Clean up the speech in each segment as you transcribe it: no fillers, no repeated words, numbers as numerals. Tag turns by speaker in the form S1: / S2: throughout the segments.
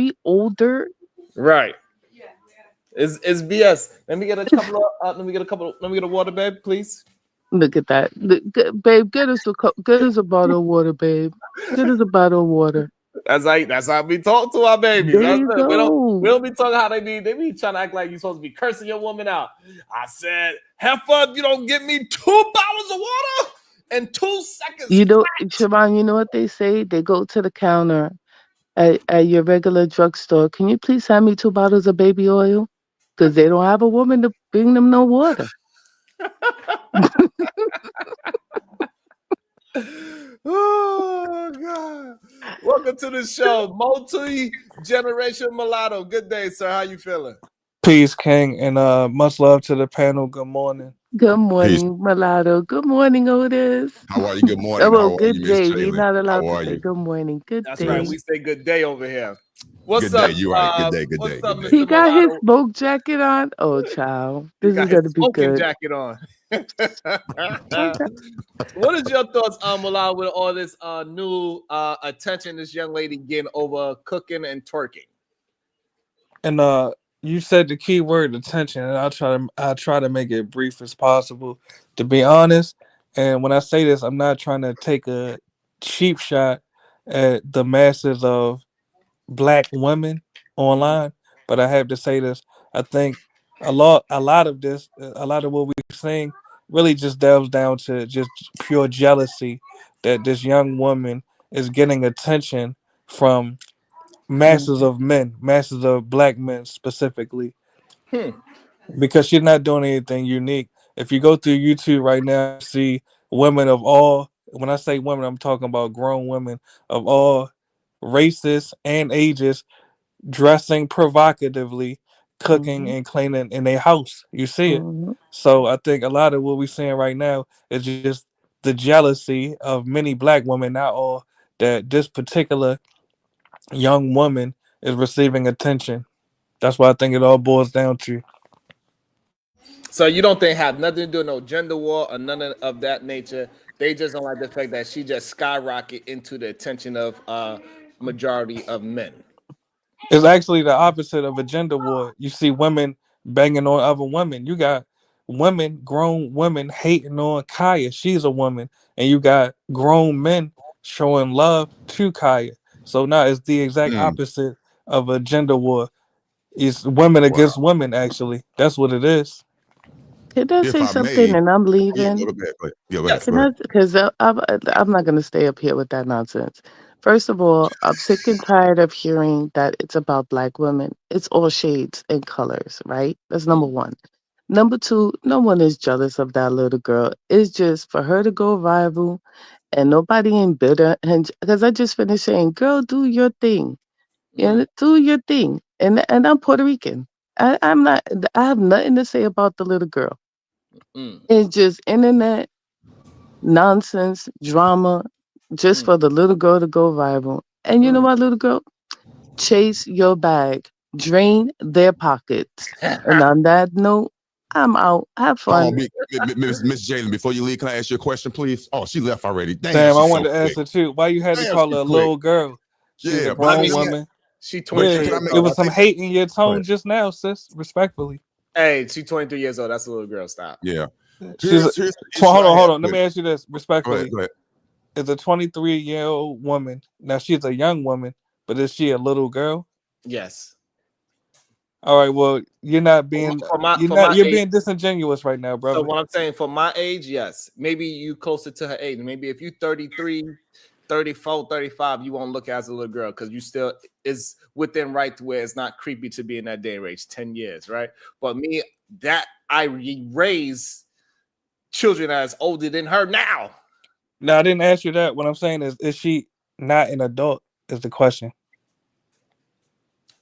S1: be older.
S2: Right. It's BS. Let me get a couple of. Let me get a water, babe, please.
S1: Look at that. Babe, get us a bottle of water, babe. Get us a bottle of water.
S2: That's how we talk to our babies.
S1: There
S2: That's
S1: you
S2: it. We
S1: go.
S2: don't be talking how they be trying to act like you supposed to be cursing your woman out. I said, heifer, you don't give me 2 bottles of water in 2 seconds.
S1: You know, Siobhan, you know what they say? They go to the counter at your regular drugstore. Can you please hand me 2 bottles of baby oil? Because they don't have a woman to bring them no water.
S2: Oh God! Welcome to the show, multi-generation mulatto. Good day, sir. How you feeling?
S3: Peace, King, and much love to the panel. Good morning.
S1: Good
S4: Peace.
S1: morning, Mulatto. Good morning, Otis.
S4: How are you? Good
S1: Oh,
S4: morning.
S1: well,
S4: How are you,
S1: good
S4: Miss
S1: day. We're
S4: Jalen?
S1: not
S4: How
S1: allowed to
S4: are
S1: say
S4: you?
S1: good morning. Good
S2: That's right.
S1: day.
S2: We say good day over here. What's
S4: Good
S2: up?
S4: day. You're right. Good day. Good day.
S2: What's up,
S4: Good day.
S1: He
S2: Mr.
S1: got his
S2: Mulatto?
S1: smoke jacket on. Oh, child.
S2: He
S1: This
S2: got
S1: is
S2: his
S1: going to be
S2: smoking
S1: good.
S2: jacket on.
S1: Okay.
S2: What is your thoughts, Mulatto, with all this new attention this young lady getting over cooking and twerking?
S3: And you said the key word attention, and I'll try to make it brief as possible. To be honest, and when I say this, I'm not trying to take a cheap shot at the masses of black women
S2: Mhm.
S3: online, but I have to say this. I think a lot of what we're seeing really just delves down to just pure jealousy that this young woman is getting attention from masses
S1: Mhm.
S3: of men, masses of black men specifically,
S2: Hmm.
S3: because she's not doing anything unique. If you go through YouTube right now, you see women of all, when I say women, I'm talking about grown women of all races and ages dressing provocatively, cooking
S1: Mhm.
S3: and cleaning in their house. You see it.
S1: Mhm.
S3: So I think a lot of what we're seeing right now is just the jealousy of many black women, not all, that this particular young woman is receiving attention. That's what I think it all boils down to.
S2: So you don't think have nothing to do with no gender war or none of that nature? They just don't like the fact that she just skyrocket into the attention of majority of men.
S3: It's actually the opposite of a gender war. You see women banging on other women. You got women, grown women hating on Kaya. She's a woman. And you got grown men showing love to Kaya. So now it's the exact
S4: Hmm.
S3: opposite of a gender war. It's women
S4: Wow.
S3: against women, actually. That's what it is.
S1: Can I
S4: If
S1: say
S4: I may,
S1: something and I'm
S4: oh yeah, go
S1: leaving?
S4: to bed. Go ahead. Yeah, go ahead.
S2: Yes.
S4: Go
S1: Can
S4: ahead.
S1: I? Because I'm not going to stay up here with that nonsense. First of all, I'm sick and tired of hearing that it's about black women. It's all shades and colors, right? That's number
S2: Mm,
S1: one. Number two, no one is jealous of that little girl. It's just for her to go viral and nobody ain't bitter. And because I just finished saying, girl, do your thing. You
S2: mm,
S1: know, do your thing. And I'm Puerto Rican. I'm not, I have nothing to say about the little girl.
S2: mm,
S1: It's just internet nonsense, drama, just
S2: mm.
S1: for the little girl to go viral. And you know
S2: Mm.
S1: what, little girl? Chase your bag, drain their pockets. And on that note, I'm out. Have
S4: Hold on,
S1: fun.
S4: Miss Jalen. Before you leave, can I ask you a question, please? Oh, she left already. Damn,
S3: Damn, I
S4: she's so
S3: wanted to
S4: quick.
S3: answer too. Why you had to
S4: Damn,
S3: call
S4: she's
S3: her a
S4: quick.
S3: little girl? She's a
S4: Yeah, but
S2: I
S3: grown
S2: mean,
S4: listen.
S3: woman.
S2: she
S4: But
S2: 23
S3: Yeah,
S4: can I
S2: years
S4: make?
S3: it
S2: old.
S3: was
S4: I
S3: some
S4: think.
S3: hate in your
S4: Go
S3: tone
S4: ahead.
S3: just now, sis. Respectfully.
S2: Hey, she 23 years old. That's a little girl. Stop.
S4: Yeah.
S3: She's
S4: Here's the issue
S3: hold
S4: I
S3: on, hold
S4: have
S3: on. Let
S4: with
S3: me
S4: it.
S3: ask you this
S4: Go ahead.
S3: respectfully.
S4: Go ahead.
S3: Is a 23-year-old woman, now she's a young woman, but is she a little girl?
S2: Yes.
S3: All right, well,
S2: For my
S3: you're
S2: age.
S3: being disingenuous right now,
S2: So
S3: brother.
S2: what I'm saying for my age, yes. Maybe you closer to her age. Maybe if you 33, 34, 35, you won't look as a little girl because you still is within right to where it's not creepy to be in that day and age, 10 years, right? But me, that I raise children as older than her now.
S3: No, I didn't ask you that. What I'm saying is she not an adult is the question.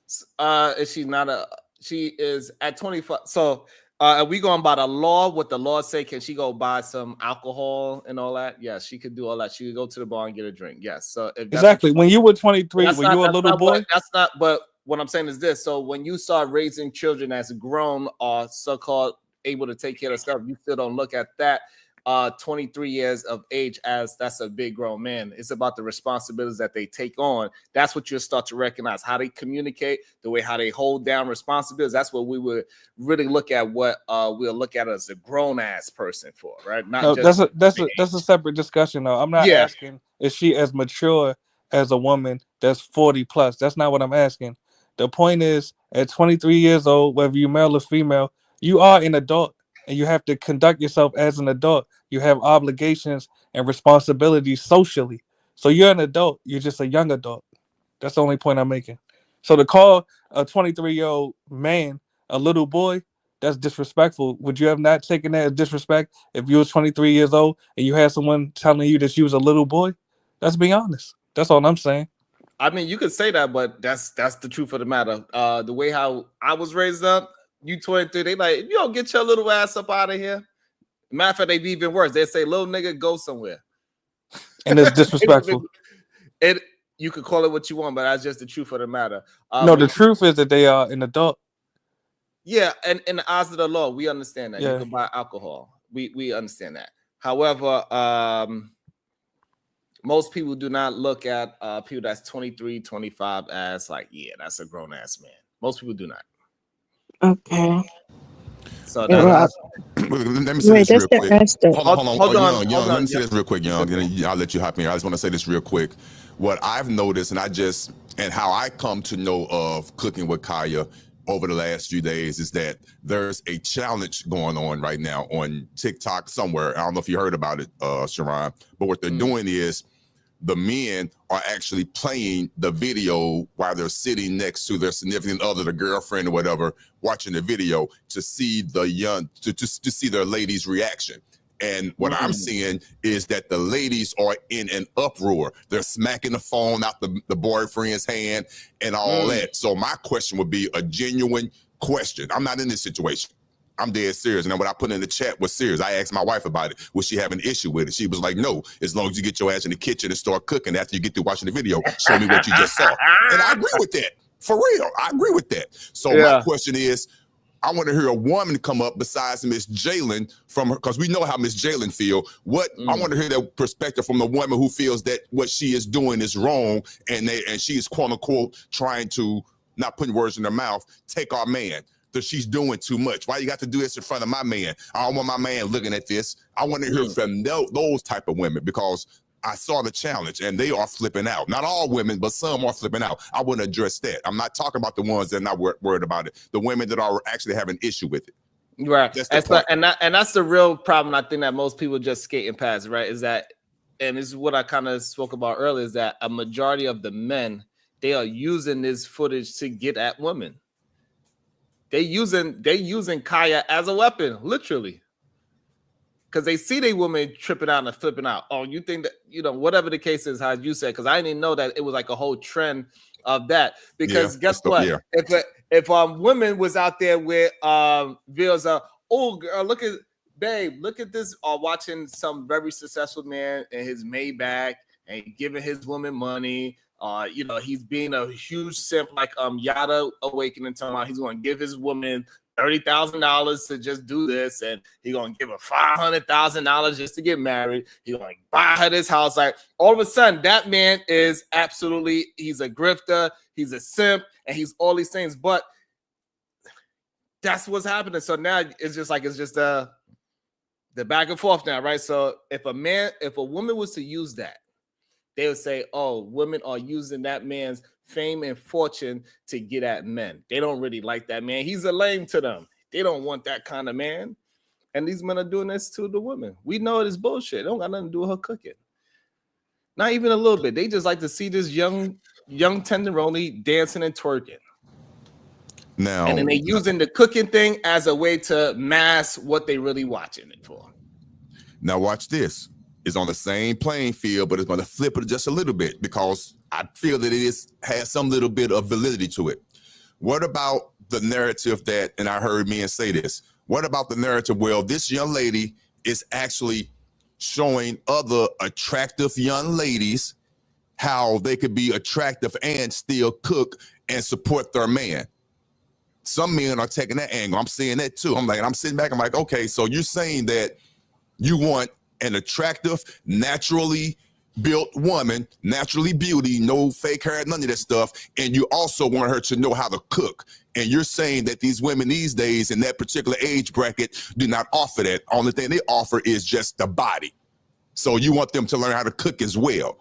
S2: Is she not a she is at 25. So are we going by the law? What the law say? Can she go buy some alcohol and all that? Yes, she could do all that. She could go to the bar and get a drink. Yes. So if that's what
S3: Exactly. When you were 23,
S2: that's
S3: were
S2: not
S3: you a little boy?
S2: but what I'm saying is this. So when you start raising children as grown or so-called able to take care of stuff, you still don't look at that 23 years of age as that's a big grown man. It's about the responsibilities that they take on. That's what you'll start to recognize, how they communicate, the way how they hold down responsibilities. That's what we would really look at, what we'll look at as a grown ass person for, right? Not
S3: No,
S2: just
S3: that's a separate discussion though. I'm not
S2: yeah.
S3: asking is she as mature as a woman that's 40 plus. That's not what I'm asking. The point is, at 23 years old, whether you male or female, you are an adult and you have to conduct yourself as an adult. You have obligations and responsibilities socially. So you're an adult. You're just a young adult. That's the only point I'm making. So to call a 23-year-old man a little boy, that's disrespectful. Would you have not taken that as disrespect if you was 23 years old and you had someone telling you that you was a little boy? Let's be honest. That's all I'm saying.
S2: I mean, you could say that, but that's the truth of the matter. The way how I was raised up, you 23, they like, you don't get your little ass up out of here. Matter of fact, they be even worse. They say, little nigga, go somewhere.
S3: And it's disrespectful.
S2: You could call it what you want, but that's just the truth of the matter.
S3: No, the truth is that they are an adult.
S2: Yeah, and in the eyes of the law, we understand that.
S3: Yeah.
S2: You can buy alcohol. We understand that. However, most people do not look at people that's 23, 25 as like, yeah, that's a grown ass man. Most people do not.
S5: Okay.
S2: So
S5: Well,
S4: let me say
S5: wait,
S4: this real
S5: that's the
S4: quick.
S5: answer.
S2: Hold on.
S4: Let me say this real quick, Young. Then I'll let you hop in. I just want to say this real quick. What I've noticed, and how I come to know of Cooking with Kaya over the last few days, is that there's a challenge going on right now on TikTok somewhere. I don't know if you heard about it, Sharon, but what they're doing is the men are actually playing the video while they're sitting next to their significant other, the girlfriend or whatever, watching the video to see the young, to see their ladies' reaction. And what I'm seeing is that the ladies are in an uproar. They're smacking the phone out the boyfriend's hand and all that. So my question would be a genuine question. I'm not in this situation. I'm dead serious. And what I put in the chat was serious. I asked my wife about it. Would she have an issue with it? She was like, no, as long as you get your ass in the kitchen and start cooking after you get through watching the video, show me what you just saw. And I agree with that. For real. I agree with that. So my question is, I want to hear a woman come up besides Miss Jalen from her, because we know how Miss Jalen feel. I want to hear that perspective from the woman who feels that what she is doing is wrong, and she is quote unquote trying to, not putting words in her mouth, take our man. That she's doing too much. Why you got to do this in front of my man? I don't want my man looking at this. I want to hear from those type of women, because I saw the challenge and they are flipping out. Not all women, but some are flipping out. I want to address that. I'm not talking about the ones that are not worried about it. The women that are actually having issue with it.
S2: Right. And that's the real problem. I think that most people just skating past, right? Is that, and this is what I kind of spoke about earlier, is that a majority of the men, they are using this footage to get at women. They using Kaya as a weapon, literally. Because they see they woman tripping out and flipping out. Oh, you think that, whatever the case is, how you said, because I didn't know that it was like a whole trend of that. Because guess what? Yeah. If women was out there with videos of, oh girl, look at this, or watching some very successful man in his Maybach and giving his woman money. He's being a huge simp, like Yada Awakening, talking about he's going to give his woman $30,000 to just do this, and he's going to give her $500,000 just to get married. He's going to buy her this house. Like, all of a sudden, that man is he's a grifter, he's a simp, and he's all these things. But that's what's happening. So now it's just the back and forth now, right? So if a woman was to use that, they would say, oh, women are using that man's fame and fortune to get at men. They don't really like that man. He's a lame to them. They don't want that kind of man. And these men are doing this to the women. We know it is bullshit. It don't got nothing to do with her cooking. Not even a little bit. They just like to see this young tenderoni dancing and twerking.
S4: Now,
S2: and then they using the cooking thing as a way to mask what they really watching it for.
S4: Now watch this. It's on the same playing field, but it's going to flip it just a little bit, because I feel that has some little bit of validity to it. What about the narrative that, and I heard men say this, what about the narrative, well, this young lady is actually showing other attractive young ladies how they could be attractive and still cook and support their man? Some men are taking that angle. I'm seeing that too. I'm sitting back, I'm like, okay, so you're saying that you want an attractive, naturally built woman, naturally beauty, no fake hair, none of that stuff, and you also want her to know how to cook. And you're saying that these women these days in that particular age bracket do not offer that. Only thing they offer is just the body. So you want them to learn how to cook as well.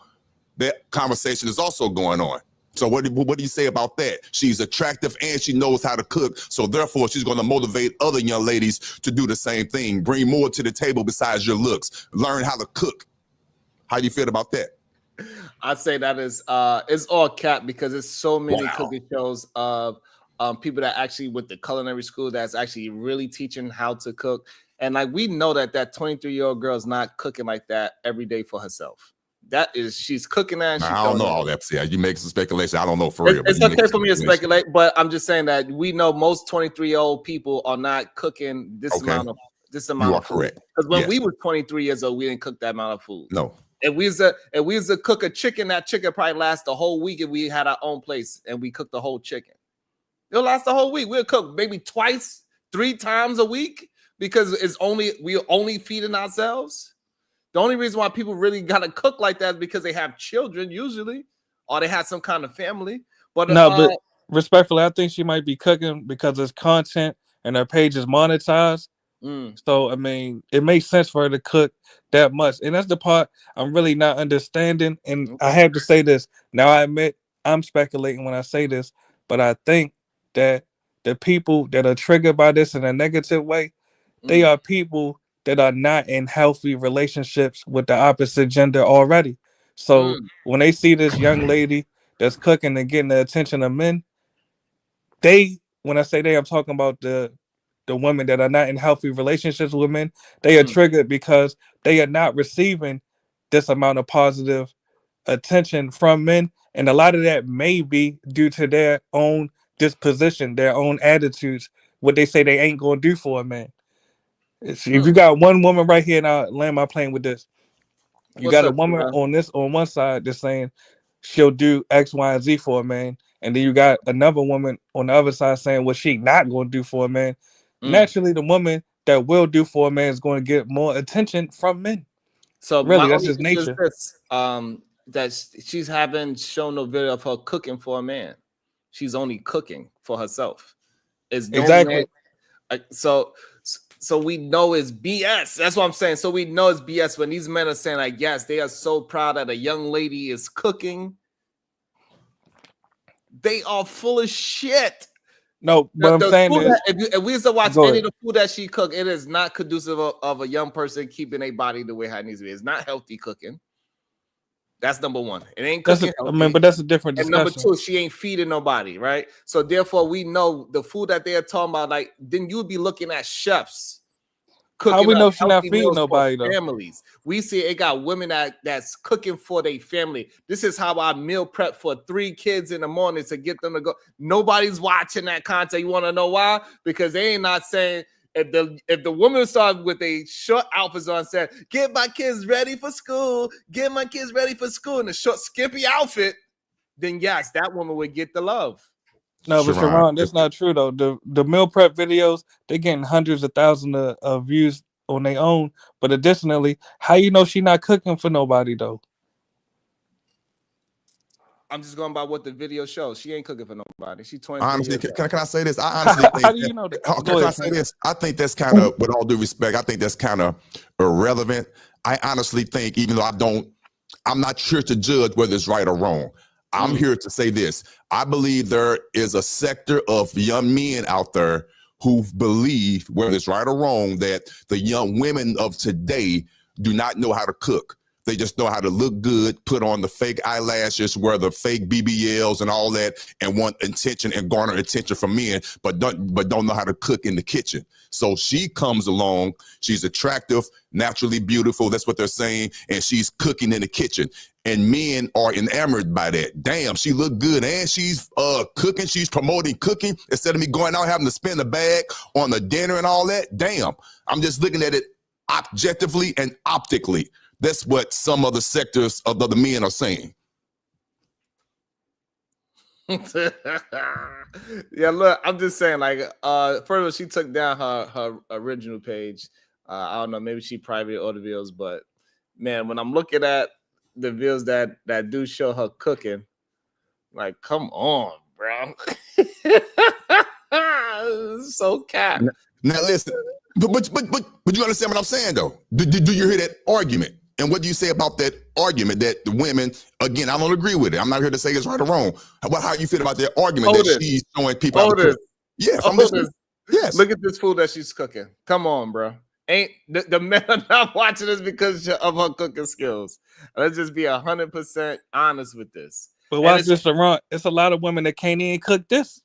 S4: That conversation is also going on. So what do you say about that? She's attractive and she knows how to cook. So therefore, she's going to motivate other young ladies to do the same thing. Bring more to the table besides your looks. Learn how to cook. How do you feel about that?
S2: I'd say that is it's all cap because there's so many cooking shows of people that actually with the culinary school that's actually really teaching how to cook. And like we know that 23-year-old girl is not cooking like that every day for herself. That is, she's cooking that. And
S4: I don't know all that. Yeah, you make some speculation. I don't know for real.
S2: It's okay for me to speculate, but I'm just saying that we know most 23-year-old people are not cooking this amount of
S4: You are correct.
S2: Because when we were 23 years old, we didn't cook that amount of food.
S4: No.
S2: If we was to cook a chicken, that chicken probably lasts the whole week if we had our own place and we cooked the whole chicken. It'll last the whole week. We'll cook maybe twice, 3 times a week because we're only feeding ourselves. The only reason why people really gotta cook like that is because they have children usually, or they have some kind of family. But
S3: but respectfully, I think she might be cooking because it's content and her page is monetized. So I mean, it makes sense for her to cook that much, and that's the part I'm really not understanding. And I have to say this now. I admit I'm speculating when I say this, but I think that the people that are triggered by this in a negative way, they are people that are not in healthy relationships with the opposite gender already. So when they see this young lady that's cooking and getting the attention of men, when I say they, I'm talking about the women that are not in healthy relationships with men. They are triggered because they are not receiving this amount of positive attention from men. And a lot of that may be due to their own disposition, their own attitudes, what they say they ain't going to do for a man. If you got one woman right here, and I'll land my plane with this. You got a woman on one side that's saying she'll do X, Y, and Z for a man. And then you got another woman on the other side saying what she not going to do for a man. Naturally, the woman that will do for a man is going to get more attention from men.
S2: So
S3: really, that's just nature.
S2: That she's haven't shown no video of her cooking for a man. She's only cooking for herself. It's no
S3: exactly.
S2: Man, so we know it's BS. That's what I'm saying. So we know it's BS when these men are saying like, yes, they are so proud that a young lady is cooking. They are full of shit.
S3: No, but I'm saying is,
S2: if we used to watch any of the food that she cooked, it is not conducive of a young person keeping a body the way it needs to be. It's not healthy cooking. That's number one. It ain't cooking healthy.
S3: But that's a different discussion.
S2: And number two, she ain't feeding nobody, right? So therefore, we know the food that they are talking about. Like, then you would be looking at chefs.
S3: How we know she's not feeding nobody though?
S2: Families. We see it got women that's cooking for their family. This is how I meal prep for 3 kids in the morning to get them to go. Nobody's watching that content. You want to know why? Because they ain't not saying if the woman started with a short outfit on, said, "Get my kids ready for school. Get my kids ready for school," in a short skimpy outfit, then yes, that woman would get the love.
S3: No, but Sharon, that's not true though. The meal prep videos, they're getting hundreds of thousands of views on their own. But additionally, how you know she not cooking for nobody though?
S2: I'm just going by what the video shows. She ain't cooking for nobody. She 20.
S4: Honestly, can I say this? I honestly think.
S3: How do you know that?
S4: Can I say this? I think that's kind of, with all due respect, I think that's kind of irrelevant. I honestly think, even though I'm not sure to judge whether it's right or wrong. I'm here to say this. I believe there is a sector of young men out there who believe, whether it's right or wrong, that the young women of today do not know how to cook. They just know how to look good, put on the fake eyelashes, wear the fake BBLs and all that, and want attention and garner attention from men, but don't know how to cook in the kitchen. So she comes along, she's attractive, naturally beautiful, that's what they're saying, and she's cooking in the kitchen. And men are enamored by that. Damn, she look good, and she's cooking, she's promoting cooking, instead of me going out having to spend a bag on the dinner and all that. Damn, I'm just looking at it objectively and optically. That's what some other sectors of the men are saying.
S2: Yeah, look, I'm just saying, like, first of all, she took down her original page. I don't know, maybe she private all the videos, but man, when I'm looking at the videos that do show her cooking, like, come on, bro. So cap.
S4: Now listen, but you understand what I'm saying though? Do you hear that argument? And what do you say about that argument that the women, again, I don't agree with it. I'm not here to say it's right or wrong. How you feel about that argument that she's showing people how to cook? Yes, I'm listening. Yes.
S2: Look at this food that she's cooking. Come on, bro. Ain't the men are not watching this because of her cooking skills. Let's just be 100% honest with this.
S3: But watch this, Ron. It's a lot of women that can't even cook this.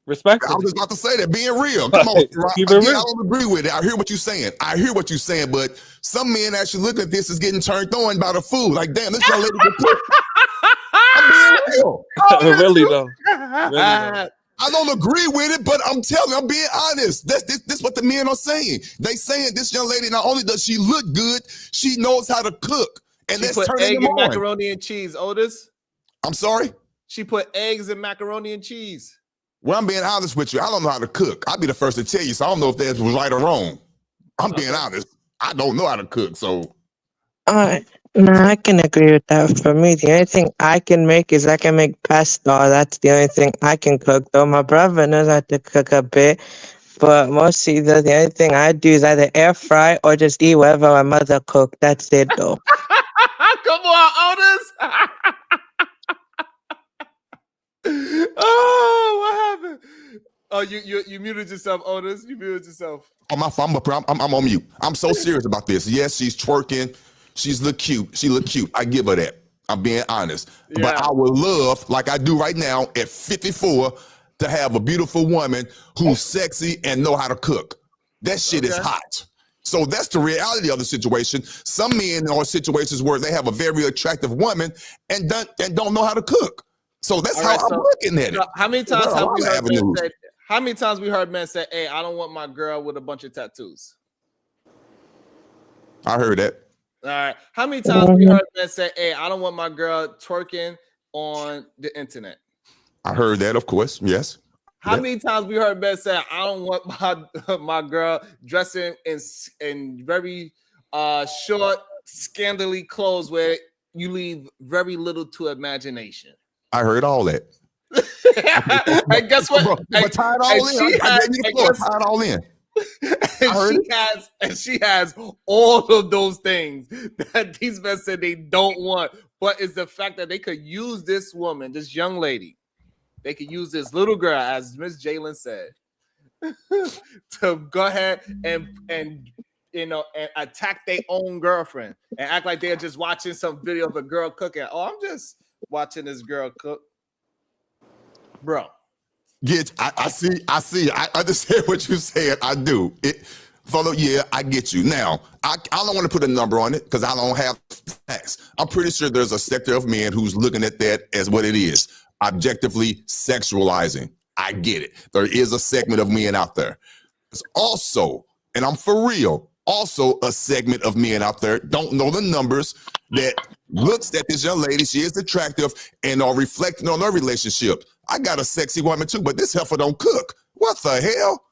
S3: Respectfully.
S4: I was just about to say that, being real. Come on, again, I don't agree with it. I hear what you're saying. But some men actually look at this as getting turned on by the food. Like, damn, this young lady can cook. I'm being real.
S3: Really though.
S4: I don't agree with it, but I'm telling you, I'm being honest. This what the men are saying. They saying this young lady, not only does she look good, she knows how to cook. And
S2: she put egg and macaroni and cheese, Otis.
S4: I'm sorry?
S2: She put eggs and macaroni and cheese.
S4: Well, I'm being honest with you. I don't know how to cook. I'll be the first to tell you, so I don't know if that was right or wrong. I'm being honest. I don't know how to cook, so.
S5: No, I can agree with that. For me, the only thing I can make is I can make pasta. That's the only thing I can cook, though. My brother knows how to cook a bit, but mostly, though, the only thing I do is either air fry or just eat whatever my mother cooked. That's it, though.
S2: Come on, Otis. Oh, what happened? Oh, you muted yourself, Otis. You muted yourself.
S4: I'm on mute. I'm so serious about this. Yes, she's twerking. She's look cute. She look cute. I give her that. I'm being honest. Yeah. But I would love, like I do right now at 54, to have a beautiful woman who's sexy and know how to cook. That shit is hot. So that's the reality of the situation. Some men are in situations where they have a very attractive woman and don't know how to cook. So that's how I'm looking at it.
S2: How many times have we heard men say, how many times we heard men say, hey, I don't want my girl with a bunch of tattoos?
S4: I heard that.
S2: All right. How many times we heard men say, hey, I don't want my girl twerking on the internet?
S4: I heard that, of course. Yes.
S2: How many times we heard men say, I don't want my girl dressing in very short, scandally clothes where you leave very little to imagination?
S4: I heard all that.
S2: And guess what?
S4: Tie it all in.
S2: She has all of those things that these men said they don't want. But it's the fact that they could use this woman, this young lady. They could use this little girl, as Miss Jalen said, to go ahead and attack their own girlfriend and act like they're just watching some video of a girl cooking. Oh, I'm just watching this girl cook, bro.
S4: I see. I understand what you said. I do. I get you. Now, I don't want to put a number on it because I don't have facts. I'm pretty sure there's a sector of men who's looking at that as what it is, objectively sexualizing. I get it. There is a segment of men out there. There's also, and I'm for real, also a segment of men out there, don't know the numbers, that looks at this young lady, she is attractive, and are reflecting on her relationship. I got a sexy woman too, but this heifer don't cook. What the hell?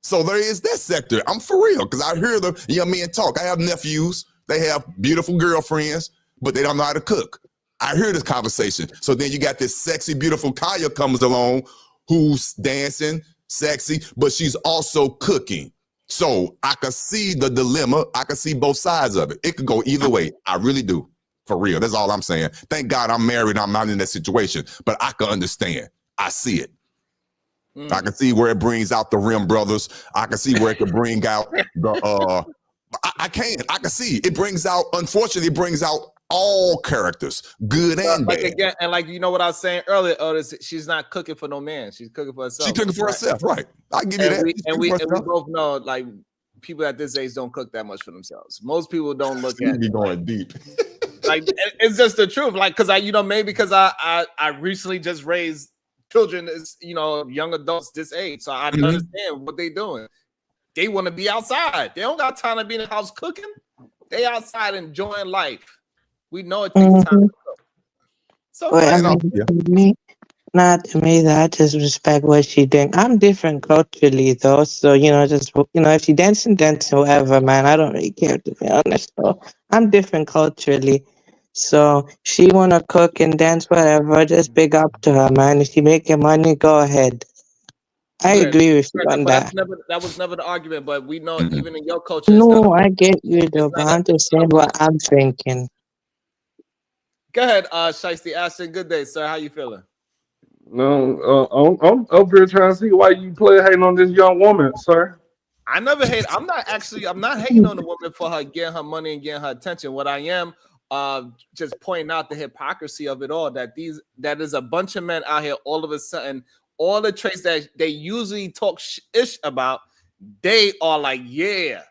S4: So there is that sector. I'm for real, because I hear the young men talk. I have nephews. They have beautiful girlfriends, but they don't know how to cook. I hear this conversation. So then you got this sexy, beautiful Kaya comes along who's dancing, sexy, but she's also cooking. So I can see the dilemma. I can see both sides of it. It could go either way. I really do. For real. That's all I'm saying. Thank God I'm married. I'm not in that situation, but I can understand. I see it. I can see where it brings out the Rim brothers. I can see where it can bring out the I can see it brings out, unfortunately, it brings out all characters, good and bad.
S2: Again, and like, you know what I was saying earlier, Otis, she's not cooking for no man. She's cooking for herself.
S4: She's cooking for herself, right? I give you that.
S2: And we both know, like, people at this age don't cook that much for themselves. Most people don't look at it.
S4: Going deep.
S2: Like, it's just the truth. Like, because maybe because I recently just raised children, as young adults this age, so I understand what they're doing. They want to be outside. They don't got time to be in the house cooking. They outside enjoying life. We know it takes time to cook. So
S5: Not to me, that I just respect what she doing. I'm different culturally though, so just if she dancing, dance, whoever, man. I don't really care to be honest. So I'm different culturally, so she wanna cook and dance, whatever. Just big up to her, man. If she making money, go ahead. I
S2: Good.
S5: agree with you on
S2: But
S5: that.
S2: that was never the argument. But we know
S4: Mm-mm.
S2: even in your culture,
S5: No, I get you though, but I'm just
S2: it's not
S5: saying
S2: a
S5: what I'm thinking.
S2: Go ahead, Shiesty Ashton. Good day, sir. How you feeling?
S6: No, I'm up here trying to see why you play hating on this young woman, sir.
S2: I never hate. I'm not hating on the woman for her getting her money and getting her attention. What I am just pointing out the hypocrisy of it all. That is a bunch of men out here all of a sudden, all the traits that they usually talk ish about, they are like, yeah,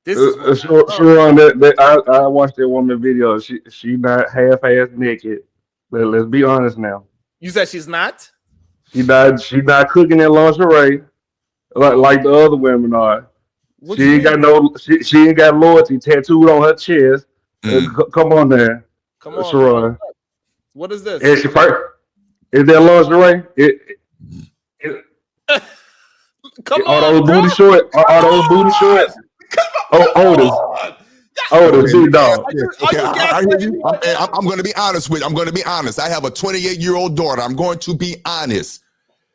S2: this is what I love.
S6: Sure on that I watched that woman video. She not half-ass naked. Let's be honest now.
S2: You said she's not?
S6: She not cooking in lingerie like the other women are.
S2: What
S6: She
S2: you
S6: ain't
S2: mean?
S6: got no she ain't got loyalty tattooed on her chest.
S4: Mm.
S6: Come on there,
S2: Come on, bro.
S6: Sharon.
S2: What is this?
S6: And she first is that lingerie? It,
S2: Come
S6: are
S2: on,
S6: those
S2: bro.
S6: booty short? Are
S2: Come
S6: those booty
S2: on.
S6: shorts?
S2: Come
S6: Oh, Otis.
S2: on.
S6: Otis,
S4: Okay,
S6: big
S4: yeah,
S6: dog.
S4: yeah.
S2: Are
S4: Okay,
S2: you
S4: I hear
S2: gaslighting
S4: you.
S2: me right now?
S4: I'm going to be honest with you. I'm going to be honest. I have a 28-year-old daughter. I'm going to be honest.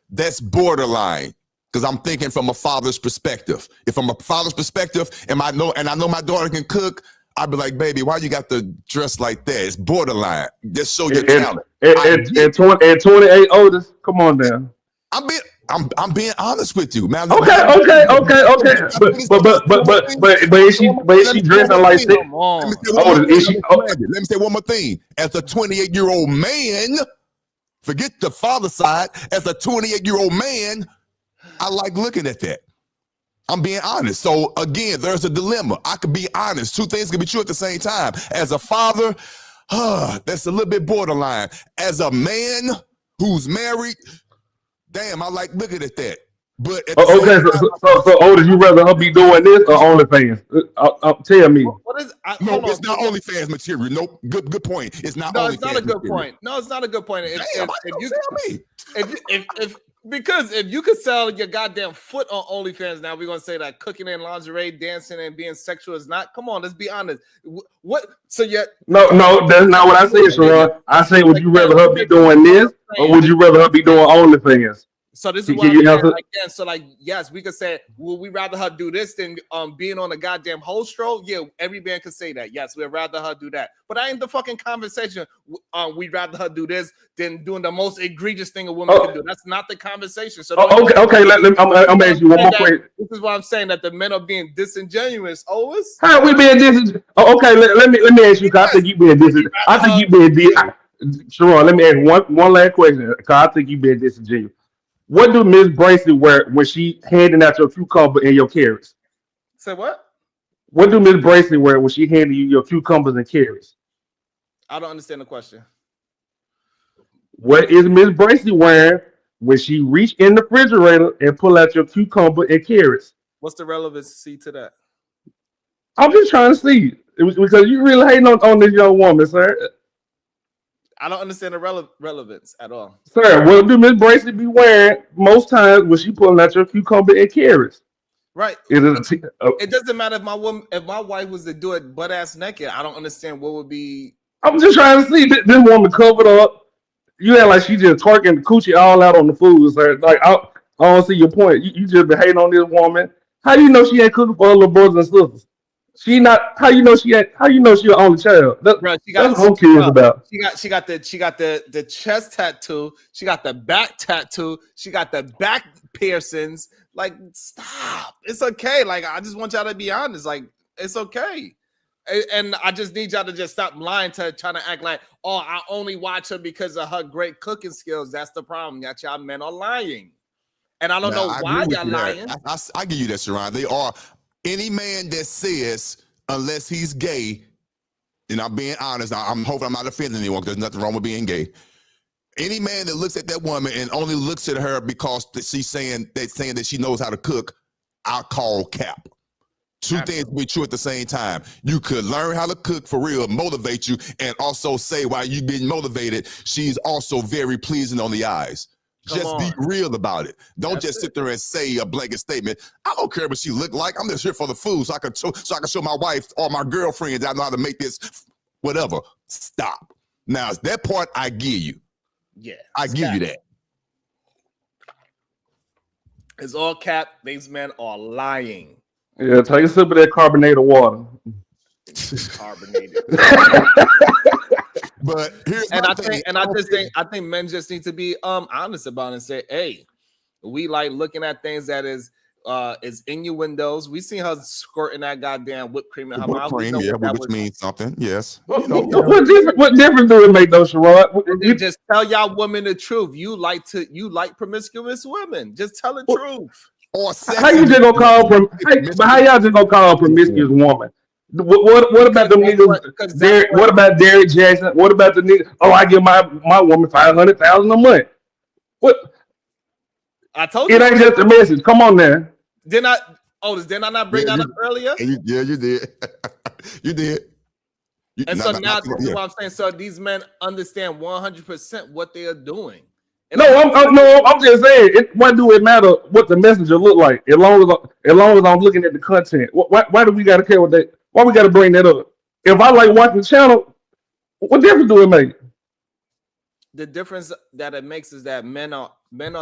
S4: That's borderline because I'm thinking from a father's perspective. If from a father's perspective, and I know my daughter can cook, I'd be like, baby, why you got to dress like that? It's borderline. Just show your talent. I get it.
S6: At 28, Otis, come on down.
S4: I'm being honest with you, man.
S6: Okay. Is she dressing like that?
S2: Come on.
S6: Otis, is she?
S4: Let me say one more thing. As a 28-year-old man, forget the father side. As a 28-year-old man, I like looking at that. I'm being honest. So again, there's a dilemma. I could be honest. Two things can be true at the same time. As a father, that's a little bit borderline. As a man who's married, damn, I like looking at that. But at the same
S6: Okay, so Otis, you rather her be doing this or OnlyFans? Tell me.
S2: What is?
S4: no,
S2: Hold
S4: it's
S2: on.
S4: not OnlyFans material. Nope. Good point. It's not
S2: No,
S4: OnlyFans
S2: it's not a good
S4: material.
S2: point. No, it's not a good point.
S4: Damn,
S2: If
S4: tell me.
S2: because if you could sell your goddamn foot on OnlyFans, now we're gonna say that cooking in lingerie, dancing, and being sexual is not. Come on, let's be honest. What? So yet?
S6: No, that's not what I said, Sharon. I said, would you rather her be doing this or would you rather her be doing OnlyFans?
S2: So this is
S6: Can
S2: what I'm
S6: you
S2: saying
S6: answer?
S2: again. So like, yes, we could say, would we rather her do this than being on a goddamn host stroke? Yeah, every man could say that. Yes, we'd rather her do that. But I ain't the fucking conversation. We'd rather her do this than doing the most egregious thing a woman can do. That's not the conversation. So
S6: Okay. I'm asking you one more question.
S2: this is what I'm saying, that the men are being disingenuous. Always.
S6: How we being disingenuous? Okay, let me ask you. Cause I think you being disingenuous. I think you being Sharon, let me ask one last question. Cause I think you being disingenuous. What do Miss Bracy wear when she handing out your cucumber and your carrots?
S2: Say what?
S6: What do Miss Bracy wear when she handing you your cucumbers and carrots?
S2: I don't understand the question.
S6: What is Miss Bracy wearing when she reach in the refrigerator and pull out your cucumber and carrots?
S2: What's the relevancy to that?
S6: I'm just trying to see. It was because you really hating on this young woman, sir.
S2: I don't understand the relevance at all.
S6: Sir, what do Miss Bracy be wearing most times when she pulling out your cucumber and carrots?
S2: Right.
S6: It
S2: doesn't matter if my wife was to do it butt ass naked. I don't understand what would be.
S6: I'm just trying to see this woman covered up. You act like she just twerking the coochie all out on the food, sir. Like I don't see your point. You just been hating on this woman. How you know she ain't cooking for her little brothers and sisters? She not. How you know she ain't? How you know she an only child? That's what I'm curious about.
S2: She got the chest tattoo. She got the back tattoo. She got the back piercings. Like, stop. It's okay. Like, I just want y'all to be honest. Like, it's okay. And I just need y'all to just stop lying to trying to act like, oh, I only watch her because of her great cooking skills. That's the problem. That y'all men are lying. And I don't know why y'all lying.
S4: I give you that, Sharon. They are. Any man that says, unless he's gay, and I'm being honest, I'm hoping I'm not offending anyone because there's nothing wrong with being gay. Any man that looks at that woman and only looks at her because she's saying that she knows how to cook, I'll call cap. Two things can be true at the same time. You could learn how to cook for real, motivate you, and also say while you getting motivated, she's also very pleasing on the eyes. Just be real about it. Don't just sit there and say a blanket statement. I don't care what she look like. I'm just here for the food, so I can show my wife or my girlfriend that I know how to make this. Whatever. Stop. Now that part I give you.
S2: Yeah,
S4: I give you that.
S2: It's all cap. These men are lying.
S6: Yeah, take a sip of that carbonated water.
S2: Carbonated.
S4: But here's my thing.
S2: I think men just need to be honest about it and say, hey, we like looking at things that is innuendos. We seen her squirting that goddamn whipped cream in her mouth.
S4: Which means something. Yes.
S6: What difference do it make though, Sherrod?
S2: Just tell y'all women the truth. You like promiscuous women. Just tell the truth.
S6: Or how you just gonna call how y'all just gonna call a promiscuous woman? What about them niggas? What about Derrick Jackson? What about the nigga? Oh, I give my woman $500,000 a month. What?
S2: I told you
S6: it ain't just a message. Come on now.
S2: Did I not bring that up earlier?
S4: You did. You did.
S2: And so now this is what I'm saying. So these men understand 100% what they are doing. And
S6: I'm just saying. Why do it matter what the messenger look like? As long as I'm looking at the content. Why do we gotta care what that? Why we gotta bring that up? If I like watching the channel, what difference do it make?
S2: The difference that it makes is that men are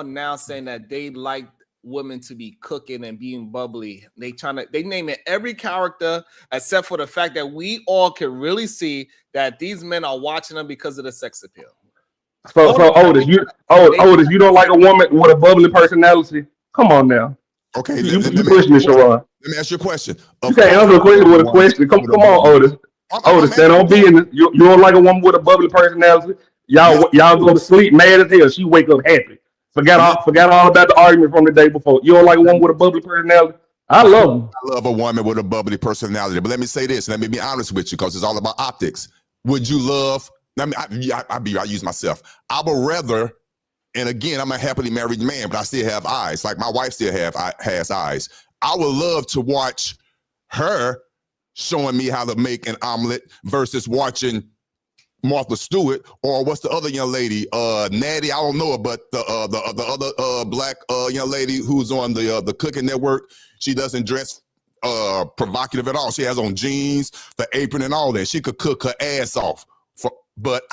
S2: now saying that they like women to be cooking and being bubbly. They name it every character except for the fact that we all can really see that these men are watching them because of the sex appeal.
S6: So Otis, you don't like a woman with a bubbly personality? Come on now.
S4: Okay,
S6: you push me, Sherrod.
S4: Let me ask you a question.
S6: You can't answer a question with a question. Come on, Otis. Otis, stand on business. You don't like a woman with a bubbly personality? Y'all go to sleep mad as hell. She wake up happy. Forgot all about the argument from the day before. You don't like a woman with a bubbly personality? I love
S4: a woman with a bubbly personality. But let me say this, and let me be honest with you, because it's all about optics. Would you love? I use myself. I would rather, and again, I'm a happily married man, but I still have eyes. Like my wife still has eyes. I would love to watch her showing me how to make an omelet versus watching Martha Stewart, or what's the other young lady? Natty, I don't know her, but the other black young lady who's on the Cooking Network. She doesn't dress provocative at all. She has on jeans, the apron, and all that. She could cook her ass off. But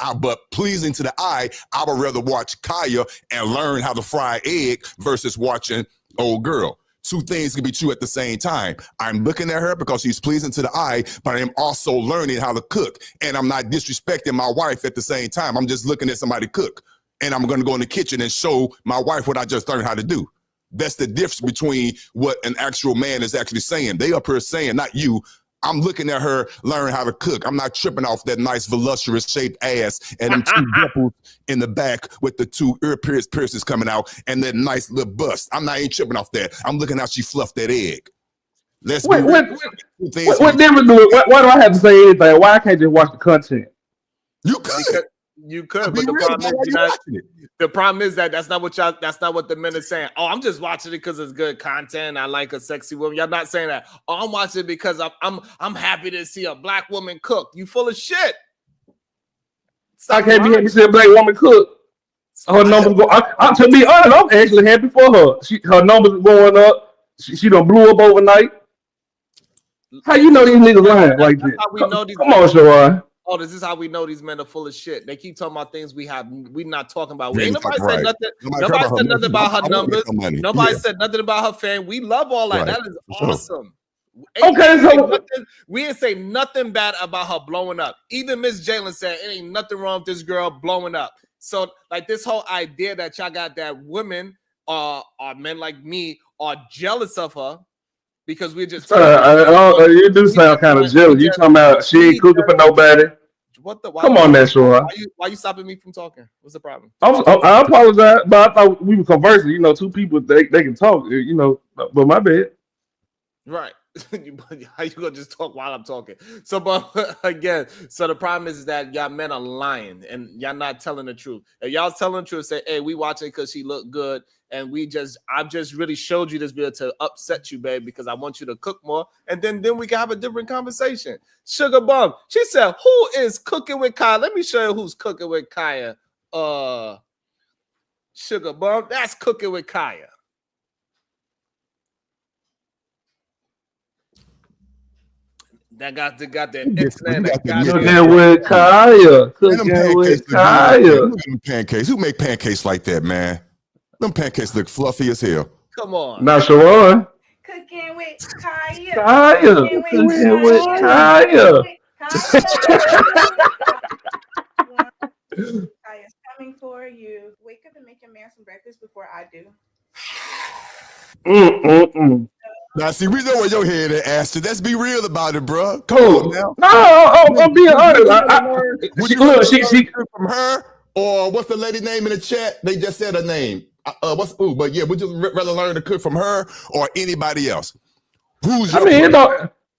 S4: pleasing to the eye, I would rather watch Kaya and learn how to fry egg versus watching old girl. Two things can be true at the same time. I'm looking at her because she's pleasing to the eye, but I'm also learning how to cook. And I'm not disrespecting my wife at the same time. I'm just looking at somebody cook. And I'm going to go in the kitchen and show my wife what I just learned how to do. That's the difference between what an actual man is actually saying. They up here saying, not you, I'm looking at her learn how to cook. I'm not tripping off that nice voluptuous shaped ass and them two nipples in the back with the two ear piercings coming out and that nice little bust. I'm not even tripping off that. I'm looking how she fluffed that egg.
S6: What difference do it? Why do I have to say anything? Why I can't just watch the content?
S4: You could.
S2: You could, but the problem is that that's not what the men are saying. Oh, I'm just watching it because it's good content. I like a sexy woman. Y'all not saying that. Oh, I'm watching it because I'm happy to see a black woman cook. You full of shit.
S6: I can't be happy to see a black woman cook. Her numbers go. To be honest, I'm actually happy for her. Her numbers are going up. She done blew up overnight. How you know these niggas lying like this? Come on, Sherrod.
S2: Oh, this is how we know these men are full of shit. They keep talking about things we're not talking about. Ain't nobody said nothing. Nobody said nothing about her numbers. Nobody said nothing about her fame. We love all that. That is awesome. We didn't say nothing bad about her blowing up. Even Miss Jalen said it ain't nothing wrong with this girl blowing up. So, like this whole idea that y'all got that women or men like me are jealous of her. Because we just
S6: you do sound kind of jealous. You talking about she ain't cooking for nobody. Come on, that Sherrod.
S2: Why you stopping me from talking? What's the problem?
S6: I apologize, but I thought we were conversing. You know, two people they can talk. You know, but my bad.
S2: Right. How you gonna just talk while I'm talking? So, but again, so the problem is that y'all men are lying and y'all not telling the truth. If y'all telling the truth, say, "Hey, we watching because she looked good," and I've just really showed you this video to upset you, babe, because I want you to cook more, and then we can have a different conversation. Sugar Bum, she said, "Who is cooking with Kaya?" Let me show you who's cooking with Kaya. Sugar Bum, that's cooking with Kaya. That got that internet.
S6: Cooking with Kaya. Cooking with Kaya.
S4: Look at them pancakes. Who make pancakes like that, man? Them pancakes look fluffy as hell.
S2: Come on.
S6: Now, Sharon.
S7: Cooking with Kaya.
S6: Kaya. Cooking with Kaya.
S7: Kaya's coming for you. Wake up and make your man some breakfast before I do.
S4: Now, see, we know where your head at, Ashton. Let's be real about it, bro.
S6: Cool. No, I'm being honest. She
S4: from her, or what's the lady name in the chat? They just said her name. But yeah, we just rather learn to cook from her or anybody else. Who's your?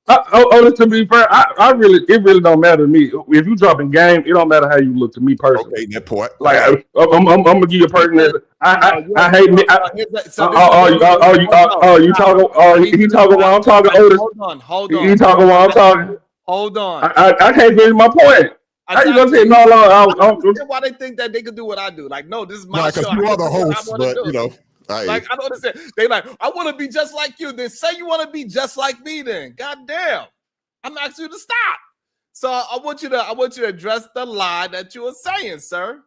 S6: To be fair, it really don't matter to me. If you dropping game, it don't matter how you look to me personally.
S4: Okay, that part.
S6: Like I'm gonna give you a person that I hate me. You talking? He talking while I'm talking. Otis.
S2: Hold on.
S6: He talking while I'm talking.
S2: Hold on.
S6: I can't finish my point. How you gonna say no?
S2: Why they think that they can do what I do? Like, no, this is my
S4: Nah,
S2: show.
S4: You are the host, but you know.
S2: Like, I don't understand. They like, I want to be just like you. Then say you want to be just like me. Then, goddamn, I'm asking you to stop. So I want you to address the lie that you were saying, sir.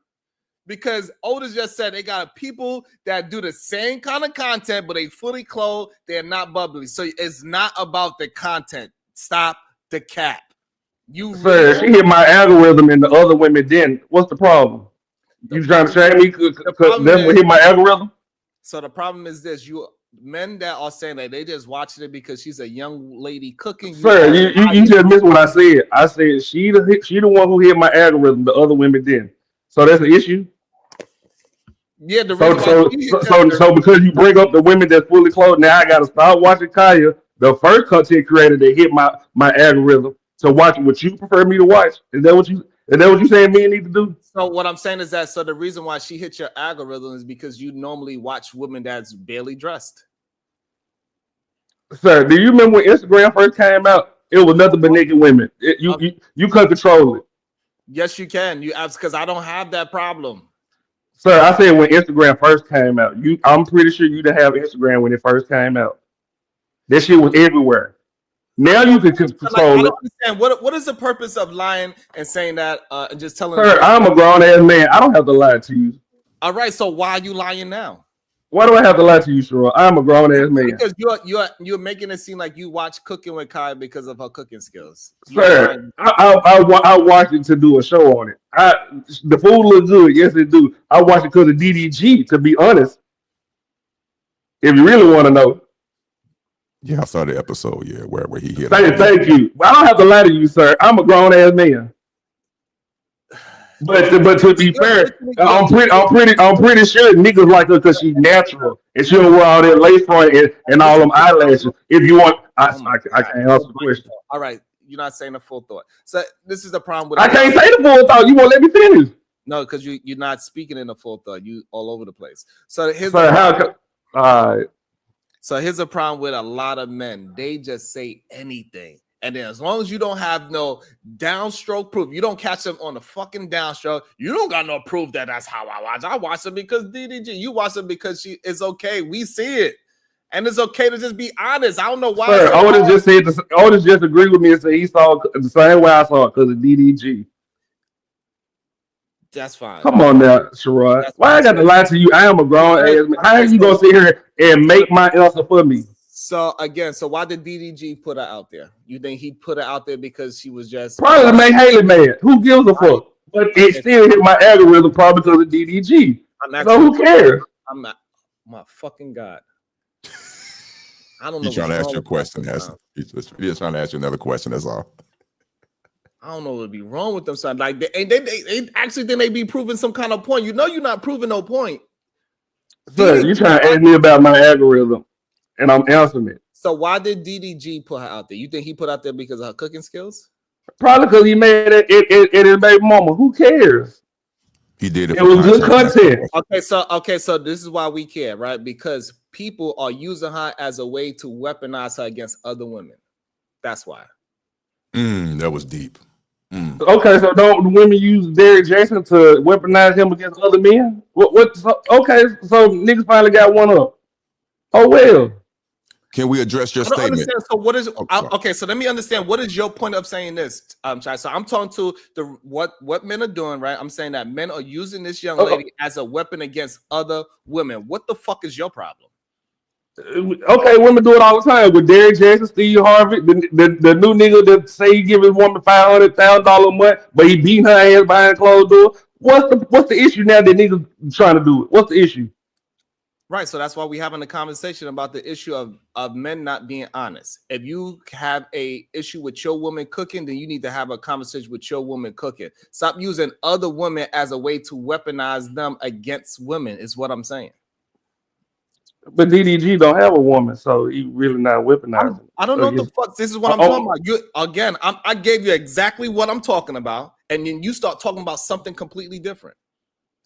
S2: Because Otis just said they got people that do the same kind of content, but they fully clothed. They're not bubbly. So it's not about the content. Stop the cap.
S6: Sir, she hit my algorithm and the other women didn't. What's the problem? You trying to shame me because them will hit my algorithm?
S2: So the problem is this: you men that are saying that they just watching it because she's a young lady cooking.
S6: Sir, you just missed what I said. I said she the one who hit my algorithm. The other women didn't. So that's the issue.
S2: Yeah,
S6: so because you bring up the women that's fully clothed, now I gotta stop watching Kaya, the first content creator that hit my algorithm, to watch what you prefer me to watch. Is that what you saying men need to do?
S2: So what I'm saying is that the reason why she hit your algorithm is because you normally watch women that's barely dressed.
S6: Sir, do you remember when Instagram first came out? It was nothing but naked women. You couldn't control it.
S2: Yes, you can. You ask because I don't have that problem.
S6: Sir, I said when Instagram first came out. I'm pretty sure you didn't have Instagram when it first came out. That shit was everywhere. Now you can control it.
S2: I don't understand. What is the purpose of lying and saying that and just telling?
S6: Sir, I'm a grown ass man. I don't have to lie to you.
S2: All right, so why are you lying now?
S6: Why do I have to lie to you, Sharon? I'm a grown ass man.
S2: Because you're making it seem like you watch Cooking with Kai because of her cooking skills.
S6: Sir, I watched it to do a show on it. The food looks good. Yes, it do. I watched it because of DDG, to be honest. If you really want to know.
S4: Yeah, I saw the episode, where he hit.
S6: Thank you. I don't have to lie to you, sir. I'm a grown ass man. But to be fair, I'm pretty sure niggas like her because she's natural and she don't wear all that lace front and all them eyelashes. If you want, I can't answer the question.
S2: All right, you're not saying the full thought. So this is the problem with.
S6: I can't say the full thought. You won't let me finish.
S2: No, because you're not speaking in the full thought. You all over the place. So here's So here's a problem with a lot of men. They just say anything. And then as long as you don't have no downstroke proof, you don't catch them on the fucking downstroke, you don't got no proof that that's how I watch. I watch them because DDG. You watch them because it's okay. We see it. And it's okay to just be honest. I don't know why.
S6: Sir, Otis just agreed with me and said he saw the same way I saw it because of DDG.
S2: That's fine.
S6: Come on now, Sherrod. Why I got to lie to you? I am a grown ass man. How are you going to sit here and make my answer for me?
S2: So again, why did DDG put her out there? You think he put her out there because she was just
S6: probably to make Haley mad? Who gives a fuck? But it still hit my algorithm probably because of DDG. So who cares?
S2: I'm not. My fucking God. I don't know.
S4: He's trying to ask you a question. He's just trying to ask you another question. That's all.
S2: I don't know what would be wrong with them, son. Like they actually think they be proving some kind of point. You know, you're not proving no point.
S6: Sir, you trying to ask me about my algorithm, and I'm answering it.
S2: So why did DDG put her out there? You think he put out there because of her cooking skills?
S6: Probably because he made it his baby mama. Who cares?
S4: He did it
S6: It
S4: for
S6: was good
S4: content.
S6: content.
S2: Okay, so this is why we care, right? Because people are using her as a way to weaponize her against other women. That's why.
S4: That was deep.
S6: Okay, so don't the women use Derrick Jason to weaponize him against other men? Okay, so niggas finally got one up. Oh well.
S4: Can we address your
S2: I don't
S4: statement?
S2: understand. So what is
S4: sorry.
S2: okay? So let me understand. What is your point of saying this? Shai? So I'm talking to the what men are doing, right? I'm saying that men are using this young lady as a weapon against other women. What the fuck is your problem?
S6: Okay, women do it all the time with Derrick Jason, Steve Harvey, the new nigga that say he give his woman $500,000 a month, but he beating her ass behind closed door. What's the issue now that niggas trying to do it? What's the issue?
S2: Right, so that's why we're having a conversation about the issue of men not being honest. If you have a issue with your woman cooking, then you need to have a conversation with your woman cooking. Stop using other women as a way to weaponize them against women, is what I'm saying.
S6: But DDG don't have a woman, so he really not weaponizing.
S2: I don't know what the fuck. This is what I'm talking about. You again, I gave you exactly what I'm talking about, and then you start talking about something completely different.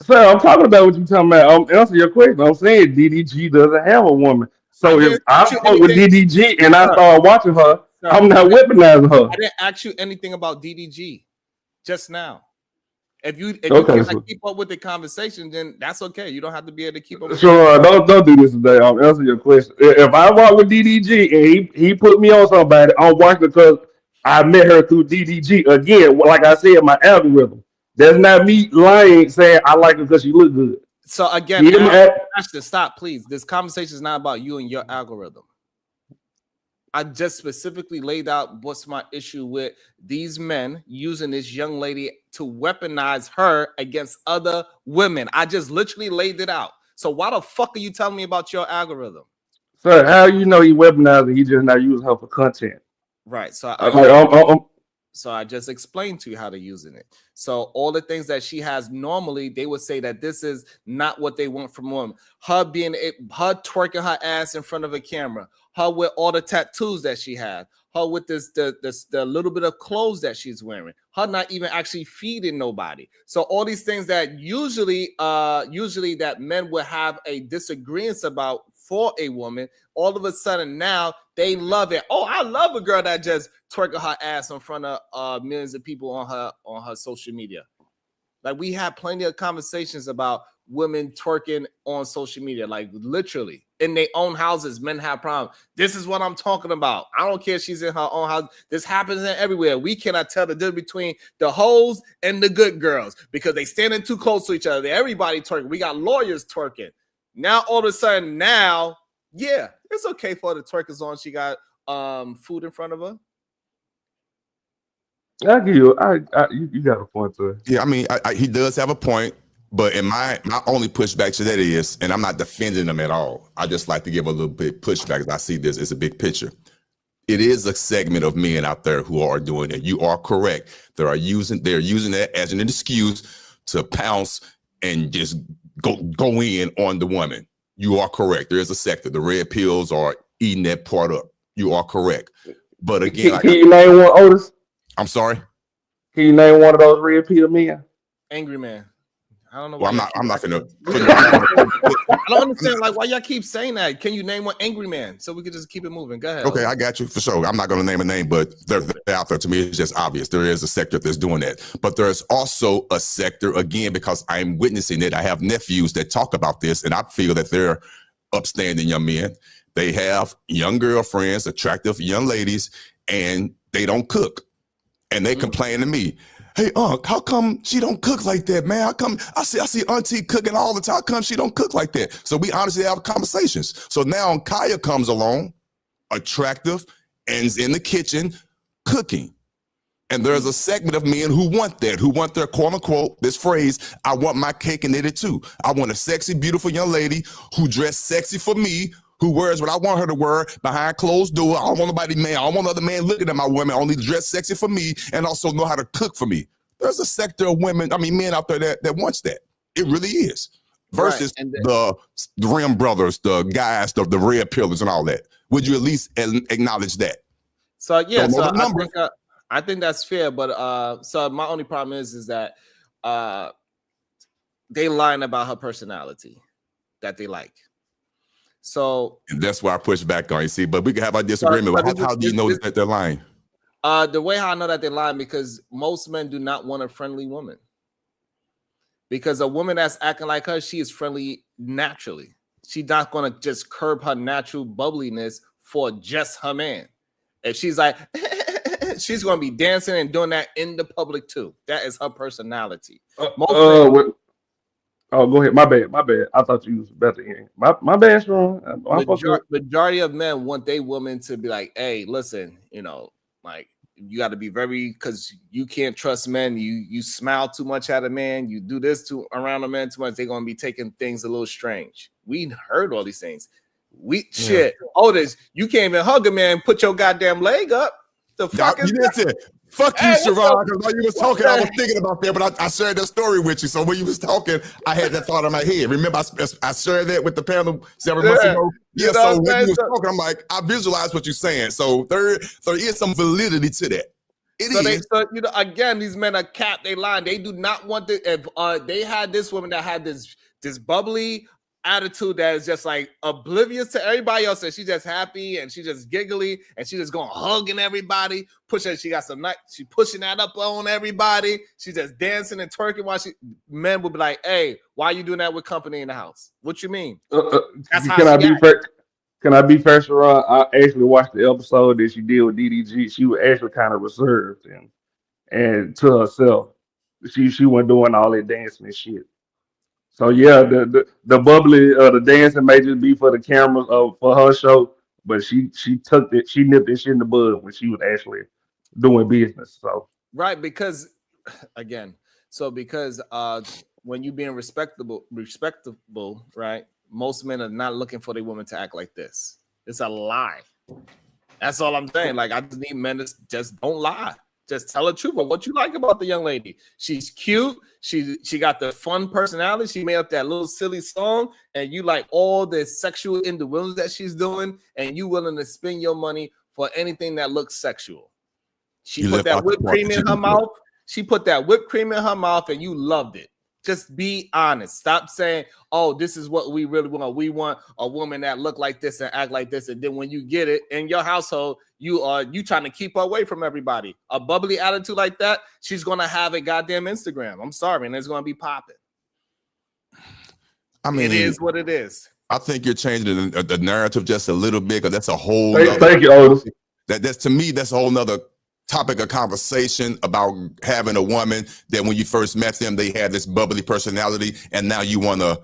S6: Sir, I'm talking about what you're talking about. Answer your question. I'm saying DDG doesn't have a woman. So if I fuck with DDG and I start watching her, I'm not weaponizing her.
S2: I didn't ask you anything about DDG just now. If you can't keep up with the conversation, then that's okay. You don't have to be able to keep up.
S6: Sure, don't do this today. I'll answer your question. If I walk with DDG and he put me on somebody, I'm watching because I met her through DDG. Again, like I said, my algorithm. That's not me lying saying I like her because she look good.
S2: So again, Ashton, stop, please. This conversation is not about you and your algorithm. I just specifically laid out what's my issue with these men using this young lady to weaponize her against other women. I just literally laid it out. So why the fuck are you telling me about your algorithm?
S6: Sir, how you know he weaponizing? He just not using her for content.
S2: Right. So so I just explained to you how to using it. So all the things that she has normally, they would say that this is not what they want from women. Her twerking her ass in front of a camera. Her with all the tattoos that she had. Her with the little bit of clothes that she's wearing. Her not even actually feeding nobody. So all these things that usually that men would have a disagreement about for a woman, all of a sudden now they love it. Oh, I love a girl that just twerking her ass in front of millions of people on her social media. Like we had plenty of conversations about women twerking on social media, like literally in their own houses. Men have problems. This is what I'm talking about. I don't care if she's in her own house. This happens everywhere. We cannot tell the difference between the hoes and the good girls because they standing too close to each other. Everybody twerking. We got lawyers twerking. Now all of a sudden, yeah, it's okay for the twerkers on. She got food in front of her.
S6: I give you, you got a point there.
S4: Yeah, I mean, he does have a point, but in my only pushback to that is, and I'm not defending him at all. I just like to give a little bit pushback as I see this as a big picture. It is a segment of men out there who are doing it. You are correct. They're using that as an excuse to pounce and just go in on the woman. You are correct. There is a sector. The red pills are eating that part up. You are correct. But again,
S6: can you name one, Otis?
S4: I'm sorry.
S6: Can you name one of those red pill men?
S2: Angry Man. I don't know.
S4: Well, I'm not gonna.
S2: I don't understand. Like, why y'all keep saying that? Can you name one angry man so we can just keep it moving? Go ahead.
S4: Okay, I got you for sure. I'm not gonna name a name, but they're out there. To me, it's just obvious. There is a sector that's doing that, but there's also a sector again because I'm witnessing it. I have nephews that talk about this, and I feel that they're upstanding young men. They have young girlfriends, attractive young ladies, and they don't cook, and they complain to me. Hey, Unc, how come she don't cook like that, man? How come I see Auntie cooking all the time? How come she don't cook like that? So we honestly have conversations. So now Kaya comes along, attractive, and is in the kitchen cooking. And there's a segment of men who want that, who want their quote unquote, this phrase, I want my cake and eat it too. I want a sexy, beautiful young lady who dressed sexy for me, who wears what I want her to wear behind closed door. I don't want nobody, man. I don't want other man looking at my woman. I only dress sexy for me and also know how to cook for me. There's a sector of men out there that wants that. It really is.
S2: Right.
S4: versus
S2: And
S4: the Rim Brothers, the guys, the red pillars and all that? Would you at least acknowledge that?
S2: so yeah,
S4: Don't know
S2: so
S4: the numbers.
S2: I think that's fair, but so my only problem is that they lying about her personality that they like. So
S4: And that's why I push back on you. See, but we can have a disagreement.
S2: but
S4: How do you know that they're lying?
S2: The way how I know that they're lying, because most men do not want a friendly woman. Because a woman that's acting like her, she is friendly naturally. She's not going to just curb her natural bubbliness for just her man. If she's like, she's going to be dancing and doing that in the public too. That is her personality.
S6: Go ahead. My bad. I thought you was better in. My bad, Sean.
S2: Majority of men want their woman to be like, hey, listen, like, you got to be very, because you can't trust men. You smile too much at a man. You do this around a man too much. They're going to be taking things a little strange. We heard all these things. Shit. Otis, you can't even hug a man. Put your goddamn leg up. The fuck is that?
S4: Fuck you, Sharon, because while you was talking, I was thinking about that, but I shared that story with you. So when you was talking, I had that thought in my head. Remember, I shared that with the panel several months ago? Yeah, so when you was talking, I'm like, I visualized what you're saying. So there is some validity to that.
S2: Again, these men are capped. They lying. They do not want the. If they had this woman that had this bubbly attitude that is just like oblivious to everybody else, and she's just happy and she's just giggly and she's just going hugging everybody, pushing. She got some night. She pushing that up on everybody. She's just dancing and twerking while men would be like, "Hey, why are you doing that with company in the house? What you mean?"
S6: That's how I be fair? Can I be fair, Sharon? I actually watched the episode that she did with DDG. She was actually kind of reserved and to herself. She wasn't doing all that dancing and shit. So yeah, the bubbly the dancing may just be for the cameras for her show, but she took it, she nipped this shit in the bud when she was actually doing business. So
S2: right, because again, because when you being respectable, right? Most men are not looking for their woman to act like this. It's a lie. That's all I'm saying. Like, I just need men to just don't lie. Just tell the truth of what you like about the young lady. She's cute. She got the fun personality. She made up that little silly song, and you like all the sexual innuendos that she's doing, and you willing to spend your money for anything that looks sexual. She put that whipped cream in her mouth. She put that whipped cream in her mouth, and you loved it. Just be honest. Stop saying, "Oh, this is what we really want. We want a woman that look like this and act like this." And then when you get it in your household, you trying to keep her away from everybody. A bubbly attitude like that, she's gonna have a goddamn Instagram. I'm sorry, and it's gonna be popping.
S4: I mean,
S2: it is what it is.
S4: I think you're changing the narrative just a little bit, because that's a whole.
S6: Thank you, Otis.
S4: That's to me, that's a whole nother topic of conversation about having a woman that when you first met them, they had this bubbly personality, and now you want to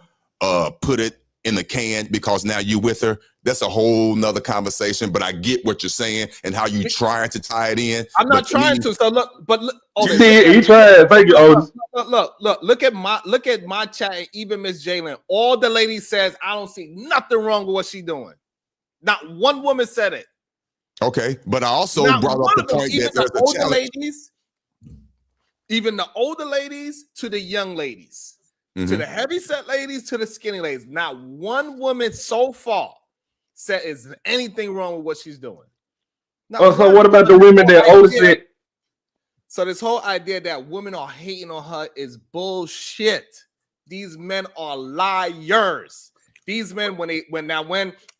S4: put it in the can because now you with her. That's a whole nother conversation, but I get what you're saying and how you trying to tie it in.
S2: I'm not trying to. So look,
S6: he tried. Thank you, Otis.
S2: Look at my chat, and even Miss Jalen. All the ladies says, I don't see nothing wrong with what she's doing. Not one woman said it.
S4: Okay, but I also brought up the point that there's a challenge.
S2: Even the older ladies to the young ladies, to the heavy set ladies, to the skinny ladies. Not one woman so far said is anything wrong with what she's doing.
S6: So what about the women that Otis said?
S2: So this whole idea that women are hating on her is bullshit. These men are liars. These men, when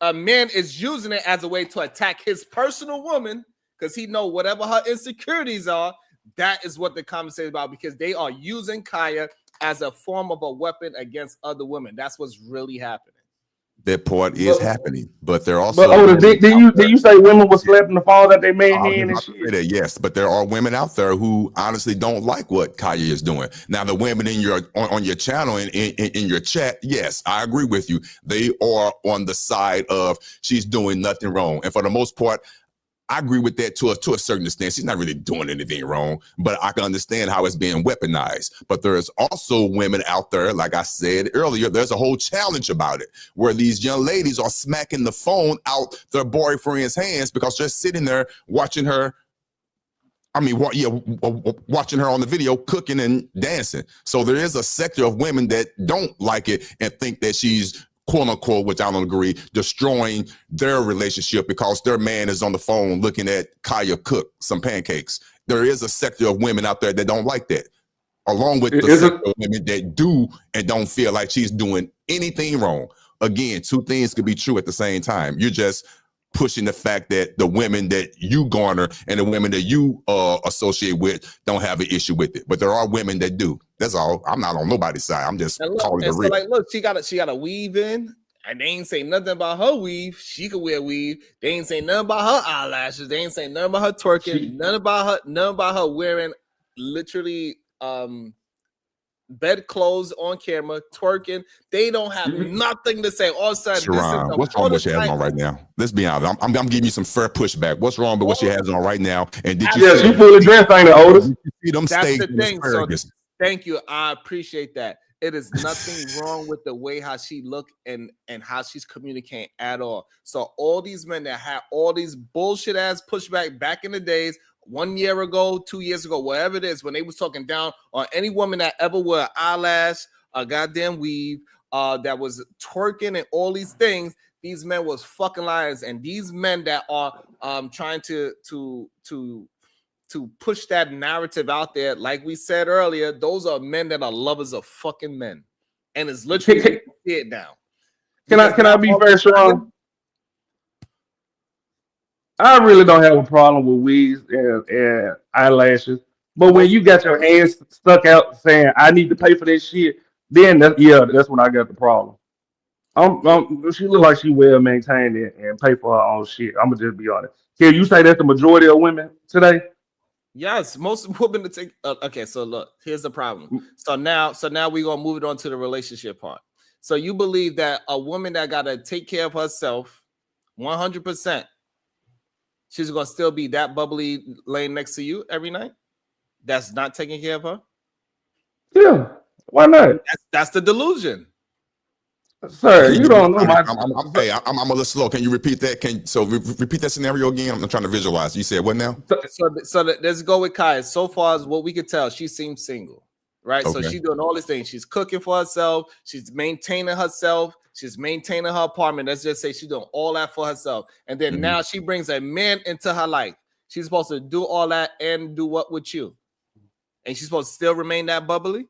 S2: a man is using it as a way to attack his personal woman, because he know whatever her insecurities are, that is what the conversation is about, because they are using Kaya as a form of a weapon against other women. That's what's really happening.
S4: That part is happening, but they're also.
S6: But Otis, did you say women were slapping the fall that they made in and shit?
S4: Yes, but there are women out there who honestly don't like what Kaya is doing. Now, the women in your on your channel and in your chat, yes, I agree with you. They are on the side of she's doing nothing wrong, and for the most part, I agree with that to a certain extent. She's not really doing anything wrong, but I can understand how it's being weaponized. But there's also women out there, like I said earlier, there's a whole challenge about it, where these young ladies are smacking the phone out their boyfriend's hands because they're sitting there watching her I mean, watching her on the video cooking and dancing. So there is a sector of women that don't like it and think that she's quote unquote, which I don't agree, destroying their relationship because their man is on the phone looking at Kaya cook some pancakes. There is a sector of women out there that don't like that, along with the sector of women that do and don't feel like she's doing anything wrong. Again, two things could be true at the same time. You're just pushing the fact that the women that you garner and the women that you associate with don't have an issue with it, but there are women that do. That's all. I'm not on nobody's side. I'm just calling it real.
S2: Like, look, she got a weave in, and they ain't say nothing about her weave. She could wear weave. They ain't say nothing about her eyelashes. They ain't say nothing about her twerking. None about her wearing literally bed clothes on camera, twerking. They don't have nothing to say. All of a sudden,
S4: Sharon, what's wrong with what she has on right now? Let's be honest. I'm giving you some fair pushback. What's wrong with what she has on right now? And did you
S6: she fully dressed, ain't it, Otis?
S4: See them
S2: That's the thing. So, thank you. I appreciate that. It is nothing wrong with the way how she look and how she's communicating at all. So all these men that had all these bullshit ass pushback back in the days, 1 year ago, 2 years ago, whatever it is, when they was talking down on any woman that ever wore an eyelash, a goddamn weave, that was twerking and all these things, these men was fucking liars. And these men that are trying to push that narrative out there, like we said earlier, those are men that are lovers of fucking men, and it's literally it now.
S6: Can I be very strong? I really don't have a problem with wigs and eyelashes, but when you got your hands stuck out saying I need to pay for this shit, then that's when I got the problem. She look like she well maintained and pay for her own shit. I'm gonna just be honest. Can you say that's the majority of women today?
S2: Yes, most women to take. Okay, so look, here's the problem. So now we're gonna move it on to the relationship part. So you believe that a woman that gotta take care of herself 100%, she's gonna still be that bubbly laying next to you every night? That's not taking care of her?
S6: Yeah, why not?
S2: That's the delusion.
S6: Sir, you don't know my.
S4: I'm a little slow. Can you repeat that? Repeat that scenario again? I'm trying to visualize. You said what now?
S2: So let's go with Kaya. So far as what we could tell, she seems single, right? Okay. So she's doing all these things. She's cooking for herself. She's maintaining herself. She's maintaining her apartment. Let's just say she's doing all that for herself. And then now she brings a man into her life. She's supposed to do all that and do what with you? And she's supposed to still remain that bubbly?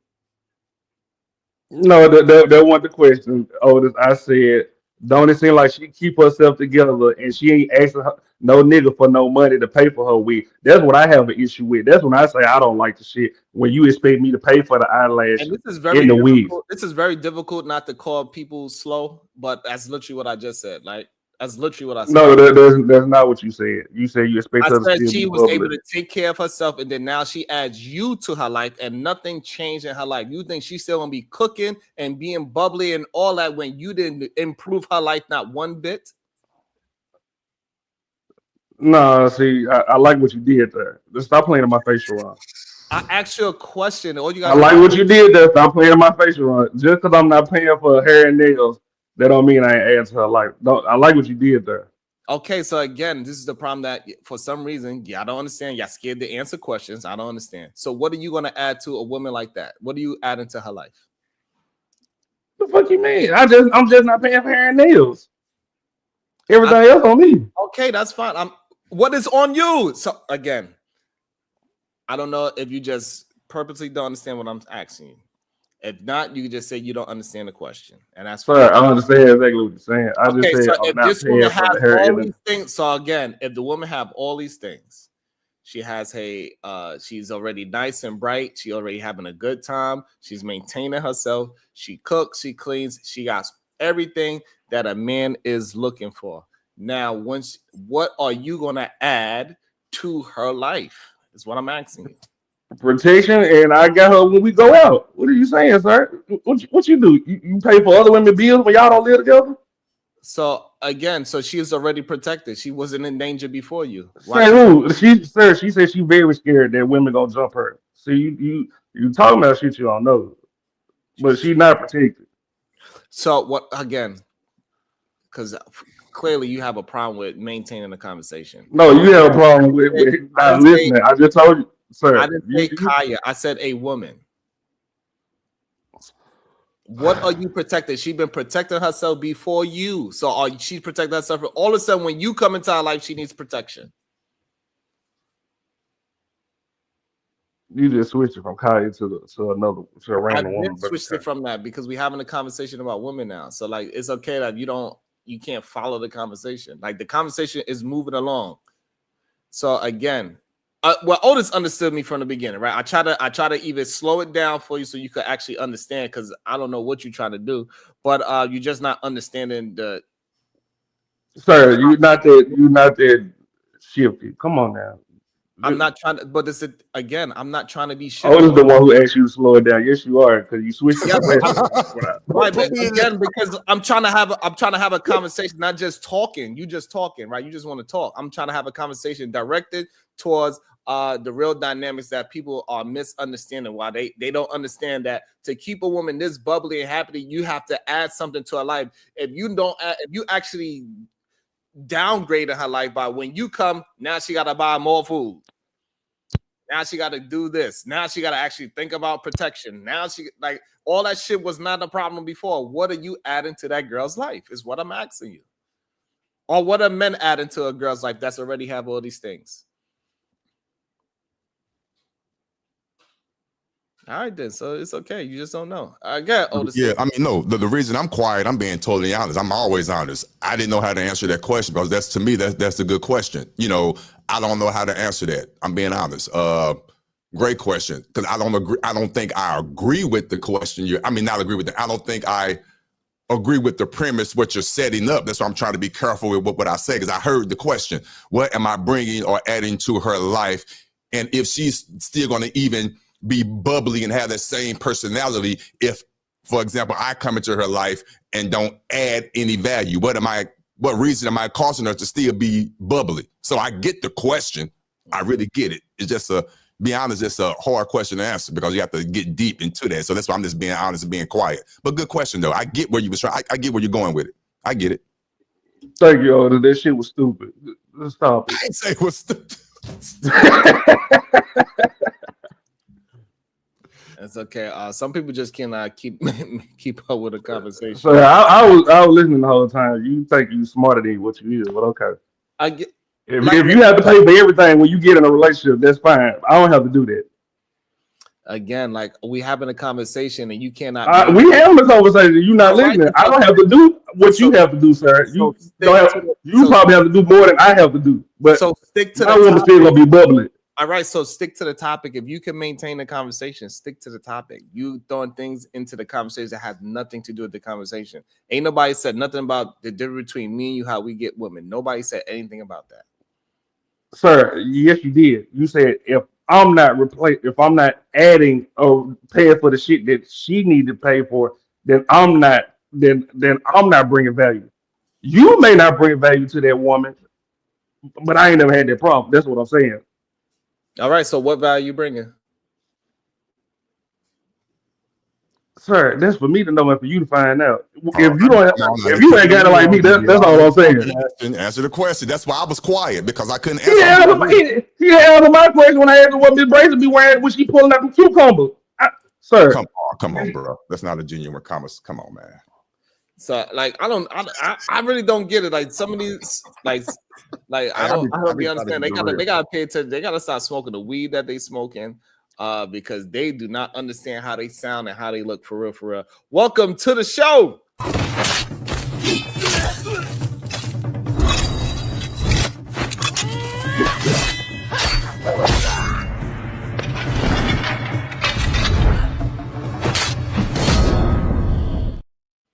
S6: No, that wasn't the question, Otis. I said, don't it seem like she keep herself together and she ain't asking no nigga for no money to pay for her wig? That's what I have an issue with. That's when I say I don't like the shit. When you expect me to pay for the eyelash
S2: and this is very
S6: in the wig.
S2: This is very difficult not to call people slow, but that's literally what I just said. Like, that's literally what I said.
S6: No, that's not what you said. You said you expect her to still
S2: she
S6: be
S2: was
S6: bubbly.
S2: able to take care of herself, and then now she adds you to her life, and nothing changed in her life. You think she's still gonna be cooking and being bubbly and all that when you didn't improve her life not one bit?
S6: No, see, I like what you did there. Just stop playing in my face, Sharon.
S2: I asked you a question. All you
S6: I like what you did there. Stop playing in my face, Sharon. Just because I'm not paying for hair and nails, that don't mean I ain't adding to her life. I like what you did there.
S2: Okay, so again, this is the problem that for some reason, I don't understand. Y'all scared to answer questions. I don't understand. So what are you going to add to a woman like that? What are you adding to her life?
S6: The fuck you mean? I'm just not paying for hair and nails. Everything else on me.
S2: Okay, that's fine. What is on you? So again, I don't know if you just purposely don't understand what I'm asking you. If not, you can just say you don't understand the question, and that's
S6: fine. Sir, I understand exactly what you're saying. I just said
S2: so
S6: I'm
S2: if
S6: not
S2: this
S6: paying
S2: woman
S6: for the
S2: has
S6: hair
S2: all
S6: and
S2: these things, so again, if the woman have all these things, she has she's already nice and bright. She already having a good time. She's maintaining herself. She cooks. She cleans. She got everything that a man is looking for. Now, what are you gonna add to her life? Is what I'm asking you.
S6: Protection, and I got her when we go out. What are you saying, sir? What you do? You pay for other women's bills when y'all don't live together?
S2: So again, so she is already protected. She wasn't in danger before you.
S6: Say who? She said she's very scared that women gonna jump her. See, you talking about shit you don't know, but she's not protected.
S2: So what again? Because clearly you have a problem with maintaining the conversation.
S6: No, you have a problem with
S2: I
S6: not
S2: didn't say
S6: listening. I just told you,
S2: I
S6: sir.
S2: didn't say Kaya. I said a woman. What are you protecting? She been protecting herself before you. So are she protecting herself? All of a sudden, when you come into her life, she needs protection.
S6: You just switched it from Kaya to a
S2: I
S6: random
S2: did
S6: woman, but
S2: switch it from that because we're having a conversation about women now. So like it's okay that you can't follow the conversation. Like the conversation is moving along. So again, well, Otis understood me from the beginning, right? I try to even slow it down for you so you could actually understand because I don't know what you're trying to do, but you're just not understanding the.
S6: sir, you not that shifty. Come on now.
S2: I'm not trying to, but this is again, I'm not trying to be
S6: Otis
S2: shifty.
S6: the one who asked you to slow it down. Yes, you are, because you switched the
S2: Yeah,
S6: question.
S2: right, but again, because I'm trying to have a conversation, not just talking. You just talking, right? You just want to talk. I'm trying to have a conversation directed towards the real dynamics that people are misunderstanding. Why they don't understand that to keep a woman this bubbly and happy, you have to add something to her life. If you don't, if you actually downgraded her life by when you come, now she got to buy more food. Now she got to do this. Now she got to actually think about protection. Now she like all that shit was not a problem before. What are you adding to that girl's life? Is what I'm asking you. Or what are men adding to a girl's life that's already have all these things? All right, then. So it's okay. You just don't know. I get Otis.
S4: Yeah, I mean, no, the reason I'm quiet, I'm being totally honest. I'm always honest. I didn't know how to answer that question because that's to me, that's a good question. You know, I don't know how to answer that. I'm being honest. Great question. Because I don't agree. I don't think I agree with the question. Not agree with it. I don't think I agree with the premise, what you're setting up. That's why I'm trying to be careful with what I say, because I heard the question. What am I bringing or adding to her life? And if she's still going to even be bubbly and have that same personality, if, for example, I come into her life and don't add any value, what reason am I causing her to still be bubbly? So I get the question. I really get it. It's just be honest, it's a hard question to answer because you have to get deep into that. So that's why I'm just being honest and being quiet. But good question though. I get where you was trying. I get where you're going with it. I get it.
S6: Thank you, Otis. That shit was stupid. Let's stop
S4: I
S6: it.
S4: didn't say it was stupid.
S2: It's okay. Some people just cannot keep up with a conversation.
S6: So I was listening the whole time. You think you smarter than what you is, but okay.
S2: I get
S6: If
S2: like
S6: you have to pay for everything when you get in a relationship, that's fine. I don't have to do that.
S2: again, like we having a conversation and you cannot.
S6: We having a conversation. You not
S2: All right,
S6: listening. I don't have to do what you have to do, sir.
S2: so
S6: You
S2: stick
S6: don't have.
S2: to the,
S6: You probably have to do more than I have to do. But
S2: so stick to
S6: my
S2: the
S6: woman
S2: topic.
S6: still gonna be bubbly.
S2: All right, so stick to the topic. If you can maintain the conversation, stick to the topic. You throwing things into the conversation that has nothing to do with the conversation. Ain't nobody said nothing about the difference between me and you, how we get women. Nobody said anything about that.
S6: Sir, yes, you did. You said if I'm not adding or paying for the shit that she need to pay for, then I'm not bringing value. You may not bring value to that woman, but I ain't never had that problem. That's what I'm saying.
S2: All right, so what value you bringing?
S6: Sir, that's for me to know and for you to find out.
S4: Oh,
S6: If you ain't got it like me, that's all I'm saying.
S4: Answer the question. That's why I was quiet because I couldn't
S6: He
S4: answer.
S6: answered my question when I asked her what Miss Brazen be wearing when she pulling out the cucumber. Sir,
S4: Come on, bro. That's not a genuine comment. Come on, man.
S2: So like I really don't get it. Like some of these I don't really understand. They gotta pay attention. They gotta start smoking the weed that they smoking because they do not understand how they sound and how they look for real, for real. Welcome to the show.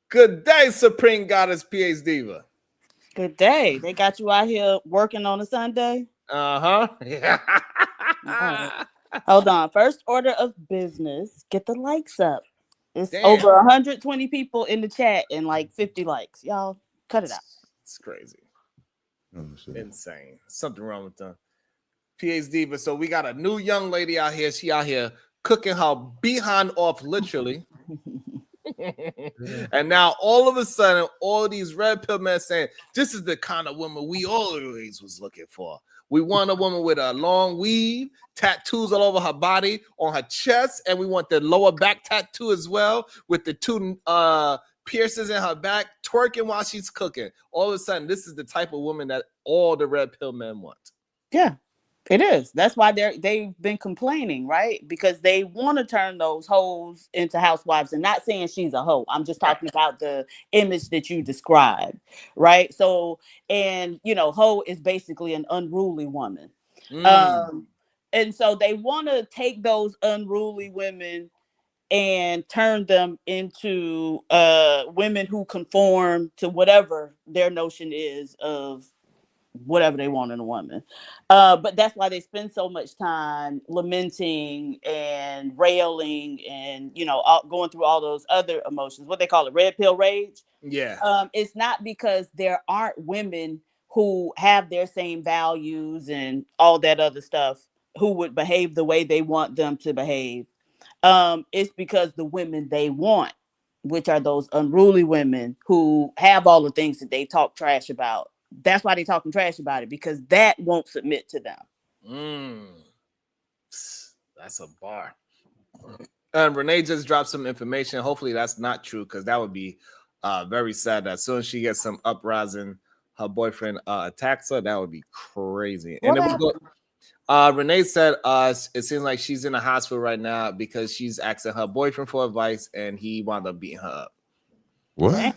S2: Good day, Supreme Goddess PH Diva.
S8: Good day. They got you out here working on a Sunday?
S2: Uh-huh.
S8: Right. Hold on. First order of business. Get the likes up. It's
S2: Damn.
S8: over 120 people in the chat and like 50 likes. Y'all cut it out.
S2: It's crazy. Insane. Something wrong with them. PH Diva. So we got a new young lady out here. She out here cooking her behind off, literally. And now all of a sudden, all these red pill men saying this is the kind of woman we always was looking for. We want a woman with a long weave, tattoos all over her body, on her chest, and we want the lower back tattoo as well, with the two piercings in her back, twerking while she's cooking. All of a sudden, this is the type of woman that all the red pill men want.
S8: Yeah, it is. That's why they've been complaining, right? Because they want to turn those hoes into housewives, and not saying she's a hoe. I'm just talking about the image that you described, right? So, and hoe is basically an unruly woman. And so they want to take those unruly women and turn them into women who conform to whatever their notion is of whatever they want in a woman. But that's why they spend so much time lamenting and railing and, going through all those other emotions, what they call it, red pill rage.
S2: Yeah.
S8: It's not because there aren't women who have their same values and all that other stuff who would behave the way they want them to behave. It's because the women they want, which are those unruly women who have all the things that they talk trash about. That's why they talking trash about it, because that won't submit to them.
S2: That's a bar. And Renee just dropped some information. Hopefully that's not true, because that would be very sad. That as soon as she gets some uprising, her boyfriend attacks her. That would be crazy.
S8: What
S2: and then we go. Renee said it seems like she's in the hospital right now because she's asking her boyfriend for advice and he wound up beating her up.
S4: What?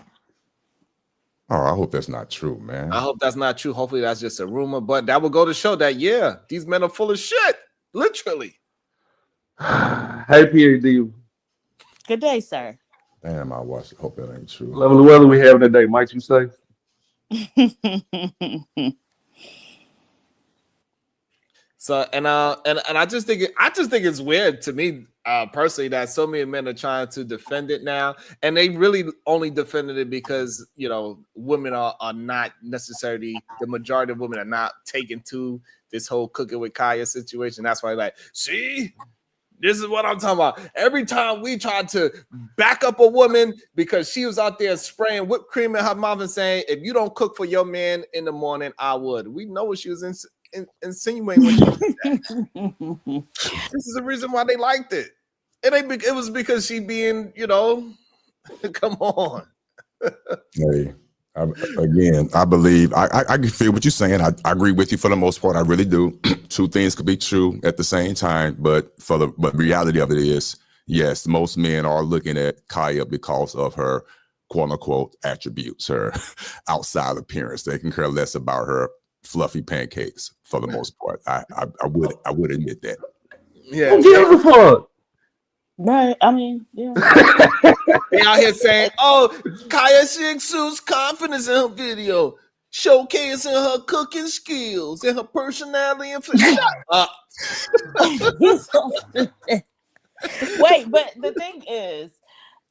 S4: Oh, I hope that's not true, man.
S2: I hope that's not true. Hopefully that's just a rumor, but that will go to show that, yeah, these men are full of shit. Literally.
S6: Hey, PhD.
S8: Good day, sir.
S4: Damn, I watched it. Hope that ain't true.
S6: Lovely weather we having today, might you say?
S2: So and I just think it's weird to me personally that so many men are trying to defend it now, and they really only defended it because women are not necessarily, the majority of women are not taken to this whole cooking with Kaya situation. That's why, like, see, this is what I'm talking about. Every time we tried to back up a woman because she was out there spraying whipped cream in her mouth and saying, if you don't cook for your man in the morning, I would. We know what she was insinuating when she did that. This is the reason why they liked it. It was because she being, come on.
S4: Hey, I believe I can feel what you're saying. I agree with you for the most part. I really do. Two things could be true at the same time, but reality of it is, yes, most men are looking at Kaya because of her quote unquote attributes, her outside appearance. They can care less about her fluffy pancakes for the most part. I would admit that.
S2: Yeah.
S6: Who gives a fuck?
S8: Right. I mean, yeah.
S2: They out here saying, oh, Kaya, she exudes confidence in her video, showcasing her cooking skills and her personality. And shut up.
S8: He's so stupid. Wait, but the thing is,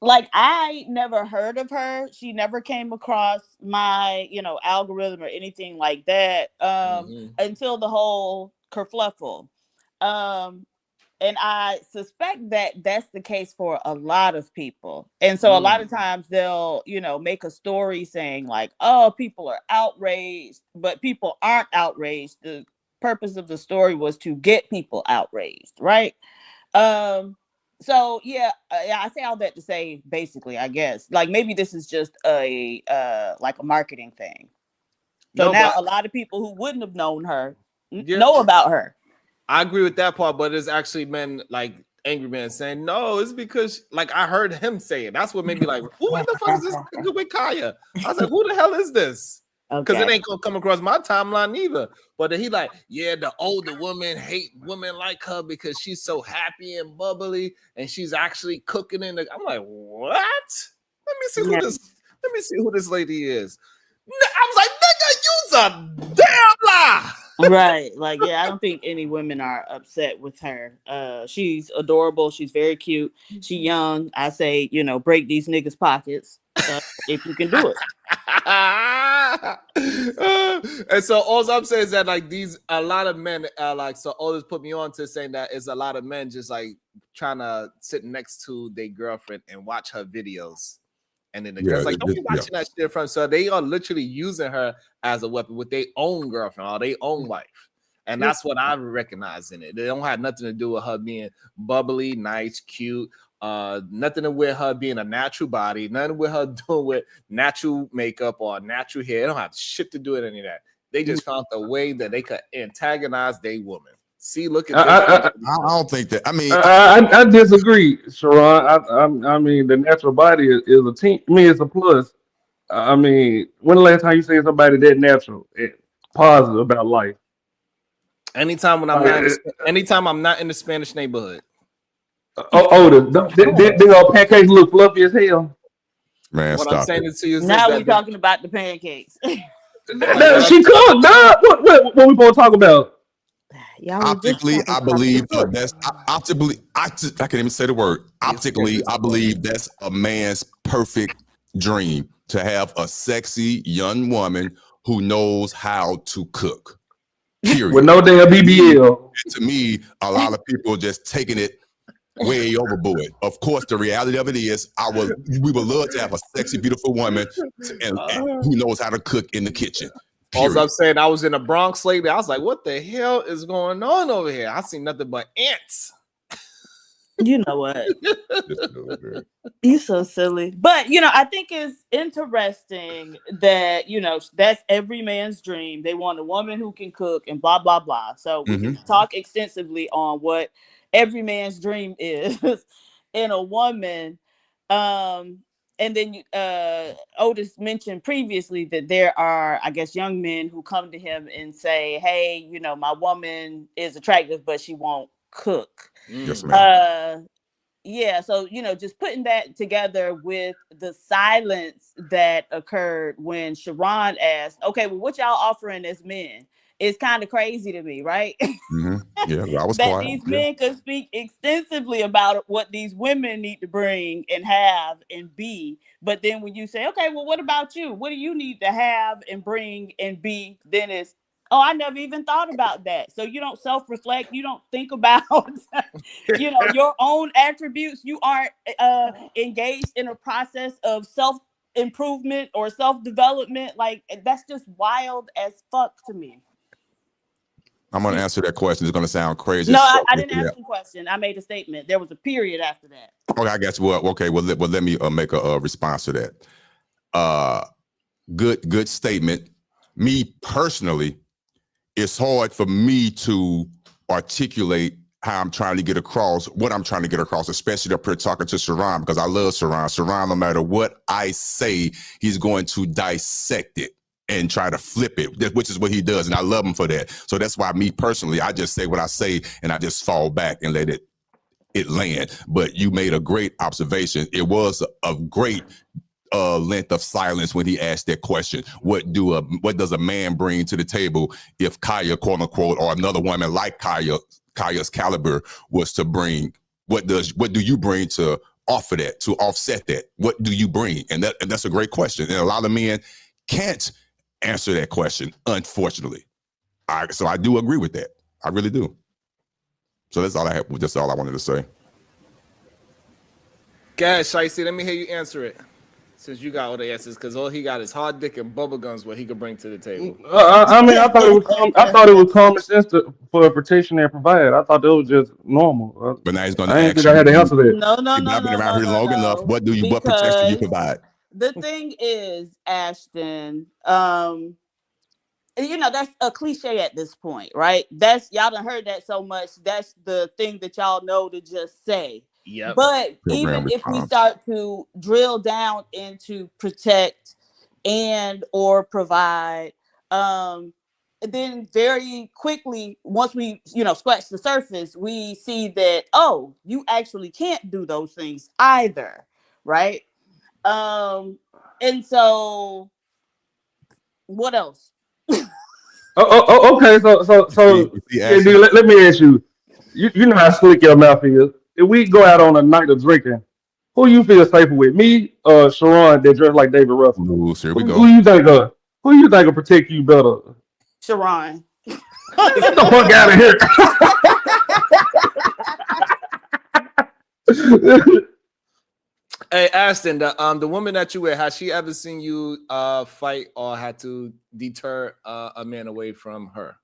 S8: like, I never heard of her. She never came across my, algorithm or anything like that until the whole kerfluffle. And I suspect that that's the case for a lot of people. And so a lot of times they'll, make a story saying like, oh, people are outraged, but people aren't outraged. The purpose of the story was to get people outraged, right? So yeah, I say all that to say, basically, I guess, like, maybe this is just a marketing thing. So now a lot of people who wouldn't have known her know about her.
S2: I agree with that part, but it's actually men, like angry men, saying no. It's because, like, I heard him say it. That's what made me like, who the fuck is this with Kaya? I was like, who the hell is this? Because it ain't gonna come across my timeline either. But then he like, yeah, the older women hate women like her because she's so happy and bubbly, and she's actually cooking in the. I'm like, what? Let me see who this. Let me see who this lady is. I was like, nigga, you's a damn lie.
S8: Right. Like, yeah, I don't think any women are upset with her. She's adorable. She's very cute. She young. I say, break these niggas' pockets if you can do it.
S2: And so all I'm saying is that like a lot of men like so always put me on to saying that is a lot of men just like trying to sit next to their girlfriend and watch her videos. And then the girl's like, don't be watching that shit from. So they are literally using her as a weapon with their own girlfriend or their own wife. And that's what I recognize in it. They don't have nothing to do with her being bubbly, nice, cute. Nothing to with her being a natural body, nothing with her doing with natural makeup or natural hair. They don't have shit to do with any of that. They just found a way that they could antagonize their woman. See, look at this.
S4: I don't think that. I mean,
S6: I disagree, Sharon. I mean, the natural body is a team. I mean, it's a plus. I mean, when the last time you seen somebody that natural, positive about life?
S2: Anytime when I'm not, anytime I'm not in the Spanish neighborhood.
S6: Did our pancakes look fluffy as hell?
S4: Man,
S2: what I'm saying to you is
S8: now we're talking about the pancakes.
S6: She cooked, dog. What we gonna talk about?
S4: Optically, I believe that's optically. I can't even say the word. Optically, I believe that's a man's perfect dream to have a sexy young woman who knows how to cook. Period.
S6: With no damn BBL.
S4: And to me, a lot of people just taking it way overboard. Of course, the reality of it is, we would love to have a sexy, beautiful woman and who knows how to cook in the kitchen.
S2: All I'm saying, I was in the Bronx lately. I was like, what the hell is going on over here? I see nothing but ants.
S8: You know what? You're so silly. But, I think it's interesting that, that's every man's dream. They want a woman who can cook and blah, blah, blah. So we can talk extensively on what every man's dream is in a woman. And then Otis mentioned previously that there are, I guess, young men who come to him and say, hey, my woman is attractive, but she won't cook.
S4: Yes, ma'am.
S8: Yeah, so just putting that together with the silence that occurred when Sharon asked, okay, well, what y'all offering as men? It's kind of crazy to me, right?
S4: Yeah, I was
S8: that
S4: quiet.
S8: These men could speak extensively about what these women need to bring and have and be. But then when you say, okay, well, what about you? What do you need to have and bring and be? Then it's, oh, I never even thought about that. So you don't self-reflect. You don't think about, your own attributes. You aren't engaged in a process of self-improvement or self-development. Like, that's just wild as fuck to me.
S4: I'm going to answer that question. It's going to sound crazy.
S8: No, I didn't ask a question. I made a statement. There was a period after that.
S4: Okay, I guess. Well, okay. Well, let me make a response to that. Good statement. Me personally, it's hard for me to articulate how I'm trying to get across what I'm trying to get across, especially up here talking to Saran, because I love Saran. Saran, no matter what I say, he's going to dissect it and try to flip it, which is what he does. And I love him for that. So that's why me personally, I just say what I say and I just fall back and let it land. But you made a great observation. It was a great length of silence when he asked that question. What does a man bring to the table if Kaya, quote unquote, or another woman like Kaya's caliber was to bring? What do you bring to offer that, to offset that? What do you bring? And that's a great question. And a lot of men can't answer that question, unfortunately. So I do agree with that. I really do. So that's all I have. That's all I wanted to say.
S2: Guys, Shicey, let me hear you answer it. Since you got all the answers, because all he got is hard dick and bubble gums, what he could bring to the table.
S6: I mean, I thought it was common sense for protection and provide. I thought that was just normal.
S4: But now he's going to
S6: I
S4: ask
S6: didn't think I had to answer that.
S8: No.
S4: I've been around here long enough. What protection you provide?
S8: The thing is, Ashton, that's a cliche at this point, right? That's, y'all done heard that so much. That's the thing that y'all know to just say.
S2: Yep.
S8: But even if we start to drill down into protect and or provide, then very quickly, once we, scratch the surface, we see that, oh, you actually can't do those things either, right? And so what else?
S6: Okay.
S4: You see,
S6: Yeah,
S4: Ashley?
S6: dude. Let me ask you. You know how slick your mouth is. If we go out on a night of drinking, who you feel safer with? Me or Sharon that dressed like David Ruffin?
S4: Loose. Here we
S6: Who
S4: go.
S6: you think who you think will protect you better?
S8: Sharon.
S6: Get the fuck out of here.
S2: Hey, Ashton, the woman that you with, has she ever seen you fight or had to deter a man away from her?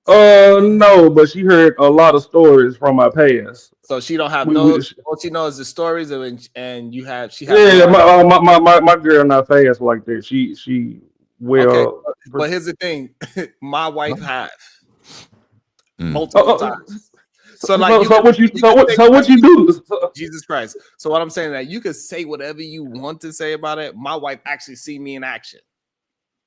S6: No, but she heard a lot of stories from my past.
S2: So she don't have
S6: We
S2: no. All she knows is the stories of, and she has no
S6: yeah,
S2: idea.
S6: my girl not fast like that. She
S2: Okay,
S6: well.
S2: but here's the thing: my wife have
S4: Mm.
S2: multiple times. So like
S6: So what you
S2: you could say
S6: so what
S2: whatever
S6: you do?
S2: Jesus Christ. So what I'm saying that you could say whatever you want to say about it. My wife actually see me in action.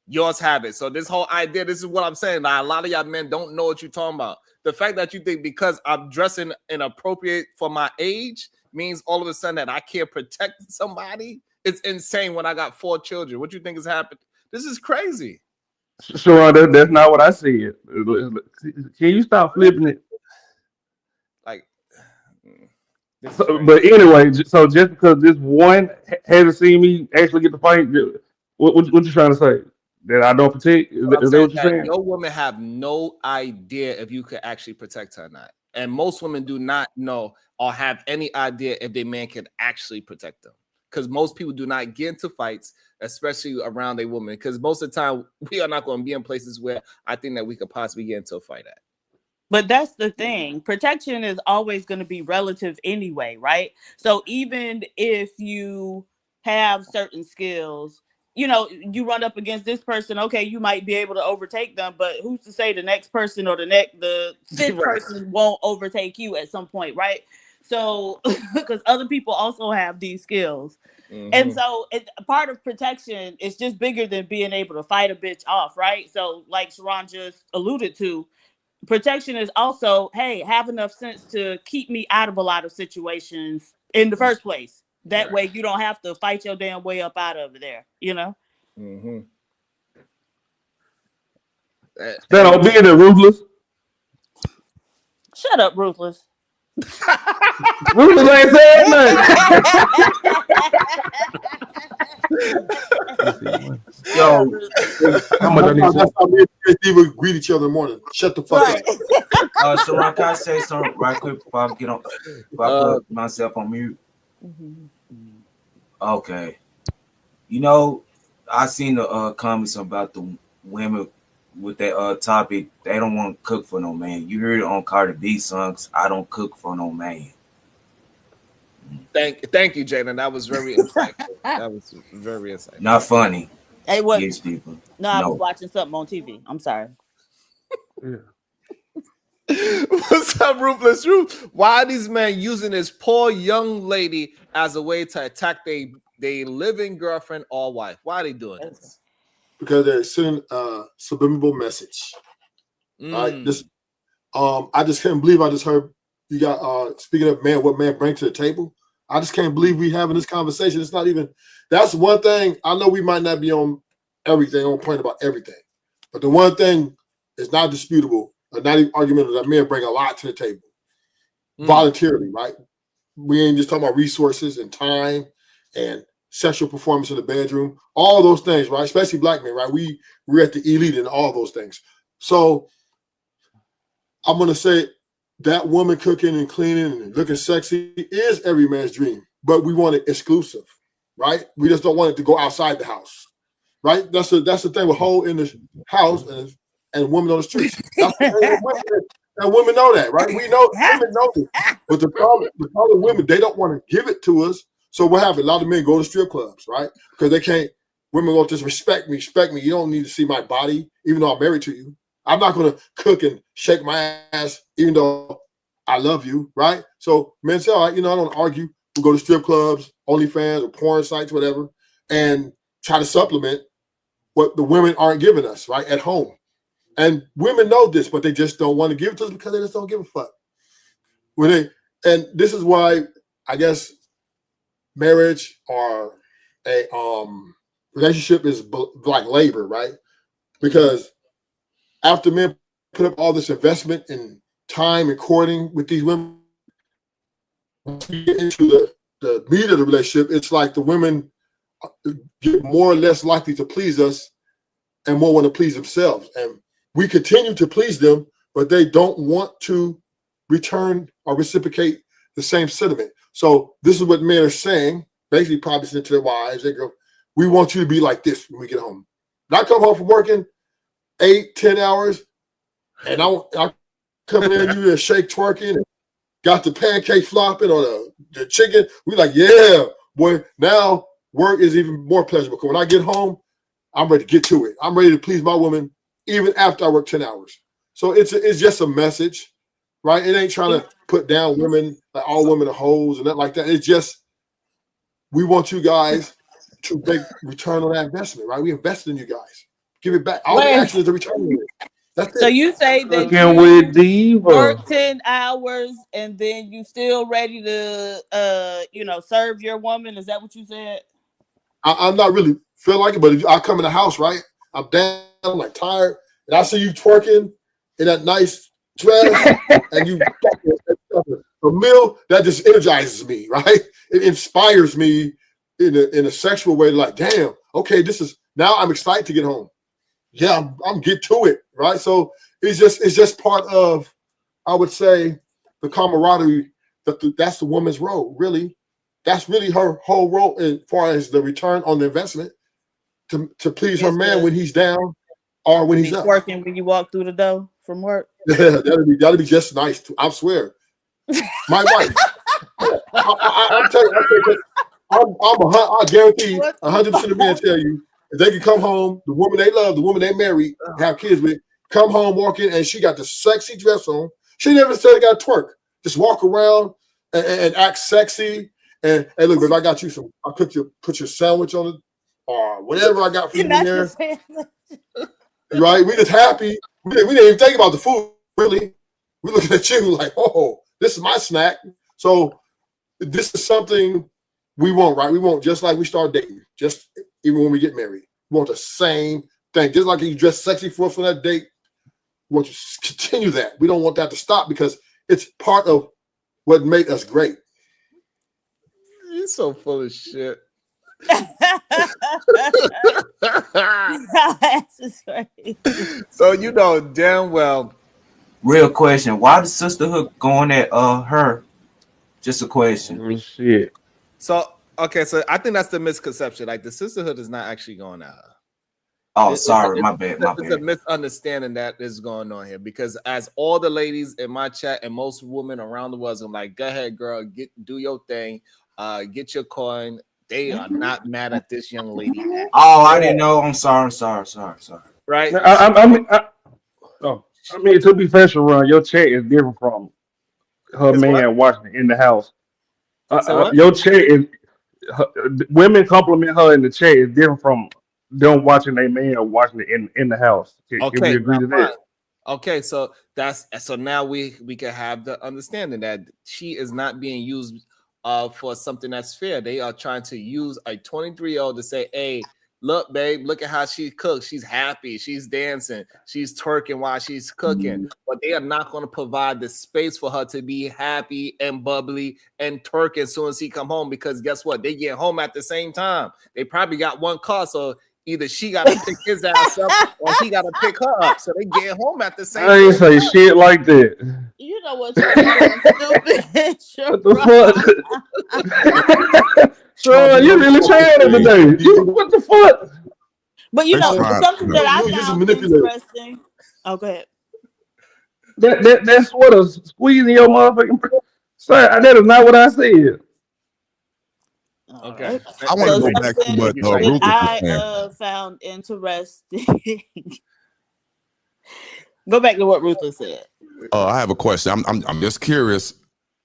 S2: Yours have it. So this whole idea, this is what I'm saying. Now, a lot of y'all men don't know what you're talking about. The fact that you think because I'm dressing inappropriate for my age means all of a sudden that I can't protect somebody. It's insane when I got 4 children. What you think has happened? This is crazy.
S6: Sharon, that's not what I said. Can you stop flipping it?
S2: Like, this is crazy.
S6: But anyway, so just because this one hasn't seen me actually get the fight, what you trying to say? That I don't protect? Is
S2: What I'm
S6: that
S2: saying
S6: what you're
S2: that
S6: saying?
S2: your women have no idea if you could actually protect her or not. And most women do not know or have any idea if their man can actually protect them. Because most people do not get into fights, especially around a woman. Because most of the time, we are not going to be in places where I think that we could possibly get into a fight at.
S8: But that's the thing. Protection is always going to be relative anyway, right? So even if you have certain skills, you run up against this person, okay, you might be able to overtake them, but who's to say the next person or the fifth
S2: Right.
S8: person won't overtake you at some point, right? So because other people also have these skills. And so part of protection is just bigger than being able to fight a bitch off, right? So like Sharon just alluded to, protection is also, hey, have enough sense to keep me out of a lot of situations in the first place. That way you don't have to fight your damn way up out of there,
S2: Mm-hmm.
S6: Stand on being ruthless.
S8: Shut up, Ruthless.
S6: Ruthless ain't saying nothing.
S9: Yo,
S6: How much I need to
S9: that's how me and Steve would greet each other in the morning. Shut the fuck up.
S10: Sharon, can I say something right quick before I get on? Before I put myself on mute. Okay. I seen the comments about the women with that topic. They don't want to cook for no man. You heard it on Cardi B songs. I don't cook for no man.
S2: Thank you, Jaden. That was very insightful. That was very insightful.
S10: Not funny.
S8: Hey, what?
S10: Yes, people.
S8: No, I was watching something on TV. I'm sorry.
S2: What's up, Ruthless Ruth? Why are these men using this poor young lady as a way to attack their living girlfriend or wife? Why are they doing this?
S9: Because they're sending a subliminal message. All right. This I just can't believe I just heard you got speaking of man, what man bring to the table. I just can't believe we having this conversation. It's not even, that's one thing. I know we might not be on everything, on point about everything. But the one thing is not disputable, or not even argument, that men bring a lot to the table. Voluntarily, right? We ain't just talking about resources and time and sexual performance in the bedroom, all those things, right? Especially black men, right? We're at the elite in all those things. So I'm gonna say that woman cooking and cleaning and looking sexy is every man's dream, but we want it exclusive, right? We just don't want it to go outside the house, right? That's the thing with whole in the house and women on the streets. And women know that, right? We know women know this, but the problem with women, they don't want to give it to us. So what happens? A lot of men go to strip clubs, right? Because they can't. Women will just respect me. You don't need to see my body, even though I'm married to you. I'm not going to cook and shake my ass, even though I love you, right? So men say, all right, I don't argue. We go to strip clubs, OnlyFans, or porn sites, whatever, and try to supplement what the women aren't giving us, right, at home. And women know this, but they just don't want to give it to us because they just don't give a fuck. And this is why I guess marriage or a relationship is like labor, right? Because after men put up all this investment in time and courting with these women, once we get into the meat of the relationship, it's like the women get more or less likely to please us and more want to please themselves. And we continue to please them, but they don't want to return or reciprocate the same sentiment. So this is what men are saying, basically probably saying to their wives, they go, we want you to be like this when we get home. And I come home from working 8-10 hours, and I come in, you in shake twerking, and got the pancake flopping or the chicken. We like, yeah, boy, now work is even more pleasurable. Because when I get home, I'm ready to get to it. I'm ready to please my woman even after I work 10 hours. So it's just a message, right? It ain't trying to put down women, like all women are hoes and nothing like that. It's just, we want you guys to make return on that investment, right? We invested in you guys. Give it back. All we ask is the return on it. That's
S8: So
S9: it.
S8: you say that
S6: Cooking with
S8: you
S6: Diva.
S8: work 10 hours and then you still ready to serve your woman? Is that what you said?
S9: I'm not really feel like it, but if I come in the house, right? I'm down, I'm like tired, and I see you twerking in that nice dress, and you a meal that just energizes me, right? It inspires me in a sexual way. Like, damn, okay, this is now I'm excited to get home. Yeah, I'm get to it, right? So it's just part of, I would say, the camaraderie. That's the woman's role, really. That's really her whole role as far as the return on the investment to please her man when he's down or when he's up.
S8: Working when you walk through the door from work.
S9: Yeah, that'd be just nice. I swear. My wife. I'm telling you, I guarantee 100% of men tell you if they can come home, the woman they love, the woman they married, have kids with, come home, walk in, and she got the sexy dress on. She never said they got to twerk. Just walk around and act sexy. And hey, look, if I got you some, I put your sandwich on it or whatever I got for you in there. Right? We just happy. We didn't even think about the food, really. We're looking at you like, oh, this is my snack. So this is something we want, right? We want just like we start dating, just even when we get married. We want the same thing. Just like you dress sexy for us for that date, we want you to continue that. We don't want that to stop because it's part of what made us great.
S2: You're so full of shit. So you know damn well.
S10: Real question: why the sisterhood going at her? Just a question.
S6: Shit.
S2: So okay, so I think that's the misconception. Like the sisterhood is not actually going at her.
S10: Oh, sorry, my bad.
S2: It's a misunderstanding that is going on here because as all the ladies in my chat and most women around the world are like, go ahead, girl, do your thing, get your coin. They are not mad at this young lady.
S10: Oh, I didn't know. I'm sorry.
S2: Right?
S6: I mean, to be fair, Sharon, your chat is different from her
S2: It's
S6: man
S2: what?
S6: watching it in the house.
S2: What?
S6: Your chat is women compliment her in the chat is different from them watching their man watching it in the house. Can we agree to that?
S2: Okay, so now we can have the understanding that she is not being used for something that's fair. They are trying to use a 23-year-old to say, hey, look, babe, look at how she cooks. She's happy. She's dancing. She's twerking while she's cooking. But they are not going to provide the space for her to be happy and bubbly and twerk as soon as he come home because guess what? They get home at the same time. They probably got one car, so either she got to pick his ass up or he got to pick her up. So they get home at the same time.
S6: I ain't say shit like that.
S8: You know what? You're stupid.
S6: What the fuck? Sean, you really trying it today. What the fuck?
S8: But you know, something that I found interesting. Oh, go ahead.
S6: That's what a squeezing your motherfucking. Sir, that is not what I said.
S2: Okay.
S4: I want to go back to what Ruth was saying.
S8: I found interesting. Go back to what Ruthless said.
S4: I have a question. I'm just curious.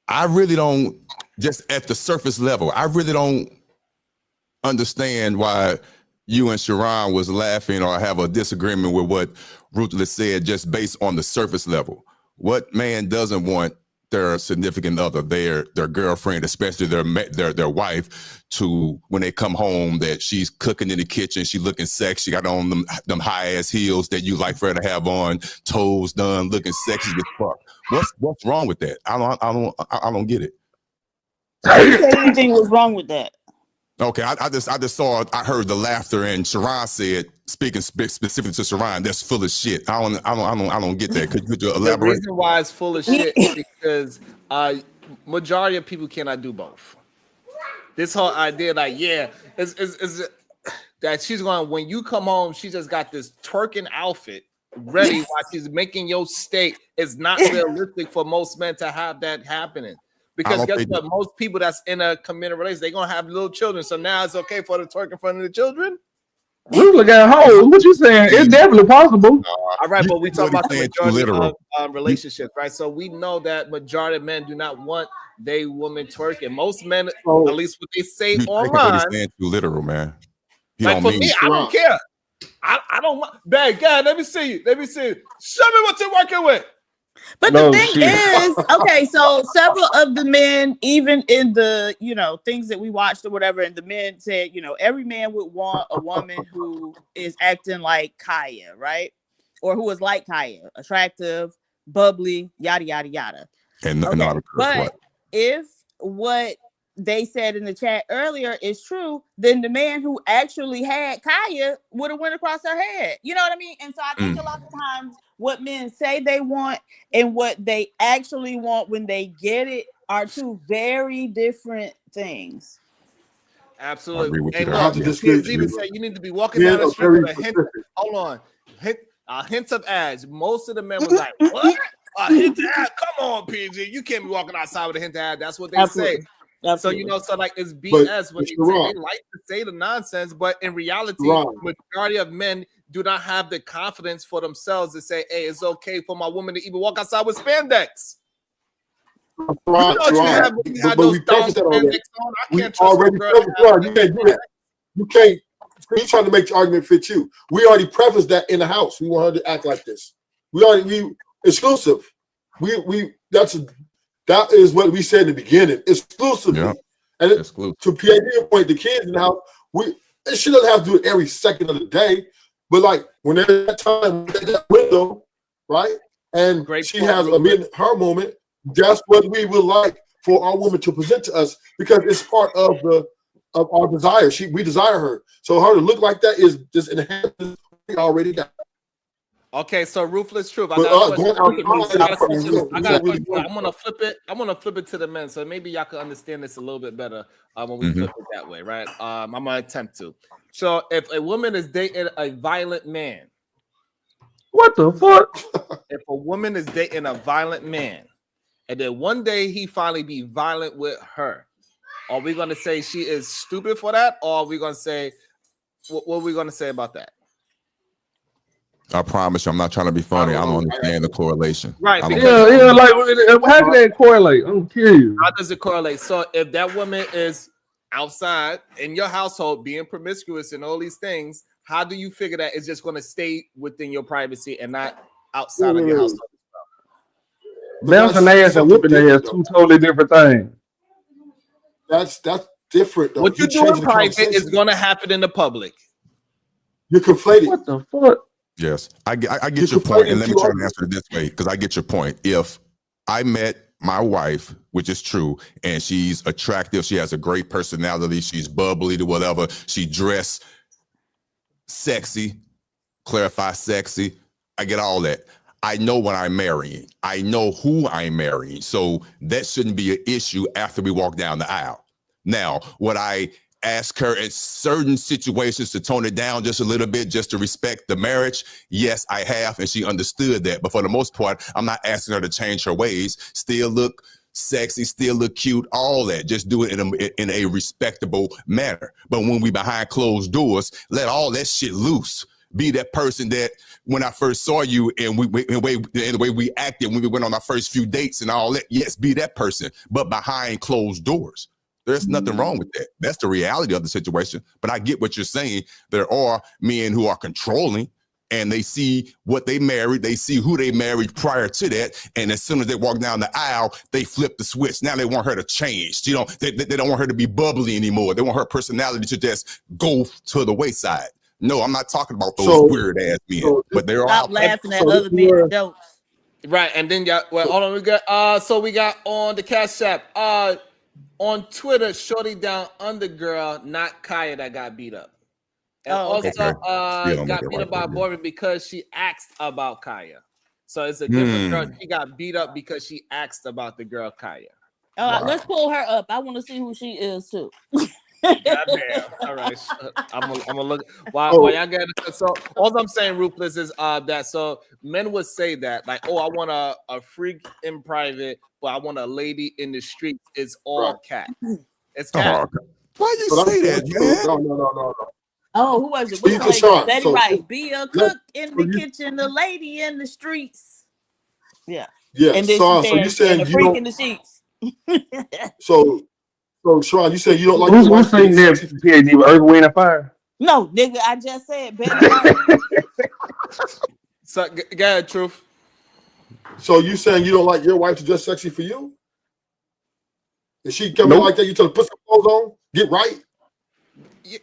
S4: I really don't, just at the surface level, I really don't understand why you and Sharon was laughing or have a disagreement with what Ruthless said just based on the surface level. What man doesn't want their significant other, their girlfriend, especially their wife, to when they come home that she's cooking in the kitchen, she looking sexy, got on them high ass heels that you like for her to have on, toes done, looking sexy as fuck. What's wrong with that? I don't get it.
S8: Who said anything was wrong with that?
S4: Okay, I heard the laughter, and Sharon said, speaking specifically to Sharon, that's full of shit. I don't get that. Could you elaborate?
S2: The reason why it's full of shit is because majority of people cannot do both. This whole idea, like, is that she's going, when you come home, she just got this twerking outfit ready while she's making your steak. It's not realistic for most men to have that happening. Because guess what? Most people that's in a committed relationship, they're gonna have little children. So now it's okay for the twerk in front of the children.
S6: Ruthless got hoes. What you saying? It's definitely possible.
S2: All right, but we talk about the majority of relationships, right? So we know that majority of men do not want their woman twerking. Most men, at least what they say online,
S4: too literal, man.
S2: Like for me, I don't care. I don't want. Bad guy. Let me see you. Show me what you're working with.
S8: But the thing is, okay, so several of the men, even in the, things that we watched or whatever, and the men said, every man would want a woman who is acting like Kaya, right? Or who is like Kaya, attractive, bubbly, yada, yada, yada. But if what they said in the chat earlier is true, then the man who actually had Kaya would have went across her head. You know what I mean? And so I think a lot of times what men say they want and what they actually want when they get it are two very different things.
S2: Absolutely. And look, even say you need to be walking down the street with a hint. Hold on. A hint of ads. Most of the men was like, what? A hint of ad? Come on, PG. You can't be walking outside with a hint of ad. That's what they say.
S8: Absolutely.
S2: So so like it's BS when they like to say the nonsense, but in reality, majority of men do not have the confidence for themselves to say, "Hey, it's okay for my woman to even walk outside with spandex."
S9: Right. But we preface that already. We already prefaced. You can't do that. You can't. You're trying to make the argument fit you. We already prefaced that in the house. We want her to act like this. We exclusive. That is what we said in the beginning, exclusively. Yeah. And to PA's point, the kids in the house, she doesn't have to do it every second of the day, but like when there's that time, that window, right? And she has her moment, that's what we would like for our woman to present to us because it's part of our desire. We desire her. So her to look like that is just enhances what we already got.
S2: Okay, so Ruthless Truth. I got a question. I'm gonna flip it. I'm gonna flip it to the men, so maybe y'all can understand this a little bit better when we flip it that way, right? I'm gonna attempt to. So, if a woman is dating a violent man,
S6: what the fuck?
S2: If a woman is dating a violent man, and then one day he finally be violent with her, are we gonna say she is stupid for that, or are we gonna say what are we gonna say about that?
S4: I promise you, I'm not trying to be funny. I don't understand the correlation.
S2: Right.
S6: Like, how can that correlate? I'm curious.
S2: How does it correlate? So if that woman is outside in your household being promiscuous and all these things, how do you figure that it's just going to stay within your privacy and not outside of your household?
S6: Bouncing ass and whipping ass, two totally different things.
S9: That's different, though.
S2: What you do in private is going to happen in the public.
S9: You're conflating.
S6: What the fuck?
S4: Yes, I get your point, and let me try to answer it this way because I get your point. If I met my wife, which is true, and she's attractive, she has a great personality, she's bubbly to whatever, she dressed sexy, clarify sexy, I get all that. I know what I'm marrying. I know who I'm marrying, so that shouldn't be an issue after we walk down the aisle. Now, what I ask her in certain situations to tone it down just a little bit, just to respect the marriage. Yes, I have, and she understood that. But for the most part, I'm not asking her to change her ways. Still look sexy, still look cute, all that. Just do it in a respectable manner. But when we behind closed doors, let all that shit loose. Be that person that when I first saw you and the way we acted when we went on our first few dates and all that. Yes, be that person, but behind closed doors. There's nothing wrong with that. That's the reality of the situation. But I get what you're saying. There are men who are controlling and they see what they married, they see who they married prior to that, and as soon as they walk down the aisle, they flip the switch. Now they want her to change. You know, they don't want her to be bubbly anymore. They want her personality to just go to the wayside. No, I'm not talking about those weird ass men, but they're all
S8: Stop laughing at other men's jokes.
S2: Right, and then hold on, we got so we got on the Cash App, on Twitter, Shorty Down Under Girl, not Kaya that got beat up. And also got beat up by a boyfriend because she asked about Kaya. So it's a different girl. She got beat up because she asked about the girl Kaya.
S8: Let's pull her up. I want to see who she is too.
S2: Goddamn. All right. I'm gonna look while y'all get it. So all I'm saying, Ruthless, is that so men would say that, like, oh, I want a freak in private, but I want a lady in the streets. It's all cat. It's cat.
S4: Why you say that, man?
S9: No.
S8: Oh, who was it? What's Betty Wright? Be a cook in the kitchen, the lady in the streets. Yeah.
S9: Yeah.
S8: And then
S9: so you saying
S8: a freak in the sheets.
S9: So Sharon, you said you don't like
S6: who's saying that PhD with Earth, Wind, and Fire?
S8: No, nigga, I just said Betty White.
S2: So go ahead, Truth.
S9: So you saying you don't like your wife to dress sexy for you? Is she coming like that? You tell her put some clothes on, get right.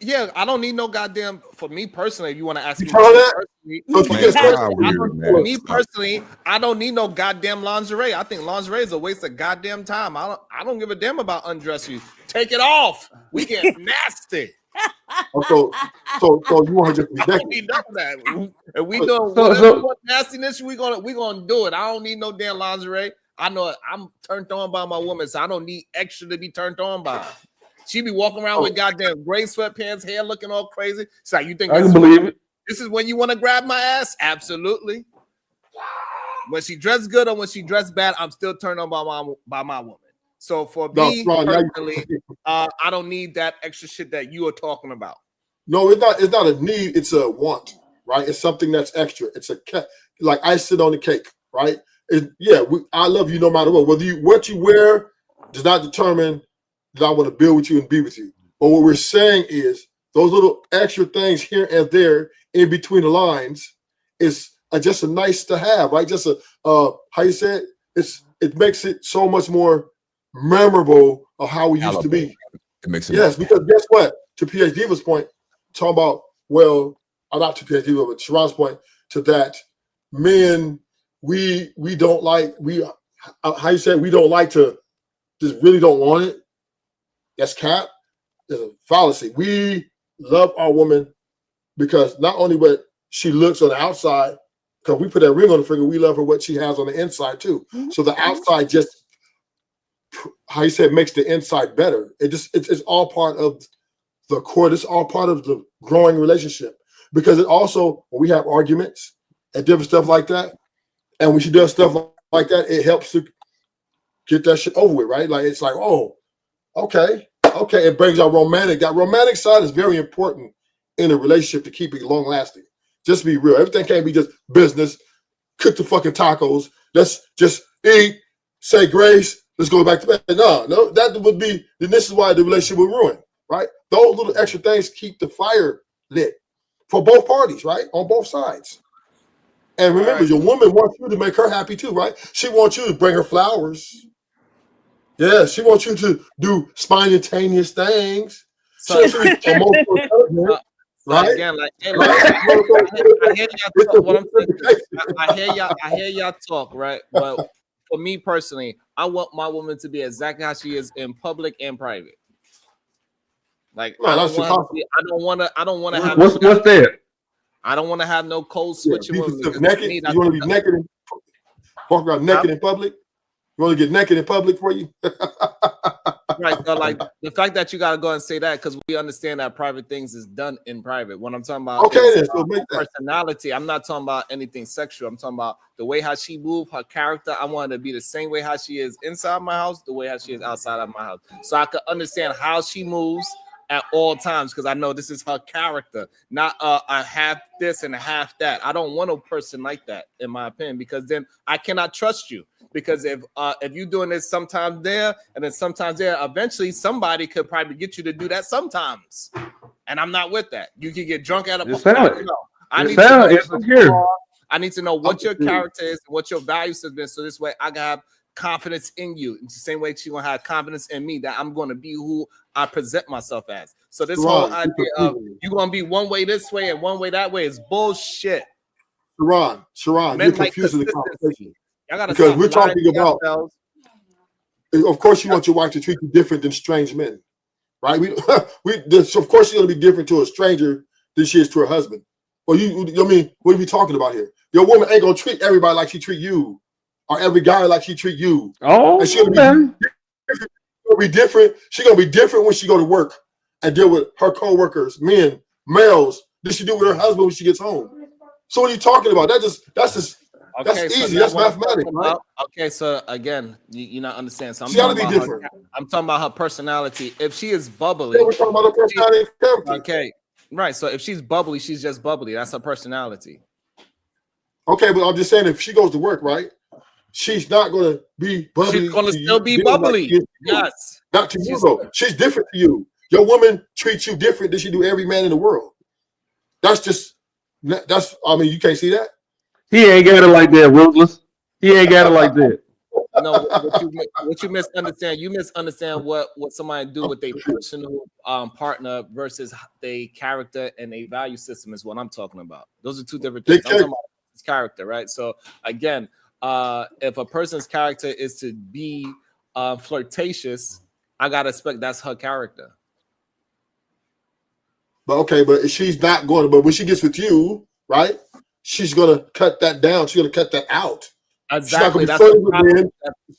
S2: Yeah, I don't need no goddamn. For me personally, if you want to ask me, for me personally, I don't need no goddamn lingerie. I think lingerie is a waste of goddamn time. I don't give a damn about undress you. Take it off. We get nasty.
S9: So you want to just be naked?
S2: We know that. And we know what nastiness we gonna do it. I don't need no damn lingerie. I know I'm turned on by my woman, so I don't need extra to be turned on by her. She be walking around with goddamn gray sweatpants, hair looking all crazy. It's like, you think
S6: I can believe it.
S2: This is when you want to grab my ass? Absolutely. When she dressed good or when she dressed bad, I'm still turned on by my woman. So for me personally, I don't need that extra shit that you are talking about.
S9: No, it's not a need. It's a want, right? It's something that's extra. It's like icing on the cake, right? I love you no matter what. What you wear does not determine that I want to build with you and be with you. But what we're saying is those little extra things here and there in between the lines is just a nice to have, right? Just how you say it? It makes it so much more memorable of how we used to be.
S4: It makes it
S9: because guess what? To PhD Diva's point, talking about, not to PhD Diva, but Sharon's point to that, men, we don't like, how you say it? We don't like to, just really don't want it. That's cap. It's a fallacy. We love our woman because not only what she looks on the outside, because we put that ring on the finger, we love her what she has on the inside too. So the outside just, how you say it, makes the inside better. It's all part of the core. It's all part of the growing relationship, because it also, when we have arguments and different stuff like that, and when she does stuff like that, it helps to get that shit over with, right? Like, it's like, oh, okay. It brings out romantic. That romantic side is very important in a relationship to keep it long lasting. Just be real. Everything can't be just business. Cook the fucking tacos. Let's just eat, say grace. Let's go back to bed. No, that would be, then this is why the relationship would ruin, right? Those little extra things keep the fire lit for both parties, right? On both sides. And remember, your woman wants you to make her happy too, right? She wants you to bring her flowers. Yeah, she wants you to do spontaneous things.
S2: So,
S9: right?
S2: Again, like, hey, I hear y'all talk, right? But for me personally, I want my woman to be exactly how she is in public and private. Like, I don't want to have.
S6: What's that?
S2: I don't want to have no cold switching women.
S9: Naked? You want to be naked and walk around naked in public? You want to get naked in public for you?
S2: Right. So, like, the fact that you got to go and say that, because we understand that private things is done in private. What I'm talking about is personality. I'm not talking about anything sexual. I'm talking about the way how she moves, her character. I want her to be the same way how she is inside my house, the way how she is outside of my house. So I could understand how she moves at all times, because I know this is her character, not a half this and a half that. I don't want a person like that, in my opinion, because then I cannot trust you. Because if you're doing this sometimes there and then sometimes there, eventually somebody could probably get you to do that sometimes. And I'm not with that. You can get drunk at a party. I
S6: It
S2: need to know
S6: sounds
S2: who you
S6: insecure.
S2: are. I need to know what your
S9: confused.
S2: character is, what your values have been, so this way I can have confidence in you. It's the same way she gonna have confidence in me that I'm gonna be who I present myself as. So this whole
S9: Sharon,
S2: idea
S9: you're
S2: of
S9: confusing me.
S2: you gonna be one way this way and one way that way is bullshit.
S9: Sharon, you're
S2: Men like
S9: confusing the
S2: consistency.
S9: conversation
S2: Y'all gotta
S9: because
S2: stop
S9: we're
S2: lying
S9: talking
S2: to
S9: about.
S2: yourselves.
S9: Of course, you want your wife to treat you different than strange men, right? Of course, she's gonna be different to a stranger than she is to her husband. Well, I mean, what are we talking about here? Your woman ain't gonna treat everybody like she treat you, or every guy like she treat you.
S6: Oh,
S9: And she's
S6: man.
S9: gonna be different. She's gonna be different when she go to work and deal with her co-workers, men, males, than she do with her husband when she gets home. So what are you talking about? That's
S2: Okay, so
S9: easy.
S2: now
S9: That's
S2: what I'm
S9: mathematics,
S2: talking
S9: right?
S2: about. Okay, so again, you're not understanding. So I'm
S9: She got to
S2: talking
S9: be
S2: about her.
S9: different.
S2: I'm talking about her personality. If she is
S9: Yeah,
S2: bubbly,
S9: we're talking about her
S2: she,
S9: personality and character.
S2: okay, right. So if she's bubbly, she's just bubbly. That's her personality.
S9: Okay, but I'm just saying, if she goes to work, right, she's not going to be
S2: She's
S9: bubbly
S2: gonna
S9: to
S2: still
S9: you,
S2: be
S9: them like she
S2: bubbly.
S9: is to you.
S2: Yes,
S9: Not to you
S2: she's
S9: though. She's different to you. Your woman treats you different than she do every man in the world. That's just that's. I mean, you can't see that.
S6: He ain't got it like that, Ruthless. He ain't got it like that.
S2: no. What you misunderstand? You misunderstand what somebody do with a personal partner versus their character and a value system is what I'm talking about. Those are two different
S9: They
S2: things. I'm
S9: care.
S2: talking about his character, right? So again, if a person's character is to be flirtatious, I gotta expect that's her character.
S9: But okay, but she's not going to. But when she gets with you, right, she's going to cut that down. She's going to cut that out. She's not going
S2: Exactly.
S9: to be
S2: That's the
S9: flirting with
S2: problem.
S9: men.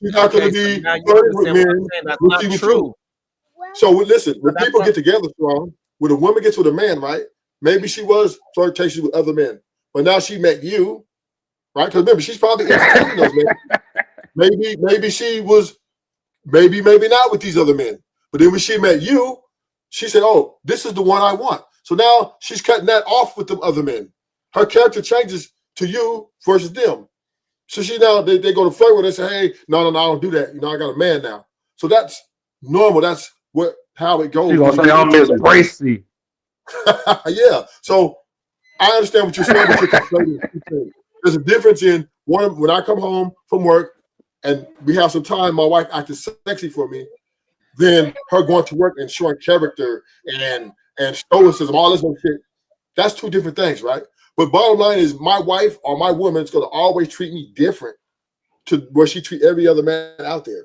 S9: She's not going
S2: Okay,
S9: to
S2: so
S9: be
S2: now you
S9: flirting with
S2: understand what I'm
S9: men
S2: saying. That's
S9: when
S2: not
S9: she's with you.
S2: true.
S9: So listen,
S2: So
S9: when
S2: that's
S9: people
S2: not
S9: get together, strong, when a woman gets with a man, right? Maybe she was flirtatious with other men, but now she met you, right? Because remember, she's probably entertaining those men. Maybe she was, maybe not with these other men. But then when she met you, she said, "Oh, this is the one I want." So now she's cutting that off with the other men. Her character changes to you versus them. So she now they go to flirt with her and say, "Hey, no, I don't do that. You know, I got a man now." So that's normal. That's how it
S6: She
S9: goes when
S6: gonna
S9: you
S6: say
S9: get
S6: I'm
S9: into a
S6: Miss
S9: relationship.
S6: Bracy.
S9: Yeah. So I understand what you're saying, but you're conflating two things. There's a difference in one when I come home from work and we have some time, my wife acting sexy for me, than her going to work and showing character and stoicism, all this other shit. That's two different things, right? But bottom line is my wife or my woman is gonna always treat me different to where she treat every other man out there.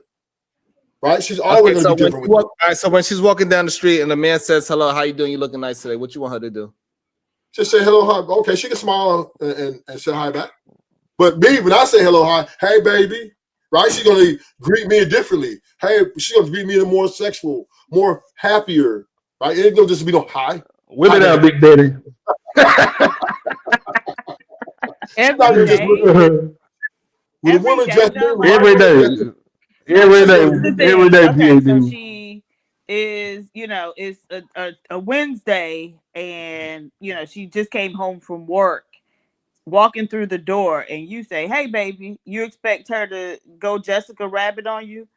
S9: Right? She's always
S2: Okay,
S9: gonna
S2: so
S9: be
S2: when
S9: different
S2: she
S9: with you.
S2: all right, so when she's walking down the street and the man says, "Hello, how you doing? You looking nice today." What you want her to do?
S9: Just say hello, hi. Okay, she can smile and say hi back. But me, when I say hello, hi, hey baby, right? She's gonna greet me differently. Hey, she's gonna greet me in a more sexual, more happier, right? It ain't gonna just be no hi,
S6: Whip
S9: hi
S6: it out,
S9: baby.
S6: Big Daddy.
S9: She's not
S7: Every
S9: gonna just
S7: day,
S9: with a
S7: every
S9: woman
S7: day,
S9: dressed
S7: John
S9: when my
S7: Michael.
S6: Every
S9: woman
S6: day.
S9: dressed,
S7: No,
S6: Every
S7: but
S9: she's
S6: day.
S7: this
S9: gonna
S7: is the
S9: be
S6: Every
S7: thing.
S6: day,
S7: Okay, so
S6: PhD.
S7: she is, it's a Wednesday, and she just came home from work, walking through the door, and you say, "Hey, baby," you expect her to go Jessica Rabbit on you?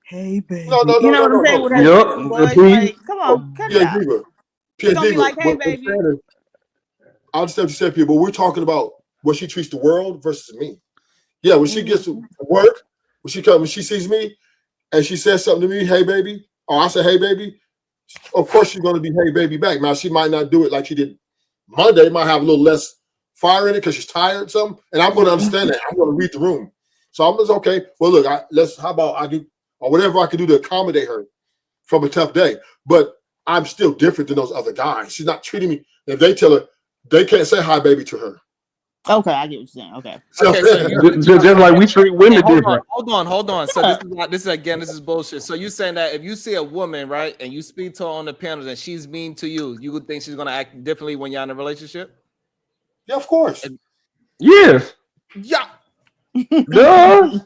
S7: Hey,
S9: no,
S7: baby.
S9: no,
S7: You
S9: no,
S7: know
S9: no,
S7: what I'm
S9: no,
S7: saying
S9: no.
S7: with her sexy
S6: Yup,
S7: voice?
S6: please.
S7: Like, come
S9: Oh,
S7: on, cut it
S9: PhD
S7: out.
S9: Diva.
S7: She
S9: PhD
S7: gonna be
S9: Diva.
S7: like, "Hey,
S9: What I'm
S7: baby."
S9: saying is, I understand what you said, people, but we're talking about what she treats the world versus me. Yeah, when she gets to
S7: Mhm.
S9: work, when she sees me and she says something to me, hey baby, or I say, hey baby, of course she's gonna be hey baby back. Now she might not do it like she did Monday, might have a little less fire in it because she's tired or something. And I'm gonna understand that. I'm gonna read the room. So I'm just okay. Well, look, how about I do or whatever I can do to accommodate her from a tough day. But I'm still different than those other guys. She's not treating me. If they tell her they can't say hi baby to her.
S7: Okay, I get what you're saying. Okay.
S9: So
S2: Okay, so you
S6: Just like we treat
S2: okay,
S6: women different.
S2: hold on. So
S7: Yeah.
S2: this is bullshit. So you saying that if you see a woman, right, and you speak to her on the panel and she's mean to you, you would think she's gonna act differently when you're in a relationship?
S9: yeah, of course.
S2: And-
S6: Yes.
S2: yeah.
S6: Duh.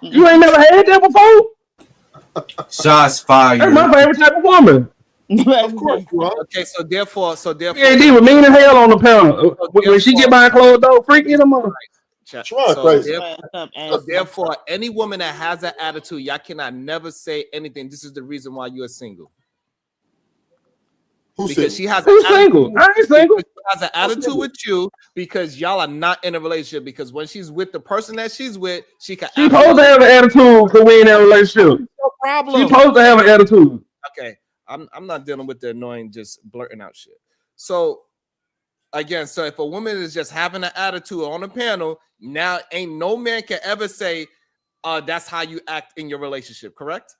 S6: You ain't never had that before?
S10: Shots
S6: That's my
S10: fired.
S6: favorite type of woman.
S9: Of course, you are.
S2: Okay, so
S6: PhD was mean as hell on the panel.
S2: so
S6: When she get
S2: therefore,
S6: behind closed door, freaky in the mother.
S9: Sharon
S2: so
S9: crazy.
S2: therefore, any woman that has that attitude, y'all cannot never say anything. This is the reason why you are single.
S9: Who's
S2: because
S9: single?
S2: she has
S6: Who's
S2: an
S6: single?
S2: attitude.
S6: I ain't single.
S2: She has an attitude with you because y'all are not in a relationship. Because when she's with the person that she's with, she can
S6: She supposed to
S2: absolutely
S6: have an attitude because we ain't in a relationship.
S2: no
S6: She
S2: problem.
S6: supposed to have an attitude.
S2: Okay, I'm not dealing with the annoying just blurting out shit. So again, so if a woman is just having an attitude on the panel, now ain't no man can ever say that's how you act in your relationship, correct?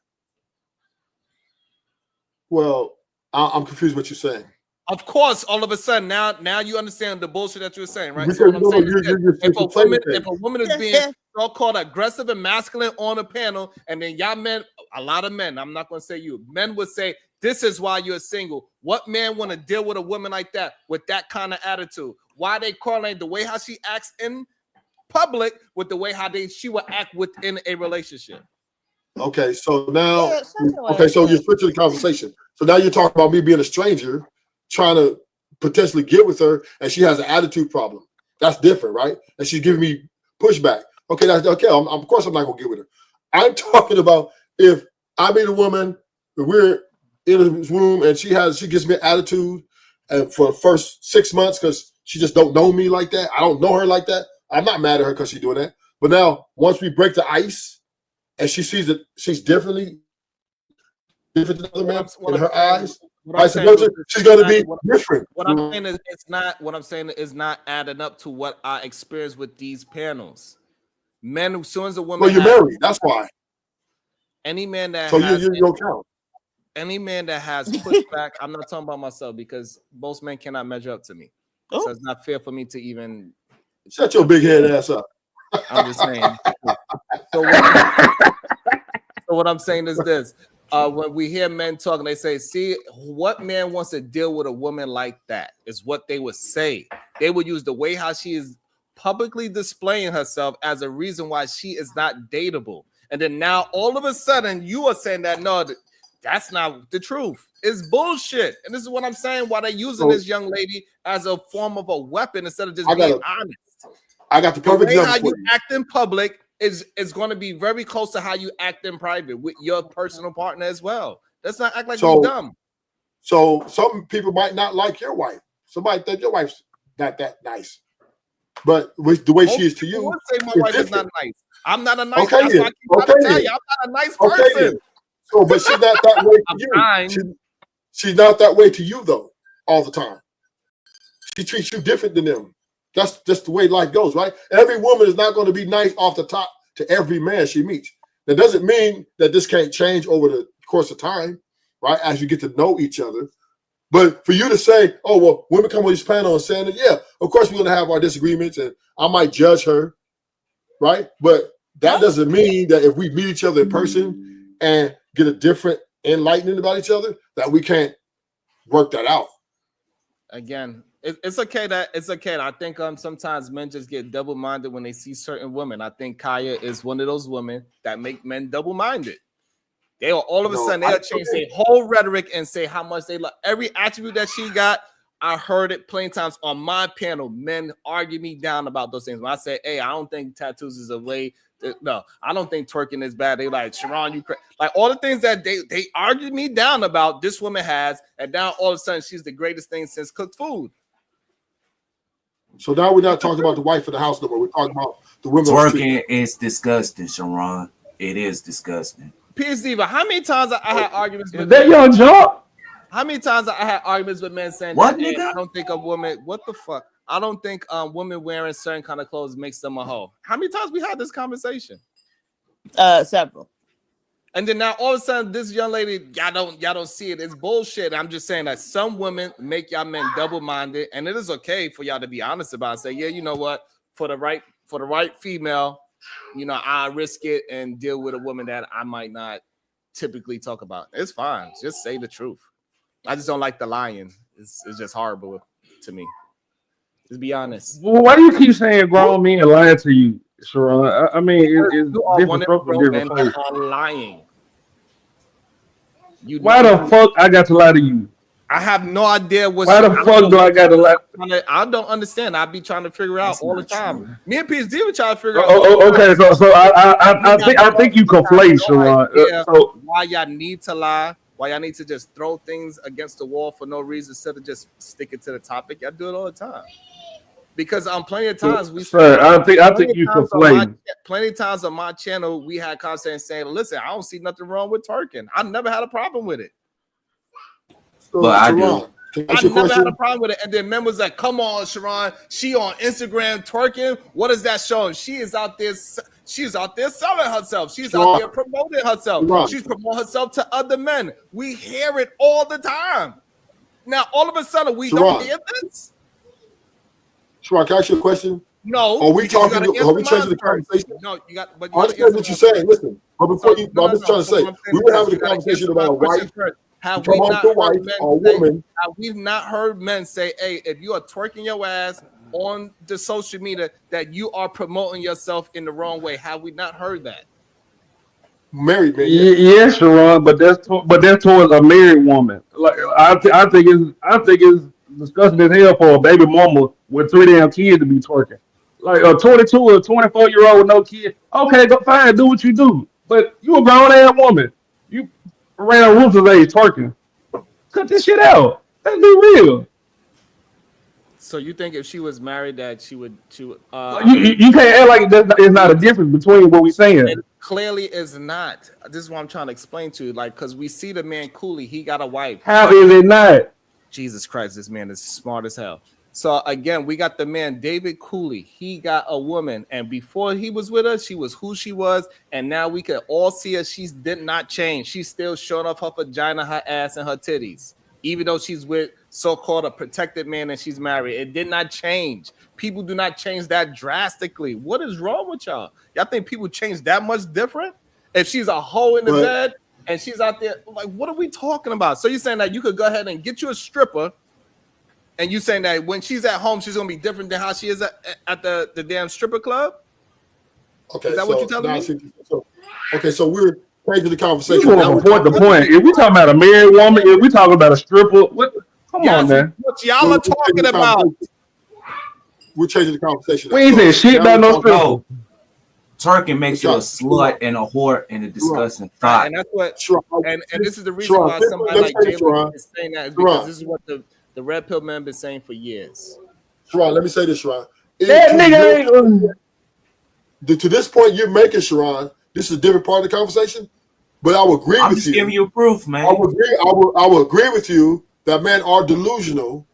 S9: Well, I'm confused what you're saying.
S2: Of course, all of a sudden now you understand the bullshit that you were saying, right?
S9: Because
S2: So what I'm saying is
S9: you're
S2: this.
S9: conflating
S2: If
S9: things.
S2: a woman is being so-called aggressive and masculine on a panel, and then y'all men, a lot of men, I'm not gonna say you, men would say, this is why you're single. What man want to deal with a woman like that with that kind of attitude? Why they correlate the way how she acts in public with the way how she will act within a relationship?
S9: Okay, so now,
S8: Yeah, shut your
S9: okay,
S8: ass
S9: so
S8: up.
S9: you're switching the conversation. So now you're talking about me being a stranger, trying to potentially get with her, and she has an attitude problem. That's different, right? And she's giving me pushback. Okay, that's okay. Of course, I'm not gonna get with her. I'm talking about if I meet a woman, we're in a room, and she gives me an attitude, and for the first 6 months, because she just don't know me like that. I don't know her like that. I'm not mad at her because she's doing that. But now, once we break the ice, and she sees that she's different than other men in her eyes, vice versa, she's going to be different.
S2: What I'm saying is it's not. What I'm saying is not adding up to what I experienced with these panels. Men, as soon as a woman,
S9: Well, you're married. That's why.
S2: Any man that
S9: So
S2: has
S9: you don't count.
S2: any man that has pushback, I'm not talking about myself because most men cannot measure up to me.
S8: Oh.
S2: So it's not fair for me to even
S9: shut your big head ass up.
S2: I'm just saying. So what I'm saying is this. When we hear men talking, they say, see, what man wants to deal with a woman like that is what they would say. They would use the way how she is publicly displaying herself as a reason why she is not dateable. And then now all of a sudden you are saying that no, that's not the truth. It's bullshit. And this is what I'm saying, why they're using this young lady as a form of a weapon instead of just being honest.
S9: I got the perfect example.
S2: How you act in public is going to be very close to how you act in private with your personal partner as well. Let's not act like we're dumb.
S9: So some people might not like your wife. Somebody think your wife's not that nice. But with the way she is to you,
S2: would say my wife is not nice. I'm not a nice
S9: person.
S2: Okay, that's why I keep trying to tell you, I'm not a nice person.
S9: So, but she's not that way to you. She's not that way to you though, all the time. She treats you different than them. That's just the way life goes, right? Every woman is not going to be nice off the top to every man she meets. That doesn't mean that this can't change over the course of time, right? As you get to know each other. But for you to say, oh, well, women come on this panel and saying that, yeah, of course we're going to have our disagreements and I might judge her, right? But that doesn't mean that if we meet each other in person and get a different enlightenment about each other, that we can't work that out.
S2: Again, it's okay that I think sometimes men just get double-minded when they see certain women. I think Kaya is one of those women that make men double-minded. They will all of a sudden they'll change their whole rhetoric and say how much they love every attribute that she got. I heard it plenty times on my panel. Men argue me down about those things. When I say, hey, I don't think tattoos is a way. No, I don't think twerking is bad. They like, Sharon, you like all the things that they argued me down about. This woman has, and now all of a sudden she's the greatest thing since cooked food.
S9: So now we're not talking about the wife of the house no more. We're talking about the women.
S10: Twerking is disgusting, Sharon. It is disgusting.
S2: P.S. Diva, how many times I had arguments with
S6: that your job?
S2: How many times I had arguments with men saying
S10: what,
S2: that,
S10: nigga?
S2: I don't think a woman, what the fuck? I don't think women wearing certain kind of clothes makes them a hoe. How many times we had this conversation?
S8: Several.
S2: And then now all of a sudden, this young lady, y'all don't see it. It's bullshit. I'm just saying that some women make y'all men double-minded, and it is okay for y'all to be honest about it. Say, yeah, you know what? For the right female, you know, I risk it and deal with a woman that I might not typically talk about. It's fine. Just say the truth. I just don't like the lying. It's just horrible to me. Just be honest.
S6: Well, why do you keep saying grown men lying to you, Sharon? I mean, it's different from different folks.
S2: Lying.
S6: Why the fuck I got to lie to you?
S2: I have no idea what.
S6: Why the fuck do I got to lie?
S2: I don't understand. I be trying to figure out all the time. Me and PSD were trying to figure out.
S6: Okay, so I think you conflate, Sharon.
S2: So why y'all need to lie? Why y'all need to just throw things against the wall for no reason instead of just sticking to the topic? Y'all do it all the time. Because plenty of times we
S6: Sir, I think you conflating.
S2: plenty of times on my channel we had content saying, listen, I don't see nothing wrong with twerking. I never had a problem with it.
S9: So,
S10: But I do.
S9: Sharon,
S2: I never had a problem with it. And then members like, come on, Sharon, she on Instagram twerking. What is that showing? She is out there selling herself. She's out there promoting herself.
S9: Sharon.
S2: She's promoting herself to other men. We hear it all the time. Now, all of a sudden, we don't hear this.
S9: Sharon, can I ask you a question?
S2: No.
S9: Are we changing the conversation?
S2: No, you got. But
S9: I understand what you're saying. Listen, but before I'm just trying to say, we were having a conversation about a wife.
S2: Have we not heard men say, hey, if you are twerking your ass on the social media, that you are promoting yourself in the wrong way? Have we not heard that?
S6: Married man. Yes, Sharon, but that's towards a married woman. Like I think it's disgusting as hell for a baby mama with 3 damn kids to be twerking. Like a 22 or 24-year-old with no kid. Okay, go fine, do what you do. But you a grown ass woman. You around Rufus age twerking. Cut this shit out. Let's be real.
S2: So you think if she was married that she would
S6: you can't act like there's not a difference between what we're saying.
S2: It clearly is not. This is what I'm trying to explain to you. Like, because we see the man Cooley, he got a wife.
S6: How is it not?
S2: Jesus Christ, this man is smart as hell. So again, we got the man David Cooley. He got a woman, and before he was with us, she was who she was, and now we can all see her. She did not change. She's still showing off her vagina, her ass, and her titties, even though she's with so-called a protected man and she's married. It did not change. People do not change that drastically. What is wrong with y'all? Y'all think people change that much different? If she's a hoe in the bed and she's out there, like, what are we talking about? So you're saying that you could go ahead and get you a stripper, and you saying that when she's at home, she's gonna be different than how she is at the damn stripper club?
S9: Okay,
S2: is that what you're telling me?
S9: So we're changing the conversation.
S6: Now we're point to point. If we talking about a married woman, if we talking about a stripper, come on, man.
S2: What y'all are talking about?
S9: We're changing the conversation.
S6: We ain't saying shit about no stripper.
S10: No. Twerking makes you a slut and a whore and a disgusting thought.
S2: And that's what. And this is the reason why somebody like Jalen is saying that, is because this is what the red pill man been saying for years.
S9: Sharon, let me say this, Sharon.
S6: That nigga
S9: to this point you're making, Sharon, this is a different part of the conversation. But I would agree
S10: I'm
S9: with
S10: just
S9: you.
S10: giving you proof, man.
S9: I would agree with you that men are delusional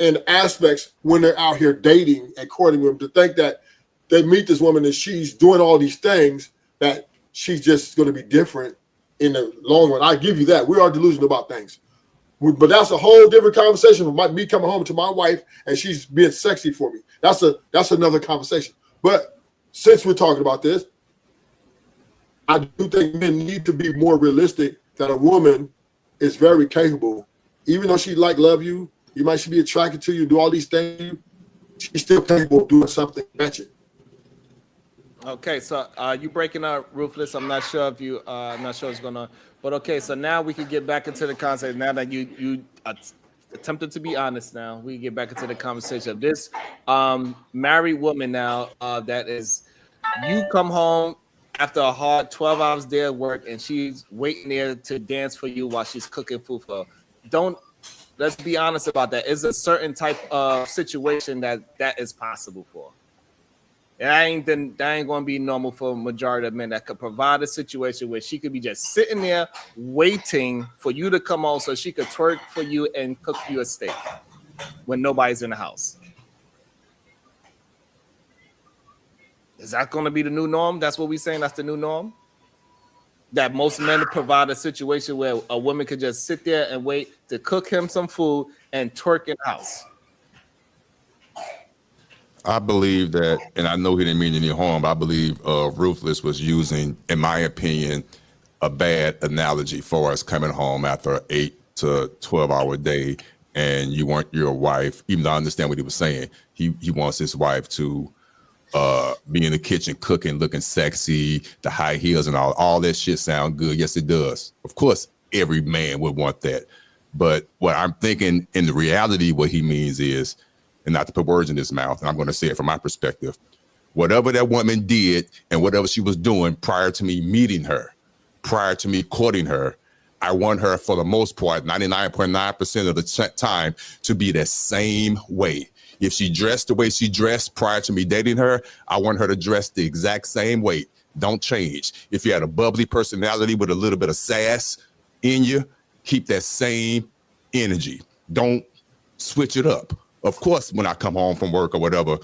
S9: in aspects when they're out here dating and courting women, to think that they meet this woman and she's doing all these things, that she's just going to be different in the long run. I give you that. We are delusional about things. But that's a whole different conversation from me coming home to my wife and she's being sexy for me. That's another conversation. But since we're talking about this, I do think men need to be more realistic that a woman is very capable. Even though she love you, you might be attracted to you, do all these things, she's still capable of doing something ratchet.
S2: Okay, so you breaking up, Ruthless. I'm not sure if you I'm not sure what's going on. But okay, so now we can get back into the conversation. Now that you attempted to be honest, now we can get back into the conversation of this married woman now that is, you come home after a hard 12 hours day at work and she's waiting there to dance for you while she's cooking food for her. Let's be honest about that. It's a certain type of situation that is possible for. That ain't going to be normal for a majority of men that could provide a situation where she could be just sitting there waiting for you to come home so she could twerk for you and cook you a steak when nobody's in the house. Is that going to be the new norm? That's what we're saying. That's the new norm. That most men provide a situation where a woman could just sit there and wait to cook him some food and twerk in the house.
S4: I believe that, and I know he didn't mean any harm, but I believe Ruthless was using, in my opinion, a bad analogy for us coming home after an 8 to 12-hour day and you weren't your wife, even though I understand what he was saying. He wants his wife to be in the kitchen cooking, looking sexy, the high heels and all that shit sound good. Yes, it does. Of course, every man would want that. But what I'm thinking in the reality, what he means is, and not to put words in his mouth, and I'm going to say it from my perspective, whatever that woman did and whatever she was doing prior to me meeting her, prior to me courting her, I want her for the most part, 99.9% of the time, to be the same way. If she dressed the way she dressed prior to me dating her, I want her to dress the exact same way. Don't change. If you had a bubbly personality with a little bit of sass in you, keep that same energy. Don't switch it up. Of course, when I come home from work or whatever,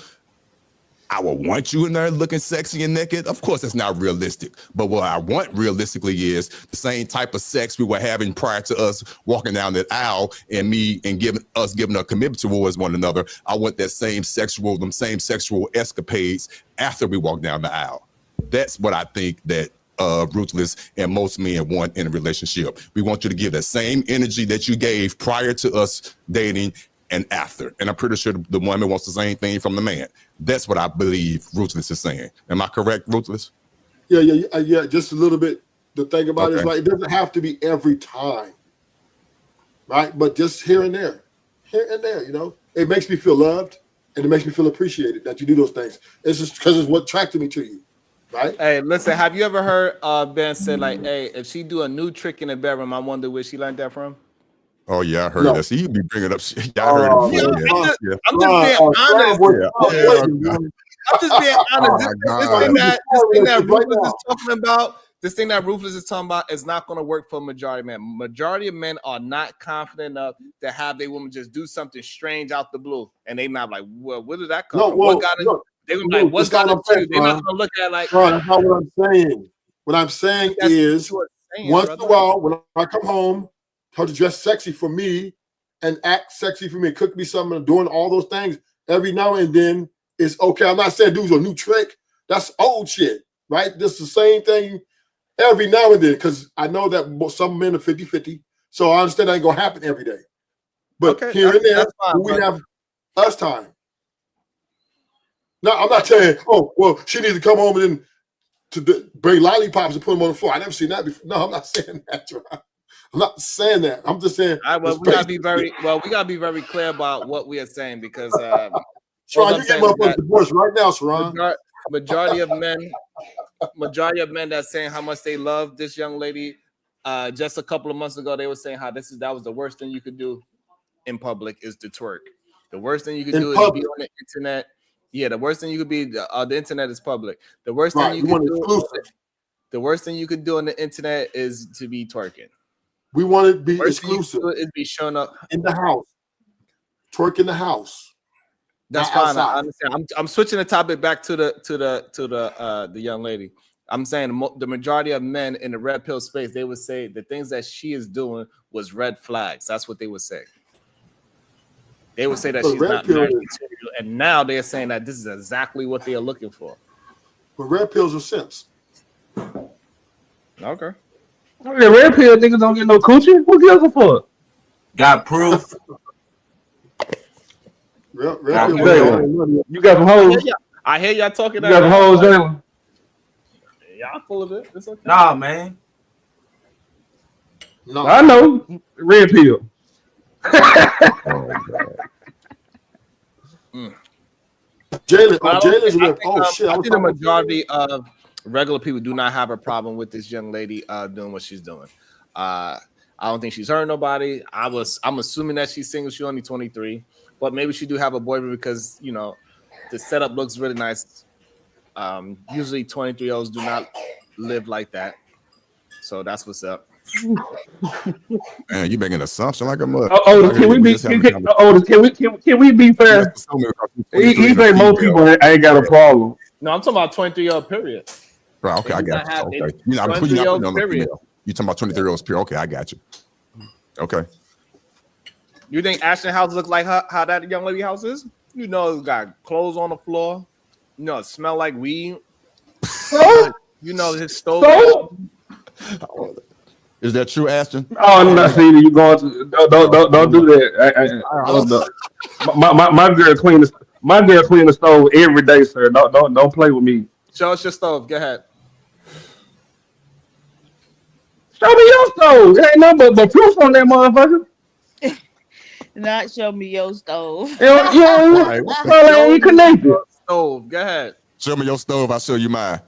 S4: I will want you in there looking sexy and naked. Of course, that's not realistic. But what I want realistically is the same type of sex we were having prior to us walking down that aisle and giving a commitment towards one another. I want them same sexual escapades after we walk down the aisle. That's what I think that Ruthless and most men want in a relationship. We want you to give the same energy that you gave prior to us dating and after. And I'm pretty sure the woman wants the same thing from the man. That's what I believe Ruthless is saying. Am I correct, Ruthless?
S9: Yeah. Just a little bit. The thing about it is, like, it doesn't have to be every time, right? But just here and there, you know, it makes me feel loved and it makes me feel appreciated that you do those things. It's just because it's what attracted me to you, right?
S2: Hey, listen, have you ever heard Ben said, like, hey, if she do a new trick in the bedroom, I wonder where she learned that from?
S4: Oh yeah, I heard that. See, you be bringing up shit. I heard it before.
S2: I'm just being honest. I'm just being honest. This thing that Ruthless is talking about is not going to work for majority of men. Majority of men are not confident enough to have their woman just do something strange out the blue, and they not like, well, where did that come from? What got it? They gonna be like, what's got it? They're not gonna look at like.
S9: That's not what I'm saying. What I'm saying is, once in a while, when I come home, her to dress sexy for me and act sexy for me, cook me something, and doing all those things every now and then is okay. I'm not saying do a new trick. That's old shit, right? This is the same thing every now and then, because I know that some men are 50-50. So I understand that ain't gonna happen every day. But here and there, we have us time. No, I'm not saying, oh, well, she needs to come home and then to bring lollipops and put them on the floor. I never seen that before. No, I'm not saying that, right? I'm not saying that. I'm just saying.
S2: All right, well, we gotta be very clear about what we are saying, because
S9: Sharon, you get motherfuckers divorced right now, Sharon.
S2: Majority of men that's saying how much they love this young lady. Just a couple of months ago, they were saying how that was the worst thing you could do in public is to twerk. The worst thing you could do is be on the internet. Yeah, the worst thing you could be the internet is public. The worst thing you could do on the internet is to be twerking.
S9: We want to be exclusive.
S2: Is be showing up
S9: in the house, twerk in the house.
S2: That's fine. I understand. I'm switching the topic back to the young lady. I'm saying the majority of men in the red pill space, they would say the things that she is doing was red flags. That's what they would say. They would say that she's not married material, and now they're saying that this is exactly what they are looking for.
S9: But red pills are simps.
S2: Okay.
S6: The red pill niggas don't get no coochie. What gives a fuck?
S10: Got proof.
S6: You got some hoes.
S2: I hear y'all talking.
S6: You got some hoes, Jalen.
S2: Y'all full of it. It's okay.
S10: Nah, man.
S9: No,
S6: I know. Red pill.
S9: Jalen's
S2: I think the majority of regular people do not have a problem with this young lady doing what she's doing. I don't think she's hurt nobody. I'm assuming that she's single. She's only 23, but maybe she do have a boyfriend because the setup looks really nice. Usually 23-year-olds do not live like that, so that's what's up.
S4: Man, you making an assumption like a mother.
S6: Can we be fair? He say most people ain't got a problem.
S2: No, I'm talking about 23-year-old period.
S4: Right, okay, I got you. Okay, you're not putting on the female. You talking about 23-year-olds period? Okay, I got you. Okay.
S2: You think Ashton house look like how that young lady house is? It's got clothes on the floor. It smell like weed. His stove.
S4: Is that true, Ashton?
S6: Oh, I'm not seeing you going to. Don't do that. My girl clean the stove every day, sir. Don't play with me.
S2: Show us your stove. Go ahead.
S6: Show me your stove. There ain't nothing but proof on that motherfucker.
S7: Not show me your stove.
S6: You connected.
S2: Stove. Go ahead.
S4: Show me your stove. I'll show you mine.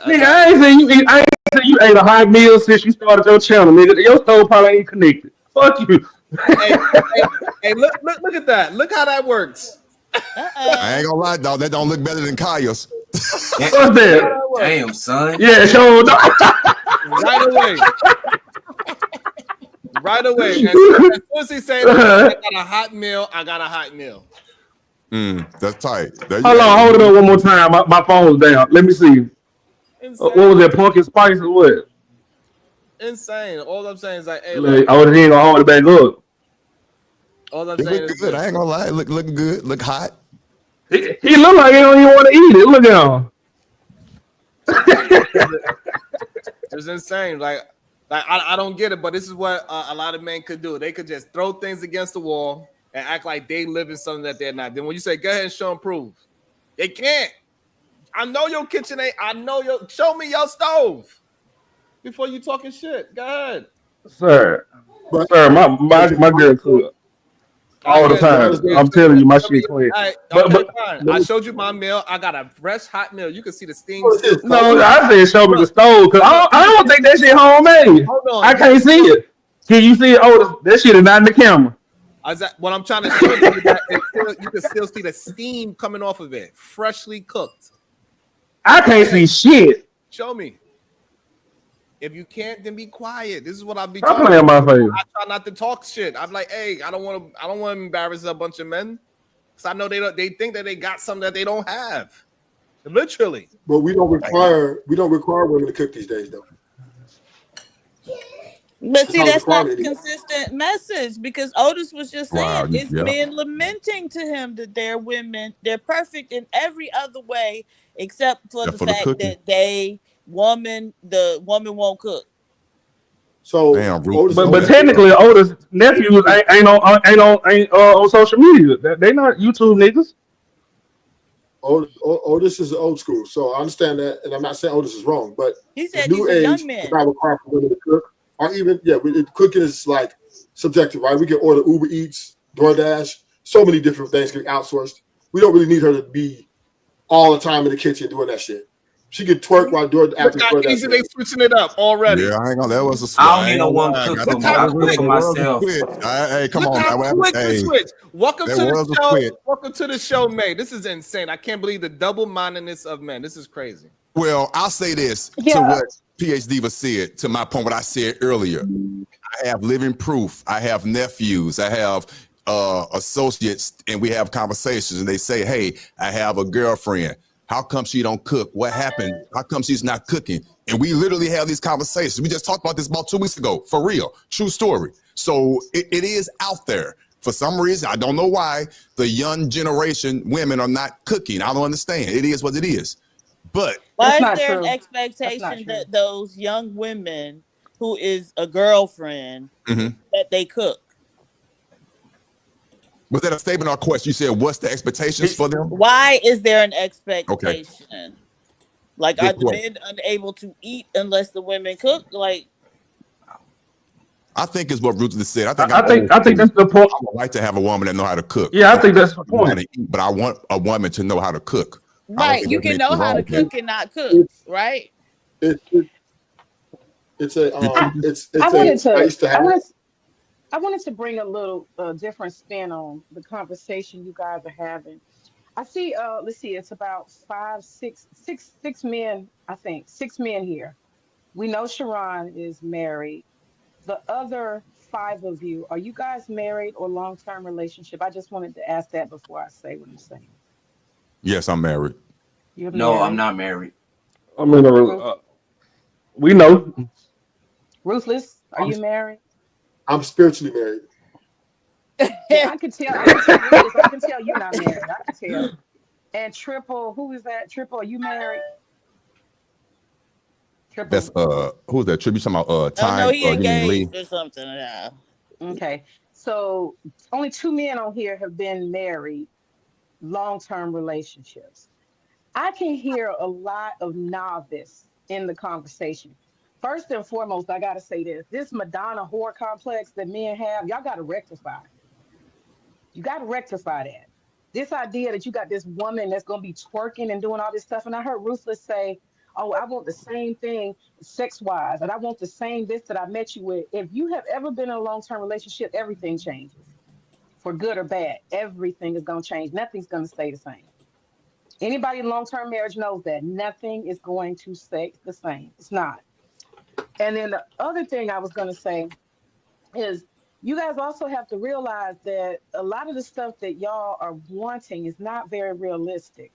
S6: Nigga, I ain't said you ate a hot meal since you started your channel, nigga. Your stove probably ain't connected. Fuck you.
S2: Hey, hey, hey, look at that. Look how that works.
S4: I ain't gonna lie, dog. That don't look better than Kaya's.
S6: What's
S2: Look how
S6: that?
S2: that works.
S10: Damn, son.
S6: Yeah, sure.
S2: Right away. Right away. As soon as he say that, I got a hot meal, I got a hot meal.
S4: That's tight. There you
S6: Hold on, hold it
S4: go.
S6: up one more time. My phone's down. Let me see. What was that? Pumpkin spice or what?
S2: Insane. All I'm saying is like, hey,
S6: Like,
S2: look.
S6: oh, he ain't gonna hold it back up.
S2: All I'm
S4: It
S2: saying
S4: look
S2: is
S4: good.
S2: this.
S4: I ain't gonna lie. It looking good. Look hot.
S6: He look like he don't even want to eat it. Look at him.
S2: It's insane. Like I don't get it, but this is what a lot of men could do. They could just throw things against the wall and act like they live in something that they're not. Then when you say, go ahead and show and prove, they can't. I know your kitchen ain't. I know your. Show me your stove before you talking shit. Go ahead,
S6: Sir,
S9: But
S6: sir, my girl cook all the
S2: yeah,
S6: time.
S2: yeah.
S6: I'm telling you, my shit
S2: All
S6: clean.
S2: right,
S6: But
S2: okay,
S6: but
S2: fine. I showed you my meal. I got a fresh hot meal. You can see the steam
S9: what is
S2: still
S9: this,
S2: coming.
S6: no,
S9: tofu?
S6: I said show me the
S2: Look,
S6: stove because
S2: look.
S6: I don't think that shit homemade.
S2: Hold
S6: I
S2: on.
S6: can't see it. Can you see it? Oh, that shit is not in the camera.
S2: What I'm trying to show you is that you can still see the steam coming off of it, freshly cooked.
S6: I can't
S2: Hey,
S6: see shit.
S2: show me. If you can't, then be quiet. This is what I'll be
S6: Stop
S2: talking
S6: playing
S2: about.
S6: my face.
S2: I try not to talk shit. I'm like, hey, I don't want to embarrass a bunch of men. Because I know they think that they got something that they don't have. Literally.
S9: But we don't require women to cook these days though.
S8: But
S9: It's
S8: see,
S9: not a
S8: that's not the
S9: requirement anymore.
S8: consistent message because Otis was just saying
S4: Wow.
S8: it's
S4: Yeah.
S8: men lamenting to him that they're women, they're perfect in every other way except for
S4: Yeah,
S8: the
S4: for the
S8: fact
S4: cooking.
S8: that the woman won't cook.
S9: So
S4: Damn, Ruth.
S9: Otis
S6: But
S9: always
S6: technically, Otis nephews ain't on social media. They not YouTube niggas.
S9: Otis is old school, so I understand that, and I'm not saying Otis is wrong, but
S8: He
S9: the
S8: said
S9: new
S8: these are young
S9: age does
S8: men.
S9: not require for women to cook, or even cooking is like subjective, right? We can order Uber Eats, DoorDash, so many different things can be outsourced. We don't really need her to be all the time in the kitchen doing that shit. She could twerk while doing
S2: Look
S9: after
S2: how
S9: DoorDash.
S2: easy they switching it up already.
S4: Yeah, I ain't gonna. That was a switch.
S10: I don't
S4: I
S10: need
S4: ain't
S10: no
S4: gonna
S10: woman
S4: lie.
S10: cook
S4: Got
S10: for
S4: to
S10: me.
S2: Look how
S10: I
S4: tell
S10: cook
S2: quick.
S10: for
S4: the world's a
S10: myself.
S4: switch. Hey, come
S2: Look
S4: on,
S2: how
S4: man.
S2: quick the
S4: Hey,
S2: switch. Welcome
S4: that
S2: to the
S4: world's a
S2: show.
S4: switch.
S2: Welcome to the show, May. This is insane. I can't believe the double-mindedness of men. This is crazy.
S4: Well, I'll say this to
S11: Yeah.
S4: what PH Diva said, to my point, what I said earlier. I have living proof. I have nephews. I have associates, and we have conversations. And they say, "Hey, I have a girlfriend. How come she don't cook? What happened? How come she's not cooking?" And we literally have these conversations. We just talked about this about 2 weeks ago, for real, true story. So it is out there. For some reason, I don't know why the young generation women are not cooking. I don't understand. It is what it is. But
S8: Why
S11: That's
S8: is
S11: not
S8: there an
S11: true. That's not
S8: expectation
S11: true.
S8: that those young women who is a girlfriend
S4: mhm.
S8: that they cook?
S4: Was that a statement or a question? You said, "What's the expectations for them?"
S8: Why is there an
S4: Okay,
S8: expectation? Like, are
S4: good
S8: the
S4: question.
S8: men unable to eat unless the women cook? Like,
S4: I think is what Ruth just said. I think I'm
S6: I
S4: old
S6: think I think
S4: school.
S6: that's the point.
S4: I would like to have a woman that know how to cook.
S6: Yeah,
S4: I
S6: I
S4: don't
S6: think that's the
S4: know how
S6: point.
S4: to eat, but I want a woman to know how to cook. I don't
S8: right,
S4: think
S8: you
S4: there's
S8: can
S4: anything
S8: know how
S4: wrong
S8: to
S4: with that.
S8: cook and not cook,
S9: It's
S8: right?
S9: it, it, it's a
S4: You think?
S11: I
S9: it's a
S11: wanted
S9: I
S11: to
S9: used to
S11: I
S9: have.
S11: wanted I wanted to bring a little different spin on the conversation you guys are having. I see let's see, it's about five, six men, I think. Six men here. We know Sharon is married. The other five of you, are you guys married or long-term relationship? I just wanted to ask that before I say what I'm saying.
S4: Yes, I'm married.
S11: You're
S10: No, I'm
S11: married.
S10: not married.
S6: I mean,
S11: Ruth,
S6: we know.
S11: Ruthless, are
S9: I'm
S11: you married?
S9: I'm spiritually married.
S11: Yeah, I can tell. I can tell Ruthless. I can tell you're not married. I can tell. And Triple, who is that? Triple, are you married?
S4: That's
S11: Triple.
S4: who's that? Tribute talking about
S8: Oh no,
S4: time
S8: he
S4: you mean Lee?
S8: engaged or something. Yeah.
S11: Okay. So only two men on here have been married, long-term relationships. I can hear a lot of novice in the conversation. First and foremost, I gotta say this Madonna whore complex that men have, y'all gotta rectify. You gotta rectify that. This idea that you got this woman that's gonna be twerking and doing all this stuff. And I heard Ruthless say, oh, I want the same thing sex wise, and I want the same this that I met you with. If you have ever been in a long term relationship, everything changes for good or bad. Everything is going to change. Nothing's going to stay the same. Anybody in long term marriage knows that nothing is going to stay the same. It's not. And then the other thing I was going to say is you guys also have to realize that a lot of the stuff that y'all are wanting is not very realistic.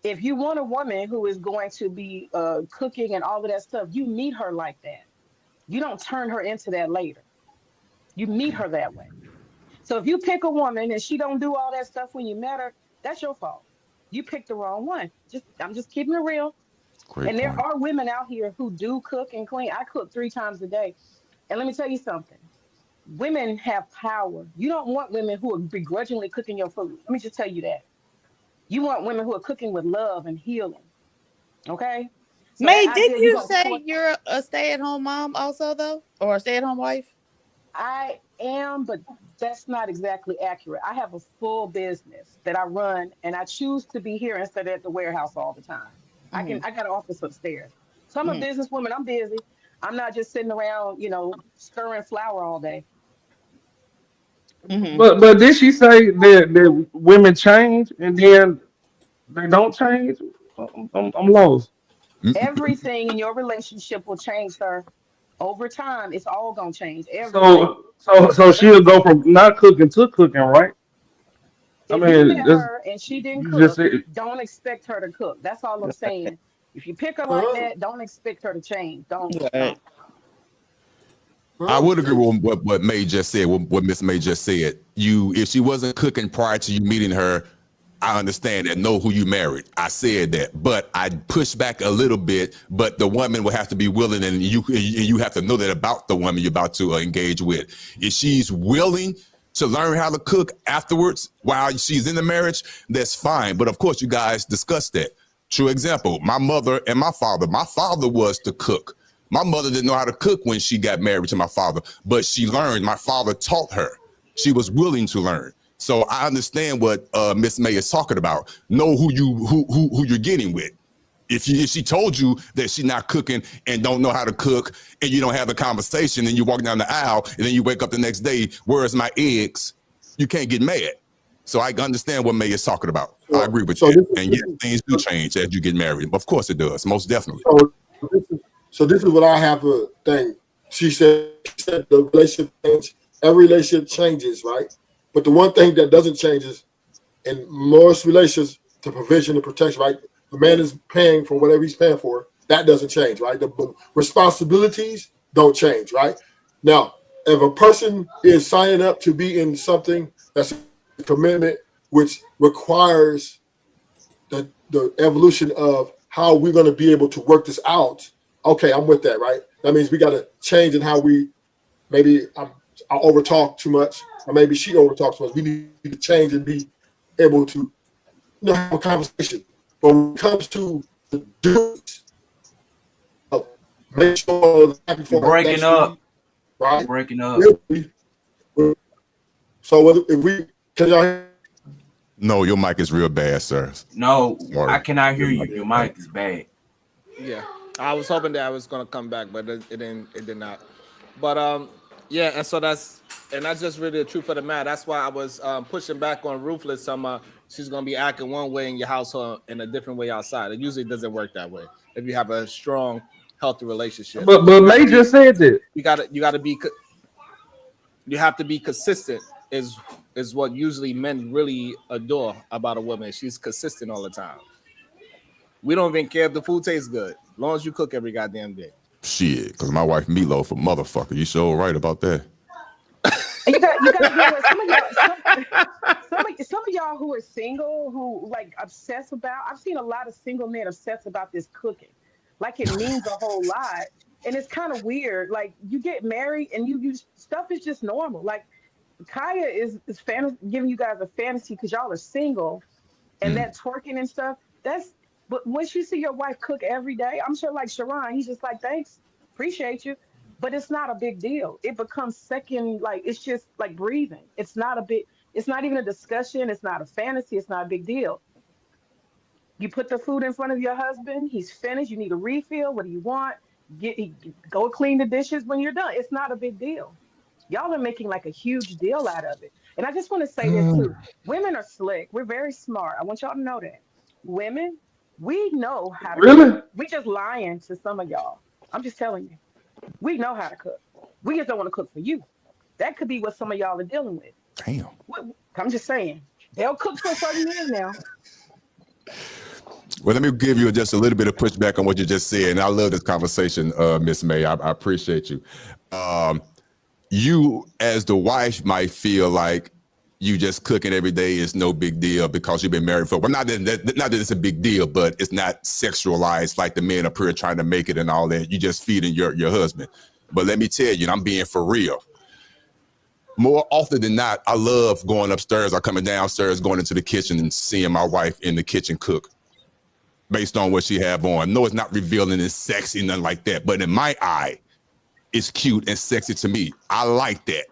S11: If you want a woman who is going to be cooking and all of that stuff, you meet her like that. You don't turn her into that later. You meet her that way. So if you pick a woman and she don't do all that stuff when you met her, that's your fault. You picked the wrong one. Just I'm just keeping it real.
S4: Great
S11: And there
S4: point.
S11: are women out here who do cook and clean. I cook 3 times a day. And let me tell you something. Women have power. You don't want women who are begrudgingly cooking your food. Let me just tell you that. You want women who are cooking with love and healing. Okay? So
S8: May,
S11: that
S8: didn't
S11: idea you're
S8: you
S11: gonna
S8: say
S11: force
S8: you're a stay-at-home mom also though? Or a stay-at-home wife?
S11: I am, but that's not exactly accurate. I have a full business that I run and I choose to be here instead of at the warehouse all the time.
S8: Mm-hmm.
S11: I got an office upstairs. So I'm a
S8: Mm-hmm.
S11: businesswoman, I'm busy. I'm not just sitting around, stirring flour all day.
S8: Mm-hmm.
S6: But did she say that women change and then they don't change? I'm lost.
S11: Everything in your relationship will change, sir. Over time, it's all gonna change. Everything.
S6: So she'll go
S11: Everything.
S6: from not cooking to cooking, right? I
S11: If you
S6: mean,
S11: met her and she didn't
S6: you just
S11: cook,
S6: said.
S11: don't expect her to cook. That's all I'm saying. If you pick her like
S9: Huh?
S11: that, don't expect her to change. Don't,
S8: Right.
S11: don't.
S4: I
S9: Huh?
S4: would agree with what May just said, what Miss May just said. If she wasn't cooking prior to you meeting her, I understand and know who you married. I said that, but I push back a little bit. But the woman will have to be willing, and you have to know that about the woman you're about to engage with. If she's willing to learn how to cook afterwards while she's in the marriage, that's fine. But of course, you guys discussed that. True example: my mother and my father. My father was to cook. My mother didn't know how to cook when she got married to my father, but she learned. My father taught her. She was willing to learn. So I understand what Miss May is talking about. Know who you're getting with. If she told you that she's not cooking and don't know how to cook, and you don't have a conversation, and you walk down the aisle, and then you wake up the next day, where's my eggs? You can't get mad. So I understand what May is talking about. I
S9: So,
S4: agree with
S9: so
S4: that.
S9: this is,
S4: And
S9: this
S4: yes,
S9: is
S4: things do change as you get married. Of course it does, most definitely.
S9: so this is what I have a thing. She said the relationship change. Every relationship changes, right? But the one thing that doesn't change is in most relations, the provision and protection, right? The man is paying for whatever he's paying for. That doesn't change, right? The responsibilities don't change, right? Now, if a person is signing up to be in something that's a commitment, which requires the evolution of how we're going to be able to work this out. Okay, I'm with that, right? That means we got to change in how we maybe I over talk too much, or maybe she over talks too much. We need to change and be able to have a conversation. But when it comes to the duties of make sure they're happy
S10: You
S9: for us
S10: breaking
S9: next week,
S10: up. You
S9: right?
S10: breaking up.
S9: Really, so if we can y'all hear
S4: No, your mic is real bad, sir.
S10: No, I
S4: Sorry.
S10: cannot hear
S4: Your
S10: you.
S4: mic
S10: Your
S4: is bad.
S10: mic is bad.
S2: Yeah, I was hoping that I was gonna come back, but it didn't. It did not. But yeah, and so that's just really the truth of the matter. That's why I was pushing back on Ruthless. She's gonna be acting one way in your household and a different way outside. It usually doesn't work that way. If you have a strong, healthy relationship,
S6: But
S2: you have to
S6: May
S2: be.
S6: just said that.
S2: You gotta be. You have to be consistent. Is what usually men really adore about a woman. She's consistent all the time. We don't even care if the food tastes good, as long as you cook every goddamn day.
S4: Shit, because my wife Meatloaf a motherfucker. You sure right about that.
S11: And you got to get with some of y'all. Some of y'all who are single who like obsess about. I've seen a lot of single men obsess about this cooking, like it means a whole lot, and it's kind of weird. Like you get married and you stuff is just normal. Like Kaya is giving you guys a fantasy because y'all are single and
S4: Mm.
S11: that twerking and stuff. That's but once you see your wife cook every day, I'm sure like Sharon, he's just like, thanks, appreciate you. But it's not a big deal. It becomes second, like it's just like breathing. It's not a big, it's not even a discussion, it's not a fantasy, it's not a big deal. You put the food in front of your husband. He's finished. You need a refill. What do you want? Go clean the dishes when you're done. It's not a big deal. Y'all are making like a huge deal out of it. And I just want to say this too. Women are slick. We're very smart. I want y'all to know that. Women, we know how to cook.
S6: Really?
S11: We just lying to some of y'all. I'm just telling you. We know how to cook. We just don't want to cook for you. That could be what some of y'all are dealing with.
S4: Damn.
S11: I'm just saying. They'll cook for certain men now.
S4: Well, let me give you just a little bit of pushback on what you just said. And I love this conversation, Miss May. I appreciate you. You, as the wife, might feel like you just cooking every day is no big deal because you've been married for. Well, not that it's a big deal, but it's not sexualized like the men up here trying to make it and all that. You just feeding your husband. But let me tell you, and I'm being for real. More often than not, I love going upstairs or coming downstairs, going into the kitchen and seeing my wife in the kitchen cook based on what she have on. No, it's not revealing and sexy, nothing like that. But in my eye, it's cute and sexy to me. I like that.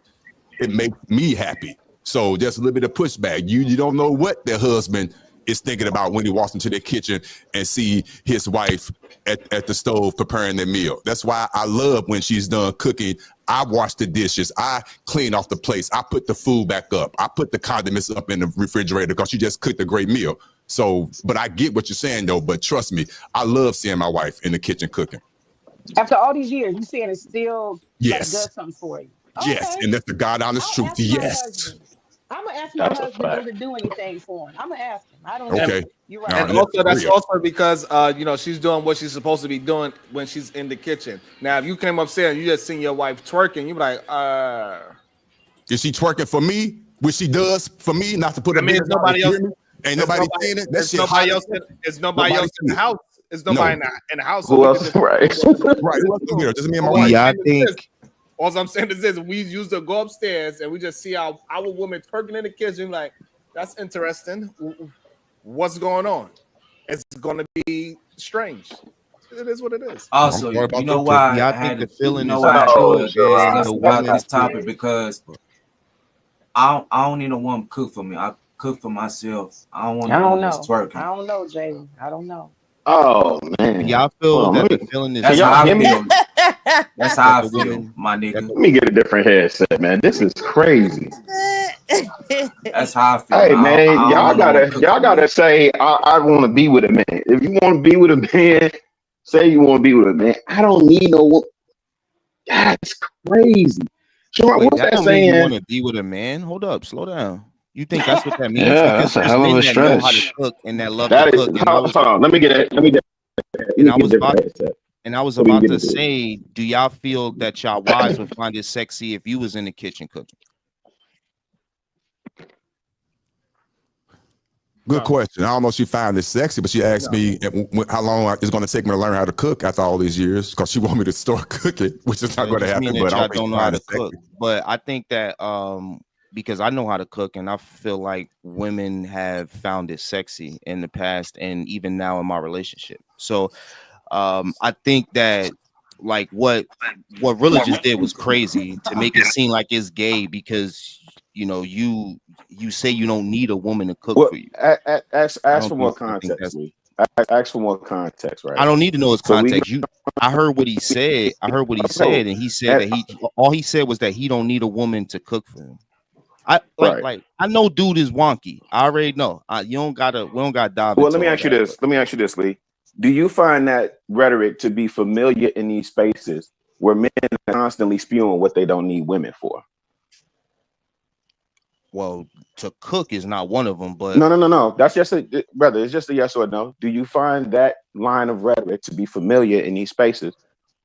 S4: It makes me happy. So just a little bit of pushback. You don't know what their husband is thinking about when he walks into their kitchen and see his wife at the stove preparing their meal. That's why I love when she's done cooking. I wash the dishes. I clean off the plates. I put the food back up. I put the condiments up in the refrigerator because she just cooked a great meal. So, but I get what you're saying though, but trust me, I love seeing my wife in the kitchen cooking.
S11: After all these years, you saying it still like
S4: Yes.
S11: does something for you.
S4: Yes.
S11: Okay.
S4: And that's the God honest truth.
S11: Ask my
S4: Yes.
S11: husband. I'm gonna ask my
S12: That's a
S11: husband, does
S12: fact.
S11: it do anything for him? I'm gonna ask him. I don't know.
S4: Okay.
S11: You're
S4: No,
S11: right.
S2: And
S4: that's
S2: also, that's
S4: real.
S2: also because she's doing what she's supposed to be doing when she's in the kitchen. Now, if you came upstairs and you just seen your wife twerking, you be like,
S4: Is she twerking for me? Which she does for me, not to put her
S2: I mean,
S4: business
S2: it's nobody
S4: out.
S2: else.
S4: Ain't nobody seeing it. That
S2: It's
S4: shit
S2: nobody
S4: hot.
S2: else. It's nobody else in the house. It's nobody in the house. So
S12: Who
S2: we
S12: else?
S2: could just
S12: Right.
S4: Right. Who else is there? Just me and my
S2: all
S4: wife.
S2: I'm
S13: Y'all
S2: saying is
S13: think
S2: this. All I'm saying is this: we used to go upstairs and we just see our woman twerking in the kitchen. Like, that's interesting. What's going on? It's gonna be strange. It is what it is.
S10: Also,
S4: I'm sorry
S10: you
S4: about
S10: know
S4: your
S10: why
S13: y'all
S10: I
S13: think
S10: had
S13: the
S10: to, you
S13: feeling
S10: know
S13: is
S10: why I had
S12: Oh,
S13: mutual
S10: to
S13: and
S10: discuss
S13: the
S10: about
S13: woman
S10: this topic
S13: feel
S10: because I don't need a woman to cook for me. I cook for myself. I don't want
S11: I
S10: a
S11: don't
S10: woman that's
S11: know. I
S10: twerking.
S11: don't know, Jay. I don't know.
S12: oh man.
S13: y'all
S12: Hold
S13: feel
S12: on.
S13: that
S12: Let
S13: the
S12: me.
S13: feeling is
S12: Can
S10: That's
S12: y'all
S10: how I
S12: hear me?
S13: mutual
S10: feel. That's
S13: that
S10: how I
S13: the
S10: feel,
S13: woman
S10: my
S13: that
S10: nigga.
S13: the
S12: Let me get a different headset, man. This is crazy.
S10: That's how I feel.
S12: Hey man,
S10: I don't
S12: y'all
S10: want no one to
S12: gotta
S10: cook
S12: y'all
S10: for me.
S12: gotta say I want to be with a man. If you want to be with a man, say you want to be with a man. I don't need no. That's crazy. Sure,
S13: wait,
S12: what's
S13: that
S12: that
S13: don't mean you
S12: saying?
S13: want to be with a man. Hold up, slow down. You think that's what that means?
S12: Yeah,
S13: Because
S12: that's a
S13: there's
S12: hell of
S13: men
S12: a
S13: that know how to
S12: stretch.
S13: cook and that love to
S12: That is.
S13: cook,
S12: Hold on. Let me get it. Let me get
S13: and I
S12: a
S13: was about
S12: different headset
S13: and I was
S12: so we can
S13: about
S12: get
S13: to
S12: into it.
S13: say, do y'all feel that y'all wives would find it sexy if you was in the kitchen cooking?
S4: Good
S2: No,
S4: question. I don't know if she found it sexy, but she asked
S2: no.
S4: me how long it's going to take me to learn how to cook after all these years because she want me to start cooking, which is
S13: So
S4: not
S13: it
S4: going to
S13: just mean
S4: happen.
S13: that
S4: But I
S13: y'all
S4: don't think
S13: don't
S4: she
S13: know how
S4: find
S13: to
S4: it
S13: cook.
S4: sexy.
S13: But I think that because I know how to cook and I feel like women have found it sexy in the past and even now in my relationship. So I think that like what Rilla just did was crazy to make it seem like it's gay because you say you don't need a woman to cook
S12: Well,
S13: for you.
S12: ask for more
S13: I think
S12: context,
S13: that's
S12: Lee. Ask for more context,
S13: I
S12: right?
S13: don't need to know his
S12: So we
S13: context. I heard what he said. I heard what he
S12: know.
S13: said, and he said
S12: And,
S13: that all he said was that he don't need a woman to cook for him. I
S12: right.
S13: I know dude is wonky. I already know. We don't gotta dive
S12: Well,
S13: into
S12: let me
S13: all
S12: ask you
S13: that. But
S12: this. Let me ask you this, Lee. Do you find that rhetoric to be familiar in these spaces where men are constantly spewing what they don't need women for?
S13: well, to cook is not one of them. But
S12: No. That's just brother. It's just a yes or no. Do you find that line of rhetoric to be familiar in these spaces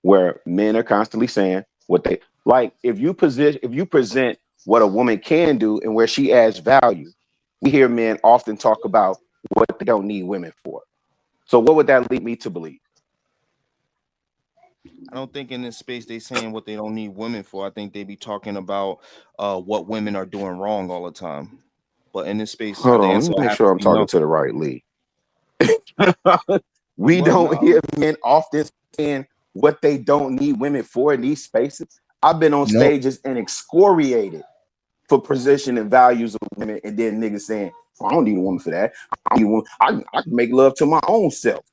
S12: where men are constantly saying what they like? If you present what a woman can do and where she adds value, we hear men often talk about what they don't need women for. So what would that lead me to believe?
S13: I don't think in this space they saying what they don't need women for. I think they be talking about what women are doing wrong all the time. But in this space,
S12: Hold
S13: the
S12: on, let
S13: answer
S12: me
S13: will
S12: make
S13: have
S12: sure
S13: to
S12: I'm
S13: be
S12: talking
S13: no.
S12: to the right Lee. We
S13: Well,
S12: don't
S13: no,
S12: hear men often saying what they don't need women for in these spaces. I've been on
S13: no.
S12: stages and excoriated for position and values of women, and then niggas saying I don't need a woman for that. I don't need one. I can make love to my own self.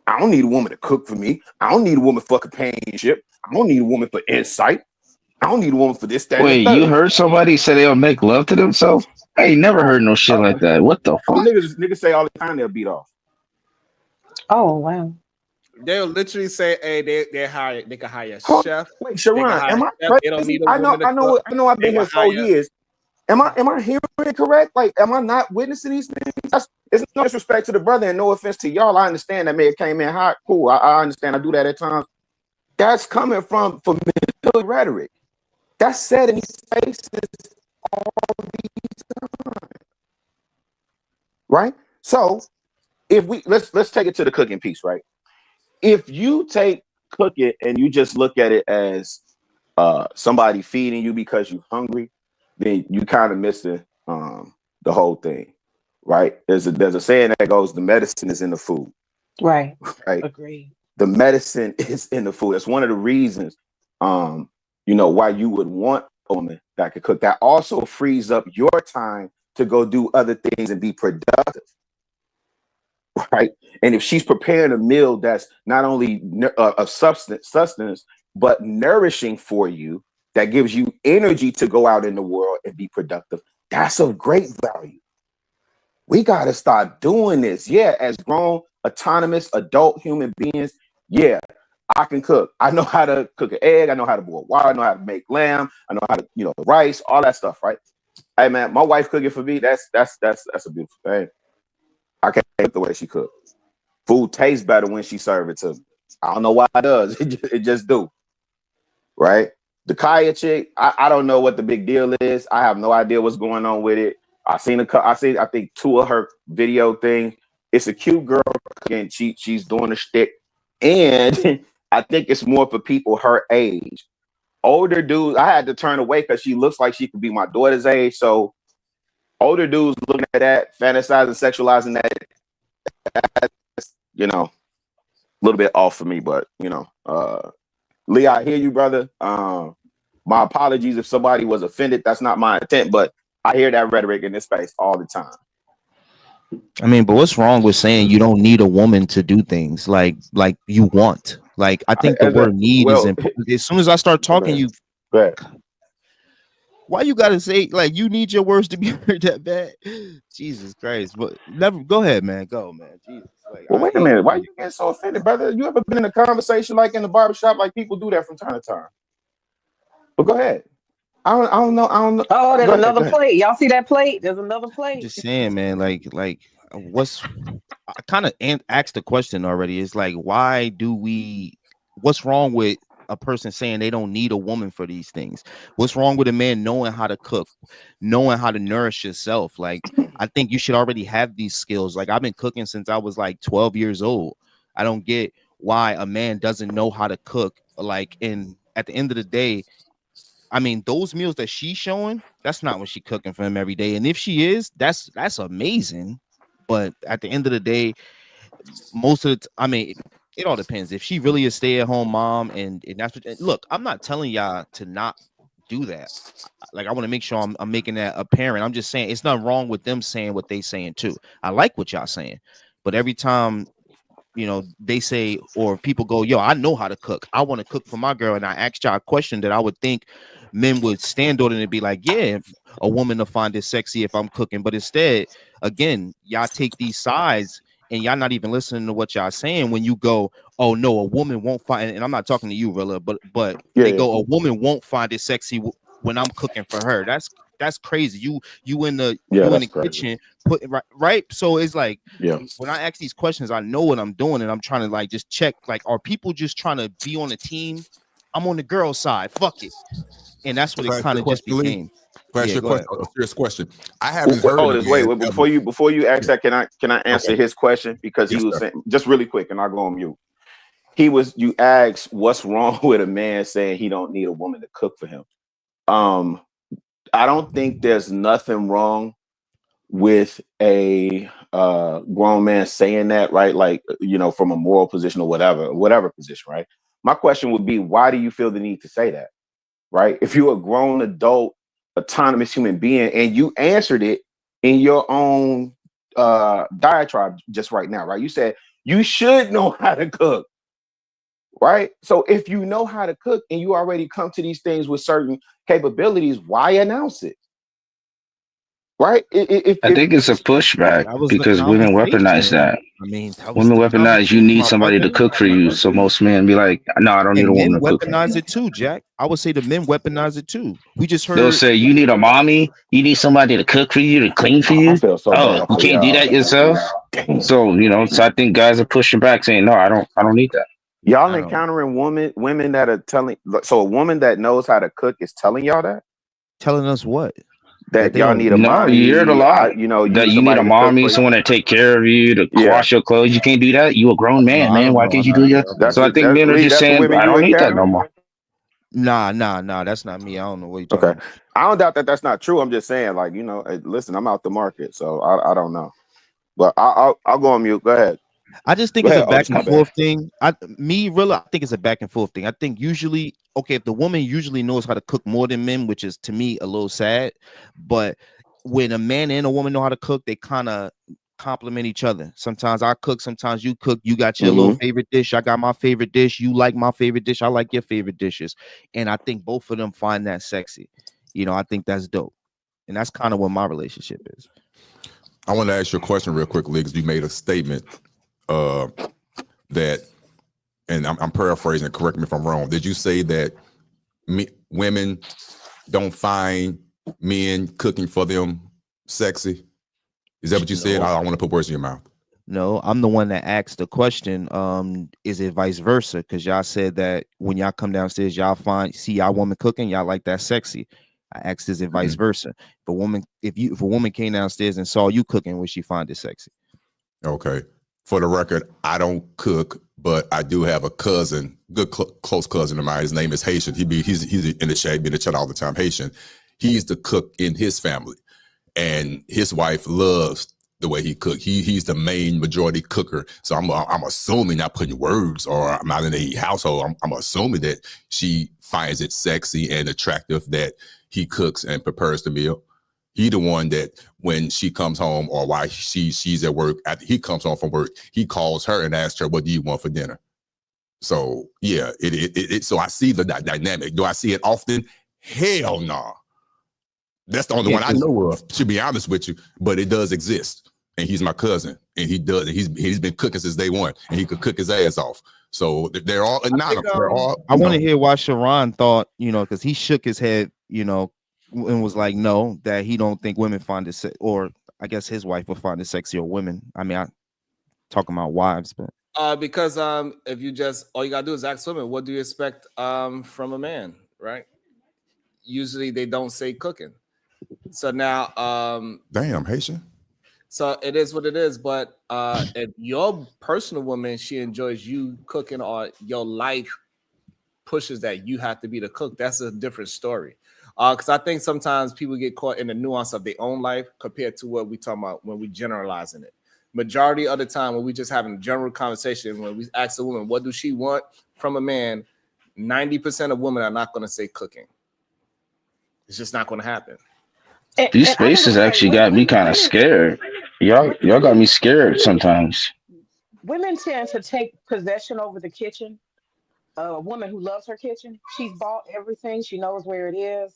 S12: I don't need a woman to cook for me. I don't need a woman for companionship. I don't need a woman for insight. I don't need a woman for this, that, and the
S14: Wait, you
S12: third.
S14: heard somebody say they'll make love to themselves? I ain't never heard no shit like that. What the fuck?
S12: Niggas say all the time they'll beat off.
S11: Oh wow.
S2: They'll literally say, "Hey, they can hire a
S12: Huh?
S2: chef.
S12: Wait,
S2: They can
S12: Sharon,
S2: hire
S12: am
S2: a
S12: I
S2: chef. They don't
S12: crazy?
S2: need a woman to cook.
S12: I know. I've
S2: They
S12: been
S2: will
S12: here 4 years. Am I hearing it correct? Like, am I not witnessing these things? It's no disrespect to the brother and no offense to y'all. I understand that man came in hot. Cool. I understand. I do that at times. That's coming from military rhetoric. That's said in these spaces all the time, right? So if we let's take it to the cooking piece, right? If you take cooking and you just look at it as somebody feeding you because you're hungry, then you kind of missing the whole thing, right? There's a saying that goes, the medicine is in the food,
S11: Right.
S12: right?
S11: Agreed.
S12: The medicine is in the food. That's one of the reasons, why you would want a woman that could cook. That also frees up your time to go do other things and be productive, right? And if she's preparing a meal that's not only of sustenance, but nourishing for you, that gives you energy to go out in the world and be productive, that's of great value. We got to start doing this. Yeah, as grown, autonomous, adult human beings, yeah, I can cook. I know how to cook an egg. I know how to boil water. I know how to make lamb. I know how to, rice, all that stuff, right? Hey, man, my wife cooking for me, that's a beautiful thing. I can't cook the way she cooks. Food tastes better when she serve it to me. I don't know why it does. It just do. Right? The Kaya chick, I don't know what the big deal is. I have no idea what's going on with it. I seen I think 2 of her video things. It's a cute girl and she's doing a shtick. And I think it's more for people her age. Older dudes, I had to turn away because she looks like she could be my daughter's age. So older dudes looking at that, fantasizing, sexualizing that, a little bit off for me, but Lee, I hear you, brother. My apologies if somebody was offended. That's not my intent, but I hear that rhetoric in this space all the time.
S13: I mean, but what's wrong with saying you don't need a woman to do things like you want? Like, I think the word need is important. As soon as I start talking, you why you gotta say like you need your words to be heard that bad? Jesus Christ. But never go ahead, man. Go, man. Jesus. Like,
S12: well, wait a minute. Why you getting so offended, brother? You ever been in a conversation like in the barbershop? Like people do that from time to time. But go ahead. I don't know.
S11: Oh, there's another plate. Y'all see that plate? There's another plate.
S13: Just saying, man. Like what's I kind of asked the question already. It's like, what's wrong with a person saying they don't need a woman for these things? What's wrong with a man knowing how to cook, knowing how to nourish yourself? Like, I think you should already have these skills. Like, I've been cooking since I was like 12 years old. I don't get why a man doesn't know how to cook. Like, and at the end of the day, I mean, those meals that she's showing, that's not what she's cooking for him every day. And if she is, that's amazing. But at the end of the day, most of the I mean, it all depends. If she really is stay-at-home mom and that's what, look, I'm not telling y'all to not do that. Like, I want to make sure I'm making that apparent. I'm just saying it's nothing wrong with them saying what they saying too. I like what y'all saying, but every time they say, or people go, yo, I know how to cook. I want to cook for my girl. And I asked y'all a question that I would think men would stand on it and be like, yeah, a woman to find it sexy if I'm cooking. But instead, again, y'all take these sides and y'all not even listening to what y'all saying when you go, oh no, a woman won't find, and I'm not talking to you, Rilla, but they go, a woman won't find it sexy when I'm cooking for her. That's crazy. You in the kitchen put right. So it's like, when I ask these questions, I know what I'm doing, and I'm trying to like just check, like, are people just trying to be on a team? I'm on the girl side. Fuck it. And that's what it kind of just became.
S4: Question, a serious question. I haven't heard
S12: Otis, wait, before you ask that, can I answer his question? Because he was saying, just really quick, and I'll go on mute. You asked what's wrong with a man saying he don't need a woman to cook for him. I don't think there's nothing wrong with a grown man saying that, right? Like, from a moral position or whatever position, right? My question would be, why do you feel the need to say that, right? If you're a grown adult, autonomous human being and you answered it, in your own diatribe just right now, right? You said you should know how to cook, right? So if you know how to cook and you already come to these things with certain capabilities, why announce it? Right?
S14: I think it's a pushback
S13: That was the
S14: because women weaponize
S13: conversation.
S14: that.
S13: I mean, that was
S14: Women
S13: the
S14: weaponize you
S13: conversation,
S14: need
S13: my
S14: somebody to
S13: brother.
S14: cook for you. So most men be like, no, I don't need a
S13: And
S14: woman
S13: men
S14: to cook for me.
S13: weaponize it too, Jack. I would say the men weaponize it too. We just
S14: They'll
S13: heard.
S14: say, you need a mommy, you need somebody to cook for you, to clean for
S12: I
S14: you.
S12: feel so
S14: Oh,
S12: bad
S14: you
S12: for
S14: can't do
S12: y'all.
S14: that yourself.
S12: Damn.
S14: So, so I think guys are pushing back saying, no, I don't need that.
S12: Y'all
S13: I don't know.
S12: encountering women that are telling, so a woman that knows how to cook is telling y'all
S13: Telling us what? That
S12: that
S13: they
S12: y'all
S13: don't.
S12: need a
S14: No, you hear it a
S12: mommy,
S14: lot.
S12: you
S14: That
S12: need
S14: you need a
S12: somebody to cook
S14: mommy,
S12: for you.
S14: someone to take care of you, to
S12: Yeah,
S14: wash your clothes. You can't do that. You a grown
S13: No,
S14: man,
S13: I
S14: man.
S13: don't
S14: Why
S13: know.
S14: can't you do that?
S12: that's
S14: So I
S12: it.
S14: think men are
S12: Lee,
S14: just
S12: that's the
S14: saying,
S12: women
S14: I
S12: you
S14: don't need that no
S12: encountering.
S14: more.
S13: Nah. That's not me. I don't know what you're talking
S12: Okay,
S13: about.
S12: I don't doubt that that's not true. I'm just saying, like, listen, I'm out the market, so I don't know, but I'll go on mute. Go ahead,
S13: I just think
S12: go
S13: it's a
S12: ahead,
S13: back
S12: Otis.
S13: and
S12: My bad.
S13: forth thing. I think it's a back and forth thing. I think usually, okay, if the woman usually knows how to cook more than men, which is to me a little sad, but when a man and a woman know how to cook, they kind of complement each other. Sometimes I cook, sometimes you cook. You got your little
S12: Mm-hmm.
S13: favorite dish, I got my favorite dish. You like my favorite dish, I like your favorite dishes, and I think both of them find that sexy. I think that's dope, and that's kind of what my relationship is.
S4: I want to ask you a question real quickly because you made a statement uh, that, and I'm paraphrasing. Correct me if I'm wrong. Did you say that women don't find men cooking for them sexy? Is that what you said?
S13: No.
S4: I don't want to put words in your mouth.
S13: No, I'm the one that asked the question. Is it vice versa? Because y'all said that when y'all come downstairs, y'all see y'all woman cooking, y'all like that sexy. I asked, is it vice versa? If a woman came downstairs and saw you cooking, would she find it sexy?
S4: Okay. For the record, I don't cook, but I do have a cousin, good close cousin of mine. His name is Haitian. He's in the chat, be in the chat all the time. Haitian. He's the cook in his family, and his wife loves the way he cook. He's the main majority cooker. So I'm assuming, not putting words, or I'm not in a household. I'm assuming that she finds it sexy and attractive that he cooks and prepares the meal. He the one that when she comes home or while she's at work, after he comes home from work, he calls her and asks her, "What do you want for dinner?" So yeah, so I see the dynamic. Do I see it often? Hell no. That's the only
S13: Yeah,
S4: one I
S13: because
S4: know of, to be honest with you. But it does exist, and he's my cousin, and he does. He's been cooking since day one, and he could cook his ass off. So they're all
S2: I think
S4: anonymous. They're all,
S13: I want to hear why Sharon thought, because he shook his head, and was like, no, that he don't think women find it or I guess his wife would find it sexy, or women. I mean, I talking about wives, but
S2: because if you just all you gotta do is ask women, what do you expect from a man, right? Usually they don't say cooking. So now
S4: damn Haitian.
S2: so it is what it is. But if your personal woman, she enjoys you cooking, or your life pushes that you have to be the cook, that's a different story. Because I think sometimes people get caught in the nuance of their own life compared to what we talking about when we generalizing it. Majority of the time, when we just having a general conversation, when we ask a woman what does she want from a man, 90% of women are not going to say cooking. It's just not going to happen.
S14: These
S11: And I want to
S14: spaces
S11: say,
S14: actually got me kind of scared. Y'all got me scared sometimes.
S11: women tend to take possession over the kitchen. A woman who loves her kitchen, she's bought everything. She knows where it is.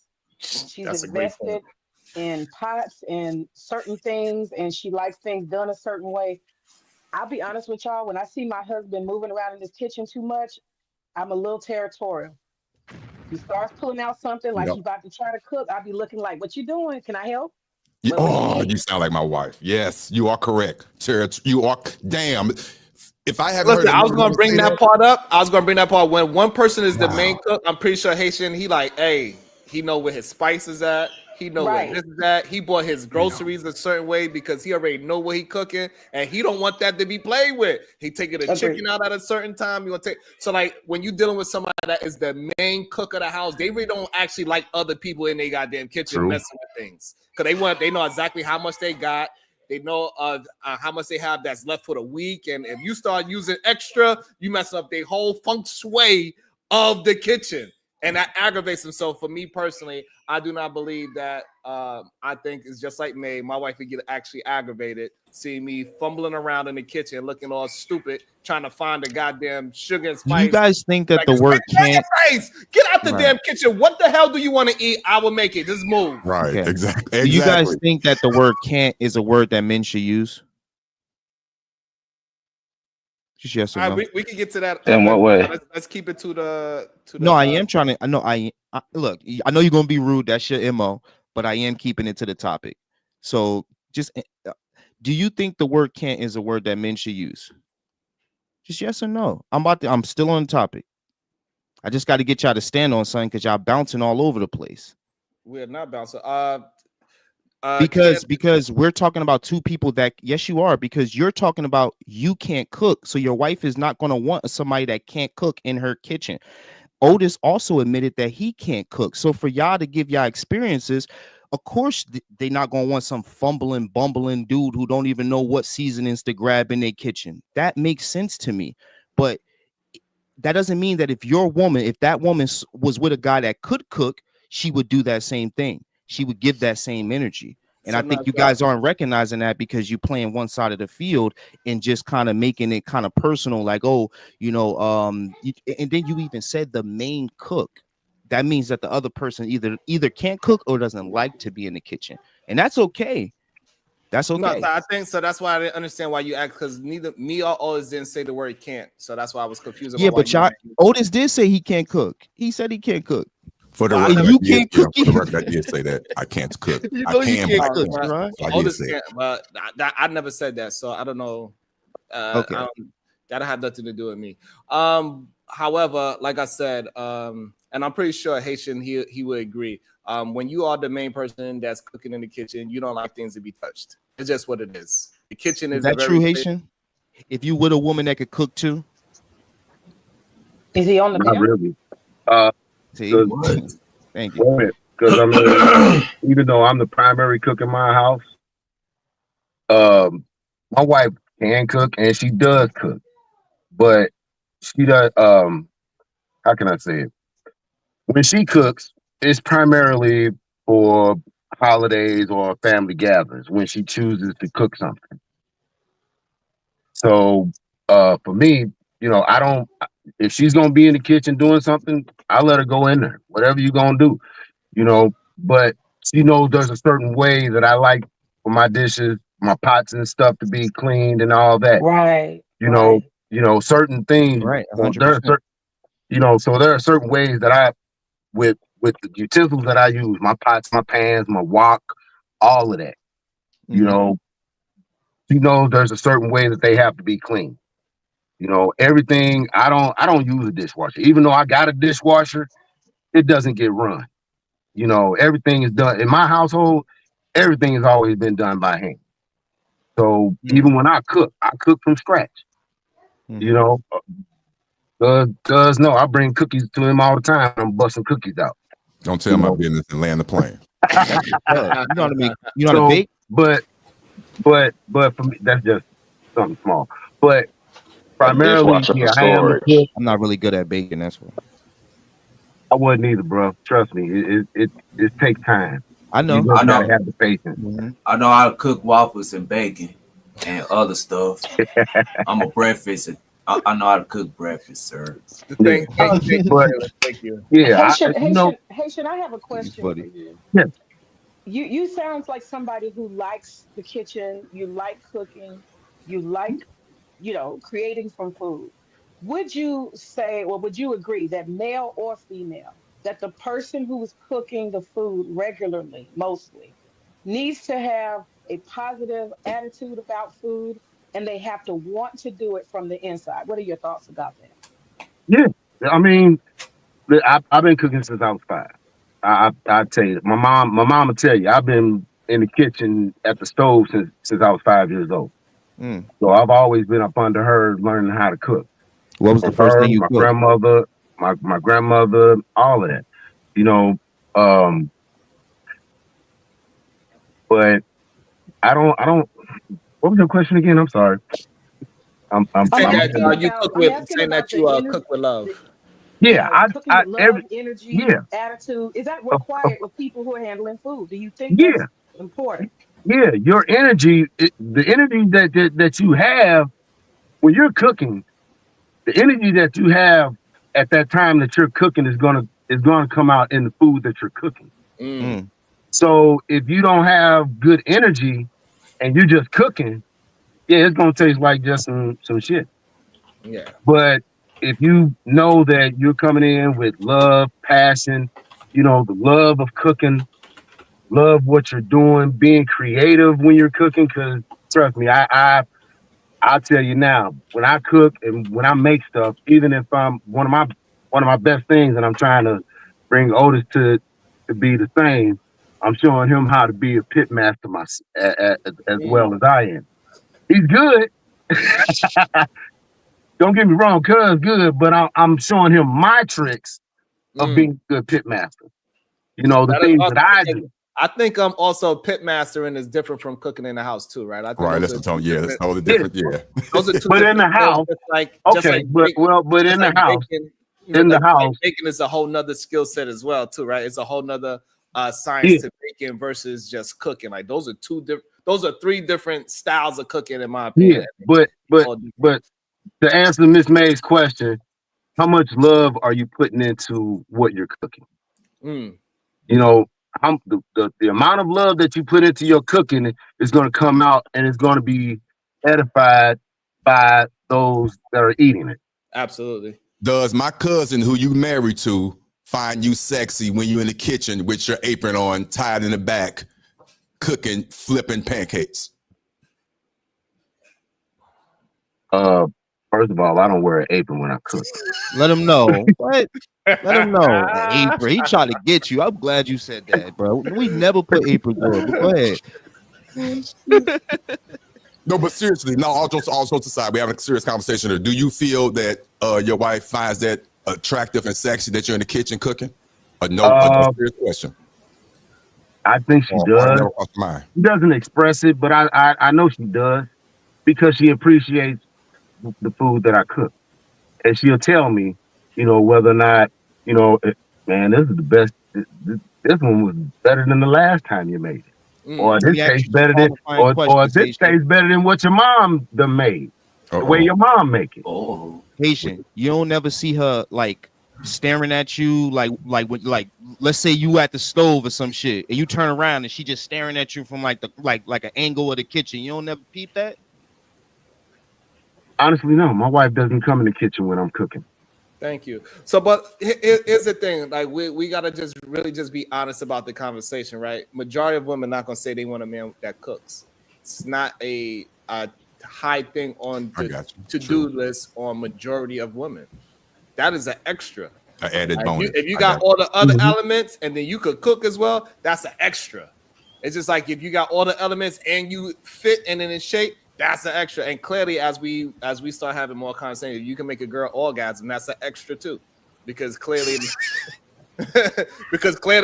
S11: She's
S2: That's a great point.
S11: invested in pots and certain things, and she likes things done a certain way. I'll be honest with y'all. When I see my husband moving around in this kitchen too much, I'm a little territorial. He starts pulling out something like
S4: Yep.
S11: he's about to try to cook. I'll be looking like, "What you doing? Can I help?" But when
S4: Oh,
S11: he,
S4: you sound like my wife. Yes, you are correct. You are. Damn. If I haven't heard
S2: Listen, I was
S4: another
S2: gonna
S4: woman
S2: bring
S4: say
S2: that
S4: that,
S2: part up. I was gonna bring that part when one person is the main
S4: wow.
S2: cook. I'm pretty sure Haitian. He like, hey, he know where his spices at. He know where
S11: right,
S2: this is at. He bought his
S4: Damn.
S2: groceries a certain way because he already know what he cooking, and he don't want that to be played with. He taking the
S11: agree.
S2: chicken out at a certain time. You gonna take so like when you dealing with somebody that is the main cook of the house, they really don't actually like other people in their goddamn kitchen
S4: True.
S2: messing with things because they know exactly how much they got. They know how much they have that's left for the week. And if you start using extra, you mess up the whole feng shui of the kitchen. And that aggravates them. So for me personally, I do not believe that I think it's just like me. My wife would get actually aggravated seeing me fumbling around in the kitchen, looking all stupid, trying to find the goddamn sugar and
S13: Do you
S2: spice.
S13: guys think that
S2: Like,
S13: the
S2: it's
S13: word
S2: right in
S13: can't?
S2: your face. Get out the
S13: Right.
S2: damn kitchen. What the hell do you want to eat? I will make it. Just move.
S4: Right.
S13: Okay.
S4: Exactly.
S13: Do you guys
S4: Exactly.
S13: think that the word can't is a word that men should use? Just yes or
S2: All right,
S13: no.
S2: we can get to that.
S14: In what way?
S2: Let's keep it to the
S13: No, I am trying to. I know. Look. I know you're gonna be rude. That's your mo. But I am keeping it to the topic. So, just do you think the word "can't" is a word that men should use? Just yes or no. I'm still on the topic. I just got to get y'all to stand on something because y'all bouncing all over the place.
S2: We're not bouncing.
S13: Because we're talking about two people that yes you are, because you're talking about you can't cook, so your wife is not going to want somebody that can't cook in her kitchen. Otis also admitted that he can't cook, so for y'all to give y'all experiences, of course they're not going to want some fumbling bumbling dude who don't even know what seasonings to grab in their kitchen. That makes sense to me, but that doesn't mean that if that woman was with a guy that could cook, she would do that same thing. She would give that same energy. And I think you guys aren't recognizing that because you're playing one side of the field and just kind of making it kind of personal, like, oh, and then you even said the main cook. That means that the other person either can't cook or doesn't like to be in the kitchen. And that's okay. That's okay.
S2: No, so I think so. That's why I didn't understand why you asked, because neither me or Otis didn't say the word can't. So that's why I was confused about
S13: but Otis did say he can't cook. He said he can't cook.
S4: For the
S2: Well,
S4: record,
S13: you can't cook.
S4: For the record, I did say that I can't cook.
S13: You
S4: I
S13: know
S4: can,
S13: you
S4: but I
S13: can't cook,
S4: can't.
S13: right?
S4: So I did
S2: Otis
S4: say it.
S2: can't, but I never said that, so I don't know.
S13: Okay.
S2: That had nothing to do with me. However, like I said, and I'm pretty sure Haitian he would agree. When you are the main person that's cooking in the kitchen, you don't like things to be touched. It's just what it is. The kitchen
S13: Is
S2: is a
S13: that
S2: very
S13: true, Haitian? If you with a woman that could cook too,
S11: Is he on the
S15: Not
S11: panel?
S15: really.
S13: see,
S15: Because
S13: thank you.
S15: I mean, even though I'm the primary cook in my house, my wife can cook and she does cook, but she does. How can I say it? When she cooks, it's primarily for holidays or family gatherings when she chooses to cook something. So, for me, I don't. If she's gonna be in the kitchen doing something, I let her go in there. Whatever you gonna do, But she knows there's a certain way that I like for my dishes, my pots and stuff to be cleaned and all that.
S11: Right,
S15: You know,
S11: right.
S15: certain things.
S13: Right,
S15: Well, there are
S13: 100%.
S15: certain, so there are certain ways that with the utensils that I use, my pots, my pans, my wok, all of that. You
S13: Mhm.
S15: know, she knows there's a certain way that they have to be clean. Everything. I don't use a dishwasher, even though I got a dishwasher. It doesn't get run. Everything is done in my household. Everything has always been done by hand. So even when I cook from scratch. You
S13: Mhm.
S15: know, does no, I bring cookies to him all the time. I'm busting cookies out.
S4: Don't tell
S15: You
S4: my
S15: know,
S4: business and land the plane.
S13: That's what's up. You know how to make. You know how to
S15: so
S13: bake.
S15: but for me, that's just something small. But
S14: A
S15: primarily,
S14: dishwasher for
S15: yeah, I am a
S14: storage.
S15: cook.
S13: I'm not really good at baking. That's why.
S15: I wasn't either, bro. Trust me, it takes time.
S13: I
S15: You
S13: know.
S10: I
S15: just gotta
S10: know.
S15: have the patience.
S13: Mhm.
S10: I know how to cook waffles and bacon and other stuff. I'm a breakfast. I know how to cook breakfast, sir.
S15: Yeah,
S2: Thank you,
S15: but
S2: Taylor. Thank you.
S15: yeah,
S11: Haitian, Haitian, Haitian, I have a
S13: You
S11: question for
S13: funny.
S11: you.
S15: yeah.
S11: You sounds like somebody who likes the kitchen, you like cooking, you like, creating from food. Would you say, or would you agree that male or female, that the person who is cooking the food regularly, mostly, needs to have a positive attitude about food and they have to want to do it from the inside? What are your thoughts about that?
S15: Yeah. I mean, I've been cooking since I was 5. I tell you, my mom will tell you, I've been in the kitchen at the stove since I was 5 years old.
S13: Mm.
S15: So I've always been up under her learning how to cook.
S13: What was the
S15: From
S13: first
S15: her,
S13: thing you
S15: my
S13: cooked?
S15: grandmother, my grandmother, all of that. You know, um, but I don't. What was your question again? I'm sorry. I'm
S2: He's
S15: I'm
S2: saying
S11: I'm
S15: I'm,
S2: that
S11: asking
S2: you
S11: about
S2: cook
S11: I'm
S2: with
S11: asking
S2: saying that
S11: about
S2: you
S11: the energy.
S2: cook with love.
S15: Yeah,
S11: cooking with love, energy,
S15: yeah,
S11: attitude? Is that
S15: of
S11: required with people who are handling food? Do you think
S15: yeah,
S11: that's important?
S15: yeah. Your energy, the energy that you have when you're cooking, the energy that you have at that time that you're cooking is gonna come out in the food that you're cooking.
S13: Mm.
S15: So if you don't have good energy and you're just cooking, yeah, it's gonna taste like just some shit.
S2: Yeah.
S15: But if you know that you're coming in with love, passion, the love of cooking, love what you're doing, being creative when you're cooking, because trust me, I'll tell you now, when I cook and when I make stuff, even if I'm one of my best things and I'm trying to bring Otis to be the same, I'm showing him how to be a pit master as well as I am. He's good. Don't get me wrong, cuz good, but I'm showing him my tricks of being a good pit master. The
S2: That is
S15: things that
S2: awesome
S15: I
S2: because
S15: do.
S2: I think also pit mastering is different from cooking in the house too, right? I think
S4: Right.
S2: those
S4: That's
S2: are
S4: the tone.
S2: two
S4: Yeah, that's
S2: different.
S4: totally
S15: Yeah.
S4: different. Yeah.
S2: Those are two
S15: But in
S2: different
S15: the
S2: skills.
S15: house,
S2: Just
S15: okay,
S2: like
S15: but in the house,
S2: baking,
S15: in the
S2: like
S15: house,
S2: baking is a whole nother skill set as well too, right? It's a whole nother science
S15: yeah,
S2: to baking versus just cooking. Like those are two different. Those are three different styles of cooking, in my
S15: yeah.
S2: opinion.
S15: But to answer Miss May's question, how much love are you putting into what you're cooking?
S2: Mm.
S15: You know, the amount of love that you put into your cooking is going to come out and it's going to be edified by those that are eating it.
S2: Absolutely.
S4: Does my cousin who you married to find you sexy when you in the kitchen with your apron on, tied in the back, cooking, flipping pancakes?
S15: First of all, I don't wear an apron when I cook.
S13: Let him know. What? Let him know. Apron. He tried to get you. I'm glad you said that, bro. We never put aprons on, but go ahead.
S4: No, but seriously, no, all jokes aside, we're having a serious conversation here. Do you feel that your wife finds that attractive and sexy that you're in the kitchen cooking? A serious question.
S15: I think she
S4: Or
S15: does.
S4: never crossed your mind?
S15: She doesn't express it, but I know she does because she appreciates the food that I cook. And she'll tell me, whether or not, man, this is the best. This one was better than the last time you made it, or
S13: Let
S15: this
S13: me ask
S15: tastes
S13: you some
S15: better than,
S13: qualifying
S15: or
S13: questions,
S15: this
S13: Haitian.
S15: tastes better than what your mom done made. The way your mom make it.
S10: Oh,
S13: Haitian, you don't never see her like staring at you, like let's say you at the stove or some shit, and you turn around and she just staring at you from like an angle of the kitchen. You don't never peep that.
S15: Honestly, no. My wife doesn't come in the kitchen when I'm cooking.
S2: Thank you. So, but here's the thing: like we gotta just really just be honest about the conversation, right? Majority of women not gonna say they want a man that cooks. It's not a high thing on the to-do list on majority of women. That is an extra.
S4: An added
S2: Like,
S4: bonus.
S2: if you got all the other elements and then you could cook as well, that's an extra. It's just like if you got all the elements and you fit and in shape, that's an extra. And clearly, as we start having more conversation, you can make a girl orgasm. That's an extra too, because clearly,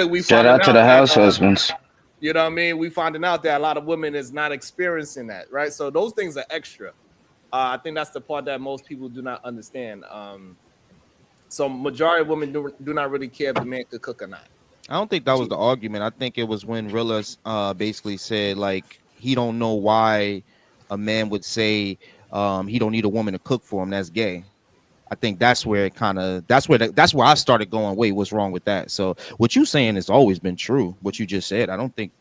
S2: we
S14: Shout out to the house husbands.
S2: You know what I mean? We finding out that a lot of women is not experiencing that, right? So those things are extra. I think that's the part that most people do not understand. So majority of women do not really care if the man could cook or not.
S13: I don't think that was the argument. I think it was when Rilla's basically said like he don't know why a man would say he don't need a woman to cook for him. That's gay. I think that's where it that's where I started going, wait, what's wrong with that? So what you saying has always been true. What you just said. I don't think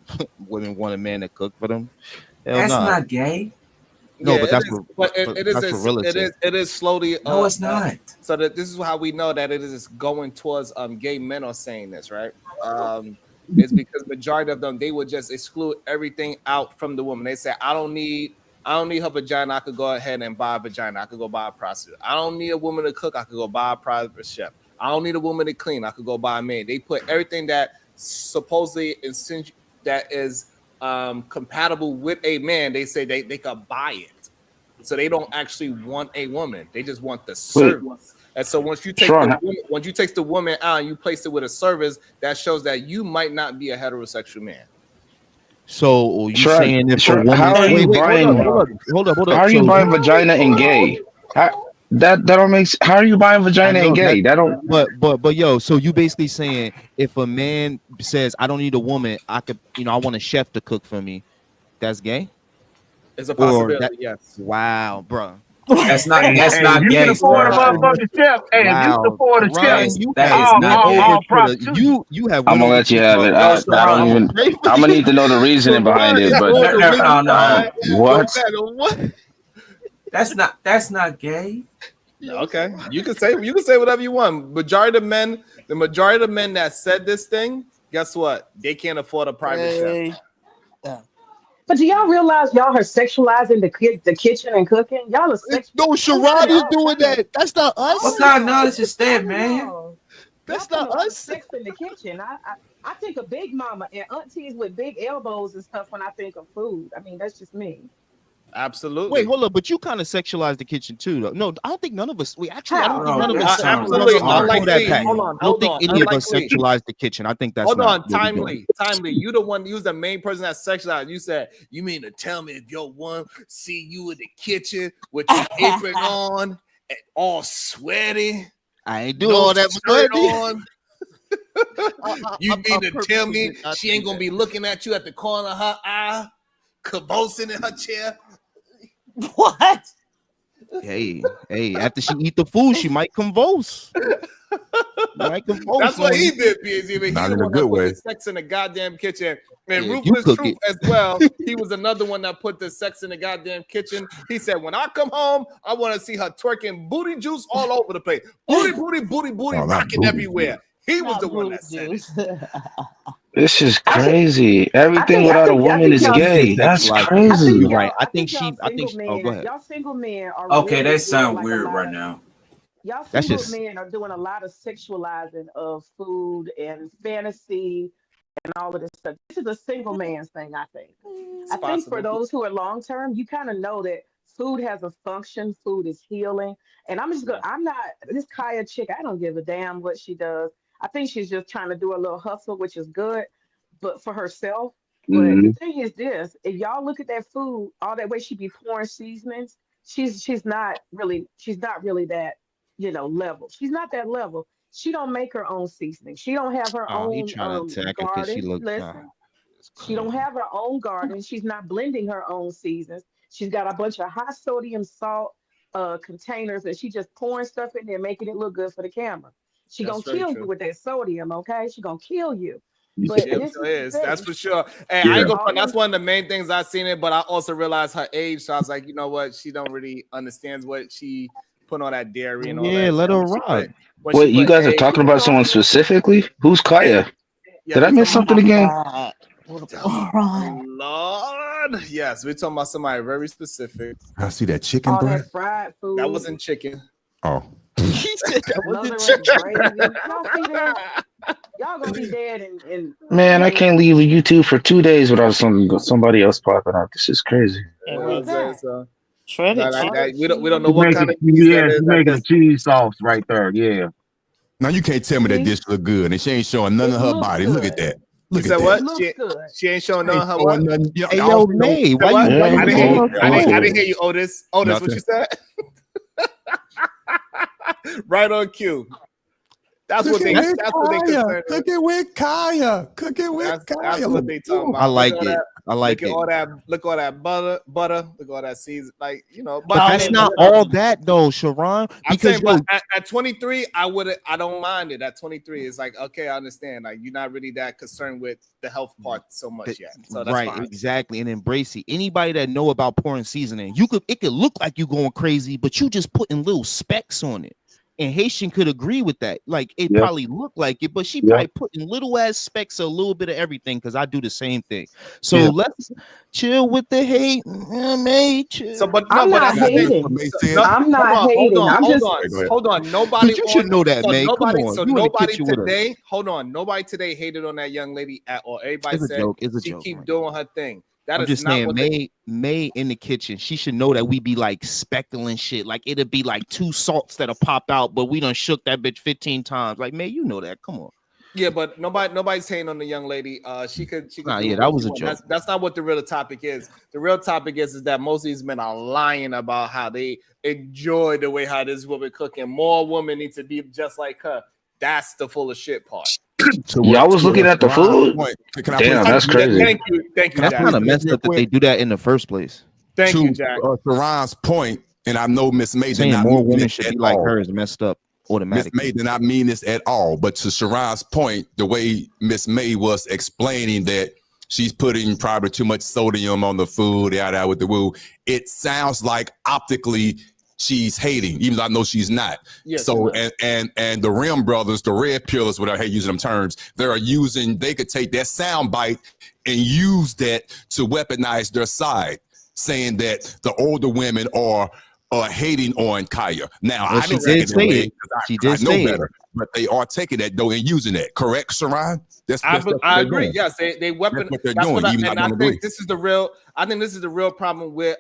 S13: women want a man to cook for them. Hell
S10: that's
S13: nah.
S10: not gay.
S13: No,
S2: Yeah,
S13: but that's
S2: it is slowly.
S10: No, it's not.
S2: So that this is how we know that it is going towards gay men are saying this, right? It's because majority of them they would just exclude everything out from the woman. They say, I don't need her vagina. I could go ahead and buy a vagina. I could go buy a prostitute. I don't need a woman to cook. I could go buy a private chef. I don't need a woman to clean. I could go buy a maid. They put everything that supposedly that is compatible with a man. They say they could buy it. So they don't actually want a woman; they just want the service. And so once you take the woman out and you place it with a service, that shows that you might not be a heterosexual man.
S13: So you saying if a woman?
S14: How are you buying?
S13: Hold up.
S14: How are you buying vagina and gay? That don't make. How are you buying
S13: I
S14: vagina and
S13: know that,
S14: gay? That don't.
S13: but yo, so you basically saying if a man says I don't need a woman, I could, I want a chef to cook for me, that's gay?
S2: It's a
S13: Or that
S2: possibility, yes.
S13: wow, bro.
S15: Hey,
S10: That's
S15: hey, if
S10: not
S15: you can
S10: gay,
S15: afford a
S10: Swerve.
S15: motherfucking chef, hey, if you can
S13: Wow.
S15: afford a chef,
S13: Ryan, you
S10: That
S13: have
S10: is
S15: all,
S10: not
S13: went
S15: all,
S10: gay.
S13: over
S15: all
S13: to
S15: props
S13: the
S15: to you.
S13: you have
S14: I'm
S13: went
S14: gonna
S13: over
S14: let you
S13: to
S14: have
S13: the
S14: it.
S10: Yo,
S14: I don't
S10: Sharon.
S14: even. I'm gonna need to know the reasoning behind
S2: LeBron
S14: it.
S2: is
S14: But
S2: on the winning
S10: No.
S2: side. No
S14: what?
S2: matter what.
S10: That's not gay.
S2: Okay, you can say whatever you want. The majority of the men that said this thing, guess what? They can't afford a private chef.
S8: Hey.
S11: But do y'all realize y'all are sexualizing the kitchen and cooking? Y'all are sex.
S13: No,
S11: I'm
S13: Sharon
S11: learning
S13: is
S11: all
S13: doing
S11: kind of
S13: that. That's not
S11: all
S10: What
S11: of
S13: us.
S10: kind of
S11: y'all,
S10: knowledge is that,
S11: all of
S10: man?
S11: y'all
S13: That's
S11: put
S13: not
S11: a lot of
S13: us.
S11: sex in the kitchen. I think of Big Mama and aunties with big elbows and stuff when I think of food. I mean, that's just me.
S13: Wait,
S2: Absolutely.
S13: hold up, but you kind of sexualize the kitchen too, though. No, I don't think none of us. Wait, actually, I don't
S11: How?
S13: think
S10: No,
S13: none of
S11: How?
S10: that
S13: us
S10: sounds
S11: How?
S10: real
S2: Absolutely.
S13: I'll
S10: hard.
S13: pull
S2: Unlike
S13: that
S2: Lee.
S13: back.
S2: Hold on.
S13: I don't
S2: Hold
S13: think
S2: on.
S13: any of
S2: Unlike
S13: us
S2: Lee.
S13: sexualize the kitchen. I think that's
S2: Hold
S13: not
S2: on.
S13: what we do.
S2: Timely. You the one. You was the main person that sexualized. You said you mean to tell me if your one see you in the kitchen with your apron on and all sweaty,
S13: I ain't doing
S2: no
S13: all that,
S2: shirt
S13: McCartney.
S2: on. You
S13: I
S2: mean to tell
S13: purposely
S2: me
S13: did not
S2: she
S13: say
S2: ain't gonna
S13: that.
S2: be looking at you at the corner of her eye, convulsing in her chair?
S8: What?
S13: Hey, after she eat the food, she might convulse. Might convulse
S2: That's what he
S13: on
S2: did, PhD. But he
S4: Not
S2: the
S4: in a
S2: one
S4: good
S2: that put
S4: way.
S2: the sex in the goddamn kitchen. And
S13: yeah, if you
S2: Ruthless
S13: cook
S2: Truth
S13: it.
S2: as well. He was another one that put the sex in the goddamn kitchen. He said, when I come home, I want to see her twerking booty juice all over the place. Booty, booty, booty, booty,
S4: Oh, not
S2: rocking
S4: booty.
S2: everywhere. He was the
S8: Not
S2: one
S8: booty
S2: that said it.
S8: juice.
S14: This is
S11: I think
S14: crazy.
S11: I
S14: Everything
S11: think I
S14: without a
S11: think I
S14: woman
S11: think
S14: is
S13: Yeah,
S11: y'all
S13: he did
S14: gay. That's
S13: sexualize the kitchen. You're
S14: crazy.
S13: right. Oh, go ahead.
S11: y'all single men are
S10: Okay,
S11: really
S10: that
S11: doing
S10: sound
S11: like a
S10: weird
S11: lot
S10: right
S11: of
S10: now.
S11: y'all
S13: That's
S11: single
S13: just
S11: men are doing a lot of sexualizing of food and fantasy and all of this stuff. This is a single man's thing, I think.
S2: It's
S11: I think for
S2: possible.
S11: those who are long term, you kind of know that food has a function, food is healing. And
S2: Yeah.
S11: I'm not this Kaya chick, I don't give a damn what she does. I think she's just trying to do a little hustle, which is good, but for herself. But the
S15: Mm-hmm.
S11: thing is this, if y'all look at that food, all that way she be pouring seasonings, she's not really that, level. She's not that level. She don't make her own seasoning. She don't have her
S13: you
S11: own
S13: trying to attack her because she
S11: garden.
S13: look
S11: Listen,
S13: it's
S11: she don't
S13: crazy.
S11: have her own garden. She's not blending her own seasons. She's got a bunch of high sodium salt containers and she just pouring stuff in there, making it look good for the camera. She
S2: That's
S11: gonna
S2: very
S11: kill you
S2: true.
S11: with that sodium, okay? She gonna kill you.
S2: She
S11: But this
S2: sure
S11: is the
S2: is. That's
S11: thing.
S2: for sure. Hey, I
S15: Yeah.
S2: ain't gonna
S11: All
S2: front. That's
S11: them
S2: one of the main things I seen it, but I also realized her age. So I was like, you know what? She don't really understands what she put on that dairy and all
S13: Yeah,
S2: that.
S13: let
S2: And
S13: her
S2: when she
S13: rock.
S2: put when she
S14: Wait, you
S2: put
S14: guys are
S2: eggs,
S14: talking
S11: we
S14: about someone
S11: talking
S14: specifically? Who's Kaya?
S2: yeah,
S14: Did I
S2: we
S14: miss
S2: talking
S8: Oh
S2: about
S14: something
S8: my
S14: again?
S8: God.
S2: oh,
S8: Run.
S2: Lord. Yes, we're talking about somebody very specific.
S4: I see that chicken
S11: all that
S4: breast.
S11: fried
S2: That
S11: food,
S2: wasn't chicken.
S4: Oh,
S13: He said that wasn't
S11: smothering
S13: chicken.
S11: gravy. Y'all see that? Y'all gonna be dead in
S14: Man, I can't
S11: maybe
S14: leave YouTube for 2 days without somebody else popping up. This is crazy.
S2: You
S8: It
S2: know what I'm
S8: was
S2: saying?
S11: that?
S2: So
S8: shredded
S2: like
S11: All
S8: chicken.
S2: that,
S11: that
S2: we don't know
S15: She's
S11: cheese.
S2: what kind
S15: making,
S2: of cheese that
S15: yeah,
S2: is
S15: she's
S2: at
S15: making a
S2: this.
S15: cheese sauce right there. Yeah.
S4: now you can't tell me that
S11: See?
S4: dish look good and she ain't showing none
S11: It
S4: of her
S11: looks
S4: body. Look at
S11: good.
S4: that.
S2: You
S4: Look
S2: said
S4: at
S11: It
S4: that.
S2: what?
S11: looks good.
S2: She ain't showing
S4: She
S2: none
S4: ain't
S2: of her what?
S4: showing nothing.
S13: Hey,
S4: I don't
S13: yo,
S4: see no.
S13: May,
S2: Said what?
S13: why you
S2: I didn't
S13: calling
S2: hear
S14: Everything.
S2: you.
S13: her
S2: I
S13: fat?
S2: didn't hear you, Otis. Otis, what
S4: Nothing.
S2: you said? Right on cue. That's what
S4: Cooking
S2: they.
S13: That's
S4: with
S2: That's what they
S4: Kaya.
S2: concerned with.
S4: Cooking with Kaya. Cooking with
S2: That's
S4: Kaya.
S2: what
S4: Look,
S2: they talking
S4: ooh.
S13: I
S2: about. Look at
S13: like
S2: all
S13: it.
S2: that.
S13: I like it.
S2: Look all that butter. Look at all that season. Like but
S13: But
S8: Salt
S2: at the
S13: that's
S8: and
S2: end of
S13: not
S2: the day,
S13: all
S8: pepper.
S13: that though, Sharon.
S2: I'm saying,
S13: Because
S2: but
S13: yo,
S2: at 23, I don't mind it. At 23, it's like okay, I understand. Like you're not really that concerned with the health part so
S13: the-
S2: much yet, so that's
S13: right,
S2: fine.
S13: exactly, and embrace it. Anybody that know about pouring seasoning, it could look like you going crazy, but you just putting little specks on it. And Haitian could agree with that. Like it
S15: Yeah.
S13: probably looked like it, but she
S15: Yeah.
S13: probably putting little ass specks, a little bit of everything. Because I do the same thing. So
S15: Yeah.
S13: let's chill with the hate, mate.
S2: So,
S13: Chill.
S2: but no,
S11: I'm
S2: but at
S11: not
S2: the
S4: Now,
S2: same,
S4: that's what
S11: hating.
S4: May
S2: so,
S4: said.
S2: no,
S11: I'm
S2: hold
S11: not
S2: on,
S11: hating. I'm just
S4: Okay, go ahead.
S2: hold on.
S13: Because you should know that, man. Come on,
S2: So
S13: you in the
S2: nobody
S13: kitchen with us.
S2: today, hold on, nobody today hated on that young lady at all. Everybody
S13: It's a
S2: said
S13: joke. It's a
S2: she
S13: joke,
S2: keep
S13: man.
S2: doing her thing. That
S13: I'm
S2: is
S13: just
S2: not
S13: saying,
S2: what the
S13: May in the kitchen. She should know that we be like speckling shit. Like it'd be like two salts that'll pop out, but we done shook that bitch 15 times. Like May, you know that. Come on.
S2: Yeah, but nobody's hating on the young lady. She could do
S13: yeah,
S2: whatever
S13: that was
S2: she
S13: a
S2: want.
S13: joke.
S2: That's not what the real topic is. The real topic is that most of these men are lying about how they enjoy the way how this woman cooking. More women need to be just like her. That's the full of shit part.
S14: Y'all was looking at the
S4: Sharon's
S14: food.
S4: point, can I please
S14: Damn, that's
S4: interject
S14: crazy.
S2: Thank you,
S13: That's
S2: Jack.
S13: kind of
S4: interject
S13: messed
S4: real
S13: up that
S4: quick?
S13: they do that in the first place.
S2: Thank you,
S4: To
S2: Jack.
S4: Sharon's point, and I know Miss May did
S13: Saying
S4: not
S13: more
S4: mean
S13: women
S4: this
S13: should
S4: at
S13: be like
S4: all.
S13: her is messed up
S4: Miss
S13: automatically.
S4: May did not mean this at all. But to Sharon's point, the way Miss May was explaining that she's putting probably too much sodium on the food, out with the woo, it sounds like optically she's hating, even though I know she's not.
S2: Yes,
S4: So
S2: she's not.
S4: and the Rim brothers, the red pillars, without hate using them terms, they could take that sound bite and use that to weaponize their side, saying that the older women are hating on Kaya. Now,
S13: Well,
S4: I
S13: she
S4: didn't take
S13: did
S4: it
S13: say
S4: that way
S13: it. She
S4: because
S13: did
S4: I know
S13: say it.
S4: better, but they are taking that though and using that. Correct, Sharon? That's what
S2: I
S4: they're
S2: agree.
S4: doing.
S2: Yes, they weapon.
S4: That's what they're
S2: That's
S4: doing,
S2: what I
S4: even though I
S2: and I
S4: don't agree.
S2: think this is the real. I think this is the real problem with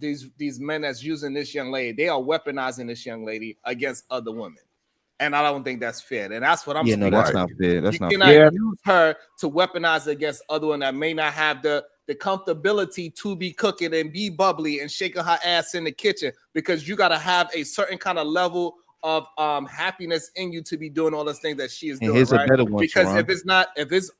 S2: these men that's using this young lady. They are weaponizing this young lady against other women, and I don't think that's fair. And that's what I'm
S13: Yeah, no,
S2: speaking.
S13: that's
S2: Right.
S13: not fair. That's
S2: You
S13: not
S2: cannot
S13: fair.
S2: use her to weaponize against other one that may not have the comfortability to be cooking and be bubbly and shaking her ass in the kitchen, because you got to have a certain kind of level of happiness in you to be doing all those things that she is
S13: And
S2: doing,
S13: here's a
S2: right?
S13: better one,
S2: Because
S13: Sharon.
S2: if it's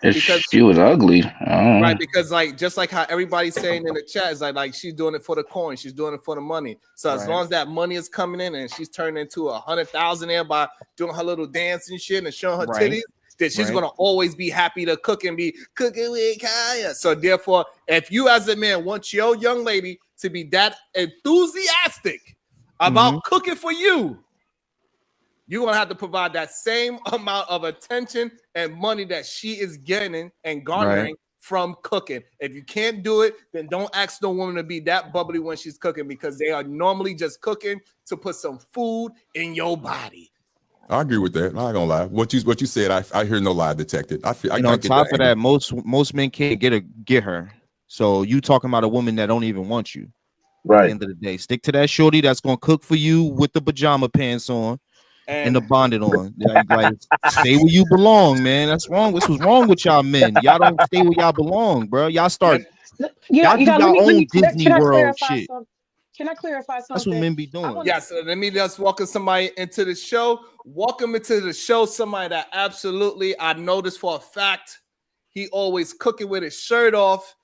S14: If
S2: because
S14: she was ugly, I don't
S2: right,
S14: know.
S2: because like just like how everybody's saying in the chat is like she's doing it for the coin, she's doing it for the money. So as
S13: Right.
S2: long as that money is coming in and she's turning into 100,000 there by doing her little dance and shit and showing her
S13: Right.
S2: titties, that she's
S13: Right.
S2: gonna always be happy to cook and be cooking with Kaya. So therefore, if you as a man want your young lady to be that enthusiastic about cooking for you, you're gonna have to provide that same amount of attention and money that she is getting and garnering from cooking. If you can't do it, then don't ask no woman to be that bubbly when she's cooking, because they are normally just cooking to put some food in your body.
S4: I agree with that. I'm not gonna lie. What you said, I hear no lie detected. I
S13: And
S4: I
S13: on
S4: get
S13: top
S4: that
S13: of
S4: angle.
S13: that, most men can't get her. So you talking about a woman that don't even want you. At the
S14: Right.
S13: end of the day, stick to that shorty that's gonna cook for you with the pajama pants on and the bonnet on. Like stay where you belong, man. That's wrong. This was wrong with y'all men. Y'all don't stay where y'all belong, bro. Y'all start. Y'all do
S11: Let
S13: y'all own
S11: me
S13: Disney
S11: can I
S13: World
S11: clarify
S13: shit.
S11: something? Can I clarify
S13: That's what
S11: something?
S13: men be
S11: I
S13: doing.
S11: want
S2: Yeah, so let me just welcome somebody into the show. Welcome into the show, somebody that absolutely I know this for a fact. He always cooking with his shirt off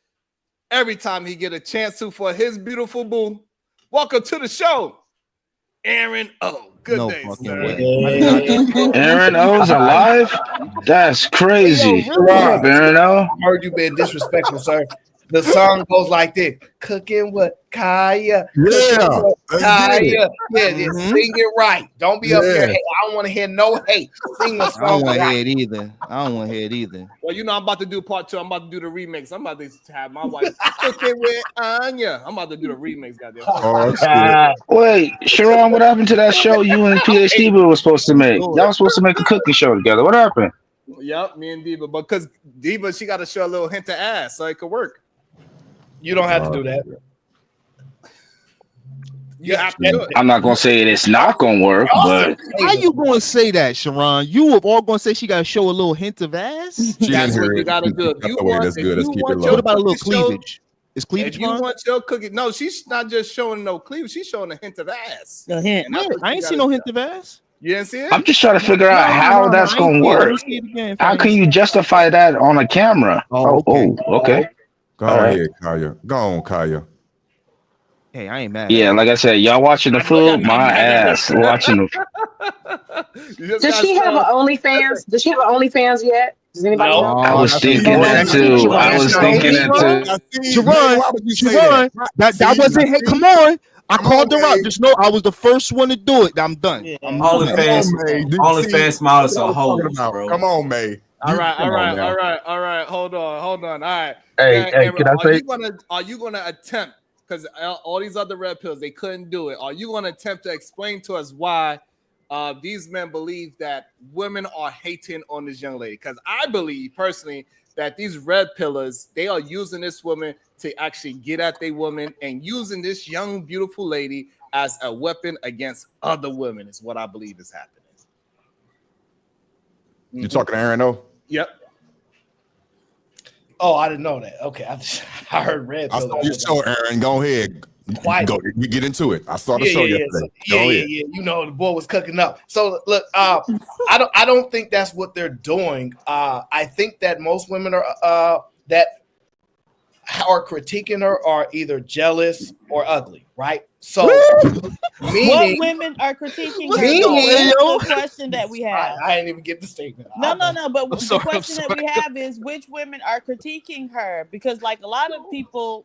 S2: every time he get a chance to for his beautiful boo. Welcome to the show, Aaron O. Good
S13: No
S2: day,
S13: fucking
S2: sir.
S13: way. I did not just
S14: Aaron O's alive? That's crazy. What up, Aaron O?
S16: I heard you being disrespectful, sir. The song goes like this: "Cooking with Kaya, cooking
S4: Yeah,
S16: with
S4: let's
S16: Kaya."
S4: get it.
S16: Yeah, just sing it right. Don't be up here.
S4: Yeah.
S16: Hey, I don't want to hear no hate. Sing the
S13: I don't
S16: song
S13: want to
S16: right.
S13: hear it either. I don't want to hear it either.
S2: Well, you know, I'm about to do part 2. I'm about to do the remix. I'm about to have my wife cooking with Anya. I'm about to do the remix, goddamn.
S4: Oh shit.
S14: Wait, Sharon, what happened to that show you and PhD were supposed to make?
S13: Do
S14: Y'all
S13: it.
S14: were supposed to make a cooking show together. What happened?
S2: Yep, me and Diva. Because Diva, she got to show a little hint of ass so it could work.
S16: You don't have to do that.
S2: You have to do it.
S14: I'm not gonna say it's not gonna work, but
S13: How you going to say that, Sharon? You are all going to say she got to show a little hint of ass?
S4: She didn't
S2: That's what
S4: hear
S2: you
S4: it.
S2: got to do. If
S4: That's
S2: you
S4: the way.
S2: want,
S4: That's
S2: if
S4: good. Let's
S2: you
S4: keep it
S2: want
S4: low.
S2: your
S13: What about a little
S2: cooking show,
S13: cleavage? Is cleavage
S2: if you
S13: fine?
S2: want your cooking, no, she's not just showing no cleavage. She's showing a hint of ass.
S8: The hint.
S2: And that's what
S13: I
S2: you
S13: ain't
S2: gotta
S13: seen no
S2: do.
S13: hint of ass.
S2: You didn't see it?
S14: I'm just trying to figure out how
S13: No,
S14: that's
S13: I ain't
S14: gonna
S13: see it. Let
S14: work.
S13: me see it again. If I
S14: How
S13: ain't
S14: can
S13: see
S14: you
S13: it.
S14: justify that on a camera?
S13: Oh, okay.
S14: Okay.
S4: Go
S14: All right.
S4: ahead, Kaya. Go on, Kaya.
S13: Hey, I ain't mad
S14: Yeah,
S13: at it.
S14: like I said, y'all watching the
S2: I know y'all
S14: food,
S2: not
S14: my
S2: mad at
S14: ass. Watching the
S2: it. You just
S11: Does
S2: got
S11: she have an OnlyFans? Does she have an OnlyFans yet? Does anybody
S16: No.
S11: know?
S14: I
S13: Oh,
S14: was
S13: now see,
S14: thinking
S13: now
S14: that
S13: see,
S14: too. I
S13: now
S14: was
S13: see,
S14: thinking that
S13: Sharon,
S14: too.
S4: Now, see, May,
S13: Sharon,
S4: why would you say
S13: Sharon,
S4: that?
S13: that
S4: See,
S13: wasn't
S4: now,
S13: hit.
S4: see?
S13: Come on. I
S4: Come on,
S13: called her out.
S4: May.
S13: Just know I was the first one to do it. I'm done.
S8: Yeah.
S13: I'm
S10: All the
S13: done.
S4: Come on,
S10: fans,
S4: May.
S10: all the
S4: See,
S10: fans
S4: that's
S10: models
S4: what I
S10: are
S4: was talking
S10: hoes,
S4: about.
S10: bro.
S4: Come on, May.
S2: All
S4: You
S2: right,
S4: come on now.
S2: all right. Hold on. All right.
S15: Hey,
S2: Yeah,
S15: hey,
S2: Aaron,
S15: can I say?
S2: are you gonna attempt, because all these other red pills they couldn't do it? Are you gonna attempt to explain to us why these men believe that women are hating on this young lady? Because I believe personally that these red pillars, they are using this woman to actually get at their woman and using this young, beautiful lady as a weapon against other women, is what I believe is happening.
S4: You talking to Aaron O?
S2: Yep.
S16: Oh, I didn't know that. Okay, I heard red.
S4: I saw your show, Aaron. Go ahead. Go. We get into it. I saw the show yesterday.
S16: So,
S4: Go ahead.
S16: You know, the boy was cooking up. So look, I don't think that's what they're doing. I think that most women are that are critiquing her are either jealous or ugly, right? So,
S8: what women are critiquing her? Though? That's the question that we have.
S16: I didn't even get the statement.
S8: No. But the question that we have is which women are critiquing her? Because, like, a lot of people,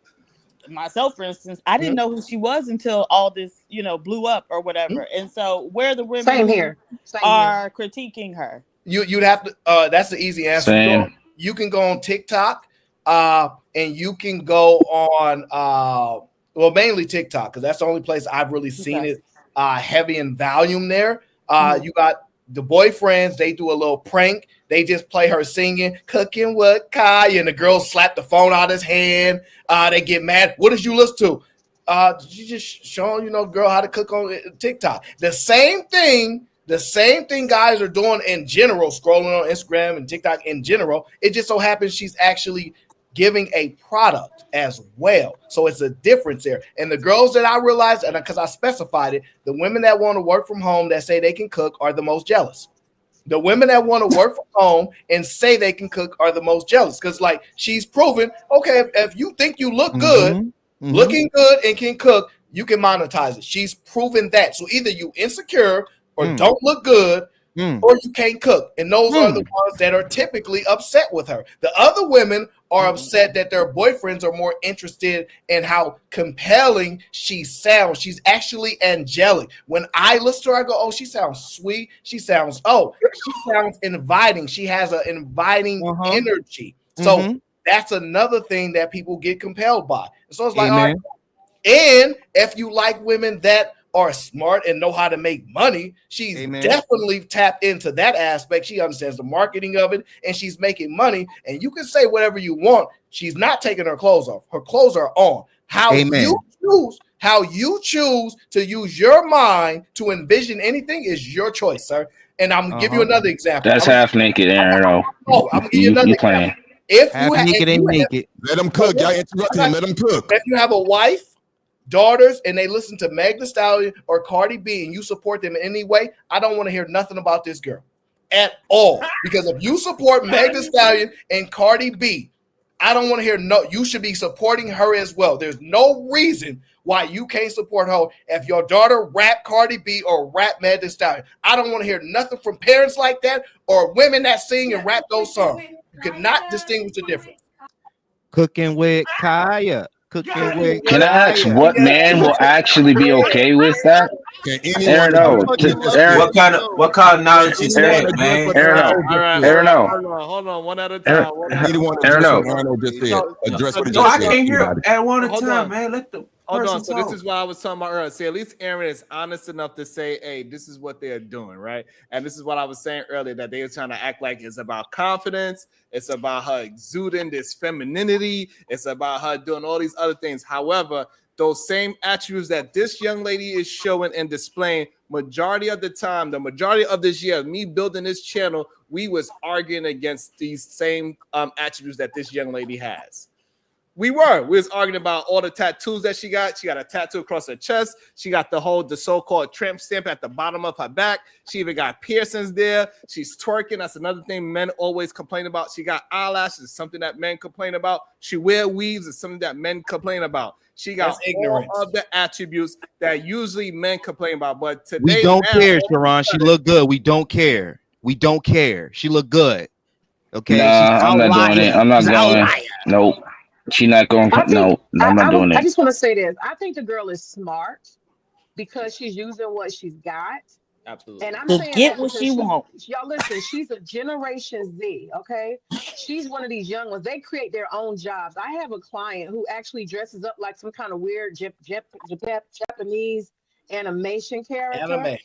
S8: myself, for instance, I didn't know who she was until all this, blew up or whatever. And so, where the women are critiquing her?
S16: You'd have to. That's the easy answer. You can go on TikTok, and you can go on. Well, mainly TikTok, because that's the only place I've really seen it heavy in volume there. You got the boyfriends, they do a little prank. They just play her singing, cooking with Kai, and the girls slap the phone out of his hand. They get mad. What did you listen to? You just showing, girl how to cook on TikTok. The same thing guys are doing in general, scrolling on Instagram and TikTok in general. It just so happens she's actually giving a product as well. So it's a difference there. And the girls that I realized, and because I specified it, the women that want to work from home that say they can cook are the most jealous. The women that want to work from home and say they can cook are the most jealous. Because, like, she's proven, okay, if you think you look good, looking good and can cook, you can monetize it. She's proven that. So either you insecure or don't look good, or you can't cook. And those are the ones that are typically upset with her. The other women are upset that their boyfriends are more interested in how compelling she sounds. She's actually angelic. When I listen to her, I go, oh, she sounds sweet. She sounds inviting. She has an inviting energy. So that's another thing that people get compelled by. So it's like, all right. And if you like women that are smart and know how to make money, she's definitely tapped into that aspect. She understands the marketing of it, and she's making money. And you can say whatever you want. She's not taking her clothes off. Her clothes are on. How you choose to use your mind to envision anything is your choice, sir. And I'm gonna give you another example.
S14: That's half naked, Aaron.
S16: I'm gonna give you another example. If
S13: half naked ain't naked.
S4: Let them cook. Y'all interrupt him. Let them cook.
S16: If you have a wife, daughters, and they listen to Meg Thee Stallion or Cardi B, and you support them in any way, I don't want to hear nothing about this girl at all. Because if you support Meg Thee Stallion and Cardi B, I don't want to hear you should be supporting her as well. There's no reason why you can't support her if your daughter rap Cardi B or rap Meg Thee Stallion. I don't want to hear nothing from parents like that or women that sing and rap those songs. You cannot distinguish the difference.
S13: Cooking with Kaya.
S14: Can I ask what man will actually be okay with that? Aaron,
S10: what kind of knowledge is that, man?
S14: Aaron,
S2: hold on, one at a time.
S10: I can't hear at one at a time, man. Let the
S2: hold on. So this is what I was talking about earlier. See, at least Aaron is honest enough to say, hey, this is what they're doing, right? And this is what I was saying earlier, that they are trying to act like it's about confidence. It's about her exuding this femininity. It's about her doing all these other things. However, those same attributes that this young lady is showing and displaying, majority of the time, the majority of this year, me building this channel, we was arguing against these same attributes that this young lady has. We was arguing about all the tattoos that she got. She got a tattoo across her chest. She got the so-called tramp stamp at the bottom of her back. She even got piercings there. She's twerking. That's another thing men always complain about. She got eyelashes, something that men complain about. She wear weaves, is something that men complain about. She got all of the attributes that usually men complain about. But today,
S13: we don't care, Sharon. She look good. We don't care. She look good. Okay.
S14: Nah, I'm not doing it. I'm not going. Nope. She not going. No, I'm not doing it.
S11: I just want to say this. I think the girl is smart because she's using what she's got.
S2: Absolutely.
S11: And I'm
S8: to
S11: saying
S8: get what she wants.
S11: Y'all listen, she's a Generation Z, okay? She's one of these young ones. They create their own jobs. I have a client who actually dresses up like some kind of weird Japanese animation character.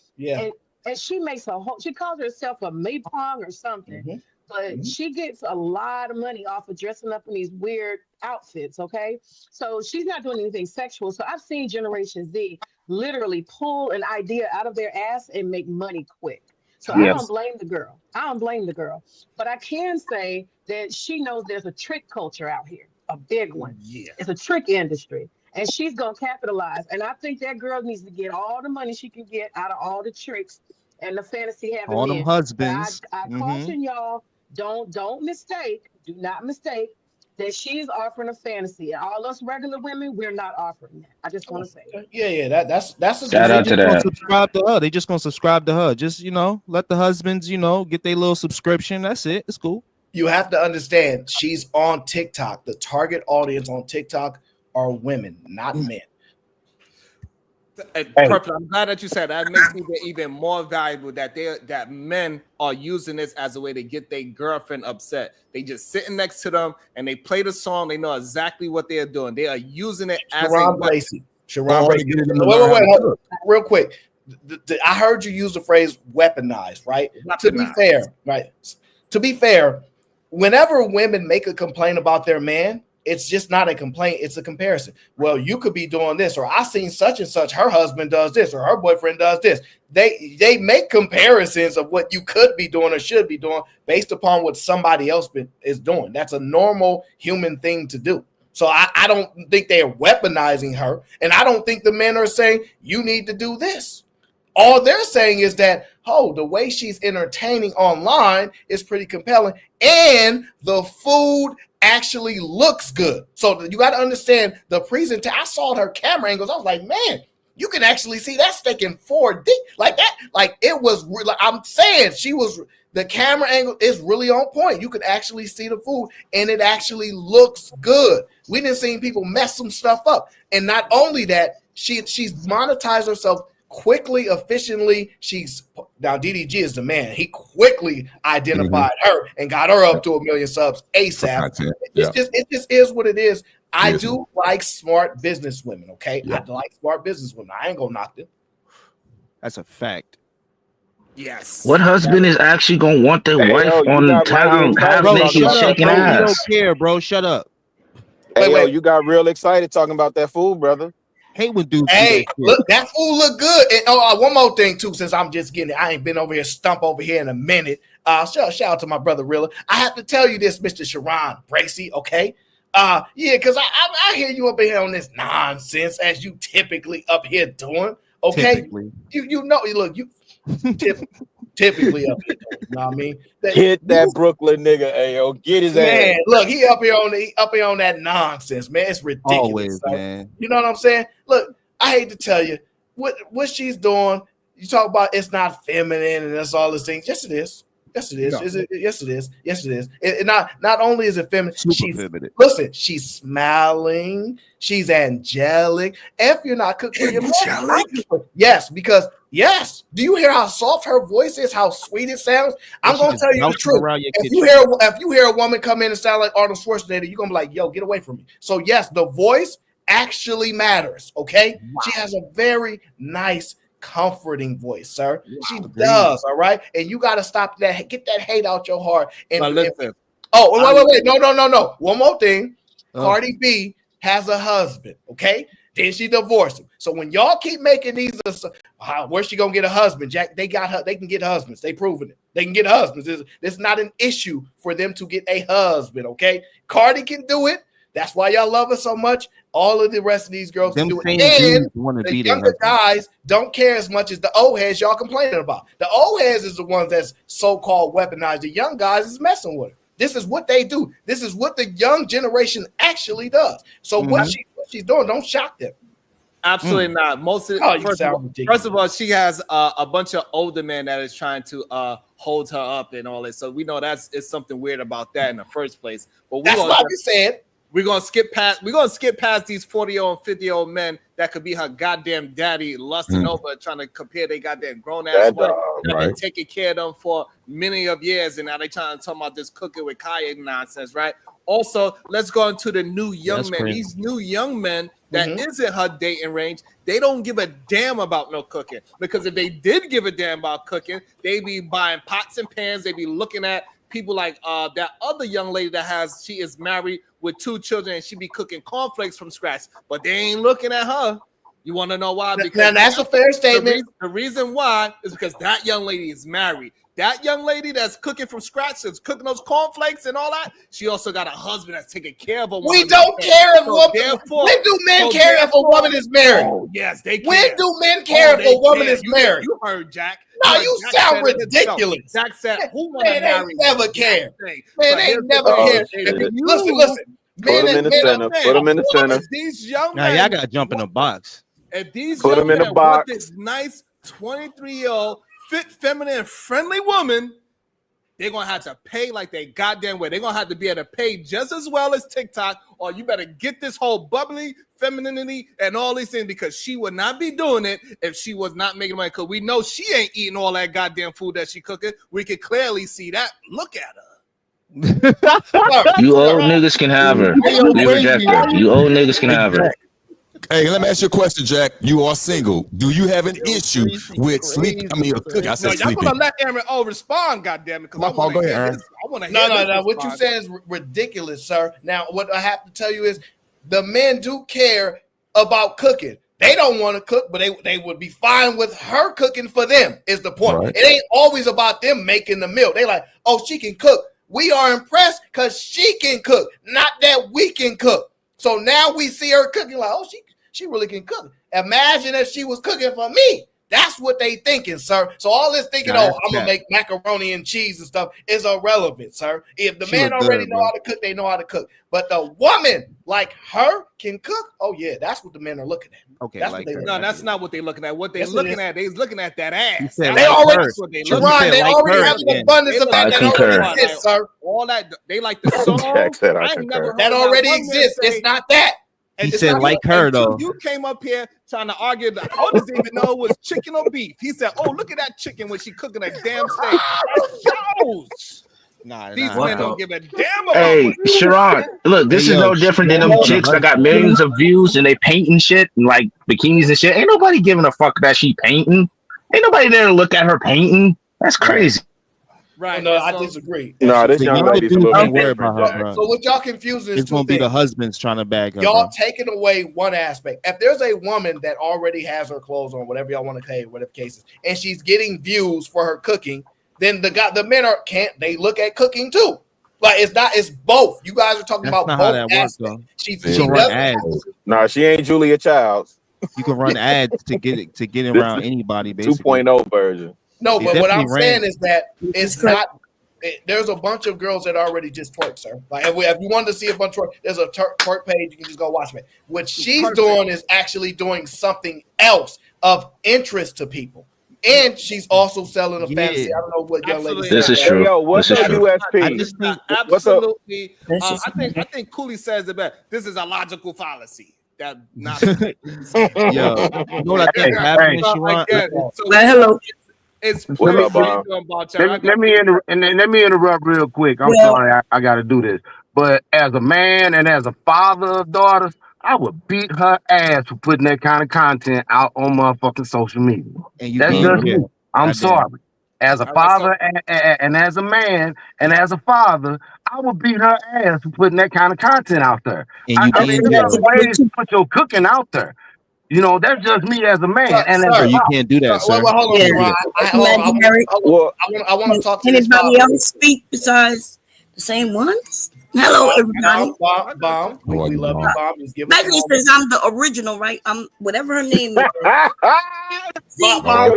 S11: And she makes she calls herself a Maypong or something. But she gets a lot of money off of dressing up in these weird outfits, okay? So she's not doing anything sexual. So I've seen Generation Z literally pull an idea out of their ass and make money quick. So I don't
S14: Yes.
S11: blame the girl. I don't blame the girl. But I can say that she knows there's a trick culture out here, a big one.
S16: Yeah.
S11: It's a trick industry. And she's gonna capitalize. And I think that girl needs to get all the money she can get out of all the tricks and the fantasy having
S13: All them
S11: men. But
S13: husbands.
S11: I caution y'all, don't mistake, do not mistake that she's offering a fantasy. And all us regular women, we're not offering that. I just want to say that.
S16: Yeah. That's a
S14: Shout
S13: They
S14: out to
S13: just gonna
S14: that.
S13: subscribe to her. They just gonna subscribe to her. Just let the husbands, get their little subscription. That's it. It's cool.
S16: You have to understand she's on TikTok. The target audience on TikTok are women, not men.
S14: Hey.
S2: Perfect. I'm glad that you said that. It makes it even more valuable that men are using this as a way to get their girlfriend upset. They just sitting next to them and they play the song. They know exactly what they're doing. They are using it as
S16: Sharon
S2: a
S16: Bracey. Sharon
S4: Or to
S16: Bracey.
S4: get them to learn how
S16: Wait,
S4: to
S16: hold
S4: cook.
S16: on. Real quick. I heard you use the phrase weaponized, right? To be
S2: Weaponized.
S16: fair, right? To be fair, whenever women make a complaint about their man, it's just not a complaint, it's a comparison. Well, you could be doing this, or I seen such and such, her husband does this, or her boyfriend does this. They make comparisons of what you could be doing or should be doing based upon what somebody else is doing. That's a normal human thing to do. So I don't think they're weaponizing her, and I don't think the men are saying you need to do this. All they're saying is that, the way she's entertaining online is pretty compelling, and the food actually looks good. So you got to understand the presentation. I saw her camera angles. I was like, man, you can actually see that steak in 4D like that. Like it was. I'm saying the camera angle is really on point. You could actually see the food, and it actually looks good. We didn't see people mess some stuff up, and not only that, she's monetized herself quickly, efficiently. Now DDG is the man. He quickly identified her and got her up to 1 million subs ASAP. It just is what it is. I do like smart business women. Okay, I like smart business women. I ain't gonna knock them.
S13: That's a fact.
S2: Yes.
S14: What husband is actually gonna want their wife
S12: you
S14: on
S12: got mighty
S14: town
S12: excited
S14: half
S13: Bro,
S12: talking
S14: naked
S13: shut
S12: about
S13: up,
S12: that
S14: shaking
S13: bro.
S12: food.
S13: We don't
S14: ass?
S13: care, bro. Shut up.
S12: Hey, you got real excited talking about that food, brother.
S13: Hate when dudes do
S16: Hey,
S13: that shit.
S16: look, that food look good. And one more thing too, since I'm just getting it, I ain't been over here stump over here in a minute. Shout out to my brother Rilla. I have to tell you this, Mr. Sharon Bracey, okay? Because I hear you up here on this nonsense as you typically up here doing. Okay,
S13: typically.
S16: You know, look, you typically up here doing. You know what I mean?
S12: Hit that Brooklyn nigga, ayo. Get his
S16: Man,
S12: ass.
S16: look, he up here on that nonsense, man. It's ridiculous.
S13: Always,
S16: so,
S13: man.
S16: You know what I'm saying? Look, I hate to tell you what she's doing. You talk about it's not feminine and that's all these things. Yes, it is. Yes, it is.
S13: No.
S16: Yes, it is. Yes, it is. It not only is it feminine,
S13: feminine.
S16: She's smiling, she's angelic. If you're not cooking for your man, yes, because yes. Do you hear how soft her voice is? How sweet it sounds? I'm gonna tell you the truth. If you hear a woman come in and sound like Arnold Schwarzenegger, you're gonna be like, yo, get away from me. So yes, the voice actually matters. Okay, she has a very nice, comforting voice, sir. She does. All right, and you got to stop that. Get that hate out your heart. And wait. No. One more thing. Cardi B has a husband. Okay, then she divorced him. So when y'all keep making these, where's she gonna get a husband? Jack, they got her. They can get husbands. They proven it. They can get husbands. It's not an issue for them to get a husband. Okay, Cardi can do it. That's why y'all love her so much. All of the rest of these girls can do it. And the younger guys don't care as much as the old heads y'all complaining about. The old heads is the ones that's so-called weaponized. The young guys is messing with her. This is what they do. This is what the young generation actually does. So what she's doing, don't shock them.
S2: Absolutely not. First of all, she has a bunch of older men that is trying to hold her up and all this. So we know it's something weird about that in the first place. But
S16: that's why we said
S2: we're gonna skip past these 40-year-old and 50-year-old men that could be her goddamn daddy lusting over, trying to compare they goddamn grown ass wife that been taking care of them for many of years, and now they trying to talk about this cooking with Kaya nonsense, right? Also, let's go into the new young men.
S13: Crazy.
S2: These new young men that isn't her dating range, they don't give a damn about no cooking. Because if they did give a damn about cooking, they be buying pots and pans. They be looking at people like that other young lady she is married with 2 children and she be cooking cornflakes from scratch. But they ain't looking at her. You want to know why? Because
S16: now that's a fair statement.
S2: The reason why is because that young lady is married. That young lady that's cooking from scratch, that's cooking those cornflakes and all that, she also got a husband that's taking care of a woman.
S16: We don't care if when do men care if a woman is married?
S2: Oh, yes, they care.
S16: When do men care if a woman is married?
S2: You heard Jack.
S16: No, you sound ridiculous.
S2: Jack said, "Who want to
S16: marry?" Never care. Man, they never care. Listen.
S12: Put them in the center. Put them in the center.
S2: These young
S13: now
S2: men,
S13: y'all gotta jump in the box.
S2: If these
S12: put
S2: young
S12: them in
S2: men
S12: the box.
S2: want this nice 23-year-old fit, feminine, friendly woman, they're gonna have to pay like they goddamn way. They're gonna have to be able to pay just as well as TikTok, or you better get this whole bubbly femininity and all these things, because she would not be doing it if she was not making money. Because we know she ain't eating all that goddamn food that she cooking. We can clearly see that. Look at her.
S14: You old niggas can have her. We reject her. You old niggas can have her.
S4: Hey, let me ask you a question, Jack. You are single. Do you have an issue with sleep? I mean, cooking. I said
S2: y'all
S4: sleeping.
S2: gonna let Aaron respond, goddamn it? Because I want to hear this. I want to hear this.
S16: No. What you saying is ridiculous, sir. Now, what I have to tell you is the men do care about cooking. They don't want to cook, but they would be fine with her cooking for them, is the point. Right. It ain't always about them making the meal. They like, oh, she can cook. We are impressed because she can cook, not that we can cook. So now we see her cooking like, oh, she really can cook. Imagine if she was cooking for me. That's what they thinking, sir. So all this thinking, I'm gonna make macaroni and cheese and stuff is irrelevant, sir. If the man already know how to cook, they know how to cook. But the woman like her can cook. Oh yeah, that's what the men are looking at.
S13: Okay,
S16: that's
S13: like
S16: what
S2: no, that's not what they're looking at. What they're looking at, they're looking at that ass.
S16: They already, Jerron, they already have an abundance of that already exists, sir.
S2: All that they like the song.
S16: That already exists. It's not that.
S13: He said like her though.
S2: You came up here trying to argue that Otis didn't even know it was chicken or beef. He said, "Oh, look at that chicken when she cooking a damn steak." These men don't give a damn about.
S14: Hey, Sharon, look, this is no different than them chicks that got millions of views and they painting shit and like bikinis and shit. Ain't nobody giving a fuck that she painting. Ain't nobody there to look at her painting. That's crazy.
S16: Right. No, I disagree.
S12: No, this young lady's a little bit
S13: about her, bro.
S16: So what y'all confusing is
S13: it's gonna be the husbands trying to bag her.
S16: Y'all taking away one aspect. If there's a woman that already has her clothes on, whatever y'all want to say, whatever cases, and she's getting views for her cooking, then the men they look at cooking too. Like it's both. You guys are talking about both aspects. She
S13: run ads.
S12: No, she ain't Julia Childs.
S13: You can run ads to get around anybody. Basically,
S12: 2.0 version.
S16: No, but what I'm saying is that it's not. There's a bunch of girls that already just twerk, sir. Like if you wanted to see a bunch of twerk, there's a twerk page. You can just go watch it. What she's doing is actually doing something else of interest to people. And she's also selling a fantasy. I don't know what young lady.
S14: This is true.
S12: Yo, what's up, USP?
S2: I just think absolutely. I think Cooley says it better. This is a logical fallacy. That not.
S13: Yo, you know what I think happening, Sharon?
S5: Hello.
S2: It's
S15: let me interrupt real quick. I'm sorry, I got to do this. But as a man and as a father of daughters, I would beat her ass for putting that kind of content out on motherfucking social media.
S13: And
S15: that's just me. I'm sorry. As a father and as a man and as a father, I would beat her ass for putting that kind of content out there. I mean, there's ways to put your cooking out there. You know, that's just me as a man.
S13: You can't do that, sir.
S16: Well, hold on, I want to talk to
S17: anybody else speak besides the same ones? Hello, everybody.
S16: Bomb. We love you, Bomb.
S17: Maggie says I'm the original, right? I'm whatever her name is. See,
S13: I'm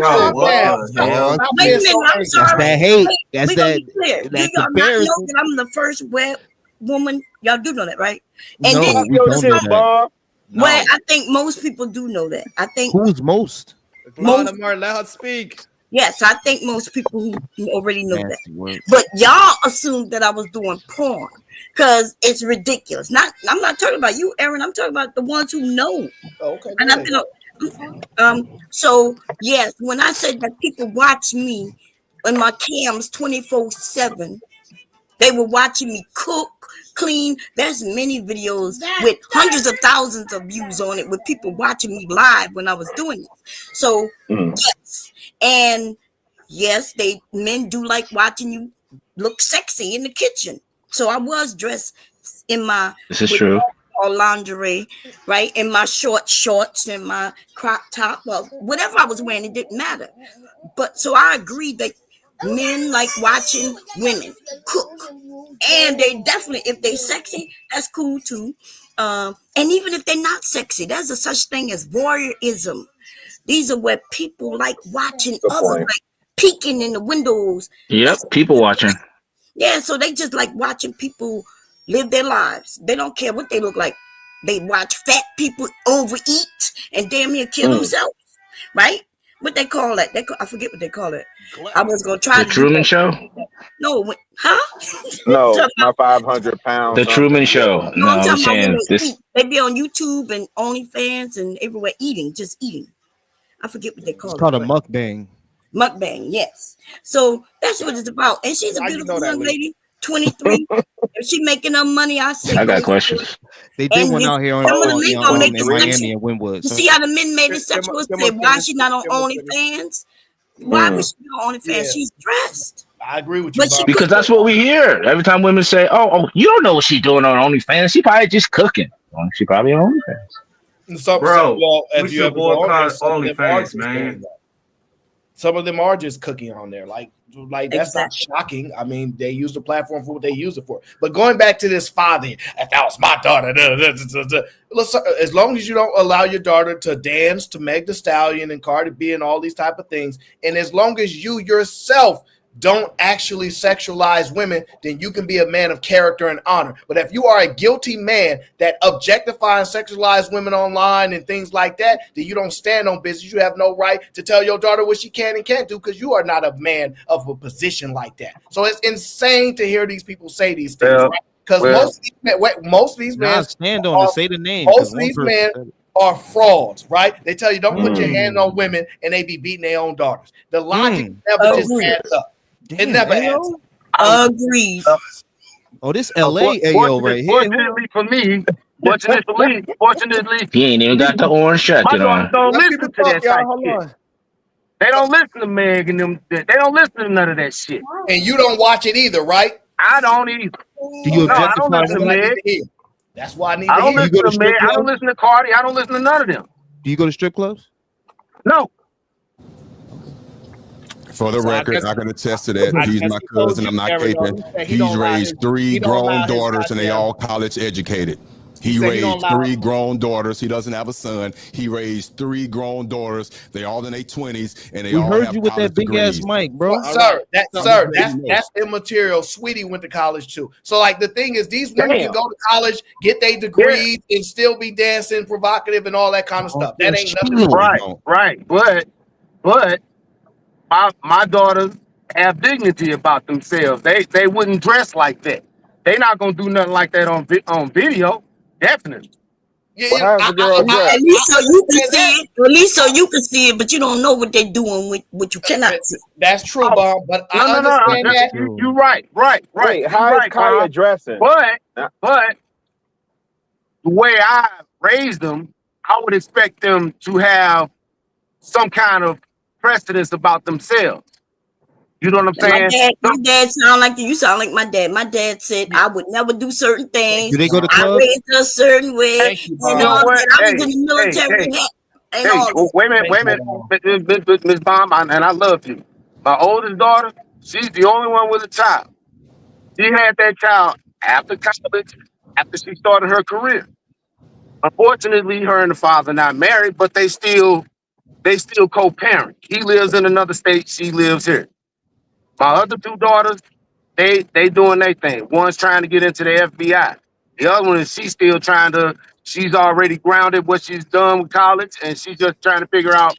S13: sorry. That hate. That's that.
S17: Do y'all not know that I'm the first web woman? Y'all do know that, right? And
S13: no,
S17: then
S13: we don't know that.
S17: No. Well, I think most people do know that. I think
S13: who's most?
S2: Let her speak.
S17: Yes, I think most people who already know that. But y'all assumed that I was doing porn because it's ridiculous. I'm not talking about you, Aaron. I'm talking about the ones who know.
S16: Okay.
S17: And I feel so yes, when I said that people watch me on my cams 24/7, they were watching me cook, clean. There's many videos with hundreds of thousands of views on it with people watching me live when I was doing it. So yes, and yes, men do like watching you look sexy in the kitchen. So I was dressed in my
S14: this is true.
S17: call lingerie, right? And my short shorts and my crop top, well, whatever I was wearing, it didn't matter. But so I agree that men like watching women cook, and they definitely, if they sexy, that's cool too. And even if they're not sexy, there's a such thing as voyeurism. These are where people like watching
S12: Good
S17: others,
S12: point.
S17: like peeking in the windows.
S14: Yep,
S17: That's
S14: people watching.
S17: yeah. So they just like watching people live their lives. They don't care what they look like. They watch fat people overeat and damn near kill themselves. Right? What they call that? I forget what they call it. I was gonna try
S14: The
S17: to do
S14: Truman
S17: that.
S14: Show.
S17: No, huh?
S12: No,
S17: Talking
S12: my
S17: about-
S12: 500 pound
S14: The
S12: something.
S14: Truman
S12: Yeah.
S14: Show.
S17: no,
S14: No,
S17: I'm
S14: I'm
S17: talking about when
S14: saying
S17: they
S14: this.
S17: eat. They be on YouTube and OnlyFans and everywhere eating, just eating. I forget what they
S13: It's
S17: call it,
S13: called a
S17: but
S13: mukbang.
S17: mukbang, yes. So that's what it's about. And she's a
S2: How you
S17: beautiful
S2: know that,
S17: young
S2: Lee?
S17: lady, 23. If she making her money, I say
S14: I
S17: go
S14: got
S17: for it.
S14: questions.
S13: They did
S17: And
S13: one
S17: then
S13: out here
S17: some of the
S12: Oh,
S17: men
S12: she's
S17: gonna make it
S13: in
S12: 23.
S13: Miami
S17: sexual.
S13: and Wynwood.
S17: You
S13: So
S17: see how the men made it
S2: Kim,
S17: sexual?
S2: Kim
S17: Say,
S2: will
S17: why is
S2: finish.
S17: she not on
S2: Kim will finish.
S17: OnlyFans? Why
S12: Mm.
S17: would she be on OnlyFans?
S2: Yeah,
S17: She's dressed.
S2: I agree with you,
S17: But she
S2: Bob.
S14: Because that's what we hear every time women say, "Oh, you don't know what she's doing on OnlyFans. She probably just cooking. Well, she probably on OnlyFans."
S16: Some,
S10: Bro,
S16: well,
S10: we
S16: if you
S10: should
S16: ever go on there,
S10: boycott
S16: some of them are
S10: OnlyFans,
S16: just doing
S10: man.
S16: that. Some of them are just cooking on there. Like that's not
S17: exactly.
S16: shocking. I mean, they use the platform for what they use it for. But going back to this father, if that was my daughter, as long as you don't allow your daughter to dance to Meg Thee Stallion and Cardi B and all these type of things, and as long as you yourself don't actually sexualize women, then you can be a man of character and honor. But if you are a guilty man that objectify and sexualize women online and things like that, then you don't stand on business. You have no right to tell your daughter what she can and can't do because you are not a man of a position like that. So it's insane to hear these people say these things, right? Because most of these men,
S13: stand on it. Say the name.
S16: most of
S13: One
S16: these
S13: person
S16: men
S13: said it.
S16: are frauds, right? They tell you don't put your hand on women and they be beating their own daughters. The logic never just adds up. It never adds up.
S17: Agreed.
S13: Oh, this LA AO right here.
S15: Fortunately for me, fortunately,
S14: He ain't even got the orange
S15: my
S14: jacket
S15: daughters
S14: on.
S15: don't
S2: Let
S15: listen
S2: people
S15: to
S2: talk,
S15: that
S2: y'all.
S15: type
S2: Hold
S15: shit.
S2: on.
S15: They don't listen to Meg and them. They don't listen to none of that shit.
S16: And you don't watch it either, right?
S15: I don't either.
S13: Do you
S15: No, I don't
S13: objectify
S15: listen to
S13: women?
S15: Meg.
S16: That's what I need
S15: I
S16: to
S15: don't
S16: hear.
S15: listen to Meg. I don't listen to Cardi. I don't listen to none of them.
S13: Do you go to strip clubs?
S15: No.
S4: For the
S2: So I
S4: record,
S2: guess-
S4: I can attest to that.
S2: I
S4: He's
S2: guess
S4: my
S2: he told
S4: cousin.
S2: you,
S4: I'm not
S2: Ariel,
S4: caping.
S2: he said he
S4: He's
S2: don't allow
S4: raised
S2: his-
S4: three
S2: he don't allow
S4: grown
S2: his
S4: daughters, and they
S2: goddamn-
S4: all college educated.
S2: He
S4: He
S2: said he don't
S4: raised
S2: allow-
S4: three grown daughters. He doesn't have a son. He raised three grown daughters. They all in their 20s, and they
S13: We
S4: all
S13: heard
S4: have
S13: you with
S4: college
S13: that big ass
S4: degrees.
S13: mic, bro.
S16: Sir,
S4: So-
S16: that's immaterial. Sweetie went to college too. So, like, the thing is, these women can go to college, get their degrees, and still be dancing, provocative, and all that kind of stuff. That ain't nothing.
S15: Right. But my daughters have dignity about themselves. They wouldn't dress like that. They not gonna do nothing like that on video. Definitely.
S12: Well, how's the girl dressed?
S17: At least so you can see it. At least so you can see it, but you don't know what they're doing with what you cannot see.
S16: That's true, Bob. But I
S15: No.
S16: understand that.
S15: You're right.
S12: Wait,
S15: You're
S12: how is
S15: right,
S12: Kaya
S15: Bob.
S12: dressing?
S15: But the way I raised them, I would expect them to have some kind of precedence about themselves. You know what I'm saying?
S17: My dad sound like you. Sound like my dad. My dad said I would never do certain things.
S13: Do they go to
S17: I
S13: clubs?
S17: raised a certain way,
S16: Thank you,
S17: and
S16: Bob.
S15: You know
S17: all
S15: what?
S17: that. I was in the military and all that.
S15: Wait a minute, Miss Bomb, and I love you. My oldest daughter, she's the only one with a child. She had that child after college, after she started her career. Unfortunately, her and the father not married, but they still co-parent. He lives in another state, she lives here. My other two daughters, they doing their thing. One's trying to get into the FBI. The other one is she's already grounded what she's done with college, and she's just trying to figure out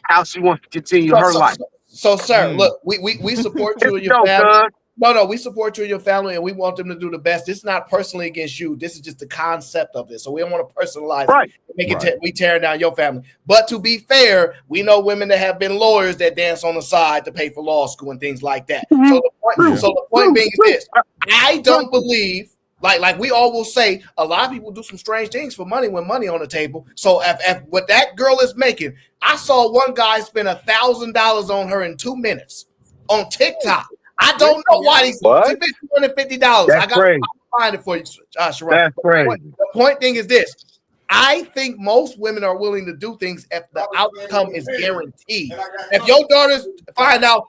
S15: how she wants to continue her life.
S16: So, sir, look, we support you and your family. No, we support you and your family, and we want them to do the best. This is not personally against you. This is just the concept of this. So we don't want to personalize it. Make it we tearing down your family. But to be fair, we know women that have been lawyers that dance on the side to pay for law school and things like that. So the point being is this: I don't believe. Like we all will say, a lot of people do some strange things for money when money on the table. So if what that girl is making, I saw one guy spend $1,000 on her in 2 minutes on TikTok. I don't know why he's $250.
S15: That's crazy.
S16: find it for you, Sharon.
S15: That's crazy.
S16: The point thing is this. I think most women are willing to do things if the outcome is guaranteed. If your daughters find out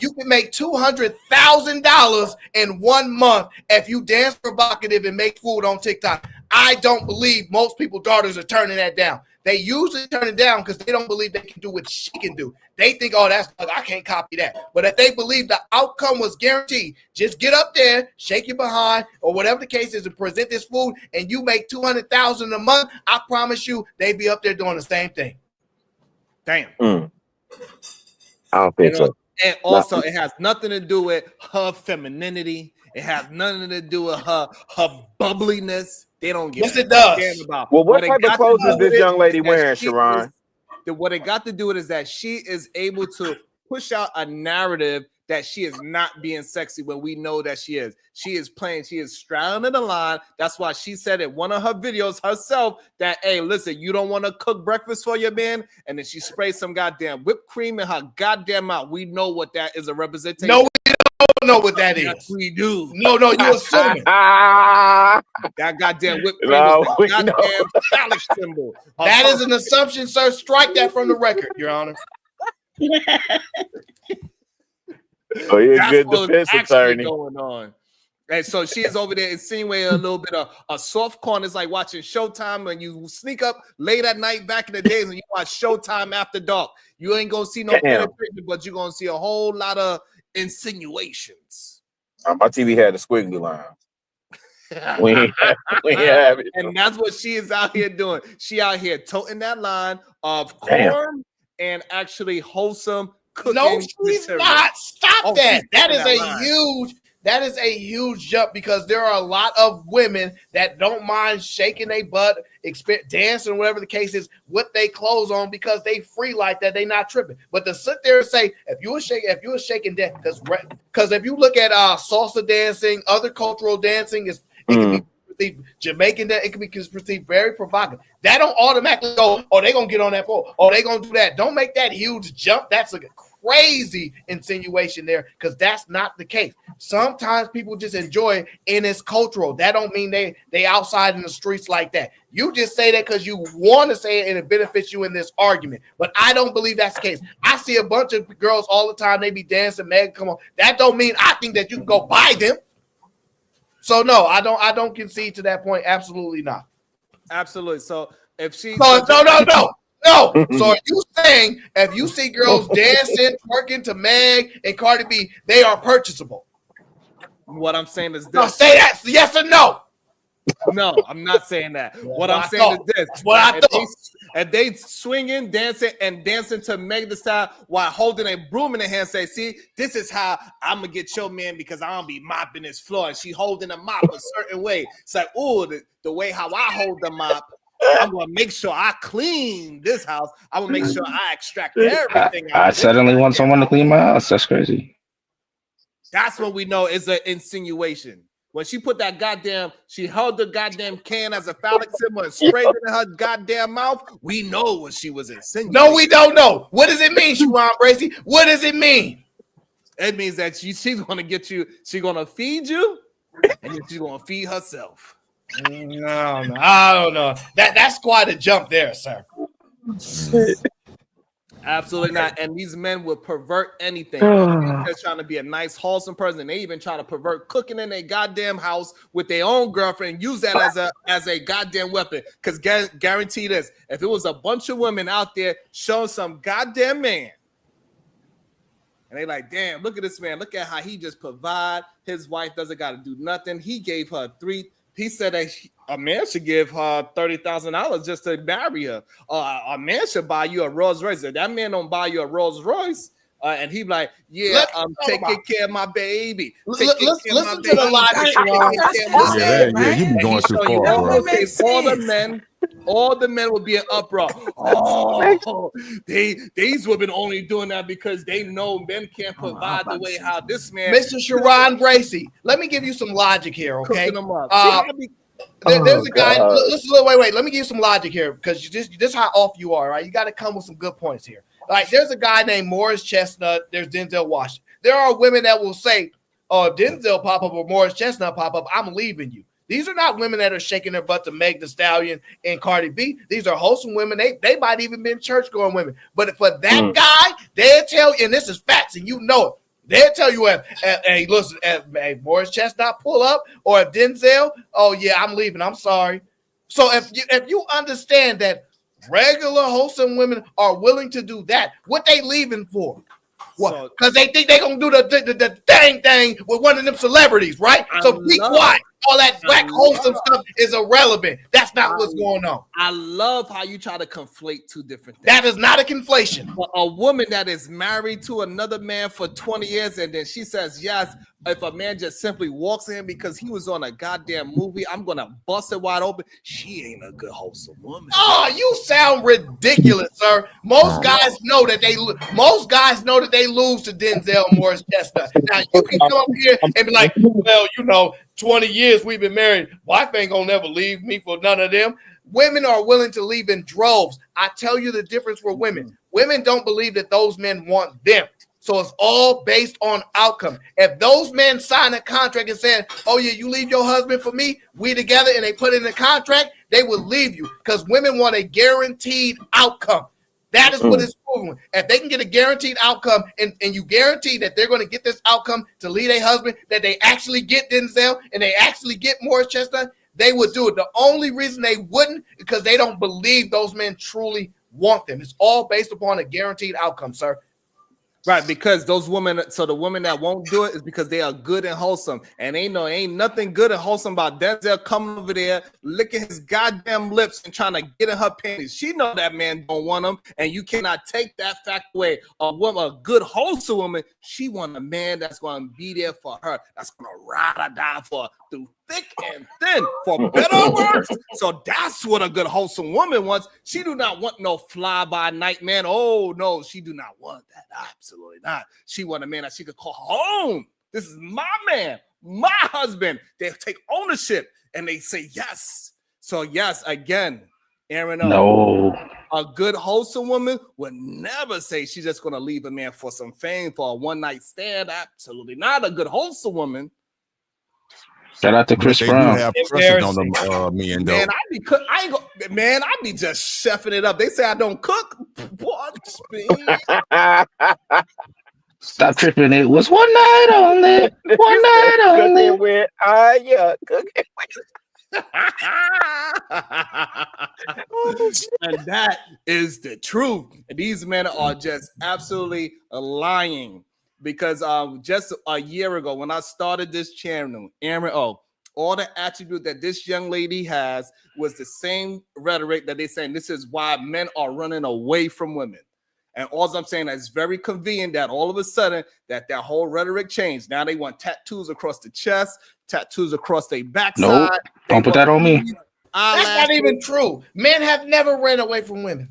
S16: you can make $200,000 in 1 month if you dance provocative and make food on TikTok, I don't believe most people's daughters are turning that down. They usually turn it down because they don't believe they can do what she can do. They think, oh, I can't copy that. But if they believe the outcome was guaranteed, just get up there, shake your behind, or whatever the case is, and present this food, and you make $200,000 a month. I promise you, they be up there doing the same thing.
S2: Damn.
S12: I don't think so.
S2: And also, it has nothing to do with her femininity. It has nothing to do with her bubbliness. They don't give
S16: it does.
S2: about.
S12: Well, what type of clothes is this young lady wearing, Sharon?
S2: What it got to do with is that she is able to push out a narrative that she is not being sexy when we know that she is. She is playing, she is straddling the line. That's why she said in one of her videos herself that, hey, listen, you don't want to cook breakfast for your man? And then she sprayed some goddamn whipped cream in her goddamn mouth. We know what that is a representation.
S16: No, we don't know what that is.
S2: Yes, we do.
S16: No, you assuming.
S2: That goddamn whipped cream is the goddamn phallic symbol.
S16: That is an assumption, sir. Strike that from the record, Your Honor.
S12: Oh, you're a good defense attorney.
S2: Going on. And so she is over there insinuating a little bit of a soft corner. It's like watching Showtime when you sneak up late at night back in the days when you watch Showtime After Dark. You ain't gonna see no penetration, but you're gonna see a whole lot of insinuations.
S12: My TV had a squiggly line. we have it.
S2: And that's what she is out here doing. She out here toting that line of corn and actually wholesome cooking.
S16: No, she's not. Stop that. That is a huge jump because there are a lot of women that don't mind shaking their butt, dancing, whatever the case is, with their clothes on because they free like that. They not tripping. But to sit there and say if you were shaking that, because if you look at salsa dancing, other cultural dancing, it can be perceived Jamaican, that it can be perceived very provocative. That don't automatically go, oh, they gonna get on that pole, oh, they gonna do that. Don't make that huge jump. That's a crazy insinuation there, because that's not the case. Sometimes people just enjoy it and it's cultural. That don't mean they outside in the streets like that. You just say that because you want to say it and it benefits you in this argument. But I don't believe that's the case. I see a bunch of girls all the time. They be dancing, Meg, come on. That don't mean I think that you can go buy them. So no, I don't concede to that point. Absolutely not.
S2: Absolutely. So if she
S16: No. So are you saying if you see girls dancing, twerking to Meg and Cardi B, they are purchasable?
S2: What I'm saying is this.
S16: No, say that yes or no.
S2: No, I'm not saying that. What I'm saying is this.
S16: What I thought.
S2: If they swinging, dancing to Meg Thee Stallion while holding a broom in their hand, say, see, this is how I'm going to get your man because I don't be mopping his floor. And she holding a mop a certain way. It's like, oh, the way how I hold the mop, I'm going to make sure I clean this house. I'm going to make sure I extract everything out
S14: I
S2: of
S14: suddenly want someone to clean my house. That's crazy.
S2: That's what we know is an insinuation. When she put that she held the goddamn can as a phallic symbol and sprayed it in her goddamn mouth, we know what she was insinuating.
S16: No, we don't know. What does it mean, Sharon Bracy? What does it mean?
S2: It means that she's going to get you, she's going to feed you, and then she's going to feed herself.
S16: No, I don't know. That's quite a jump there, sir.
S2: Absolutely not. And these men will pervert anything. They're just trying to be a nice, wholesome person. They even try to pervert cooking in their goddamn house with their own girlfriend and use that as a goddamn weapon. Because guarantee this, if it was a bunch of women out there showing some goddamn man, and they like, damn, look at this man. Look at how he just provide. His wife doesn't got to do nothing. He gave her he said that a man should give her $30,000 just to marry her. A man should buy you a Rolls Royce. If that man don't buy you a Rolls Royce, and he like, yeah, I'm taking care of my baby.
S16: Listen to the logic.
S4: Yeah, you be going too far, bro.
S2: All the men will be in uproar. Oh, these women only doing that because they know men can't provide the way how this man.
S16: Mr. Sharon Bracy, let me give you some logic here, okay?
S2: Them up.
S16: There's a guy. Wait. Let me give you some logic here because this is how off you are, right? You got to come with some good points here. Like, there's a guy named Morris Chestnut. There's Denzel Washington. There are women that will say, oh, if Denzel pop up or Morris Chestnut pop up, I'm leaving you. These are not women that are shaking their butt to Meg Thee Stallion and Cardi B. These are wholesome women. They might even been church-going women. But for that guy, they'll tell you, and this is facts, and you know it. They'll tell you, hey, listen, if Morris Chestnut pull up, or if Denzel, oh yeah, I'm leaving. I'm sorry. So if you understand that regular wholesome women are willing to do that, what they leaving for? What? Because they think they're going to do the dang thing with one of them celebrities, right? So be quiet. All that black wholesome stuff is irrelevant. That's not what's going on.
S2: I love how you try to conflate two different things.
S16: That is not a conflation.
S2: But a woman that is married to another man for 20 years and then she says yes, if a man just simply walks in because he was on a goddamn movie, I'm going to bust it wide open. She ain't a good wholesome woman.
S16: Oh, you sound ridiculous, sir. Most guys know that they lose to Denzel Morris Chestnut. Now, you can come up here and be like, well, 20 years we've been married. Wife ain't gonna never leave me for none of them. Women are willing to leave in droves. I tell you the difference for women. Women don't believe that those men want them. So it's all based on outcome. If those men sign a contract and saying, oh yeah, you leave your husband for me, we together, and they put in a contract, they will leave you because women want a guaranteed outcome. That is what it's proven. If they can get a guaranteed outcome and you guarantee that they're going to get this outcome to lead a husband, that they actually get Denzel and they actually get Morris Chestnut, they would do it. The only reason they wouldn't is because they don't believe those men truly want them. It's all based upon a guaranteed outcome, sir.
S2: Right, because those women, so the women that won't do it is because they are good and wholesome. And ain't nothing good and wholesome about Denzel coming over there, licking his goddamn lips and trying to get in her panties. She know that man don't want them, and you cannot take that fact away. A good wholesome woman, she want a man that's going to be there for her, that's going to ride or die for her through thick and thin, for better or worse. So that's what a good wholesome woman wants. She do not want no fly-by-night man. Oh, no, she do not want that. Absolutely not. She want a man that she could call home. This is my man, my husband. They take ownership, and they say yes. So yes, again, Aaron,
S14: no.
S2: A good wholesome woman would never say she's just going to leave a man for some fame, for a one-night stand. Absolutely not. A good wholesome woman.
S14: Shout out to Chris
S4: They
S14: Brown.
S4: do have pressure on them, men, though.
S2: Man, I be just chefing it up. They say I don't cook. What?
S14: Stop tripping. It was one night only. One night only.
S12: Cooking with cooking with.
S2: And that is the truth. And these men are just absolutely lying. Because just a year ago, when I started this channel, Aaron, all the attribute that this young lady has was the same rhetoric that they saying this is why men are running away from women. And all I'm saying is very convenient that all of a sudden that whole rhetoric changed. Now they want tattoos across the chest, tattoos across their backside.
S14: Nope. Don't put that on me.
S16: That's not even true. Men have never ran away from women.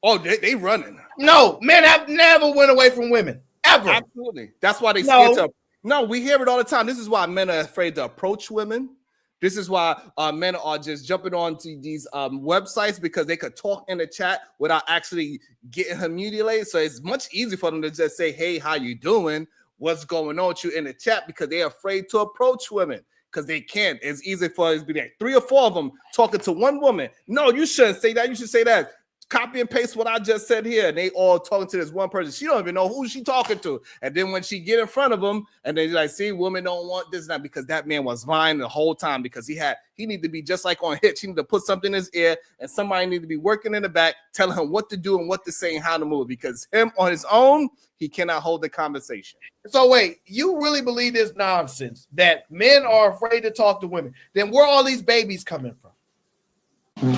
S2: Oh, they running.
S16: No, men have never went away from women. Ever.
S2: Absolutely. That's why they scared to. No, we hear it all the time. This is why men are afraid to approach women. This is why men are just jumping onto these websites because they could talk in the chat without actually getting her mutilated. So it's much easier for them to just say, hey, how you doing? What's going on with you in the chat? Because they're afraid to approach women because they can't. It's easy for us to be like 3 or 4 of them talking to one woman. No, you shouldn't say that. You should say that. Copy and paste what I just said here, and they all talking to this one person. She don't even know who she talking to. And then when she get in front of them, and they're like, see, women don't want this now because that man was lying the whole time because he need to be just like on Hitch. He need to put something in his ear, and somebody need to be working in the back, telling him what to do and what to say and how to move because him on his own, he cannot hold the conversation.
S16: So wait, you really believe this nonsense that men are afraid to talk to women? Then where are all these babies coming from?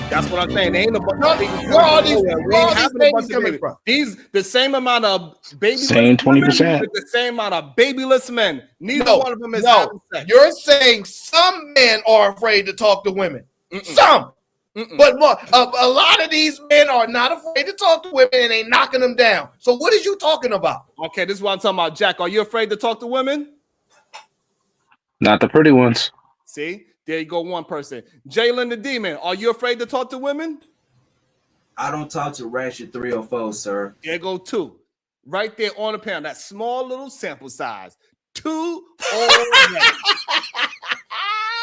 S2: That's what I'm saying. They ain't a bunch of babies.
S16: Where are all these babies coming from?
S2: These the same amount of baby.
S14: Same 20%.
S2: The same amount of babyless men. Neither one of them is having sex.
S16: You're saying some men are afraid to talk to women. Some. But a lot of these men are not afraid to talk to women and they knocking them down. So what is you talking about?
S2: Okay, this is what I'm talking about. Jack, are you afraid to talk to women?
S14: Not the pretty ones.
S2: See? There you go, one person. Jalen the Demon, are you afraid to talk to women?
S10: I don't talk to ratchet 304, sir.
S2: There go 2. Right there on the panel, that small little sample size. 2 whole men.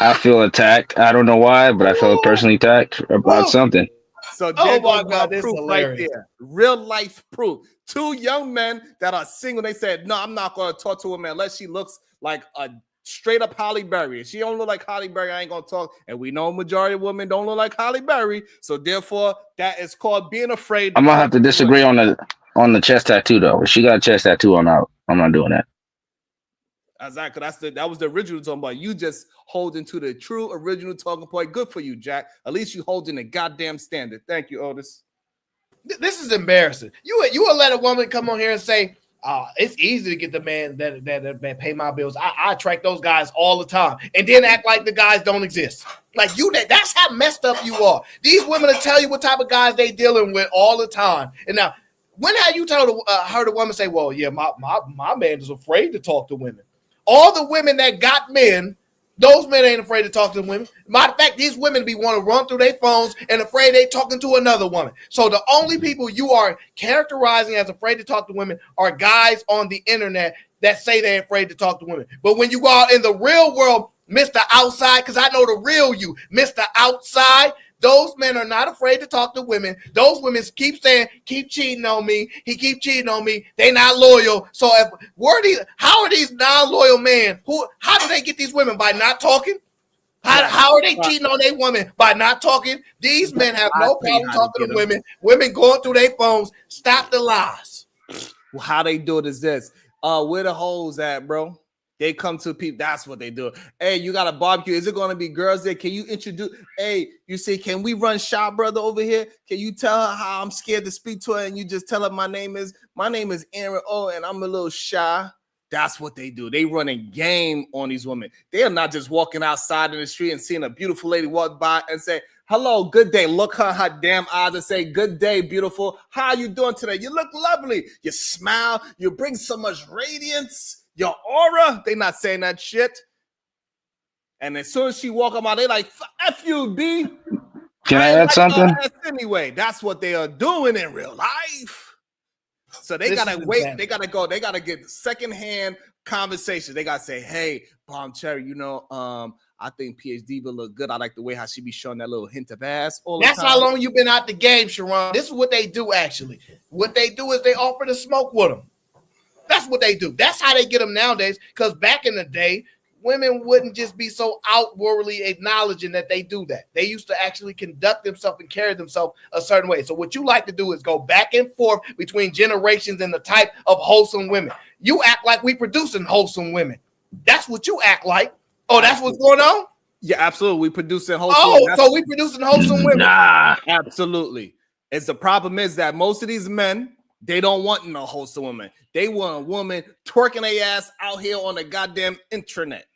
S14: I feel attacked. I don't know why, but I feel personally attacked about something.
S2: So
S16: Oh
S2: there
S16: my
S2: goes
S16: God,
S2: her
S16: this is
S2: proof right
S16: hilarious.
S2: there. Real life proof. 2 young men that are single. They said, no, I'm not going to talk to a woman unless she looks like a straight up Halle Berry. If she don't look like Halle Berry, I ain't going to talk. And we know majority of women don't look like Halle Berry. So therefore, that is called being afraid to
S14: I'm gonna
S2: talk
S14: have to
S2: to
S14: disagree
S2: women.
S14: on the chest tattoo though. If she got a chest tattoo, I'm not doing that.
S2: Exactly. That was the original talking about. You just holding to the true original talking point. Good for you, Jack. At least you holding the goddamn standard. Thank you, Otis.
S16: This is embarrassing. You will let a woman come on here and say, it's easy to get the man that pay my bills. I attract those guys all the time, and then act like the guys don't exist. Like that's how messed up you are. These women will tell you what type of guys they dealing with all the time. And now, when have you heard a woman say, "Well, yeah, my man is afraid to talk to women"? All the women that got men, those men ain't afraid to talk to women. Matter of fact, these women be want to run through their phones and afraid they talking to another woman. So the only people you are characterizing as afraid to talk to women are guys on the internet that say they're afraid to talk to women. But when you go out in the real world, Mr. Outside, because I know the real you, Mr. Outside, those men are not afraid to talk to women. Those women keep saying, keep cheating on me. He keep cheating on me. They not loyal. So how are these non-loyal men? How do they get these women? By not talking? How are they cheating on their women? By not talking? These men have no problem talking to women. Women going through their phones. Stop the lies.
S2: Well, how they do it is this. Where the hoes at, bro? They come to people. That's what they do. Hey, you got a barbecue. Is it going to be girls there? Can you introduce? Hey, you say, can we run shop, brother, over here? Can you tell her how I'm scared to speak to her? And you just tell her my name is Aaron O, and I'm a little shy. That's what they do. They run a game on these women. They are not just walking outside in the street and seeing a beautiful lady walk by and say, hello, good day. Look her damn eyes and say, good day, beautiful. How are you doing today? You look lovely. You smile. You bring so much radiance. Your aura. They not saying that shit. And as soon as she walk up out, they like, F you, B.
S14: Can I add something?
S2: Anyway, that's what they are doing in real life. So they gotta wait. They gotta go. They gotta get secondhand conversations. They gotta say, "Hey, Bomb Cherry, I think PhD will look good. I like the way how she be showing that little hint of ass all the time."
S16: That's how long you've been out the game, Sharon. This is what they do. Actually, what they do is they offer to smoke with them. That's what they do. That's how they get them nowadays. Because back in the day, women wouldn't just be so outwardly acknowledging that they do that. They used to actually conduct themselves and carry themselves a certain way. So what you like to do is go back and forth between generations and the type of wholesome women. You act like we producing wholesome women. That's what you act like. Oh, that's what's going on?
S2: Yeah, absolutely. We producing wholesome.
S16: Oh, so we producing wholesome women.
S14: Nah.
S2: Absolutely. It's the problem is that most of these men, they don't want no wholesome woman. They want a woman twerking their ass out here on the goddamn internet.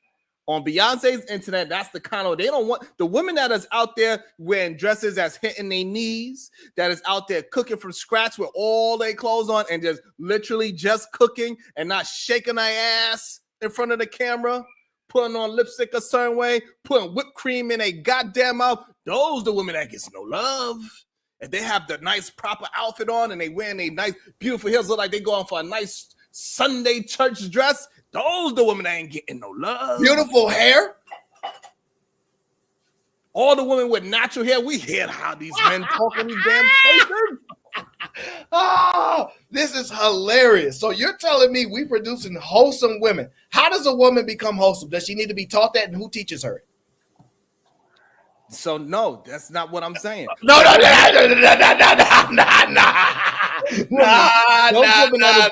S2: On Beyonce's internet, that's the kind of, they don't want the women that is out there wearing dresses that's hitting their knees, that is out there cooking from scratch with all their clothes on and just literally just cooking and not shaking their ass in front of the camera, putting on lipstick a certain way, putting whipped cream in a goddamn mouth. Those the women that gets no love. And they have the nice proper outfit on and they wearing a nice beautiful heels, look like they going for a nice Sunday church dress. Those the women that ain't getting no love.
S16: Beautiful hair.
S2: All the women with natural hair, we hear how these men talk in these damn places.
S16: Oh, this is hilarious. So you're telling me we producing wholesome women. How does a woman become wholesome? Does she need to be taught that, and who teaches her?
S2: So no, that's not what I'm saying.
S16: No.
S2: Those women that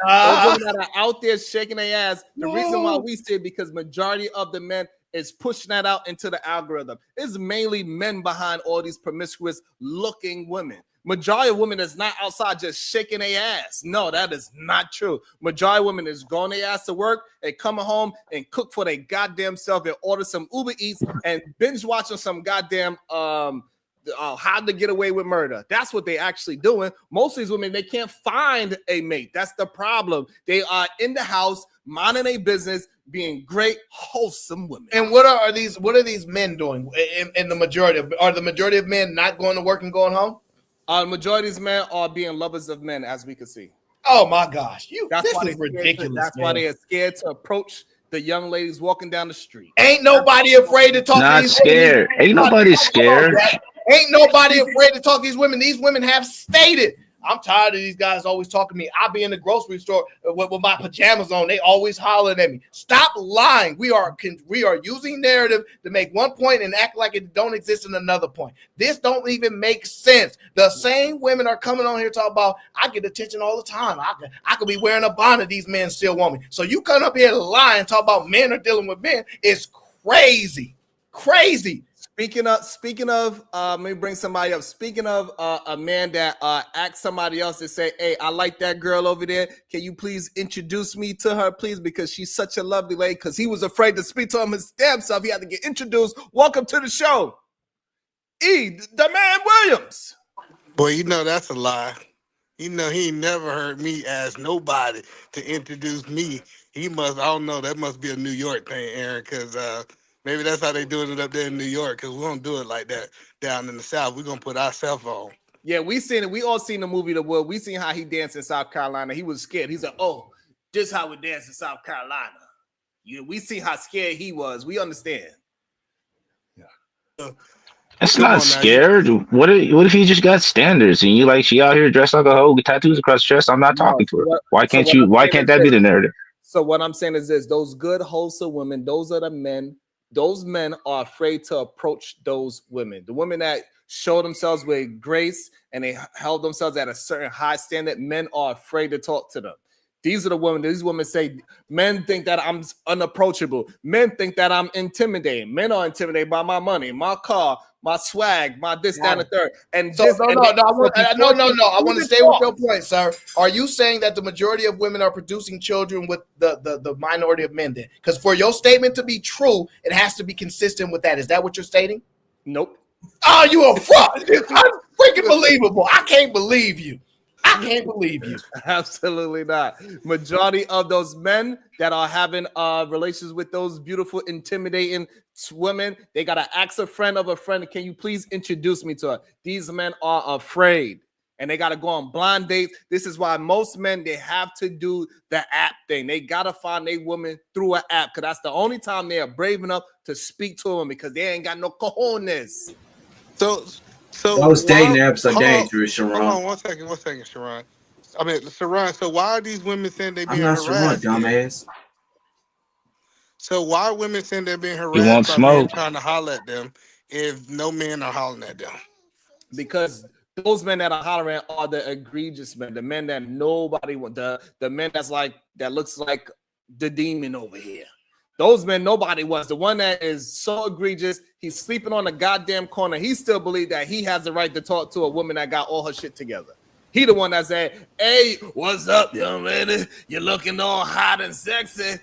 S2: are out there shaking their ass. The reason why we say because majority of the men is pushing that out into the algorithm. It's mainly men behind all these promiscuous looking women. Majority of women is not outside just shaking their ass. No, that is not true. Majority of women is going their ass to work and coming home and cook for their goddamn self and order some Uber Eats and binge watching some goddamn How to Get Away with Murder. That's what they actually doing. Most of these women, they can't find a mate. That's the problem. They are in the house, minding their business, being great, wholesome women.
S16: And what are these men doing? In the majority are the majority of men not going to work and going home?
S2: Majority of these men are being lovers of men, as we can see.
S16: Oh my gosh,
S2: That's
S16: this
S2: why
S16: is ridiculous,
S2: why
S16: man.
S2: they are scared to approach the young ladies walking down the street.
S16: Ain't nobody afraid to talk to
S14: Not
S16: these women.
S14: scared. Ain't nobody scared.
S16: Ain't nobody afraid to talk to these women. These women have stated, I'm tired of these guys always talking to me. I'll be in the grocery store with my pajamas on. They always hollering at me. Stop lying. We are using narrative to make one point and act like it don't exist in another point. This don't even make sense. The same women are coming on here talking about, I get attention all the time. I could be wearing a bonnet. These men still want me. So you come up here lying and talk about men are dealing with men. It's crazy. Crazy.
S2: Speaking of, let me bring somebody up. Speaking of a man that asked somebody else to say, hey, I like that girl over there. Can you please introduce me to her, please? Because she's such a lovely lady. Because he was afraid to speak to him his damn self. He had to get introduced. Welcome to the show. The man Williams.
S18: Boy, you know that's a lie. You know he ain't never heard me ask nobody to introduce me. He must, I don't know, that must be a New York thing, Aaron, because maybe that's how they doing it up there in New York, because we don't do it like that down in the South. We're going to put ourselves on.
S2: Yeah, we seen it. We all seen the movie The Wood. We seen how he danced in South Carolina. He was scared. He's like, oh, just how we dance in South Carolina. We see how scared he was. We understand.
S14: It's not scared. What if he just got standards and you like she out here dressed like a hoe, with tattoos across the chest? I'm not talking to her. Why can't you? Why can't that be the narrative?
S2: So what I'm saying is this: those good, wholesome women, those are the men. Those men are afraid to approach those women. The women that show themselves with grace and they held themselves at a certain high standard, men are afraid to talk to them. These are the women. These women say, men think that I'm unapproachable. Men think that I'm intimidating. Men are intimidated by my money, my car, my swag, my this, that, and the third. And
S16: so
S2: this,
S16: no. I want to stay with your point, sir. Are you saying that the majority of women are producing children with the minority of men then? Because for your statement to be true, it has to be consistent with that. Is that what you're stating?
S2: Nope.
S16: Oh, you a fraud. Freaking believable. I can't believe you. I can't believe you.
S2: Absolutely not. Majority of those men that are having relations with those beautiful, intimidating women, they gotta ask a friend of a friend, can you please introduce me to her? These men are afraid and they gotta go on blind dates. This is why most men, they have to do the app thing. They gotta find a woman through an app because that's the only time they are brave enough to speak to them because they ain't got no cojones.
S18: So
S10: those dating apps are dangerous,
S18: Hold
S10: Sharon.
S18: on one second, Sharon. I mean, Sharon, so why are these women saying they're being
S10: I'm not
S18: harassed?
S10: Sharon, dumbass.
S18: So why are women saying they're being
S14: He
S18: harassed
S14: wants
S18: by men
S14: smoke.
S18: trying to holler at them if no men are hollering at them?
S2: Because those men that are hollering are the egregious men, the men that nobody wants, the men that looks like the demon over here. Those men nobody wants. The one that is so egregious, he's sleeping on the goddamn corner. He still believes that he has the right to talk to a woman that got all her shit together. He the one that said, hey, what's up, young lady? You're looking all hot and sexy.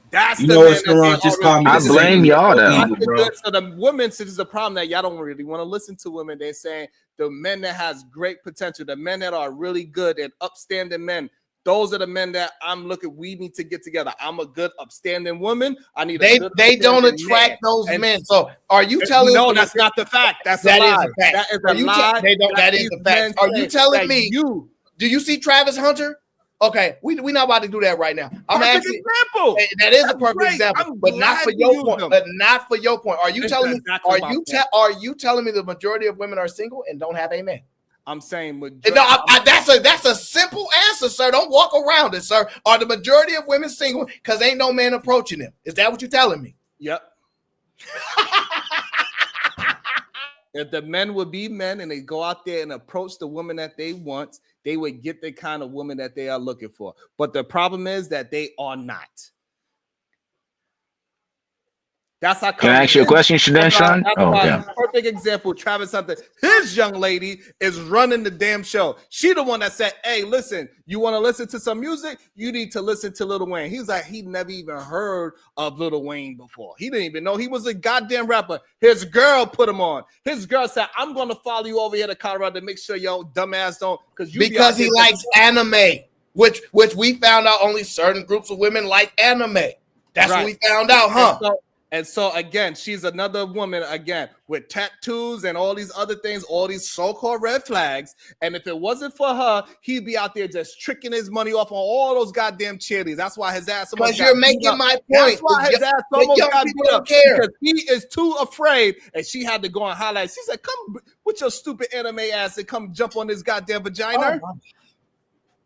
S2: That's
S10: You
S2: the
S10: know
S2: man
S10: what,
S2: that
S10: Sharon? Just call me
S14: I
S10: the Satan.
S14: blame y'all though.
S10: Evil, bro.
S2: So the women, this is the problem that y'all don't really want to listen to women. They're saying the men that has great potential, the men that are really good and upstanding men, those are the men that I'm looking. We need to get together. I'm a good, upstanding woman. I need a good.
S16: They don't attract those men. So are you telling?
S2: No, that's not the fact. That's
S16: that
S2: a lie.
S16: Is a fact.
S2: That is a lie.
S16: They don't. That is the fact. Are you telling me? Do you see Travis Hunter? Okay, we not about to do that right now. I'm
S2: perfect
S16: asking.
S2: Example.
S16: That is a perfect example, but not for your point. But not for your point. Are you telling me? Are you telling me the majority of women are single and don't have a man?
S2: I'm saying
S16: that's a simple answer, sir. Don't walk around it, sir. Are the majority of women single because ain't no man approaching them? Is that what you're telling me?
S2: Yep. If the men would be men and they go out there and approach the woman that they want, they would get the kind of woman that they are looking for. But the problem is that they are not. That's how.
S14: Can I ask you a question, Sean? Oh, yeah.
S2: Perfect example. Travis Hunter, his young lady is running the damn show. She the one that said, "Hey, listen, you want to listen to some music? You need to listen to Lil Wayne." He's like, he never even heard of Lil Wayne before. He didn't even know he was a goddamn rapper. His girl put him on. His girl said, "I'm going to follow you over here to Colorado to make sure your dumbass don't."
S16: Because he likes anime, which we found out only certain groups of women like anime. That's what we found out, huh?
S2: And so again, she's another woman again with tattoos and all these other things, all these so-called red flags. And if it wasn't for her, he'd be out there just tricking his money off on all those goddamn cheerleaders. That's why his ass almost
S16: Because
S2: got
S16: you're
S2: beat
S16: making
S2: up.
S16: my point.
S2: That's why his ass
S16: The
S2: almost
S16: young
S2: got
S16: people
S2: beat
S16: don't
S2: up
S16: care.
S2: because he is too afraid, and she had to go and highlight. She said, "Come with your stupid anime ass and come jump on this goddamn vagina."
S16: Oh,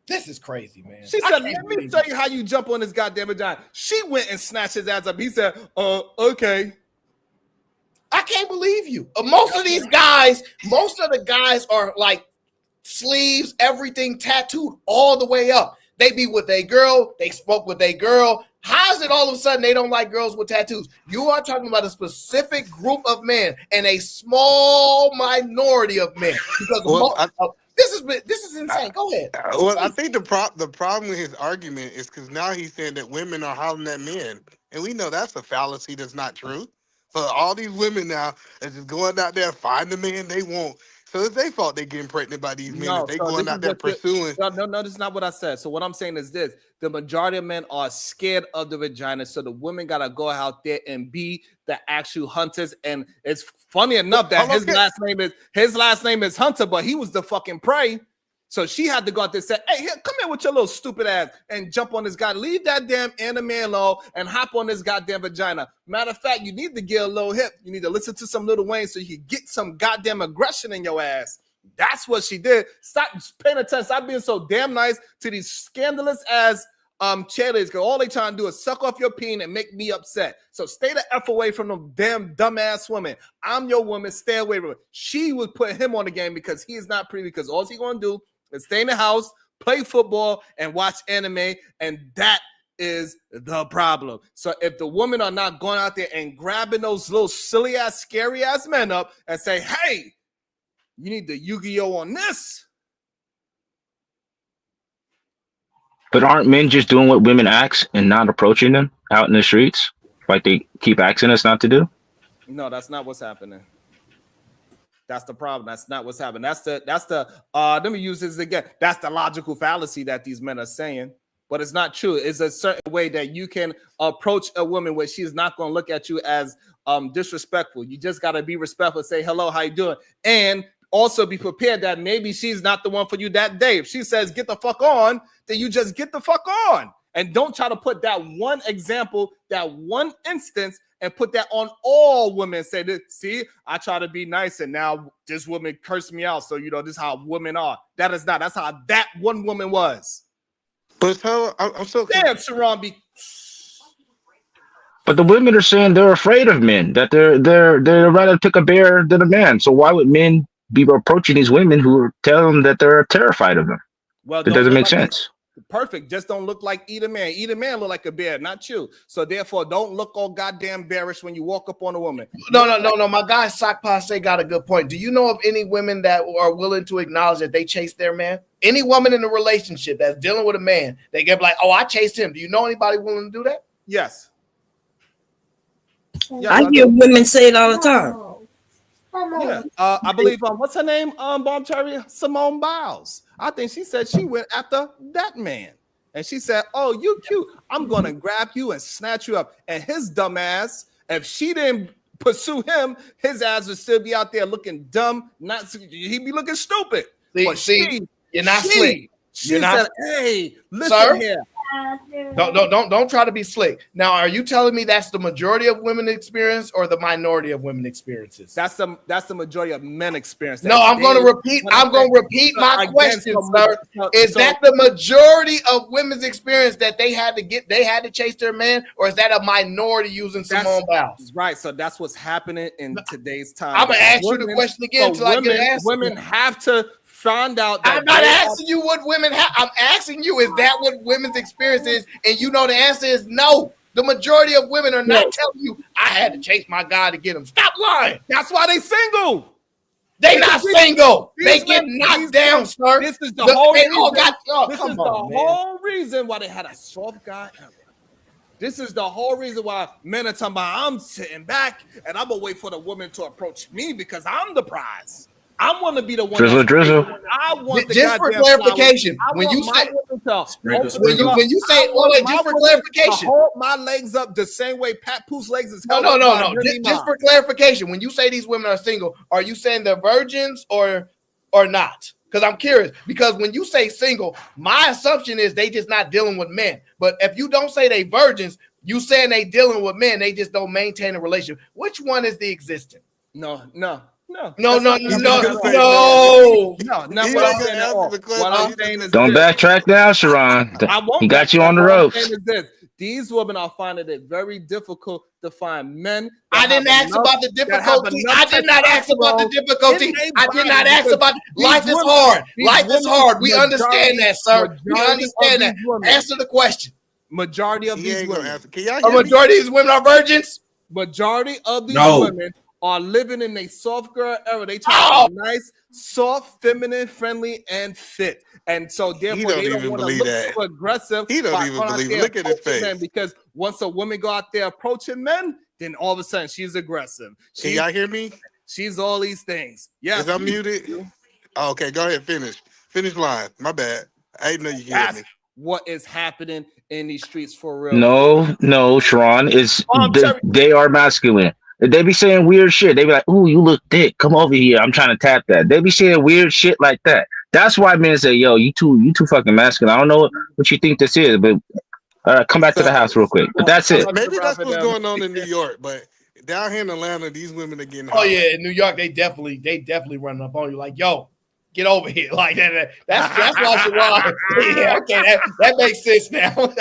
S16: this is crazy, man.
S2: She said, "Let me show you how you jump on this goddamn vagina." She went and snatched his ass up. He said, okay."
S16: I can't believe you. Most of the guys are like sleeves, everything tattooed all the way up. They be with a girl, they spoke with a girl. How is it all of a sudden they don't like girls with tattoos? You are talking about a specific group of men and a small minority of men. Because this is insane. Go ahead.
S18: I think the problem with his argument is because now he's saying that women are hollering at men, and we know that's a fallacy. That's not true. So all these women now are just going out there find the man they want. So it's their fault they getting pregnant by these men.
S2: No,
S18: If they
S2: so this
S18: going
S2: is
S18: out there
S2: what
S18: pursuing.
S2: no, this is not what I said. So what I'm saying is this: the majority of men are scared of the vagina, so the women gotta go out there and be the actual hunters. And it's funny enough that his last name is Hunter, but he was the fucking prey. So she had to go out there and say, "Hey, here, come here with your little stupid ass and jump on this guy. Leave that damn anime alone and hop on this goddamn vagina." Matter of fact, you need to get a little hip. You need to listen to some Lil Wayne so you can get some goddamn aggression in your ass. That's what she did. Stop paying attention. Stop being so damn nice to these scandalous ass cheerleaders, because all they trying to do is suck off your peen and make me upset. So stay the F away from them damn dumbass women. I'm your woman. Stay away from her. She would put him on the game because he is not pretty, because all he's going to do is stay in the house, play football, and watch anime, and that is the problem. So if the women are not going out there and grabbing those little silly ass, scary ass men up and say, "Hey, you need the Yu-Gi-Oh on this."
S14: But aren't men just doing what women ask and not approaching them out in the streets, like they keep asking us not to do?
S2: No, that's not what's happening. That's the problem. That's not what's happening. That's the let me use this again. That's the logical fallacy that these men are saying, but it's not true. It's a certain way that you can approach a woman where she's not going to look at you as disrespectful. You just got to be respectful, say hello, how you doing? And also be prepared that maybe she's not the one for you that day. If she says get the fuck on, then you just get the fuck on. And don't try to put that one example, that one instance, and put that on all women. Say this, see, I try to be nice, and now this woman cursed me out. So this is how women are. That is not. That's how that one woman was.
S18: But so I'm so
S2: damn, Sharon be.
S14: But the women are saying they're afraid of men, that they're rather pick a bear than a man. So why would men be approaching these women who tell them that they're terrified of them?
S2: Well,
S14: it doesn't make sense.
S2: Perfect. Just don't look like Eat a Man. Eat a Man look like a bear, not you. So therefore, don't look all goddamn bearish when you walk up on a woman.
S16: No. My guy Sock Passe got a good point. Do you know of any women that are willing to acknowledge that they chase their man? Any woman in a relationship that's dealing with a man, they get like, "Oh, I chased him." Do you know anybody willing to do that?
S2: Yes.
S17: I hear women say it all the time.
S2: Yeah, I believe what's her name? Bomb Cherry Simone Biles. I think she said she went after that man, and she said, "Oh, you cute. I'm gonna grab you and snatch you up." And his dumb ass, if she didn't pursue him, his ass would still be out there looking dumb. He'd be looking stupid.
S16: See, you're not slick.
S2: She said, "Hey, listen
S16: Sir?
S2: here."
S16: Don't try to be slick. Now, are you telling me that's the majority of women experience or the minority of women experiences?
S2: That's the majority of men experience.
S16: No, I'm going to repeat my question, sir. Is that the majority of women's experience that they had to chase their man, or is that a minority using Simone Biles?
S2: Right. So that's what's happening in today's time.
S16: I'm gonna ask you the question again until I get an answer.
S2: Women have to find out that
S16: I'm not asking you what women have. I'm asking you, is that what women's experience is? And you know the answer is no. The majority of women are not telling you, "I had to chase my guy to get him." Stop lying.
S2: That's why they single.
S16: They not single. They get knocked down, sir.
S2: This is the whole reason.
S16: This is the
S2: whole reason why they had a soft guy era. This is the whole reason why men are talking about, "I'm sitting back and I'm gonna wait for the woman to approach me because I'm the prize." I want to be the one
S14: Drizzle,
S2: that's
S14: drizzle.
S2: I want the
S16: Just for
S2: goddamn
S16: clarification,
S2: flowers. I
S16: when
S2: want
S16: you
S2: my
S16: say
S2: women to
S10: Sprinkle,
S2: open
S10: sprinkle.
S16: when you say
S2: I want
S16: wait,
S2: my
S16: just for
S2: women
S16: clarification.
S2: to hold my legs up the same way Pat Pooh's legs is held
S16: No.
S2: up by
S16: Just for clarification, when you say these women are single, are you saying they're virgins or not? Because I'm curious. Because when you say single, my assumption is they just not dealing with men. But if you don't say they virgins, you saying they dealing with men, they just don't maintain a relationship. Which one is the existing?
S2: No.
S16: No.
S2: That's not what I'm saying at all.
S16: No.
S2: No, not
S18: He
S2: what I'm
S18: ain't gonna
S2: saying at
S18: answer
S2: all.
S18: the
S2: What
S18: question.
S2: I'm
S18: He just
S2: saying is
S14: Don't
S2: this.
S14: backtrack now, Sharon.
S2: I
S14: He
S2: won't
S14: got you
S2: backtrack.
S14: on the
S2: What I'm
S14: ropes.
S2: saying is this. These women are finding it very difficult to find men.
S16: I didn't ask about the difficulty. I did not ask about the difficulty. I did not ask about life is hard. Life is hard. We understand that, sir. We understand that. Answer the question.
S2: Majority of these women.
S18: Can y'all
S16: A
S18: hear me?
S16: majority of these women are virgins?
S2: Majority of these
S10: No.
S2: women are living in a soft girl era. They try to be nice, soft, feminine, friendly, and fit. And so therefore
S18: don't
S2: they don't
S18: even
S2: want to
S18: believe
S2: look
S18: that.
S2: too aggressive.
S18: He don't
S2: by
S18: even
S2: going out
S18: believe it.
S2: there
S18: Look at his
S2: approaching men,
S18: face.
S2: because once a woman go out there approaching men, then all of a sudden she's aggressive.
S18: Can y'all hear me?
S2: She's all these things. Yes.
S18: Is I muted? Oh, okay, go ahead. Finish line. My bad. I didn't know you could hear
S2: That's
S18: me.
S2: what is happening in these streets for real.
S14: No, Sharon. They are masculine. They be saying weird shit. They be like, "Ooh, you look thick. Come over here. I'm trying to tap that." They be saying weird shit like that. That's why men say, "Yo, you too fucking masculine." I don't know what you think this is, but come back to the house real quick. But that's it.
S18: Maybe that's what's going on in New York, but down here in Atlanta, these women are getting
S16: Oh
S18: hot.
S16: yeah, in New York, they definitely running up on you like, yo, get over here. Like that. That's why Sharon. Yeah, okay, that makes sense now.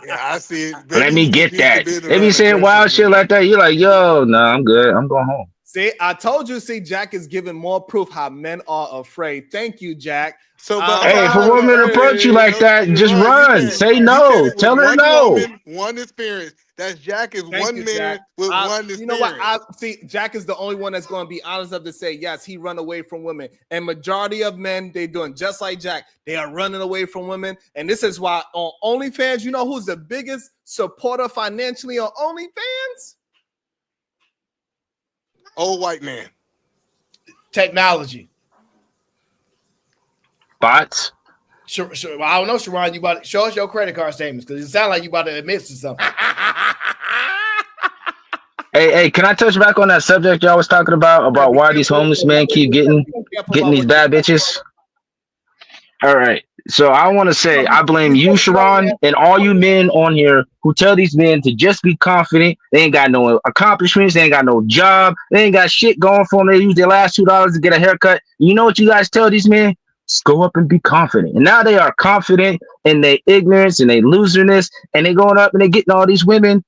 S18: Yeah, I see it.
S14: Let
S18: Maybe
S14: me
S18: he
S14: get
S18: just used to
S14: that.
S18: being
S14: They be
S18: around
S14: saying wild shit like that. You're like, "Yo, no, I'm good. I'm going home."
S2: See, I told you. See, Jack is giving more proof how men are afraid. Thank you, Jack.
S18: So, but
S14: Hey, if a woman approach you like that, just run. Say no. Tell her
S18: one
S14: no.
S18: woman, one experience. That's Jack is
S2: Thank
S18: one
S2: you,
S18: man
S2: Jack.
S18: with one experience.
S2: You know what? I see. Jack is the only one that's going to be honest enough to say yes. He run away from women, and majority of men they doing just like Jack. They are running away from women, and this is why on OnlyFans, you know who's the biggest supporter financially on OnlyFans?
S18: Old white man.
S16: Technology.
S14: Bots.
S16: Sure, I don't know, Sharon. You about to show us your credit card statements because it sounds like you about to admit to something.
S14: Hey, can I touch back on that subject y'all was talking about why these homeless men keep getting these bad bitches? All right. So I want to say I blame you, Sharon, and all you men on here who tell these men to just be confident. They ain't got no accomplishments. They ain't got no job. They ain't got shit going for them. They use their last $2 to get a haircut. You know what you guys tell these men? Just go up and be confident. And now they are confident in their ignorance and their loserness, and they going up and they getting all these women,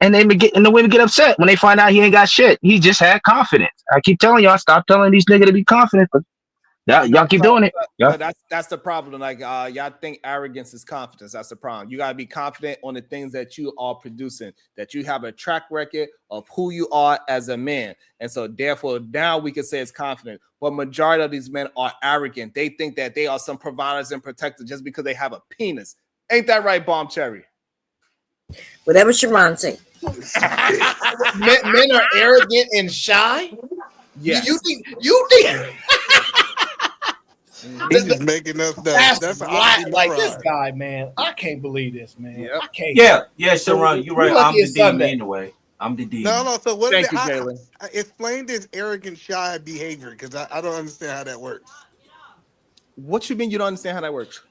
S14: and the women get upset when they find out he ain't got shit. He just had confidence. I keep telling y'all, stop telling these niggas to be confident, but y'all keep doing it. Yeah.
S2: That's the problem. Like y'all think arrogance is confidence. That's the problem. You gotta be confident on the things that you are producing, that you have a track record of who you are as a man. And so therefore now we can say it's confident. But majority of these men are arrogant. They think that they are some providers and protectors just because they have a penis. Ain't that right, Bomb Cherry?
S17: Whatever Sharon say.
S16: Men are arrogant and shy.
S2: Yes.
S16: You think
S18: He's just making up stuff. That's
S16: wild. Like this guy, man. I can't believe this, man.
S2: Yep.
S16: I can't.
S10: Yeah, Sharon, you're right. I'm the demon anyway. I'm the demon.
S18: No. So what?
S2: Thank you, Jalen.
S18: I explain this arrogant, shy behavior because I don't understand how that works.
S2: What you mean you don't understand how that works?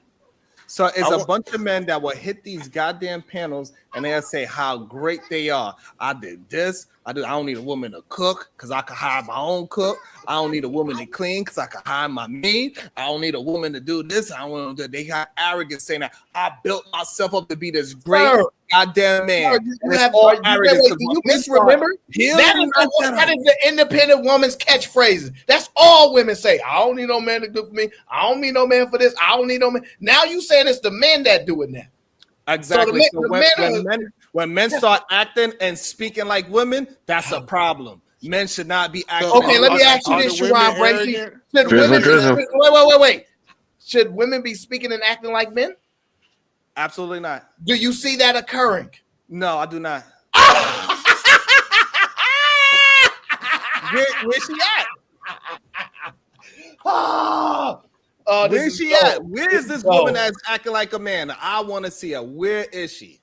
S2: So it's a bunch of men that will hit these goddamn panels and they'll say how great they are. I did this. I don't need a woman to cook because I can hire my own cook. I don't need a woman to clean because I can hire my maid. I don't need a woman to do this. I don't want to do. They got arrogance saying that I built myself up to be this great goddamn man.
S16: Do you misremember? That is the independent woman's catchphrase. That's all women say. I don't need no man to do for me. I don't need no man for this. I don't need no man. Now you saying it's the men that do it now.
S2: Exactly. So when men start acting and speaking like women, that's a problem. Men should not be acting.
S16: Okay, let me ask you this, Sharon Brady. Should women wait. Should women be speaking and acting like men?
S2: Absolutely not.
S16: Do you see that occurring?
S2: No, I do not. Where's she at? Where's she at? Where is this woman that's acting like a man? I want to see her. Where is she?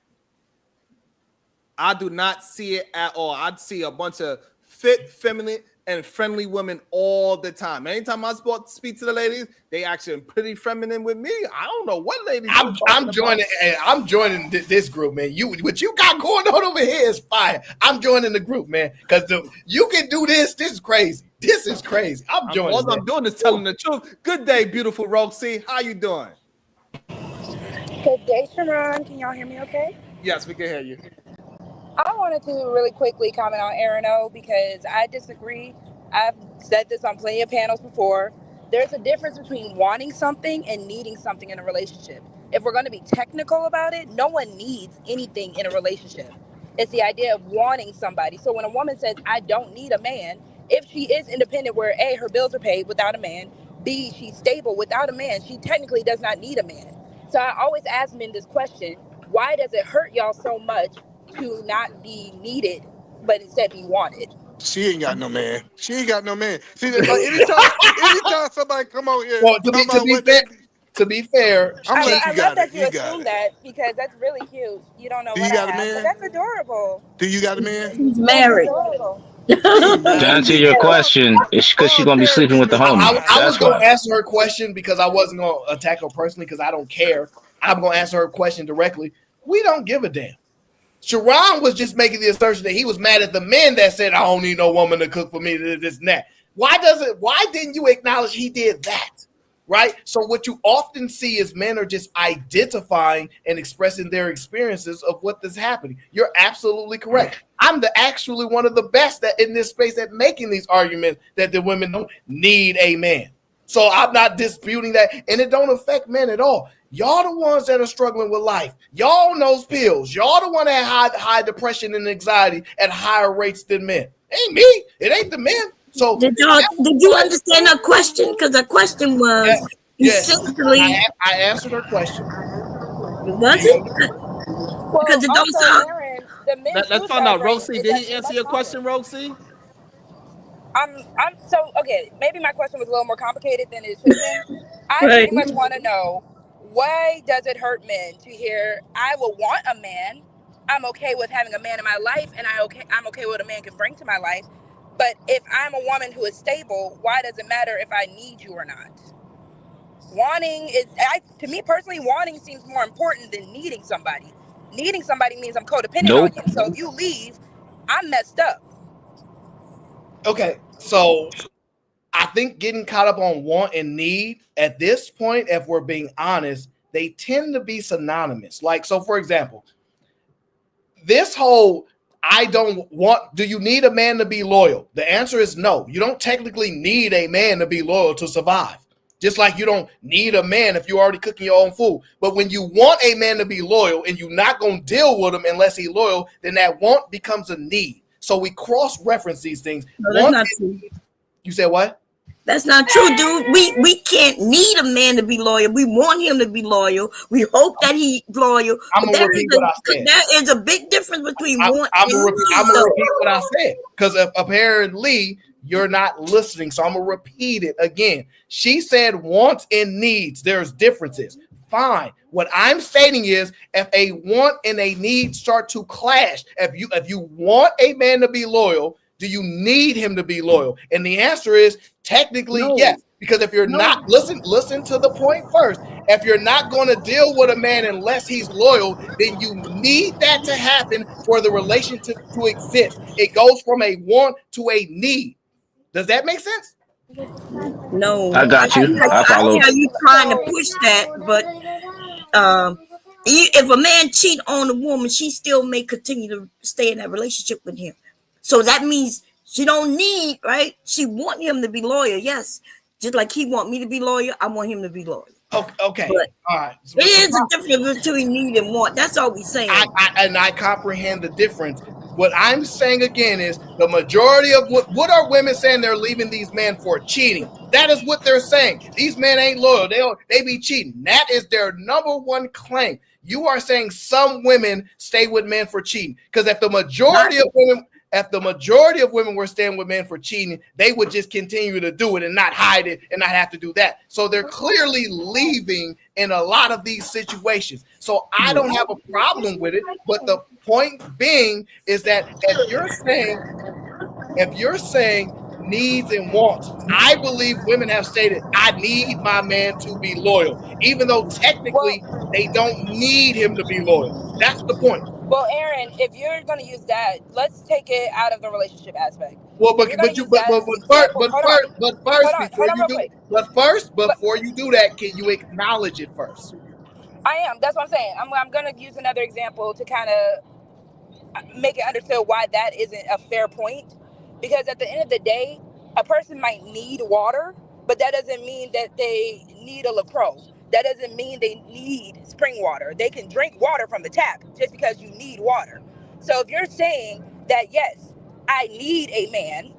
S2: I do not see it at all. I see a bunch of fit, feminine, and friendly women all the time. Anytime I speak to the ladies, they actually pretty feminine with me. I don't know what ladies.
S16: I'm joining this group, man. What you got going on over here is fire. I'm joining the group, man, because you can do this. This is crazy. This is crazy. I'm joining.
S2: All I'm doing is telling the truth. Good day, beautiful Roxy. How you doing?
S19: Good day, Sharon. Can y'all hear me okay?
S2: Yes, we can hear you.
S19: I wanted to really quickly comment on Aaron O because I disagree. I've said this on plenty of panels before. There's a difference between wanting something and needing something in a relationship. If we're going to be technical about it, no one needs anything in a relationship. It's the idea of wanting somebody. So when a woman says, I don't need a man, if she is independent where A, her bills are paid without a man, B, she's stable without a man, she technically does not need a man. So I always ask men this question, why does it hurt y'all so much to not be needed, but instead be wanted?
S18: She ain't got no man. She ain't got no man. See, like, anytime somebody come out here,
S16: well, to be fair,
S19: I love that you assume that because that's really cute. You don't know what I have, but that's adorable.
S18: Do you got a man?
S17: She's married.
S14: To answer your question, it's because she's gonna be sleeping with the homie.
S16: I was going to answer her question because I wasn't going to attack her personally because I don't care. I'm going to answer her question directly. We don't give a damn. Sharon was just making the assertion that he was mad at the men that said, I don't need no woman to cook for me, this and that. Why didn't you acknowledge he did that? Right? So what you often see is men are just identifying and expressing their experiences of what is happening. You're absolutely correct. I'm actually one of the best in this space at making these arguments that the women don't need a man. So I'm not disputing that, and it don't affect men at all. Y'all the ones that are struggling with life. Y'all on those pills. Y'all the one that had high depression and anxiety at higher rates than men. Ain't me. It ain't the men. So
S17: did you understand her question? Because her question was essentially.
S16: I answered her question.
S17: Was it? Because it don't sound.
S2: Let's find out. Roxy, did he answer your question, Roxy?
S19: I'm so okay. Maybe my question was a little more complicated than it should have been. I pretty much want to know, why does it hurt men to hear I will want a man? I'm okay with having a man in my life, and I'm okay with what a man can bring to my life. But if I'm a woman who is stable, why does it matter if I need you or not? Wanting to me personally, wanting seems more important than needing somebody. Needing somebody means I'm codependent on you. So if you leave, I'm messed up.
S16: Okay, so I think getting caught up on want and need at this point, if we're being honest, they tend to be synonymous. Like, so for example, this whole do you need a man to be loyal? The answer is no. You don't technically need a man to be loyal to survive. Just like you don't need a man if you're already cooking your own food. But when you want a man to be loyal and you're not going to deal with him unless he's loyal, then that want becomes a need. So we cross-reference these things.
S17: No, that's not true.
S16: You said what?
S17: That's not true, dude. We can't need a man to be loyal. We want him to be loyal. We hope that he's loyal.
S16: I'm gonna repeat what I said.
S17: There is a big difference between want
S16: I'm
S17: and
S16: gonna repeat what I said because apparently you're not listening. So I'm gonna repeat it again. She said wants and needs. There's differences. Fine. What I'm stating is, if a want and a need start to clash, if you want a man to be loyal, do you need him to be loyal? And the answer is technically yes. Because if you're not, listen to the point first. If you're not going to deal with a man unless he's loyal, then you need that to happen for the relationship to exist. It goes from a want to a need. Does that make sense?
S17: No.
S14: I got you. I follow.
S17: I hear you trying to push that, but if a man cheat on a woman, she still may continue to stay in that relationship with him. So that means she don't need, right? She want him to be loyal, yes. Just like he want me to be loyal, I want him to be loyal.
S16: Okay.
S17: But
S16: all right.
S17: There is a difference between need and want. That's all we're saying.
S16: I comprehend the difference. What I'm saying again is the majority of what are women saying they're leaving these men for? Cheating. That is what they're saying. These men ain't loyal. They be cheating. That is their number one claim. You are saying some women stay with men for cheating. Because if the majority of women if the majority of women were staying with men for cheating, they would just continue to do it and not hide it and not have to do that. So they're clearly leaving in a lot of these situations. So I don't have a problem with it. But the point being is that if you're saying needs and wants, I believe women have stated, I need my man to be loyal, even though technically they don't need him to be loyal. That's the point.
S11: Well, Aaron, if you're going to use that, let's take it out of the relationship aspect.
S16: Well,
S11: If you're going to use that as an example, hold on real quick.
S16: Before you do that, can you acknowledge it first?
S11: I am. That's what I'm saying. I'm going to use another example to kind of make it understood why that isn't a fair point. Because at the end of the day, a person might need water, but that doesn't mean that they need a LaCroix. That doesn't mean they need spring water. They can drink water from the tap just because you need water. So if you're saying that, yes, I need a man,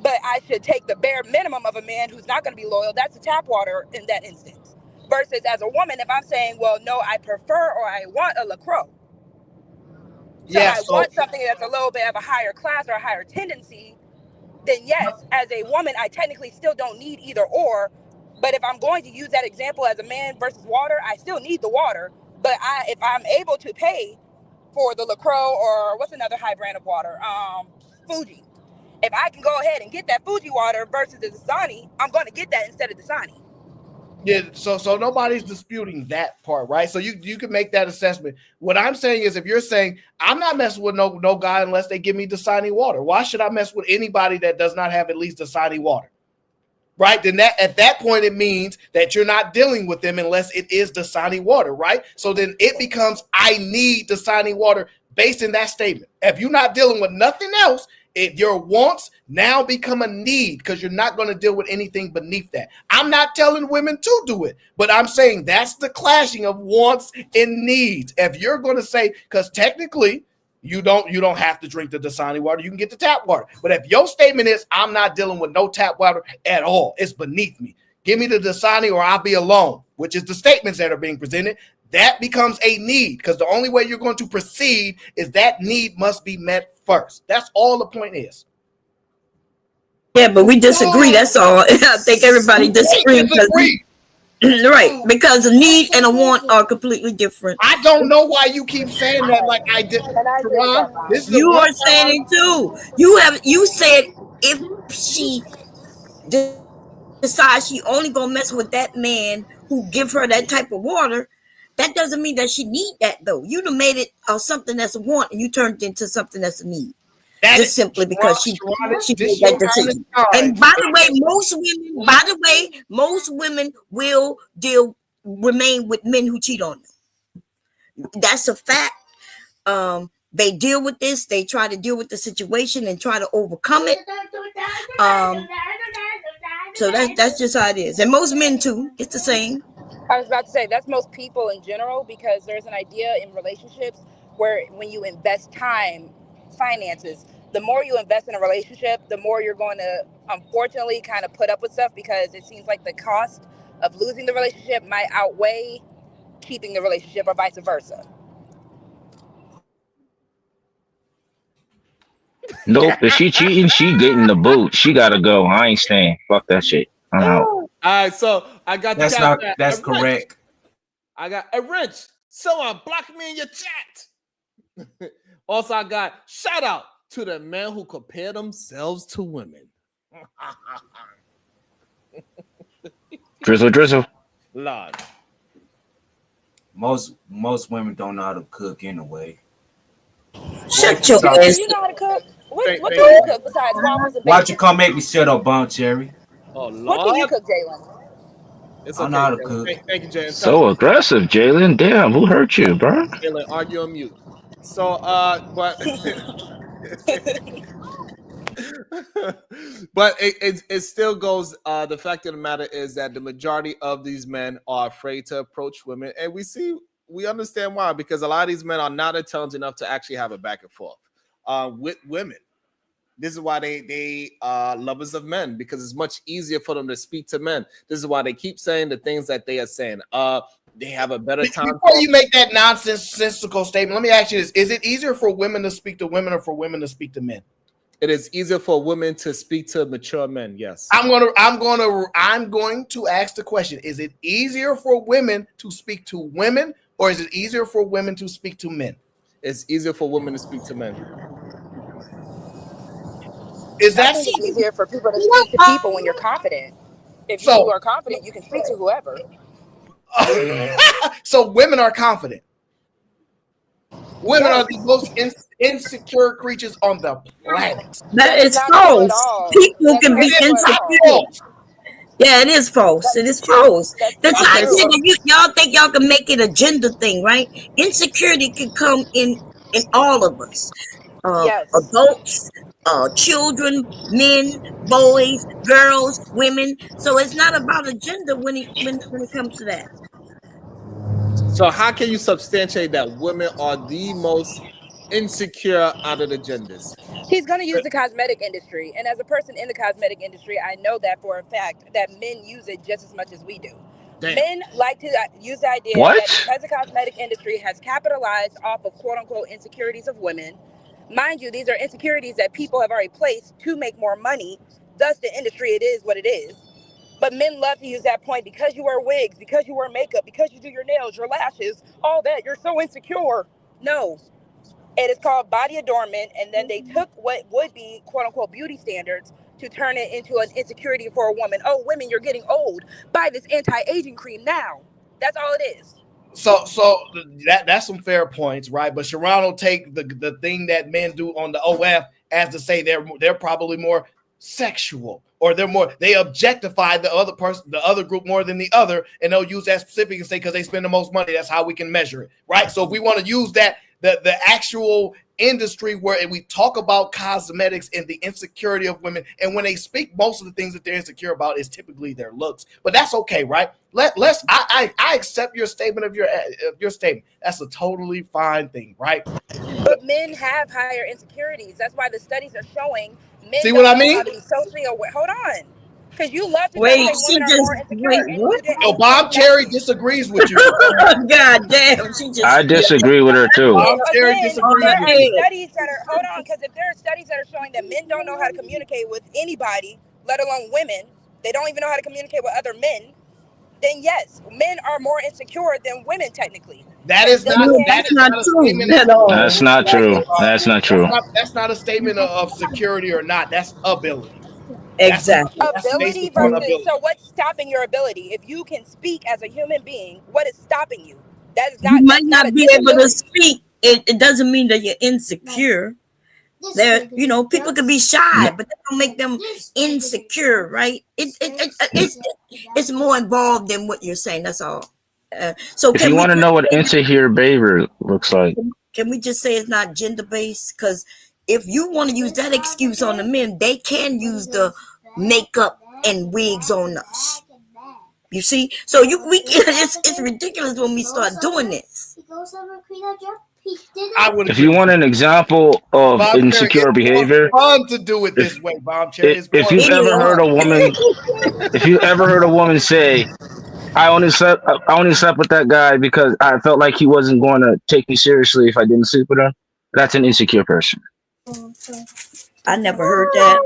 S11: but I should take the bare minimum of a man who's not going to be loyal, that's the tap water in that instance. Versus as a woman, if I'm saying, well, no, I prefer or I want a LaCroix. So I want something that's a little bit of a higher class or a higher tendency, then yes, as a woman, I technically still don't need either or. But if I'm going to use that example as a man versus water, I still need the water. But if I'm able to pay for the LaCroix or what's another high brand of water? Fuji. If I can go ahead and get that Fuji water versus the Dasani, I'm going to get that instead of Dasani.
S16: Yeah, so nobody's disputing that part, right? So you can make that assessment. What I'm saying is, if you're saying I'm not messing with no guy unless they give me Dasani water, why should I mess with anybody that does not have at least Dasani water? Right? Then at that point it means that you're not dealing with them unless it is Dasani water, right? So then it becomes I need Dasani water based in that statement. If you're not dealing with nothing else, your wants now become a need because you're not going to deal with anything beneath that. I'm not telling women to do it, but I'm saying that's the clashing of wants and needs. If you're going to say, because technically you don't have to drink the Dasani water, you can get the tap water. But if your statement is I'm not dealing with no tap water at all, it's beneath me. Give me the Dasani or I'll be alone, which is the statements that are being presented. That becomes a need because the only way you're going to proceed is that need must be met first. That's all the point is.
S17: Yeah, but we disagree. That's all. I think everybody disagrees. Right, because a need and a want are completely different.
S16: I don't know why you keep saying that like I did.
S17: You are saying it too. You said if she decides she only gonna mess with that man who give her that type of water, that doesn't mean that she need that though. You done made it something that's a want and you turned it into something that's a need. Just simply because she made that decision. And by the way, most women will remain with men who cheat on them. That's a fact. They deal with this. They try to deal with the situation and try to overcome it. So that's just how it is. And most men too. It's the same.
S11: I was about to say that's most people in general because there's an idea in relationships where when you invest time, finances, the more you invest in a relationship, the more you're going to unfortunately kind of put up with stuff because it seems like the cost of losing the relationship might outweigh keeping the relationship or vice versa.
S14: Nope. If she cheating, she getting the boot. She gotta go. I ain't staying. Fuck that shit. I'm out.
S2: All right, so I got
S10: that's correct.
S2: I got a wrench. Someone block me in your chat. Also, I got shout out to the men who compare themselves to women.
S14: Drizzle.
S2: Lord.
S10: Most women don't know how to cook anyway.
S17: Shut your
S11: ass. You know how to cook? What do you cook besides waffles and bacon?
S10: Why'd you come make me shut up, Bon Cherry?
S2: Oh, Lord.
S11: What do you cook, Jalen?
S2: It's
S10: okay, I know how to cook.
S2: Thank you, Jalen.
S14: So aggressive, Jalen. Damn, who hurt you, bro?
S2: Jalen, argue on mute. So, but but it still goes. The fact of the matter is that the majority of these men are afraid to approach women, and we understand why, because a lot of these men are not intelligent enough to actually have a back and forth with women. This is why they are lovers of men, because it's much easier for them to speak to men. This is why they keep saying the things that they are saying. They have a better time.
S16: Before you make that nonsensical statement, let me ask you this. Is it easier for women to speak to women or for women to speak to men?
S2: It is easier for women to speak to mature men. Yes.
S16: I'm going to ask the question: is it easier for women to speak to women, or is it easier for women to speak to men?
S2: It's easier for women to speak to men.
S16: Is
S19: I
S16: that
S19: think
S16: so?
S19: it's easier for people to speak to people when you're confident. If you
S16: So,
S19: are confident, you can speak to whoever.
S16: so women are confident. Women are
S19: Yes.
S16: the most insecure creatures on the planet.
S17: That
S19: That is
S17: is
S19: not true at
S17: false.
S19: all.
S17: People
S19: That is
S17: can
S19: not
S17: be
S16: It is
S19: true at
S16: not
S19: all.
S17: insecure.
S16: false.
S17: Yeah, it is false. It is false.
S19: That's
S17: The
S19: not
S16: Okay,
S17: idea
S16: so
S19: true.
S17: that y'all think y'all can make it a gender thing, right? Insecurity can come in all of us,
S19: Yes.
S17: adults, children, men, boys, girls, women. So it's not about a gender when it comes to that.
S2: So how can you substantiate that women are the most insecure out of the genders?
S19: He's going to use the cosmetic industry. And as a person in the cosmetic industry, I know that for a fact that men use it just as much as we do.
S2: Damn.
S19: Men like to use the idea that
S14: What?
S19: because the cosmetic industry has capitalized off of quote unquote insecurities of women, mind you, these are insecurities that people have already placed to make more money. Thus, the industry, it is what it is. But men love to use that point because you wear wigs, because you wear makeup, because you do your nails, your lashes, all that. You're so insecure. No, it is called body adornment, and then they took what would be quote unquote beauty standards to turn it into an insecurity for a woman. Oh, women, you're getting old. Buy this anti-aging cream now. That's all it is.
S16: so that's some fair points, right? But Sharon will take the thing that men do on the OF as to say they're probably more sexual, or they objectify the other person, the other group more than the other, and they'll use that specific and say because they spend the most money, that's how we can measure it, right? So if we want to use that the actual industry where we talk about cosmetics and the insecurity of women, and when they speak, most of the things that they're insecure about is typically their looks, but that's okay, right? I accept your statement of your statement. That's a totally fine thing, right?
S19: But men have higher insecurities. That's why the studies are showing men
S16: See what
S19: don't
S16: I
S19: know how
S16: mean?
S19: to be socially aware. Hold on. Because you love to just
S17: Wait,
S19: say women are more insecure,
S17: wait,
S19: and
S17: what?
S19: you didn't
S16: Yo,
S19: explain
S16: Bob
S19: that to
S16: Cherry
S19: me.
S16: disagrees with you.
S17: God damn, she just.
S14: I disagree with her too.
S16: Bob
S19: If
S16: Cherry
S19: again,
S16: disagrees
S19: there
S16: with
S19: are
S16: you.
S19: studies that are hold on, because if there are studies that are showing that men don't know how to communicate with anybody, let alone women, they don't even know how to communicate with other men. Then yes, men are more insecure than women technically,
S16: That
S19: because
S16: is
S19: they
S16: not
S17: No,
S19: can't.
S17: that's not
S16: a
S17: true
S16: statement
S17: at all.
S14: That's not true. That's not true.
S16: that's not a statement of security or not. That's ability.
S17: Exactly.
S16: That's based
S19: Ability
S16: upon
S19: versus,
S16: ability.
S19: so what's stopping your ability? If you can speak as a human being, what is stopping you?
S17: You might
S19: That's not a
S17: not be able to
S19: disability.
S17: speak. It doesn't mean that you're insecure. There, people can be shy, but that don't make them insecure, right? It's more involved than what you're saying. That's all. So
S14: If you
S17: can we
S14: want to
S17: just
S14: know what insecure behavior looks like,
S17: can we just say it's not gender based? Because if you want to use that excuse on the men, they can use the makeup and wigs on us. You see, so it's ridiculous when we start doing this.
S16: I would
S14: if you
S16: agree.
S14: want an example of
S16: Bob Cherry,
S14: insecure
S16: it's more
S14: behavior,
S16: fun to do it
S14: if
S16: this way, Bob Cherry. It's
S14: if
S16: more
S14: you've ever heard a
S16: fun.
S14: woman, if you ever heard a woman say, I only slept with that guy because I felt like he wasn't going to take me seriously if I didn't sleep with him," that's an insecure person.
S17: I never heard that.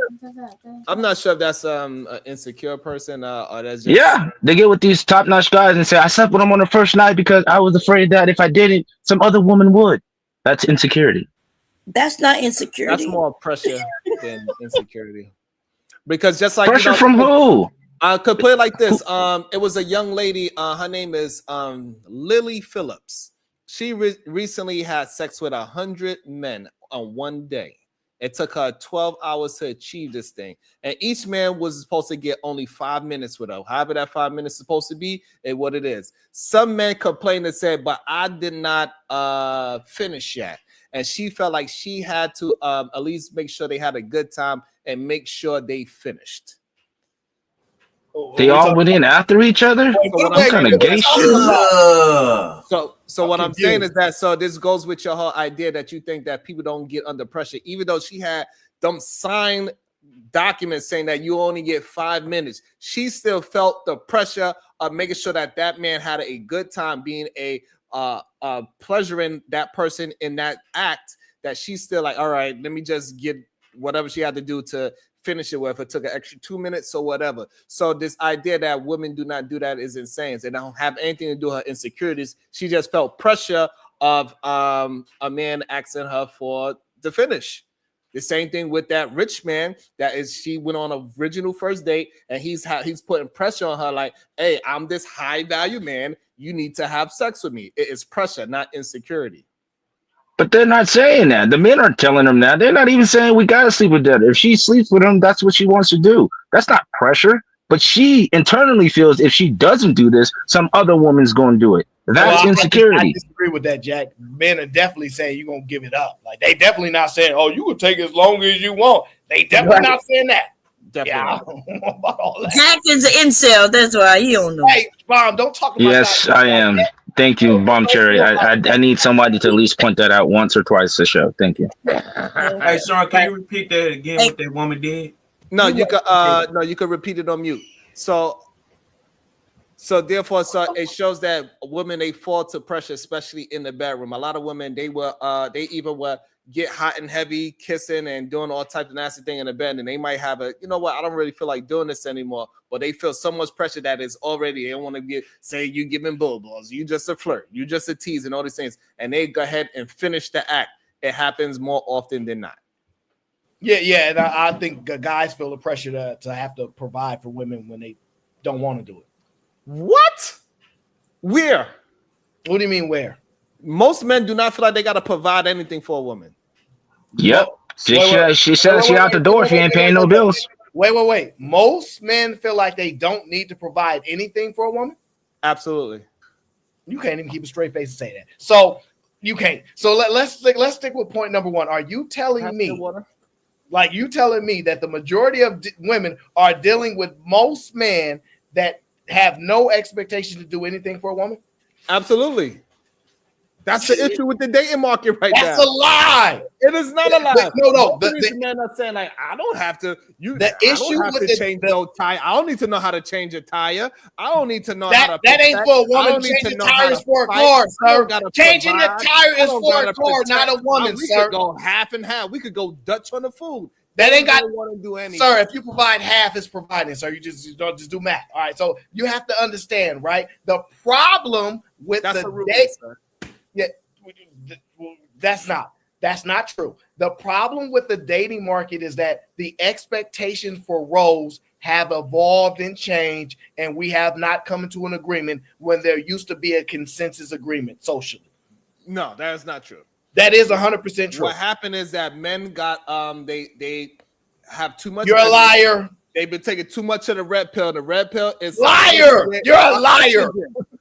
S2: I'm not sure if that's an insecure person or that's just
S14: Yeah, they get with these top notch guys and say, "I slept with him on the first night because I was afraid that if I didn't, some other woman would." That's insecurity.
S17: That's not
S2: that's
S17: insecurity.
S2: more pressure than insecurity. Because just like
S14: Pressure from who?
S2: I could put it like this. It was a young lady. Her name is Lily Phillips. She recently had sex with 100 men on one day. It took her 12 hours to achieve this thing, and each man was supposed to get only 5 minutes with her. However, that 5 minutes is supposed to be, and what it is. Some men complained and said, "But I did not finish yet," and she felt like she had to at least make sure they had a good time and make sure they finished.
S14: They
S16: We
S14: all
S16: talking
S14: went in after each other?
S2: So what I'm
S14: Some
S16: wait,
S14: kind
S2: saying
S14: of
S2: is
S16: what we
S14: gay
S2: that
S14: shit?
S16: talking about?
S2: so
S16: I'm
S2: what I'm saying is
S16: confused.
S2: that so this goes with your whole idea that you think that people don't get under pressure, even though she had them signed documents saying that you only get 5 minutes. She still felt the pressure of making sure that that man had a good time being a pleasuring that person in that act. That she's still like, all right, let me just get whatever she had to do to finish it with. It took an extra 2 minutes or whatever. So this idea that women do not do that is insane. They don't have anything to do with her insecurities. She just felt pressure of a man asking her for the finish. The same thing with that rich man. That is, she went on an original first date, and he's putting pressure on her, like, "Hey, I'm this high value man. You need to have sex with me." It is pressure, not insecurity.
S14: But they're not saying that. The men aren't telling them that. They're not even saying we gotta sleep with that. If she sleeps with him, that's what she wants to do. That's not pressure. But she internally feels if she doesn't do this, some other woman's going to do it. That's insecurity.
S16: I disagree with that, Jack. Men are definitely saying you're going to give it up. Like, they definitely not saying, "Oh, you can take as long as you want." They definitely not saying that.
S2: Definitely.
S16: Yeah, I don't know about all that.
S17: Jack is an incel. That's why he don't know.
S16: Hey, Bomb, don't talk about
S14: Yes,
S16: that.
S14: I am. Thank you, Bomb Cherry. I need somebody to at least point that out once or twice a show. Thank you.
S10: Hey, Sean, can you repeat that again? What that woman did?
S2: No, you could repeat it on mute. So therefore, it shows that women, they fall to pressure, especially in the bedroom. A lot of women, they even get hot and heavy, kissing and doing all types of nasty thing in the bed, and they might have I don't really feel like doing this anymore. But they feel so much pressure that is already, they don't want to say you giving bullballs, you just a flirt, you just a tease, and all these things, and they go ahead and finish the act. It happens more often than not.
S16: Yeah, and I think guys feel the pressure to have to provide for women when they don't want to do it.
S2: What? Where?
S16: What do you mean where?
S2: Most men do not feel like they got to provide anything for a woman.
S14: Yep. She says she out the door if you ain't paying no bills.
S16: Wait. Most men feel like they don't need to provide anything for a woman?
S2: Absolutely.
S16: You can't even keep a straight face and say that. So you can't. So let's stick with point number one. Are you telling me, like you telling me that the majority of women are dealing with most men that have no expectation to do anything for a woman?
S2: Absolutely. That's the issue with the dating market right now.
S16: That's a lie.
S2: It is not a lie.
S16: No.
S2: The men are saying, like, I don't have to.
S16: The issue with
S2: change no tire. I don't need to know how to change a tire. I don't need to know
S16: that.
S2: How to
S16: that ain't for a woman. Changing tires for a car, sir. Changing the tire is for a car, not a woman,
S2: we
S16: sir.
S2: Could go half and half. We could go Dutch on the food.
S16: That ain't got
S2: want to do anything.
S16: Sir, if you provide half, it's providing, sir. You don't just do math. All right. So you have to understand, right? The problem with that's not true. The problem with the dating market is that the expectations for roles have evolved and changed, and we have not come into an agreement when there used to be a consensus agreement socially.
S2: No, that is not true.
S16: That is 100% true.
S2: What happened is that men got they have too much.
S16: You're a liar.
S2: They've been taking too much of the red pill. The red pill is
S16: liar. You're a liar.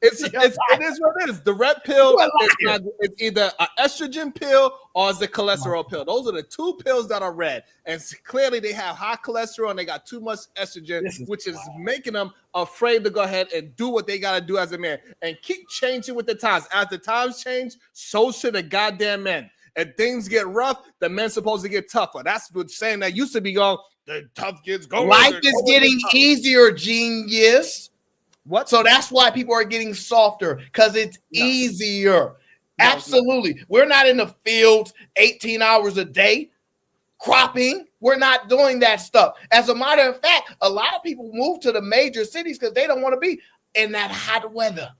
S2: It is what it is. The red pill is either an estrogen pill or is a cholesterol pill. Those are the two pills that are red. And clearly they have high cholesterol and they got too much estrogen, which is making them afraid to go ahead and do what they got to do as a man. And keep changing with the times. As the times change, so should the goddamn men. If things get rough, the men's supposed to get tougher. That's what saying that used to be going, the tough kids go.
S16: Life is getting easier, genius.
S2: What?
S16: So that's why people are getting softer, because it's easier. Absolutely. We're not in the fields 18 hours a day cropping. We're not doing that stuff. As a matter of fact, a lot of people move to the major cities because they don't want to be in that hot weather.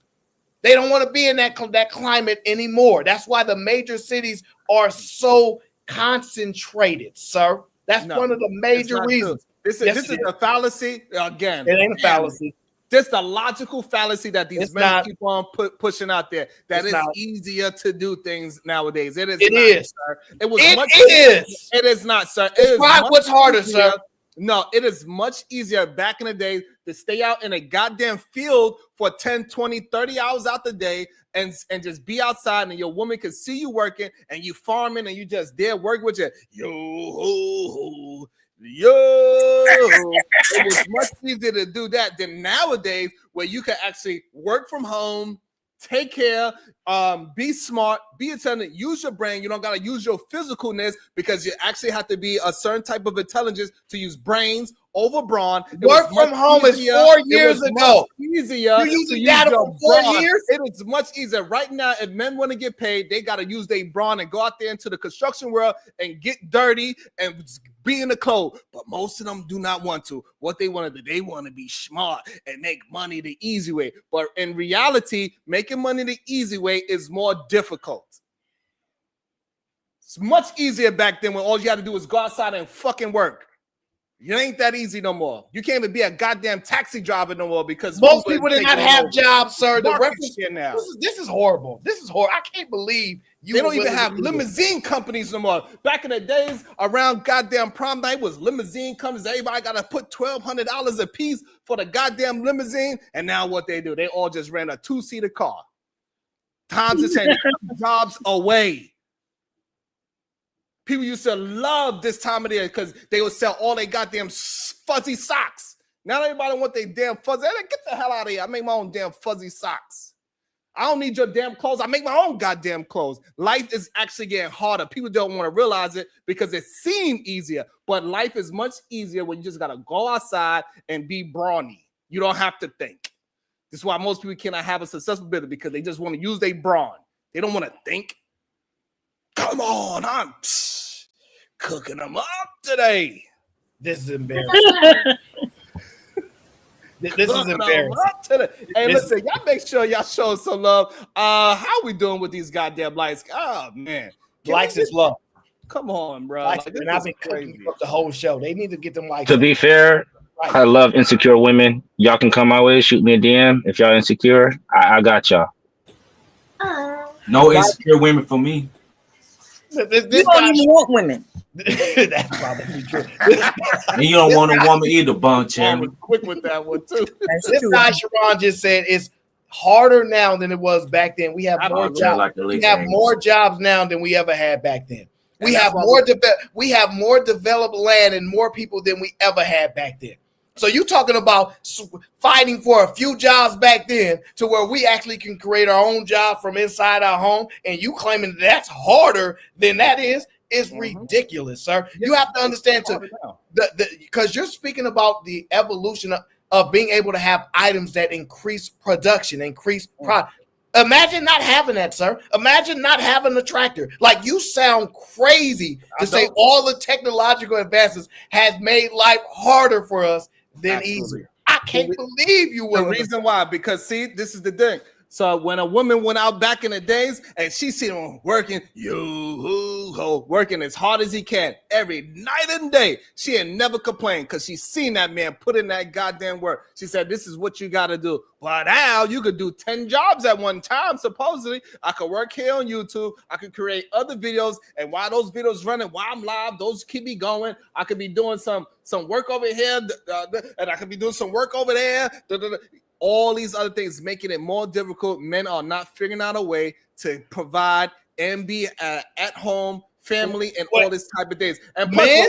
S16: They don't want to be in that climate anymore. That's why the major cities are so concentrated, sir. That's one of the major reasons.
S2: This is a fallacy. Again,
S16: it ain't a fallacy.
S2: This the logical fallacy that these men keep on pushing out there. That it's easier to do things nowadays. It is. Sir. It is not, sir.
S16: What's harder, sir?
S2: No, it is much easier back in the day to stay out in a goddamn field for 10, 20, 30 hours out the day and just be outside and your woman can see you working and you farming and you just there working with your yo. It was much easier to do that than nowadays where you can actually work from home, take care, be smart, be attentive, use your brain. You don't got to use your physicalness because you actually have to be a certain type of intelligence to use brains over brawn.
S16: Work from home is 4 years ago.
S2: Easier.
S16: You using data for 4 years?
S2: It is much easier. Right now, if men want to get paid, they got to use their brawn and go out there into the construction world and get dirty and be in the code, but most of them do not want to. What they want to do, they want to be smart and make money the easy way. But in reality, making money the easy way is more difficult. It's much easier back then when all you had to do was go outside and fucking work. It ain't that easy no more. You can't even be a goddamn taxi driver no more because
S16: most people did not have jobs, sir. The reference
S2: now.
S16: This is horrible. This is horrible. I can't believe
S2: they don't even have limousine companies no more. Back in the days, around goddamn prom night was limousine companies. Everybody got to put $1,200 a piece for the goddamn limousine. And now what they do, they all just ran a 2-seater car. Times are changing. Jobs away. People used to love this time of the year because they would sell all their goddamn fuzzy socks. Now everybody want their damn fuzzy. Get the hell out of here. I make my own damn fuzzy socks. I don't need your damn clothes. I make my own goddamn clothes. Life is actually getting harder. People don't want to realize it because it seems easier. But life is much easier when you just got to go outside and be brawny. You don't have to think. This is why most people cannot have a successful business because they just want to use their brawn. They don't want to think. Come on, I'm cooking them up today.
S16: This is embarrassing. This is embarrassing.
S2: Hey, listen, y'all make sure y'all show some love. How we doing with these goddamn likes? Oh, man.
S16: Likes is low.
S2: Come on, bro.
S16: Likes, and I've been cooking up the whole show. They need to get them likes.
S14: To be fair, right. I love insecure women. Y'all can come my way, shoot me a DM. If y'all insecure, I got y'all.
S10: No insecure women for me.
S17: You don't even want women.
S16: That's probably true.
S10: And you don't want a woman either, Bun Chairman.
S2: Quick with that one too.
S16: This guy Sharon just said it's harder now than it was back then. We have more jobs. We have more jobs now than we ever had back then. We have more developed land and more people than we ever had back then. So you talking about fighting for a few jobs back then to where we actually can create our own job from inside our home, and you claiming that's harder than that is ridiculous, sir. You have to understand because you're speaking about the evolution of being able to have items that increase production, increase product. Imagine not having that, sir. Imagine not having a tractor. Like, you sound crazy to say all the technological advances has made life harder for us than easier. I can't believe you will.
S2: The reason why, because see, this is the thing. So when a woman went out back in the days and she seen him working, working as hard as he can every night and day, she had never complained because she seen that man put in that goddamn work. She said, this is what you got to do. But now you could do 10 jobs at one time, supposedly. I could work here on YouTube. I could create other videos. And while those videos running, while I'm live, those keep me going. I could be doing some work over here, and I could be doing some work over there. All these other things making it more difficult. Men are not figuring out a way to provide and be at home, family, and all this type of things. And
S16: men,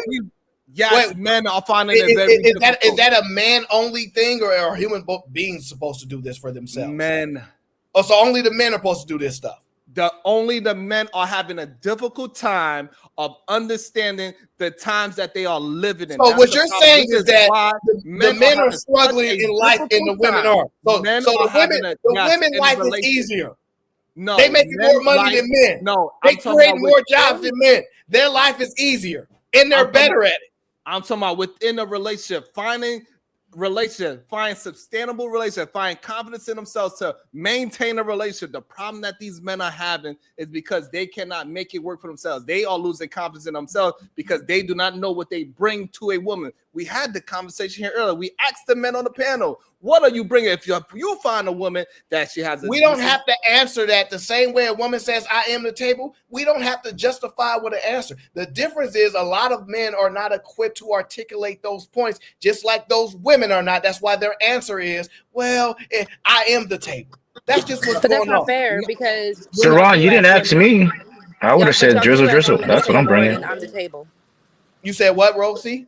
S2: men are finding it very difficult.
S16: Is that a man only thing, or are human beings supposed to do this for themselves?
S2: Men.
S16: Oh, so only the men are supposed to do this stuff.
S2: Only the men are having a difficult time of understanding the times that they are living in.
S16: So what you're saying is that the men are struggling in life and the women are. So the women life is easier.
S2: No,
S16: they make more money than men.
S2: No,
S16: they create more jobs than men. Their life is easier and they're better at it.
S2: I'm talking about within a relationship, find sustainable relationship, find confidence in themselves to maintain a relationship. The problem that these men are having is because they cannot make it work for themselves. They are losing confidence in themselves because they do not know what they bring to a woman. We had the conversation here earlier. We asked the men on the panel, what are you bringing? If you find a woman that she has
S16: we don't have to answer that the same way a woman says, I am the table. We don't have to justify with an answer. The difference is a lot of men are not equipped to articulate those points, just like those women are not. That's why their answer is, well, I am the table. That's just what's
S19: but
S16: going
S19: that's not
S16: on.
S19: fair because
S14: Saran, you didn't ask me. I would have said drizzle. That's what I'm bringing.
S19: I'm the table.
S16: You said what, Rosie?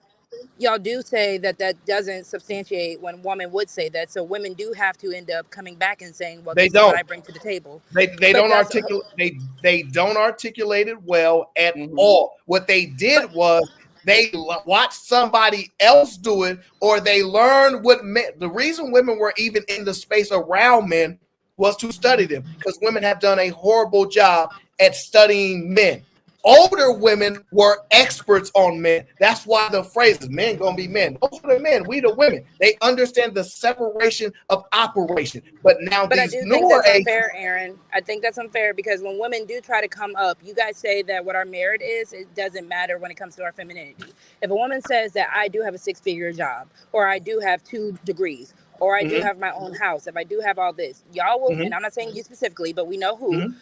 S19: Y'all do say that doesn't substantiate when women would say that. So women do have to end up coming back and saying, well, this is what I bring to the table.
S16: They don't articulate. They don't articulate it well at all. What they did was they watched somebody else do it, or they learned what men. The reason women were even in the space around men was to study them, because women have done a horrible job at studying men. Older women were experts on men. That's why the phrase is men gonna be men. Those are the men, we the women. They understand the separation of operation. But now
S19: But I
S16: these
S19: do think
S16: newer
S19: that's
S16: age,
S19: unfair, Aaron. I think that's unfair because when women do try to come up, you guys say that what our merit is, it doesn't matter when it comes to our femininity. If a woman says that I do have a 6-figure job, or I do have 2 degrees, or I do
S16: Mhm.
S19: have my own house, if I do have all this, y'all will, and
S16: Mhm.
S19: I'm not saying you specifically, but we know who,
S16: Mhm.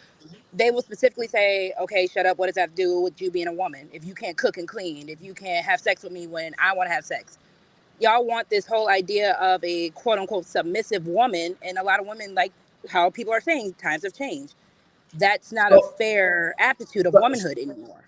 S19: they will specifically say, okay, shut up. What does that have to do with you being a woman? If you can't cook and clean, if you can't have sex with me when I want to have sex. Y'all want this whole idea of a quote unquote submissive woman. And a lot of women, like how people are saying, times have changed. That's not a
S16: So,
S19: fair aptitude of womanhood anymore.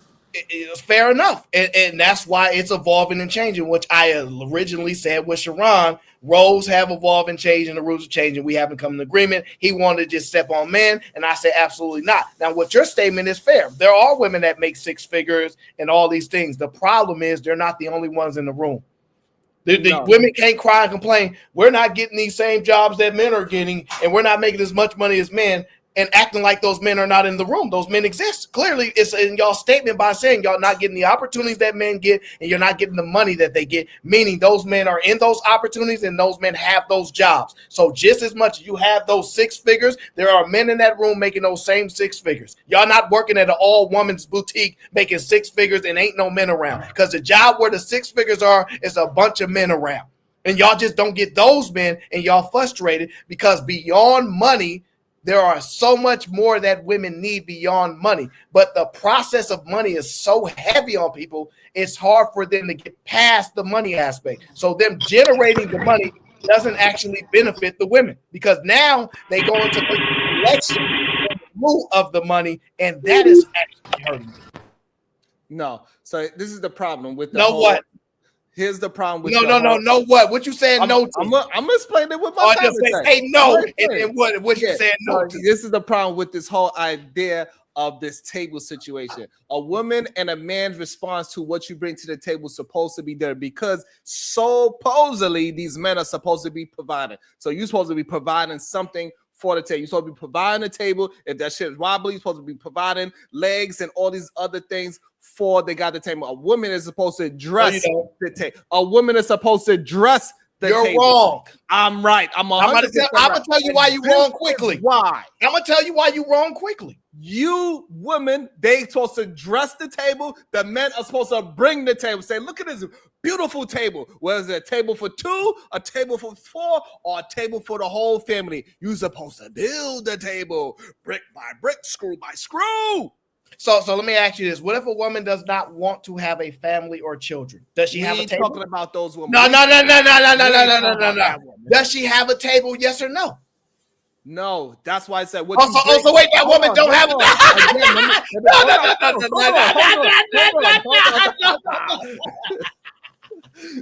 S16: fair enough, and that's why it's evolving and changing, which I originally said with Sharon. Roles have evolved and changed, and the rules are changing. We haven't come to agreement. He wanted to just step on men, and I say absolutely not. Now, what your statement is fair. There are women that make 6 figures and all these things. The problem is they're not the only ones in the room. The women can't cry and complain. We're not getting these same jobs that men are getting, and we're not making as much money as men, and acting like those men are not in the room. Those men exist. Clearly, it's in y'all statement by saying y'all not getting the opportunities that men get, and you're not getting the money that they get, meaning those men are in those opportunities and those men have those jobs. So just as much as you have those 6 figures, there are men in that room making those same 6 figures. Y'all not working at an all-women's boutique making 6 figures and ain't no men around, because the job where the 6 figures are is a bunch of men around. And y'all just don't get those men, and y'all frustrated because beyond money, there are so much more that women need beyond money. But the process of money is so heavy on people, it's hard for them to get past the money aspect. So them generating the money doesn't actually benefit the women, because now they go into the collection in lieu of the money, and that is actually hurting them.
S2: No. So this is the problem with the
S16: No
S2: whole.
S16: what?
S2: Here's the problem with
S16: No,
S2: the
S16: no, no,
S2: whole.
S16: no what? What you saying no to?
S2: I'm gonna explain it with my
S16: Or
S2: time.
S16: just say no, and then what you saying no
S2: So
S16: to?
S2: this is the problem with this whole idea of this table situation. A woman and a man's response to what you bring to the table is supposed to be there, because supposedly these men are supposed to be providing. So you're supposed to be providing something for the table. You're supposed to be providing a table. If that shit is wobbly, you're supposed to be providing legs and all these other things for the guy at the table. A woman is supposed to dress the table. A woman is supposed to dress the
S16: You're
S2: table.
S16: wrong.
S2: I'm right. I'm 100%
S16: I'm gonna tell you why you wrong quickly.
S2: Why?
S16: I'm gonna tell you why you wrong quickly.
S2: You women, they supposed to dress the table. The men are supposed to bring the table. Say, look at this beautiful table. Whether it's a table for 2, a table for 4, or a table for the whole family. You're supposed to build the table brick by brick, screw by screw.
S16: So let me ask you this: what if a woman does not want to have a family or children? Does she have a table?
S2: Talking about those women.
S16: No. Does she have a table? Yes or no?
S2: No, that's why I said what.
S16: So wait, that woman don't have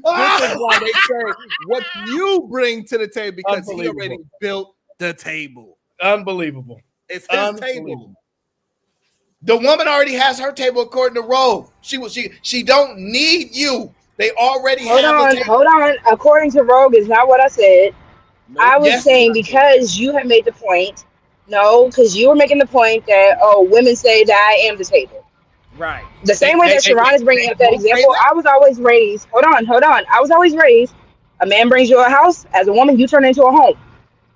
S2: This is why they say what you bring to the table, because he already built the table.
S16: Unbelievable.
S2: It's his table.
S16: The woman already has her table according to Roe. She don't need you. They already
S11: Hold
S16: have
S11: on,
S16: a table.
S11: hold on. According to Rogue, is not what I said. I was
S16: Yes,
S11: saying because you have made the point. No, because you were making the point that women say that I am the table.
S2: Right.
S11: The same way that Sharon is bringing up that example. I was always raised. Hold on. I was always raised. A man brings you a house. As a woman, you turn it into a home.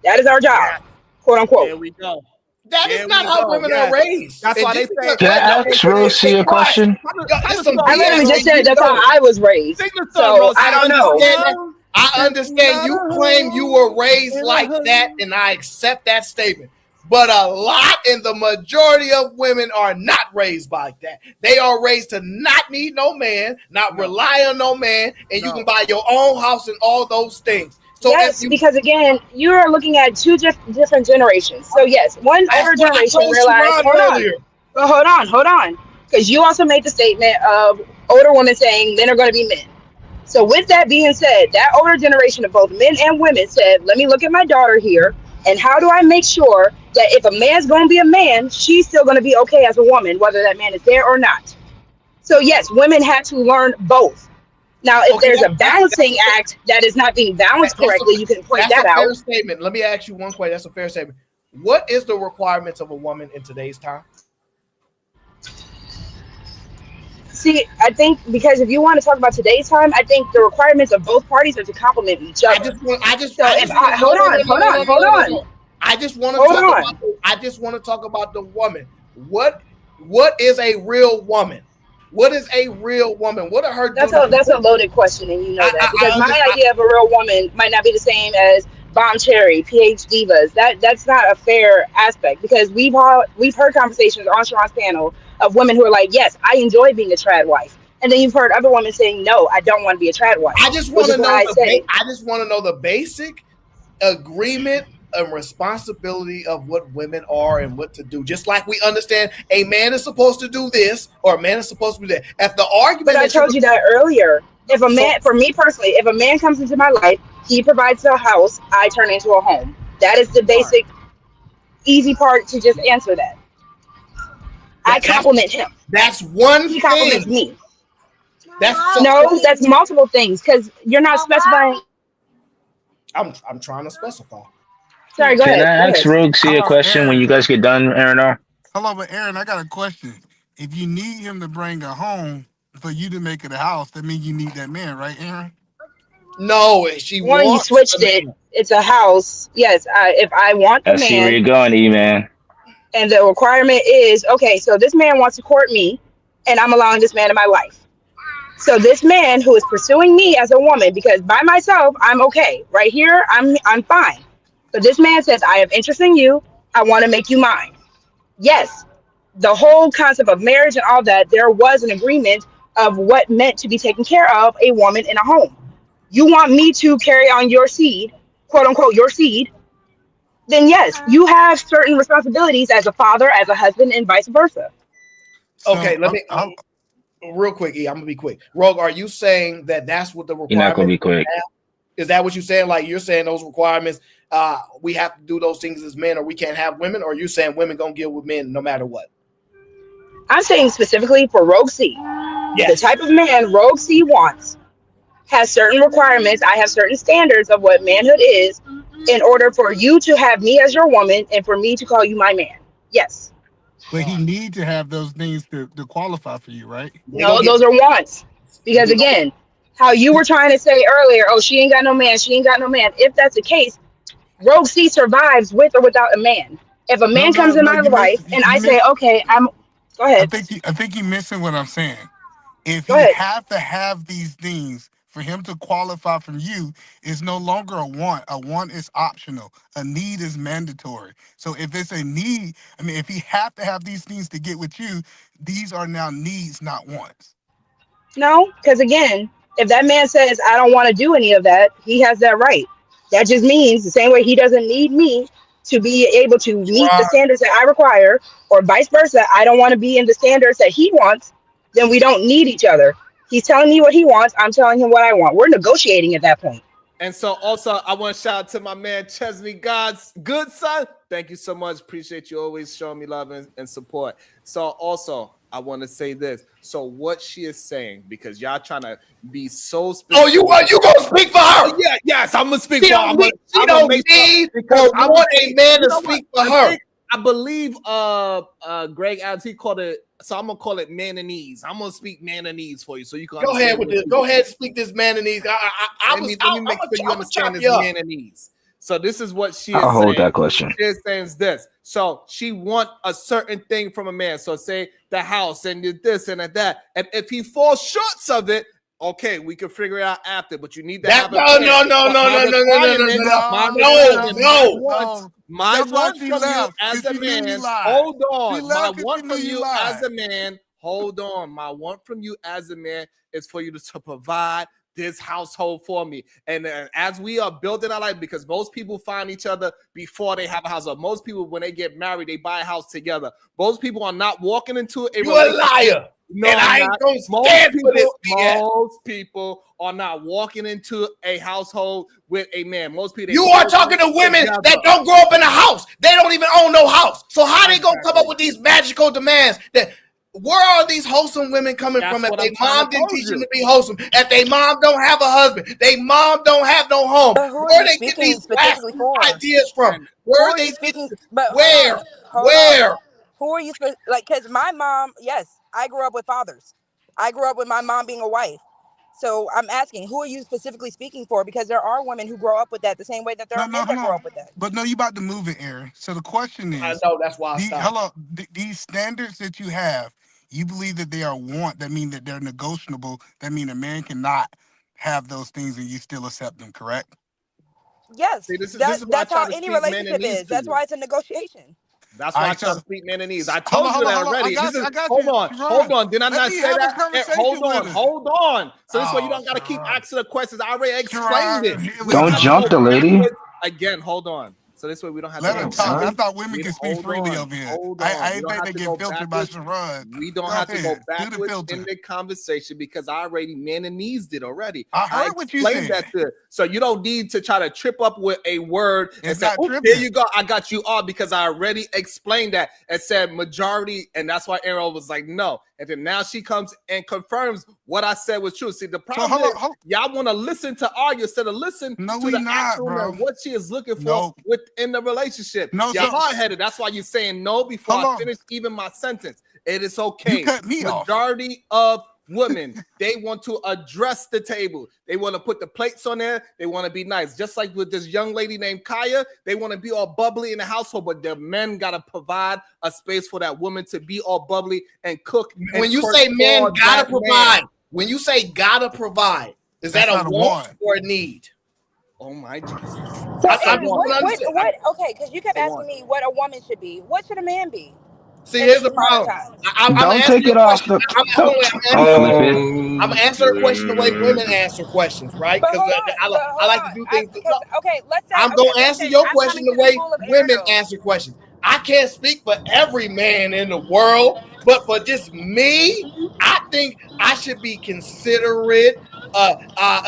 S11: That is our job, quote unquote.
S2: There we go.
S16: That is not how women are raised.
S2: That's why they say.
S14: Can I ask Rosie a question?
S11: I literally just said that's how I was raised. So I don't know.
S16: I understand you claim you were raised like that, and I accept that statement. But a lot and the majority of women are not raised like that. They are raised to not need no man, not rely on no man, and you can buy your own house and all those things. So
S11: yes, because again, you are looking at 2 different generations. So yes, one older generation realized. Hold on, because you also made the statement of older women saying men are going to be men. So with that being said, that older generation of both men and women said, let me look at my daughter here, and how do I make sure that if a man's going to be a man, she's still going to be okay as a woman, whether that man is there or not. So yes, women had to learn both. Now, if there's a balancing act that is not being balanced correctly, you can point that out.
S16: That's a fair statement. Let me ask you one question. That's a fair statement. What is the requirements of a woman in today's time?
S19: See, I think because if you want to talk about today's time, I think the requirements of both parties are to complement each other.
S16: I just
S19: So if I hold on,
S16: I just want to
S19: hold
S16: talk
S19: on.
S16: about. I just want to talk about the woman. What is a real woman? What is a real woman? What are her duties?
S19: That's a loaded question, and you know that because my idea of a real woman might not be the same as Bomb Cherry, PH Divas. That's not a fair aspect because we've heard conversations on Sharon's panel of women who are like, yes, I enjoy being a trad wife, and then you've heard other women saying, no, I don't want to be a trad wife.
S16: I just want to know I just want to know the basic agreement and responsibility of what women are and what to do. Just like we understand a man is supposed to do this or a man is supposed to do that. If the argument,
S19: but I told you that earlier. If a man, for me personally, if a man comes into my life, he provides a house, I turn into a home. That is the basic, easy part to just answer that. I compliment him.
S16: That's one
S19: He compliments me.
S16: That's
S19: that's multiple things because you're not specifying.
S16: I'm trying to specify.
S19: Sorry, go
S14: Can
S19: ahead.
S14: I ask Rogue C a question when you guys get done, Aaron?
S18: Hello, but Aaron, I got a question. If you need him to bring her home for you to make it a house, that means you need that man, right, Aaron?
S16: No, she
S19: One, you switched it. It's a house. Yes, if I want the
S14: I see where
S19: man,
S14: you're going, E-Man.
S19: and the requirement is okay. So this man wants to court me, and I'm allowing this man in my life. So this man who is pursuing me as a woman, because by myself I'm okay. Right here, I'm fine. But this man says I have interest in you. I want to make you mine. Yes, the whole concept of marriage and all that, there was an agreement of what meant to be taken care of a woman in a home. You want me to carry on your seed, quote unquote, your seed, then yes, you have certain responsibilities as a father, as a husband, and vice versa.
S16: Okay, let me real quick, E. I'm gonna be quick. Rogue, are you saying that that's what the requirement?
S14: You're not gonna be quick.
S16: Is that what you're saying? Like you're saying those requirements, we have to do those things as men, or we can't have women, or you saying women gonna deal with men no matter what?
S19: I'm saying specifically for Rogue C. Yes. The type of man Rogue C wants has certain requirements. I have certain standards of what manhood is in order for you to have me as your woman and for me to call you my man. Yes.
S18: But he need to have those things to qualify for you, right?
S19: No, those are wants. Because again, how you were trying to say earlier, oh, she ain't got no man, she ain't got no man. If that's the case, Rogue C survives with or without a man. If a man comes in my life and I say, okay, go ahead.
S18: I think you're missing what I'm saying. If he have to have these things for him to qualify from you, it's no longer a want. A want is optional. A need is mandatory. So if it's a need, I mean, if he have to have these things to get with you, these are now needs, not wants.
S19: No, because again, if that man says, I don't want to do any of that, he has that right. That just means the same way he doesn't need me to be able to meet the standards that I require, or vice versa, I don't want to be in the standards that he wants, then we don't need each other. He's telling me what he wants. I'm telling him what I want. We're negotiating at that point.
S2: And so also, I want to shout out to my man, Chesney God's good son. Thank you so much. Appreciate you always showing me love and support. So also, I want to say this. So what she is saying, because y'all trying to be so specific.
S16: Oh, you gonna speak for her?
S2: Oh, yeah, yes, I'm gonna speak
S16: she
S2: for her.
S16: She don't need or want a man to speak for her.
S2: I believe Greg Adams, he called it, so I'm gonna call it mananese. I'm gonna speak mananese for you, so you can
S16: go ahead with this. Go ahead, speak this mananese. Let me make sure you understand this mananese.
S2: So this is what she is
S14: I'll
S2: saying.
S14: hold that question.
S2: She is saying this. So she want a certain thing from a man. So say the house and this and that. And if he falls short of it, okay, we can figure it out after. But you need to have a
S16: no.
S2: My want from you as a man. Hold on. My want from you as a man. Hold on. My want from you as a man is for you to provide this household for me. And as we are building our life, because most people find each other before they have a house. Or most people, when they get married, they buy a house together. Most people are not walking into a
S16: relationship. You're a liar. No, and I ain't gonna stand for this.
S2: Most people are not walking into a household with a man. Most people.
S16: You are talking to women that don't grow up in a house. They don't even own no house. So how they gonna come up with these magical demands that? Where are these wholesome women coming from? If their mom didn't teach them to be wholesome, if their mom don't have a husband, their mom don't have no home, where they get these ideas from? Where are they speaking? Where?
S19: Who are you? Like, because my mom, yes, I grew up with fathers. I grew up with my mom being a wife. So I'm asking, who are you specifically speaking for? Because there are women who grow up with that the same way that there are men that grow up with that.
S18: But no, you about to move it, Aaron. So the question
S16: I
S18: is,
S16: know that's why I stopped.
S18: these standards that you have, you believe that they are that mean that they're negotiable. That mean a man cannot have those things and you still accept them, correct?
S19: Yes,
S2: See, this is why I
S19: that's
S2: try
S19: how
S2: to
S19: any
S2: speak men in
S19: relationship
S2: these
S19: is.
S2: to
S19: That's
S2: you.
S19: why it's a negotiation.
S2: That's
S18: All
S2: why I
S18: right,
S2: try
S18: so
S2: to speak men in these. I
S18: hold
S2: told
S18: on,
S2: you
S18: hold on,
S2: that
S18: hold on. I
S2: already.
S18: got
S2: This
S18: you,
S2: is
S18: I got
S2: hold
S18: you,
S2: on, hold
S18: Sharon.
S2: on. Did I
S18: Let
S2: not
S18: me
S2: say
S18: have a
S2: that?
S18: conversation
S2: Hold
S18: with
S2: on,
S18: her.
S2: hold on. So this way you
S18: Oh,
S2: don't gotta keep
S18: Sharon.
S2: asking the questions. I already explained it.
S18: Sharon, here
S2: We
S18: we
S2: don't
S14: Don't
S2: have to
S18: go.
S14: jump
S2: go
S14: the lady.
S2: backwards again. Hold on. So this way we don't have to
S18: Let her
S2: go
S18: talk. I
S2: backwards.
S18: thought women
S2: We
S18: can speak
S2: hold
S18: freely
S2: on,
S18: over here.
S2: hold
S18: I
S2: on. We
S18: ain't
S2: don't
S18: think
S2: have
S18: they
S2: to
S18: get
S2: go
S18: filtered by
S2: backwards.
S18: Sharon.
S2: We don't
S18: Go
S2: have to go
S18: ahead. Do the
S2: backwards in
S18: filter.
S2: the conversation because I already men and knees did already.
S18: I
S2: I
S18: heard what you
S2: explained
S18: said.
S2: that to her. So you don't need to try to trip up with a word and
S18: It's
S2: say,
S18: not
S2: "Oh, here
S18: tripping.
S2: you go. I got you off," because I already explained that and said majority, and that's why Ariel was like, "No." And then now she comes and confirms what I said was true. See, the
S18: So
S2: problem
S18: hold
S2: is
S18: on.
S2: y'all want to listen to argue instead of listen
S18: No,
S2: to
S18: we
S2: the
S18: not,
S2: actual
S18: bro.
S2: what she is looking for
S18: No.
S2: within the relationship.
S18: No,
S2: You're
S18: so
S2: hard headed. That's why you're saying no before
S18: hold
S2: I
S18: on.
S2: finish even my sentence. It is
S18: You
S2: okay.
S18: cut me off.
S2: Majority of women, they want to address the table. They want to put the plates on there. They want to be nice. Just like with this young lady named Kaya, they want to be all bubbly in the household, but their men got to provide a space for that woman to be all bubbly and cook. And
S16: When you
S2: twerk
S16: say men
S2: for
S16: gotta
S2: that man.
S16: provide, when you say gotta provide, is that
S18: That's
S16: a
S18: not a
S16: want
S18: one.
S16: or a need?
S2: Oh my Jesus.
S19: So
S16: I
S2: That's a
S19: Aaron,
S2: want.
S16: don't understand.
S19: what okay, because you
S2: That's
S19: kept
S2: a want.
S19: asking me what a woman should be. What should a man be
S16: See,
S19: in
S16: here's
S19: these
S16: the
S19: modern
S16: problem.
S19: times?
S16: I'm gonna
S14: Don't
S16: answer
S14: take
S16: your
S14: it off
S16: question.
S14: the.
S16: I'm
S14: Don't.
S16: answer.
S14: Flip it.
S16: I'm gonna answer a question the way women answer questions, right?
S19: But
S16: Because
S19: hold on,
S16: I like to do things.
S19: because okay,
S16: I'm
S19: okay,
S16: gonna
S19: let's
S16: answer
S19: say
S16: your
S19: I'm
S16: question
S19: coming
S16: the
S19: to the
S16: way
S19: school of
S16: women
S19: Aerodome.
S16: answer questions. I can't speak for every man in the world, but for just me, I think I should be considerate,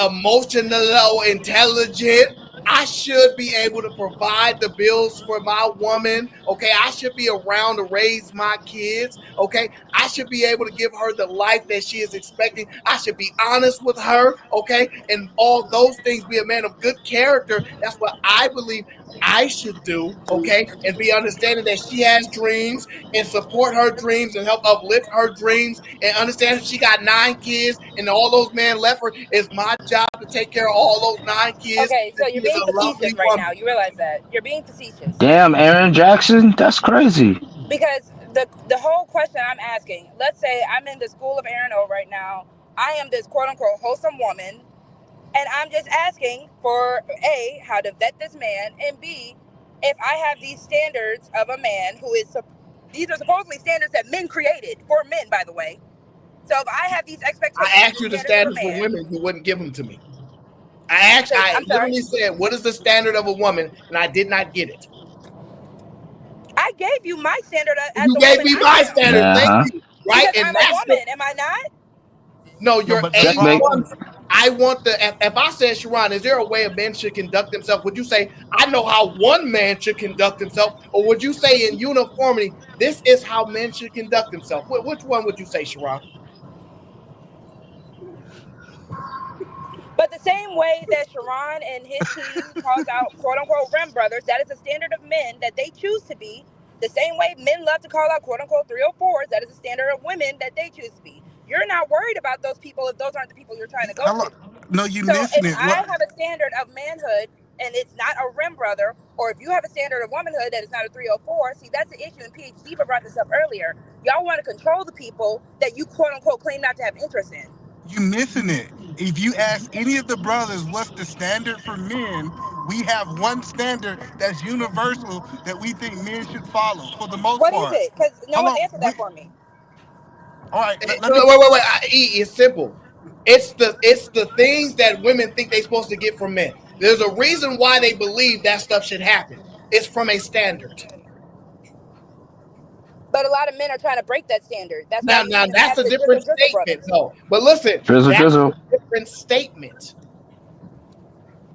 S16: emotional, intelligent. I should be able to provide the bills for my woman. Okay, I should be around to raise my kids. Okay, I should be able to give her the life that she is expecting. I should be honest with her. Okay, and all those things, be a man of good character. That's what I believe I should do, okay, and be understanding that she has dreams and support her dreams and help uplift her dreams and understand if she got 9 kids and all those men left her, it's my job to take care of all those 9 kids.
S19: Okay, so
S16: That she
S19: you're
S16: is
S19: being
S16: a lovely
S19: facetious right
S16: woman.
S19: now. You realize that you're being facetious
S14: Damn, Aaron Jackson. That's crazy.
S19: because the whole question I'm asking. Let's say I'm in the school of Aaron O right now. I am this quote unquote wholesome woman. And I'm just asking for A, how to vet this man, and B, if I have these standards of a man who is, these are supposedly standards that men created for men, by the way. So if I have these
S16: I
S19: expectations
S16: asked
S19: and
S16: you the
S19: standards of a
S16: standards for
S19: man,
S16: women, you wouldn't give them to me. I
S19: I'm sorry,
S16: literally said, what is the standard of a woman? And I did not get it.
S19: I gave you my standard as
S16: You
S19: the
S16: gave
S19: woman
S16: me
S19: I
S16: my
S19: am.
S16: standard.
S14: Uh
S16: Thank
S14: huh.
S16: you. Right?
S19: Because
S16: And
S19: I'm a
S16: that's the
S19: woman, am I not?
S16: no,
S18: No,
S16: you're
S18: but the
S16: a
S14: Checkmate.
S16: woman.
S18: problem.
S16: I want the if I said, Sharon, is there a way a man should conduct himself? Would you say, I know how one man should conduct himself? Or would you say in uniformity, this is how men should conduct themselves? Which one would you say, Sharon?
S19: But the same way that Sharon and his team calls out quote unquote Rim brothers, that is a standard of men that they choose to be. The same way men love to call out quote unquote 304s, that is a standard of women that they choose to be. You're not worried about those people if those aren't the people you're trying to go
S18: Hello.
S19: to.
S18: No, you
S19: So
S18: missing
S19: if
S18: it.
S19: I
S18: What?
S19: have a standard of manhood and it's not a Rim brother, or if you have a standard of womanhood that is not a 304, see, that's the issue. And PhD brought this up earlier. Y'all want to control the people that you quote unquote claim not to have interest in.
S18: You missing it. If you ask any of the brothers what's the standard for men, we have one standard that's universal that we think men should follow for the most
S19: What is
S18: part.
S19: it? Because no
S18: Hold
S19: one's
S18: on.
S19: answered that for me.
S18: All right, let me.
S16: Wait. It's simple. It's the things that women think they're supposed to get from men. There's a reason why they believe that stuff should happen. It's from a standard.
S19: But a lot of men are trying to break that standard. That's why you
S16: Now
S19: even
S16: that's
S19: have
S16: a
S19: the
S16: different
S19: drizzle
S16: statement,
S19: brothers.
S16: though. But listen,
S14: Drizzle,
S16: that's
S14: drizzle.
S16: a different statement.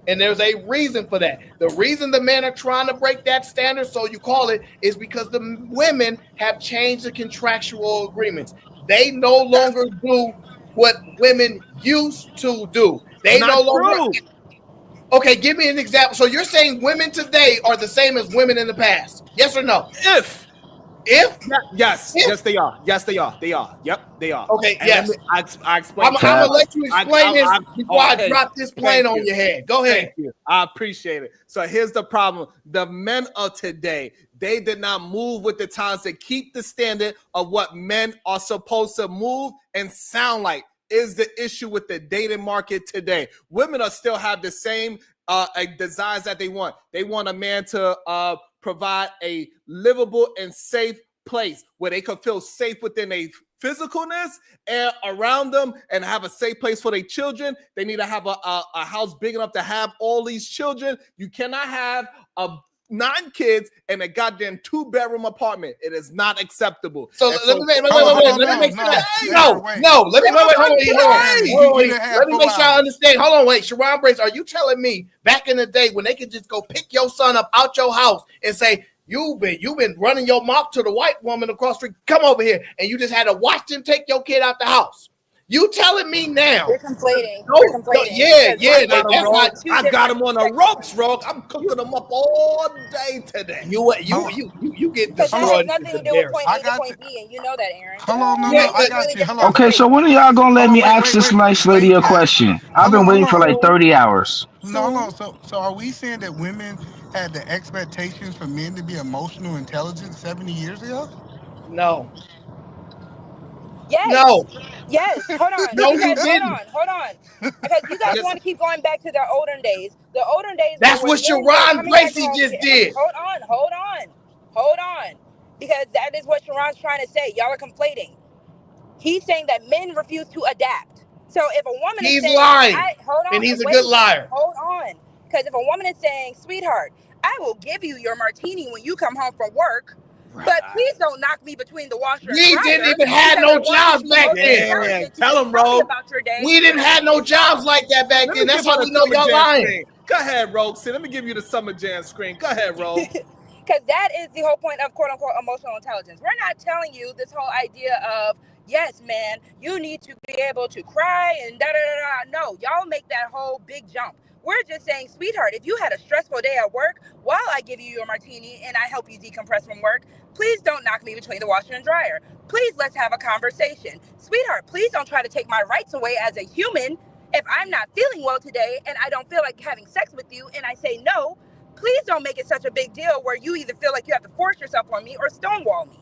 S16: And there's a reason for that. The reason the men are trying to break that standard, so you call it, is because the women have changed the contractual agreements. They no longer do what women used to do. They
S2: Not
S16: no longer.
S2: true.
S16: Okay, give me an example. So you're saying women today are the same as women in the past? Yes or no?
S2: If Yes, they are. Yes, they are. They are. Yep, they are.
S16: Okay,
S2: And
S16: yes.
S2: I explain.
S16: I'm gonna let you explain this before I
S2: Okay,
S16: drop this plane
S2: thank
S16: on
S2: you.
S16: your head. Go ahead.
S2: Thank you. I appreciate it. So here's the problem: the men of today, they did not move with the times to keep the standard of what men are supposed to move and sound like. Is the issue with the dating market today? Women are still have the same desires that they want. They want a man to provide a livable and safe place where they could feel safe within a physicalness and around them and have a safe place for their children. They need to have a house big enough to have all these children. You cannot have 9 kids in a goddamn 2-bedroom apartment. It is not acceptable.
S16: So let me make sure. Let me make sure I understand. Hold on, wait. Sharon Brace, are you telling me back in the day when they could just go pick your son up out your house and say, you've been running your mouth to the white woman across the street, come over here, and you just had to watch them take your kid out the house? You telling me now?
S19: You're conflating.
S2: I got him on the ropes, Rogue. I'm cooking them up all day today.
S16: You get
S19: Because that has
S16: destroyed.
S19: nothing to do with point A to point B, and you know that, Aaron.
S18: Hold on, I got you. Hold on.
S14: Okay, so when are y'all gonna let me ask this nice lady a question? I've been waiting for like 30 hours.
S18: No, hold on. So are we saying that women had the expectations for men to be emotional intelligent 70 years ago?
S16: No.
S19: Yes.
S16: No.
S19: Yes. Hold on.
S16: No,
S19: because,
S16: you didn't.
S19: Hold on. Because you guys want to keep going back to the olden days. The olden days.
S16: That's what Sharon Bracy just did.
S19: Hold on. Because that is what Sharon's trying to say. Y'all are conflating. He's saying that men refuse to adapt. So if a woman is saying,
S16: lying,
S19: and
S16: he's a good liar.
S19: Hold on. Because if a woman is saying, sweetheart, I will give you your martini when you come home from work, but please don't knock me between the washer and dryer.
S16: We didn't even have no jobs back then.
S2: Tell him, Rogue.
S16: We didn't have no jobs like that back then. That's how we know y'all lying.
S2: Go ahead, Rogue. See, let me give you the Summer Jam screen. Go ahead, Rogue.
S19: Because that is the whole point of quote unquote emotional intelligence. We're not telling you this whole idea of, yes, man, you need to be able to cry and da da da da. No, y'all make that whole big jump. We're just saying, sweetheart, if you had a stressful day at work, while I give you your martini and I help you decompress from work, please don't knock me between the washer and dryer. Please, let's have a conversation. Sweetheart, please don't try to take my rights away as a human. If I'm not feeling well today and I don't feel like having sex with you and I say no, please don't make it such a big deal where you either feel like you have to force yourself on me or stonewall me.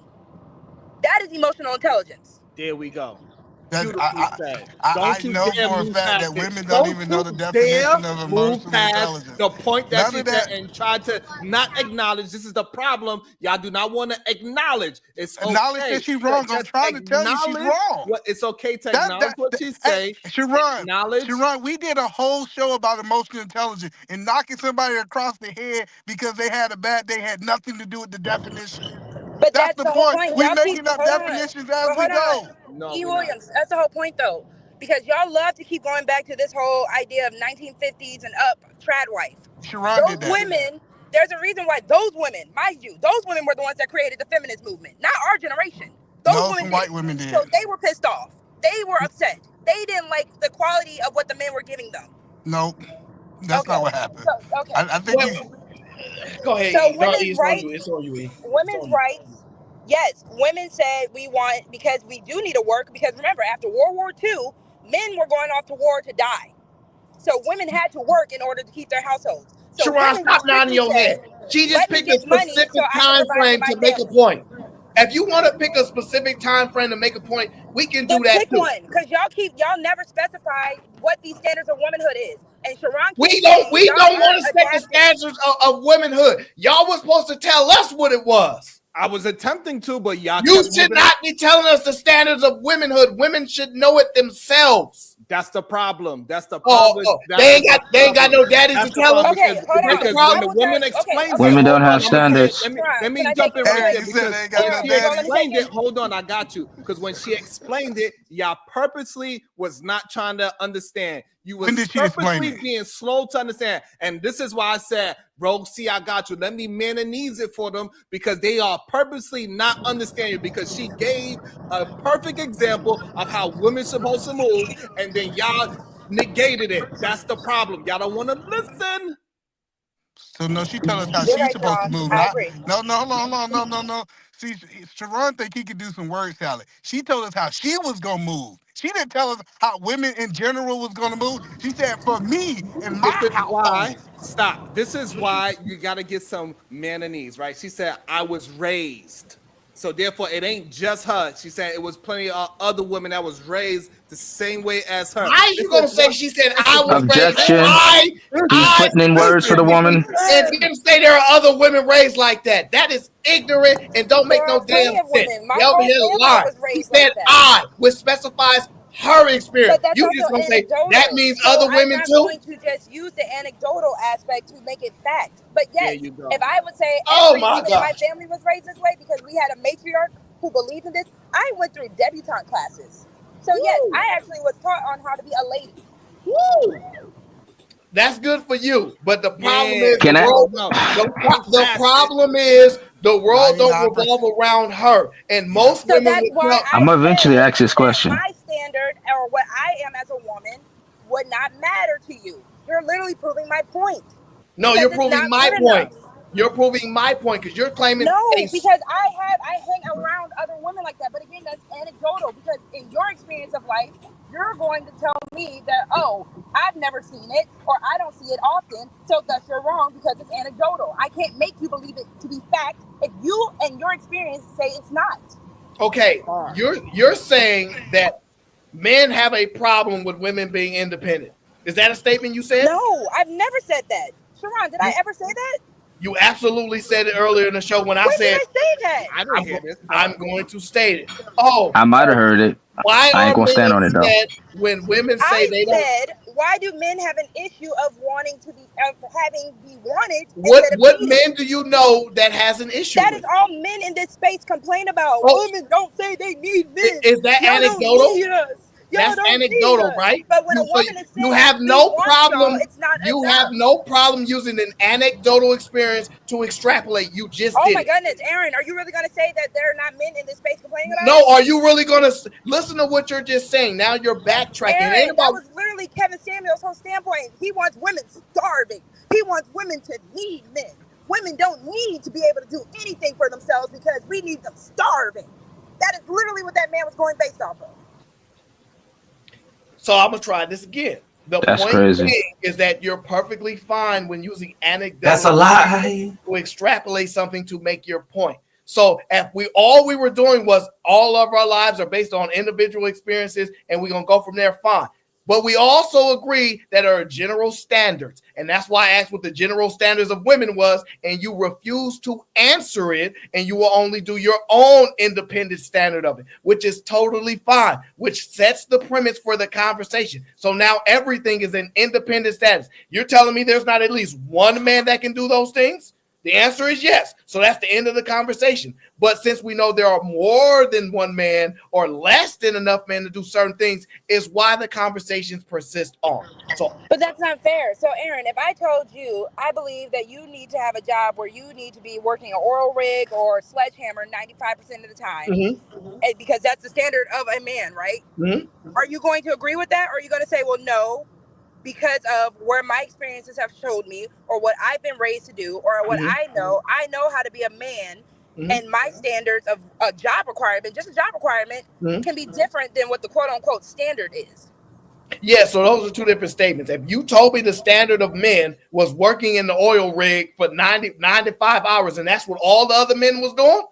S19: That is emotional intelligence.
S2: There we go.
S18: I know for a fact that women don't even know the definition of emotional intelligence.
S2: The point that she said and tried to not acknowledge this is the problem. Y'all do not want to acknowledge. It's
S18: acknowledge
S2: okay
S18: that she's wrong. I'm trying to tell you she's wrong.
S2: It's okay to acknowledge what she say.
S18: Sharon, we did a whole show about emotional intelligence and knocking somebody across the head because they had a bad day had nothing to do with the definition.
S19: But
S18: that's the
S19: whole
S18: point. We're making up definitions as we go.
S2: No,
S19: E. Williams, that's the whole point, though. Because y'all love to keep going back to this whole idea of 1950s and up, trad wife.
S18: Sharon did that.
S19: Women, there's a reason why those women, mind you, those women were the ones that created the feminist movement, not our generation.
S18: Some white women did.
S19: So they were pissed off. They were upset. They didn't like the quality of what the men were giving them.
S18: Nope. That's not what happened.
S19: So, okay.
S18: I think
S16: Go ahead.
S19: So
S16: women's rights. It's on you, E.
S19: Women's rights. Yes, women said we want, because we do need to work, because remember, after World War II, men were going off to war to die. So women had to work in order to keep their households. So
S16: Sharon, stop nodding your head. She just picked a specific time frame to make a point. If you want to pick a specific time frame to make a point, we can do that
S19: pick
S16: too.
S19: One, because y'all never specify what these standards of womanhood is. And Sharon,
S16: we don't want to set the standards of womanhood. Y'all was supposed to tell us what it was.
S2: I was attempting to, but y'all.
S16: You should not be telling us the standards of womenhood. Women should know it themselves.
S2: That's the problem. That's the problem.
S16: They ain't got no daddies to tell them.
S2: Okay, because when the woman explains,
S14: women don't have standards.
S2: Let me jump in right there because when she explained it, hold on, I got you. Because when she explained it, y'all purposely was not trying to understand. You was purposely being slow to understand. And this is why I said, bro, see, I got you. Let me man and knees it for them because they are purposely not understanding because she gave a perfect example of how women supposed to move and then y'all negated it. That's the problem. Y'all don't want to listen.
S18: So no, she tell us how
S19: You're
S18: she's
S19: right,
S18: supposed to
S19: Sharon.
S18: move.
S19: I
S18: Not
S19: agree.
S18: no. See, Sharon think he could do some word salad. She told us how she was gonna move. She didn't tell us how women in general was gonna move. She said, for me and
S2: This
S18: my
S2: is why,
S18: household.
S2: stop. This is why you got to get some Mananese, right? She said, I was raised. So therefore, it ain't just her. She said it was plenty of other women that was raised the same way as her.
S16: How is
S2: This
S16: you gonna
S2: is
S16: say
S2: what,
S16: she said
S2: this
S16: I
S2: is
S16: was
S2: what,
S16: raised?
S14: Objection. He's putting in words for the woman.
S16: And then say there are other women raised like that. That is ignorant and don't
S19: There
S16: make no
S19: are
S16: damn
S19: plenty of
S16: sense.
S19: women. My
S16: You over
S19: whole
S16: here
S19: family
S16: lying.
S19: was
S16: She
S19: raised
S16: said
S19: like that.
S16: I, which specifies her experience.
S19: But that's
S16: You
S19: also
S16: just gonna say that
S19: anecdotal.
S16: means
S19: So
S16: other
S19: I'm
S16: women
S19: not
S16: too?
S19: going to just use the anecdotal aspect to make it fact. But
S2: there
S19: yes,
S2: you
S19: if
S2: go.
S19: I would say
S16: Oh
S19: every
S16: my
S19: woman in my
S16: gosh.
S19: family was raised this way because we had a matriarch who believed in this, I went through debutante classes. So yes,
S16: Woo,
S19: I actually was taught on how to be a lady.
S16: woo. That's good for you. But the problem
S2: Yeah,
S16: is
S14: Can
S16: the
S14: I?
S2: no,
S16: world
S2: no. Too
S16: the
S2: fasted.
S16: problem is the
S18: Nah,
S16: world
S18: you
S16: don't
S18: not.
S16: revolve around her. And
S18: Yeah.
S16: most
S19: So
S16: women
S19: that's
S16: will
S19: why
S16: tell
S19: I
S14: I'm gonna eventually
S19: said
S14: ask this
S19: that
S14: question.
S19: my standard or what I am as a woman would not matter to you. You're literally proving my point
S16: no,
S19: because
S16: you're
S19: it's
S16: proving
S19: not
S16: my
S19: good
S16: point.
S19: enough.
S16: You're proving my point because you're claiming
S19: No,
S16: a
S19: because I hang around other women like that. But again, that's anecdotal because in your experience of life, you're going to tell me that, oh, I've never seen it or I don't see it often, so thus you're wrong because it's anecdotal. I can't make you believe it to be fact if you and your experience say it's not.
S16: okay.
S2: Hard.
S16: You're saying that men have a problem with women being independent. Is that a statement you said?
S19: No, I've never said that. Sharon, did I
S16: You
S19: ever say that?
S16: you absolutely said it earlier in the show when I
S19: When did
S16: said
S19: I say that?
S2: I didn't hear this.
S16: I'm going to state it. Oh,
S14: I might have heard it.
S16: why
S14: I ain't
S16: are
S14: gonna
S16: men
S14: stand on it though.
S16: upset when women say
S19: I
S16: they don't?
S19: said, why do men have an issue of wanting to be, of having be wanted instead of
S16: What
S19: needed?
S16: men do you know that has an issue
S19: That
S16: with
S19: is
S16: it?
S19: all men in this space complain about.
S16: Oh,
S19: Women don't say they need men.
S16: is that
S19: Y'all don't
S16: anecdotal?
S19: need us. Y'all
S16: That's
S19: don't need
S16: anecdotal,
S19: us.
S16: right?
S19: But when a
S16: You so
S19: woman is
S16: you
S19: saying
S16: have
S19: we
S16: no
S19: want y'all,
S16: problem.
S19: it's not
S16: You have
S19: enough.
S16: no problem using an anecdotal experience to extrapolate. You just
S19: Oh
S16: did
S19: my
S16: it.
S19: goodness, Aaron, are you really gonna say that there are not men in this space complaining about
S16: No,
S19: it?
S16: are you really going to listen to what you're just saying? Now you're backtracking. It ain't
S19: Aaron, that
S16: about.
S19: was literally Kevin Samuel's whole standpoint. He wants women starving. He wants women to need men. Women don't need to be able to do anything for themselves because we need them starving. That is literally what that man was going based off of.
S16: So I'm gonna try this again. The
S14: That's
S16: point
S14: crazy.
S16: being is that you're perfectly fine when using
S10: That's
S16: anecdotal
S10: a lie.
S16: to extrapolate something to make your point. So if we were doing was all of our lives are based on individual experiences, and we're gonna go from there, fine. But we also agree that there are general standards. And that's why I asked what the general standards of women was, and you refuse to answer it, and you will only do your own independent standard of it, which is totally fine, which sets the premise for the conversation. So now everything is an independent status. You're telling me there's not at least one man that can do those things? The answer is yes. So that's the end of the conversation. But since we know there are more than one man or less than enough men to do certain things, is why the conversations persist on. So
S19: But that's not fair. So, Aaron, if I told you I believe that you need to have a job where you need to be working an oil rig or sledgehammer 95% of the time, because that's the standard of a man, right? Are you going to agree with that? Or are you going to say, well, no, because of where my experiences have showed me or what I've been raised to do or what I know how to be a man and my standards of a job requirement, just a job requirement, can be different than what the quote unquote standard is.
S16: yeah, so those are two different statements. If you told me the standard of men was working in the oil rig for 95 hours and that's what all the other men was doing,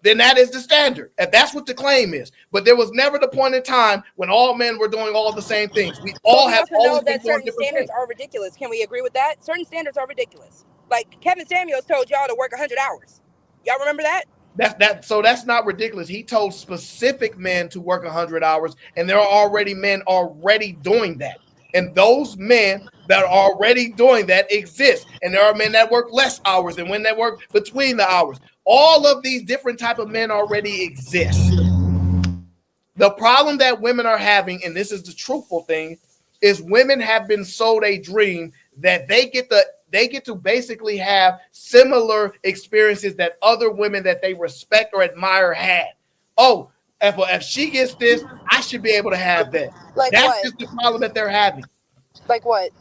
S16: then that is the standard. If that's what the claim is. But there was never the point in time when all men were doing all the same things. We
S19: But
S16: all
S19: we
S16: have
S19: also know
S16: always been
S19: that
S16: doing
S19: certain
S16: different
S19: standards
S16: things.
S19: are ridiculous. Can we agree with that? Certain standards are ridiculous. Like Kevin Samuels told y'all to work 100 hours. Y'all remember that?
S16: So that's not ridiculous. He told specific men to work 100 hours, and there are already men already doing that. And those men that are already doing that exist. And there are men that work less hours and men that work between the hours. All of these different type of men already exist. The problem that women are having, and this is the truthful thing, is women have been sold a dream that they get to basically have similar experiences that other women that they respect or admire had. Oh, if she gets this, I should be able to have that.
S19: Like
S16: That's
S19: what?
S16: just the problem that they're having.
S19: Like what?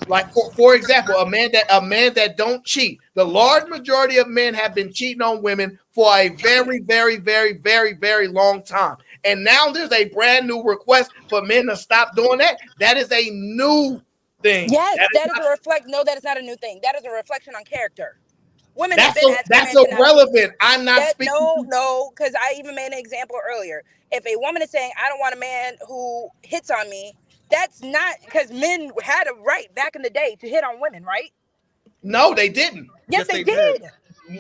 S16: Like for example, a man that don't cheat. The large majority of men have been cheating on women for a very, very, very, very, very long time. And now there's a brand new request for men to stop doing that. That is a new thing.
S19: Yes, that is a reflect. No, that is not a new thing. That is a reflection on character. Women have
S16: That's
S19: been asking
S16: that's
S19: men to not cheat.
S16: irrelevant. I'm not
S19: That
S16: speaking.
S19: no, because I even made an example earlier. If a woman is saying, "I don't want a man who hits on me," that's not because men had a right back in the day to hit on women, right?
S16: No, they didn't.
S19: Yes, they did.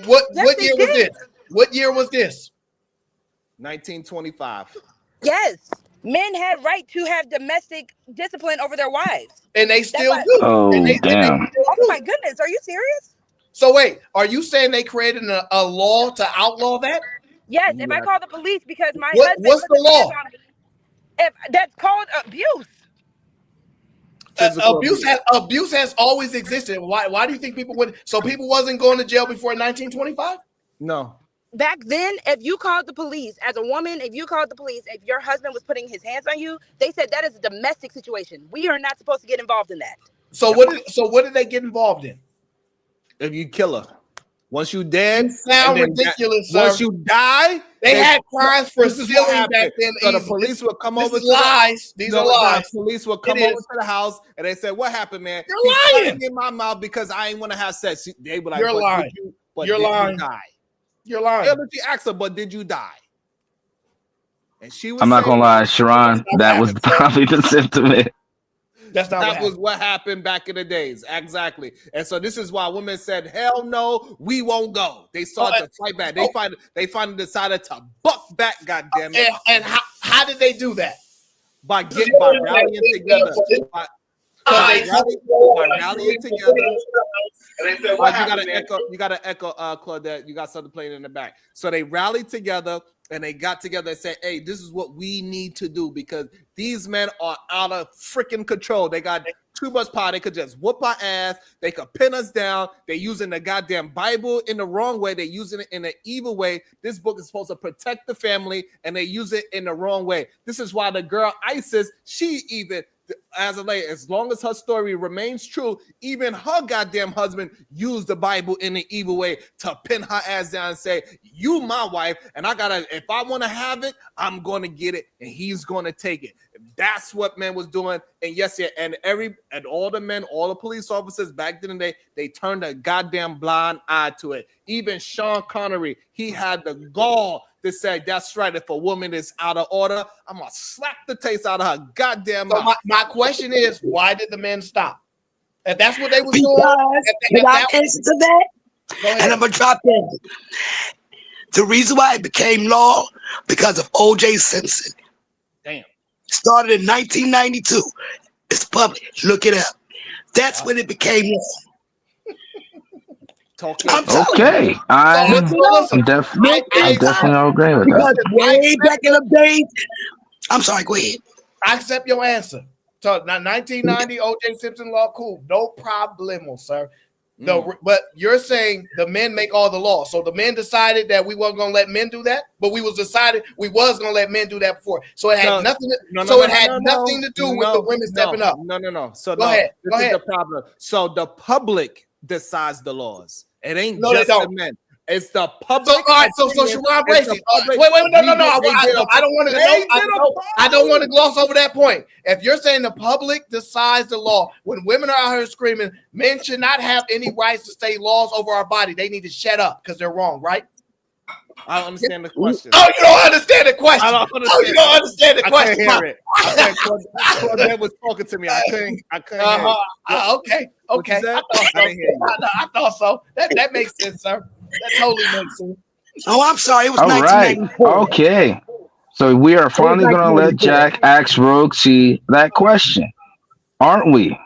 S16: What
S19: Yes,
S16: what
S19: they
S16: year was
S19: did.
S16: this? What year was this?
S2: 1925.
S19: Yes, men had right to have domestic discipline over their wives,
S16: and they
S19: That's
S16: still
S19: why-
S16: do.
S14: Oh,
S16: And they
S14: damn.
S16: still
S19: Oh
S16: do.
S19: my goodness, are you serious?
S16: So wait, are you saying they created a law to outlaw that?
S19: Yes, if I call the police because my husband
S16: What's
S19: puts
S16: the
S19: his hands
S16: law?
S19: on me, if that's called abuse.
S2: Physical
S16: Abuse has always existed. Why do you think people would? So people wasn't going to jail before 1925?
S2: No.
S19: Back then, if you called the police as a woman, if you called the police, if your husband was putting his hands on you, they said that is a domestic situation. We are not supposed to get involved in that.
S16: So what did they get involved in?
S2: If you kill her, once you dead,
S16: You sound
S2: and then
S16: ridiculous,
S2: once
S16: sir.
S2: you die,
S16: They had crimes for
S2: this is what
S16: stealing back
S2: happened.
S16: then.
S2: So the
S16: easy.
S2: police would come
S16: This
S2: over.
S16: is
S2: to the-
S16: lies. These
S2: No,
S16: are lies.
S2: The police would
S16: It
S2: come over
S16: is.
S2: to the house and they said, "What happened, man?
S16: You're
S2: He
S16: lying.
S2: punched me in my mouth because I ain't want to have sex." They were like,
S16: You're
S2: "But
S16: lying.
S2: did you
S16: lying.
S2: die?"
S16: You're lying.
S2: Yeah, but she asked her, "But did you die?" And she was
S14: I'm not
S2: saying,
S14: gonna lie, Sharon. That was probably the sentiment.
S16: That's not
S2: that was what happened back in the days. Exactly. And so this is why women said, "Hell no, we won't go." They started to fight back. They finally decided to buck back, goddamn it.
S16: And how did they do that?
S2: By rallying together. By rallying together. You gotta echo Claudette. You got something playing in the back. So they rallied together and they got together and said, "Hey, this is what we need to do because these men are out of freaking control. They got too much power. They could just whoop our ass. They could pin us down. They're using the goddamn Bible in the wrong way. They're using it in an evil way. This book is supposed to protect the family, and they use it in the wrong way. This is why the girl ISIS, she even, as long as her story remains true, even her goddamn husband used the Bible in an evil way to pin her ass down and say, "You my wife, and if I want to have it, I'm going to get it, and he's going to take it." That's what men was doing. And yes, yeah, and all the men, all the police officers back then, they turned a goddamn blind eye to it. Even Sean Connery, he had the gall to say, "That's right. If a woman is out of order, I'm gonna slap the taste out of her goddamn mouth."
S16: So my question is, why did the men stop? If that's what they was
S20: Because I answer to that, and I'm gonna drop in. The reason why it became law because of O.J. Simpson.
S2: Damn.
S20: Started in 1992. It's public. Look it up. That's when it became law.
S14: Okay, I'm definitely agree with
S20: Because
S14: that.
S20: way back in the days, I'm sorry, go ahead.
S16: I accept your answer. So now 1990 O.J. Simpson law, cool, no problemo, sir. No, but you're saying the men make all the laws. So the men decided that we weren't gonna let men do that, but we was decided we was gonna let men do that before. So it had nothing to do with the women stepping up.
S2: No. So
S16: go ahead.
S2: This is the problem. So the public decides the laws. It ain't
S16: No, they
S2: just the
S16: don't.
S2: men. It's the public.
S16: So, all right, so Sharon Bracey. Wait, no. I don't want to gloss over that point. If you're saying the public decides the law, when women are out here screaming, men should not have any rights to say laws over our body. They need to shut up because they're wrong, right?
S2: I don't understand the question.
S16: Oh, you don't understand the question.
S2: I don't understand.
S16: Oh, you don't understand the question.
S2: I couldn't hear it. Claudette was talking to me. I couldn't hear it.
S16: Okay. I thought so. That makes sense, sir. That totally makes sense.
S20: Oh, I'm sorry. It was
S14: All right.
S20: 1994.
S14: Okay. So we are finally going to let Jack ask Roxy that question, aren't we?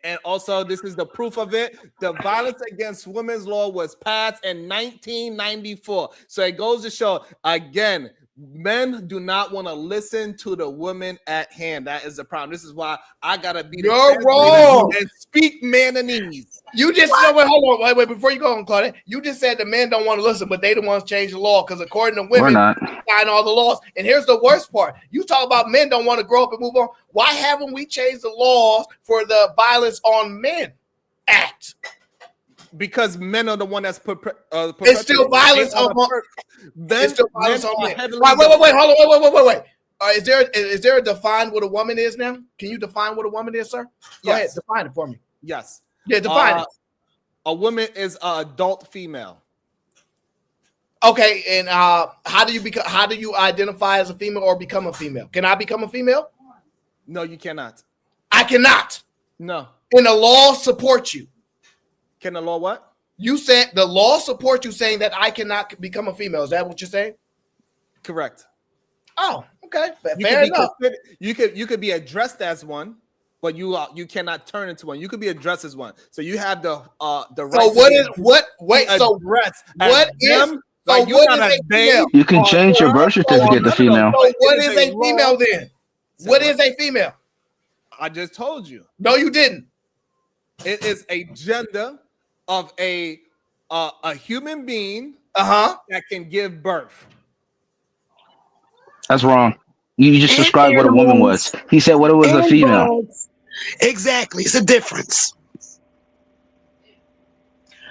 S2: And also, this is the proof of it. The Violence Against Women's Law was passed in 1994. So it goes to show, again, men do not want to listen to the women at hand. That is the problem. This is why I got to be
S16: You're wrong.
S2: and speak mananese.
S16: You just said, hold on, wait, before you go on, Claudia. You just said the men don't want to listen, but they the ones change the law because according to
S14: We're
S16: women,
S14: not.
S16: they sign all the laws. And here's the worst part: you talk about men don't want to grow up and move on. Why haven't we changed the laws for the Violence on Men Act?
S2: Because men are the one that's
S16: it's still violence on
S2: men.
S16: It's still violence on men.
S2: Heavily
S16: Wait, hold on, wait. Is there a define what a woman is now? Can you define what a woman is, sir? Go ahead, define it for me.
S2: Yes.
S16: Yeah, define it.
S2: A woman is an adult female.
S16: Okay, and how do you identify as a female or become a female? Can I become a female?
S2: No, you cannot.
S16: I cannot.
S2: No.
S16: Can the law support you?
S2: Can the law what?
S16: You said the law supports you saying that I cannot become a female. Is that what you're saying?
S2: Correct.
S16: Oh, okay. Fair enough.
S2: You could be addressed as one, but you cannot turn into one. You could be addressed as one. So you have the right.
S16: So what is what? Wait. So what is?
S2: Like
S16: so what is a female?
S14: You can change your birth certificate to female.
S16: So what is a female then? What is a female?
S2: I just told you.
S16: No, you didn't.
S2: It is a gender of a human being that can give birth.
S14: That's wrong. You just described what a woman was. He said what it was a female.
S20: Exactly. It's a difference.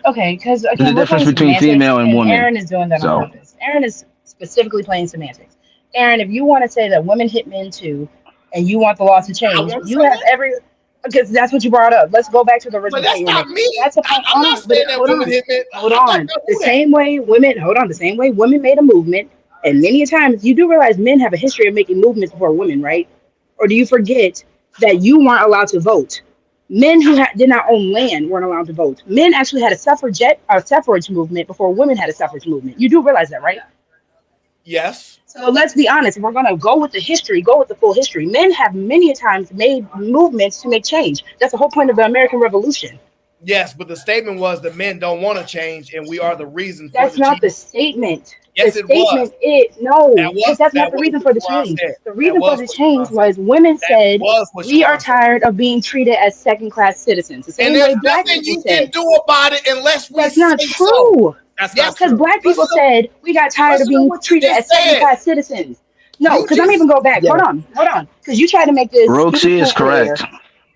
S21: Okay, because
S14: There's
S21: again,
S14: a difference between female and woman.
S21: Aaron is doing that on purpose. Aaron is specifically playing semantics. Aaron, if you want to say that women hit men too, and you want the law to change, you have every. Because that's what you brought up. Let's go back to the original.
S16: But that's not me.
S21: That's a point.
S16: I'm not saying that women hit men.
S21: Hold on. The same way women made a movement, and many a times you do realize men have a history of making movements before women, right? Or do you forget that you weren't allowed to vote? Men who did not own land weren't allowed to vote. Men actually had a suffrage movement before women had a suffrage movement. You do realize that, right?
S16: Yes.
S21: So let's be honest. If we're going to go with the history, go with the full history. Men have many times made movements to make change. That's the whole point of the American Revolution.
S16: Yes, but the statement was the men don't want to change, and we are the reason.
S21: That's not the statement.
S16: Yes,
S21: the
S16: it was.
S21: Because that's not the reason for the change. The reason for the change was women said we are tired of being treated as second-class citizens. The same
S16: And
S21: way
S16: there's
S21: black
S16: nothing
S21: people
S16: you
S21: said.
S16: can do about it unless we.
S21: That's not
S16: say
S21: true.
S16: So.
S21: Yes, because black people said we got tired of being treated as second-class citizens. No, because I'm even go back.
S14: Yeah.
S21: Hold on. Because you tried to make this.
S14: Roxy is correct.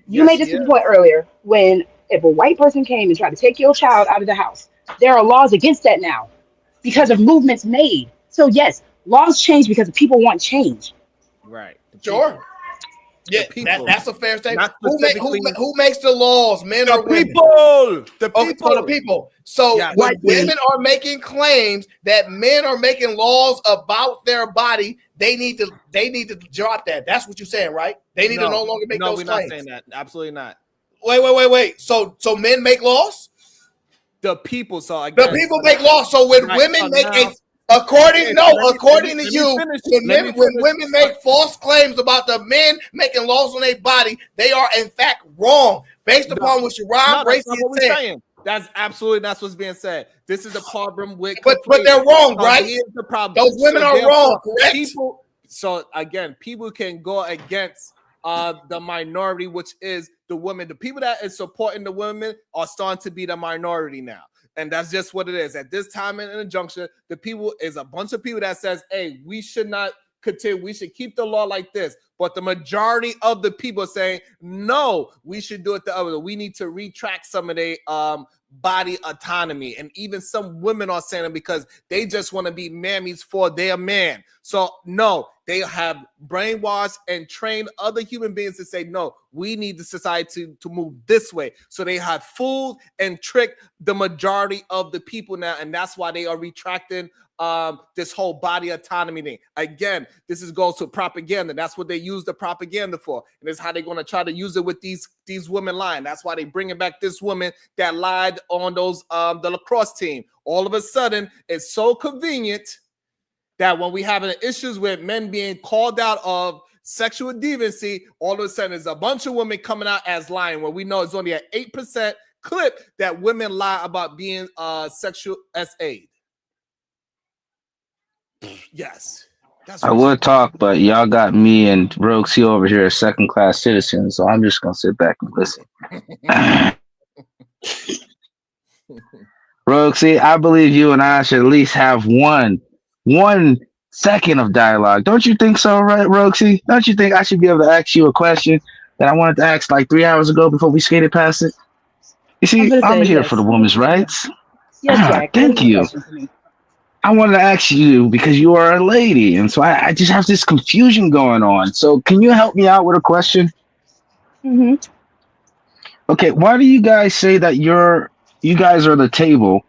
S21: You made this point earlier when if a white person came and tried to take your child out of the house, there are laws against that now because of movements made. So yes, laws change because people want change.
S2: Right.
S16: Sure. Yeah, that's a fair statement. Who makes the laws? Men
S2: the
S16: or women?
S2: People. The people.
S16: Okay, so the people. So when women are making claims that men are making laws about their body, they need to drop that. That's what you're saying, right? They need to no longer make those claims.
S2: No, we're not saying that. Absolutely not.
S16: Wait. So men make laws?
S2: The people. So again,
S16: the people make laws. So when women make according to you, when women make false claims about the men making laws on their body, they are in fact wrong based upon what Sharon Bracy said.
S2: That's absolutely not what's being said. This is the problem with,
S16: but they're wrong, right?
S2: Here's the problem.
S16: Those women are wrong, correct?
S2: So again, people can go against the minority, which is the women. The people that is supporting the women are starting to be the minority now. And that's just what it is. At this time in the junction, the people is a bunch of people that says, hey, we should not continue. We should keep the law like this. But the majority of the people are saying, no, we should do it the other way. We need to retract some of their body autonomy. And even some women are saying it because they just want to be mammies for their man. So no, they have brainwashed and trained other human beings to say, no, we need the society to move this way. So they have fooled and tricked the majority of the people now. And that's why they are retracting this whole body autonomy thing. Again, goes to propaganda. That's what they use the propaganda for. And it's how they're going to try to use it with these women lying. That's why they bringing back this woman that lied on those the lacrosse team. All of a sudden, it's so convenient that when we having issues with men being called out of sexual deviancy, all of a sudden there's a bunch of women coming out as lying, where we know it's only an 8% clip that women lie about being sexual SA. Yes.
S14: I would talk, but y'all got me and Roxy over here as second-class citizens, so I'm just gonna sit back and listen. Roxy, I believe you and I should at least have one second of dialogue. Don't you think so, right, Roxy? Don't you think I should be able to ask you a question that I wanted to ask like 3 hours ago before we skated past it? You
S21: I'm
S14: see,
S21: gonna
S14: I'm
S21: say
S14: here for the
S21: yes.
S14: women's rights.
S21: Yes, Jack. What is
S14: Thank
S21: the
S14: you.
S21: question to me?
S14: I wanted to ask you because you are a lady, and so I just have this confusion going on. So, can you help me out with a question?
S21: Mm-hmm.
S14: Okay, why do you guys say that you guys are the table,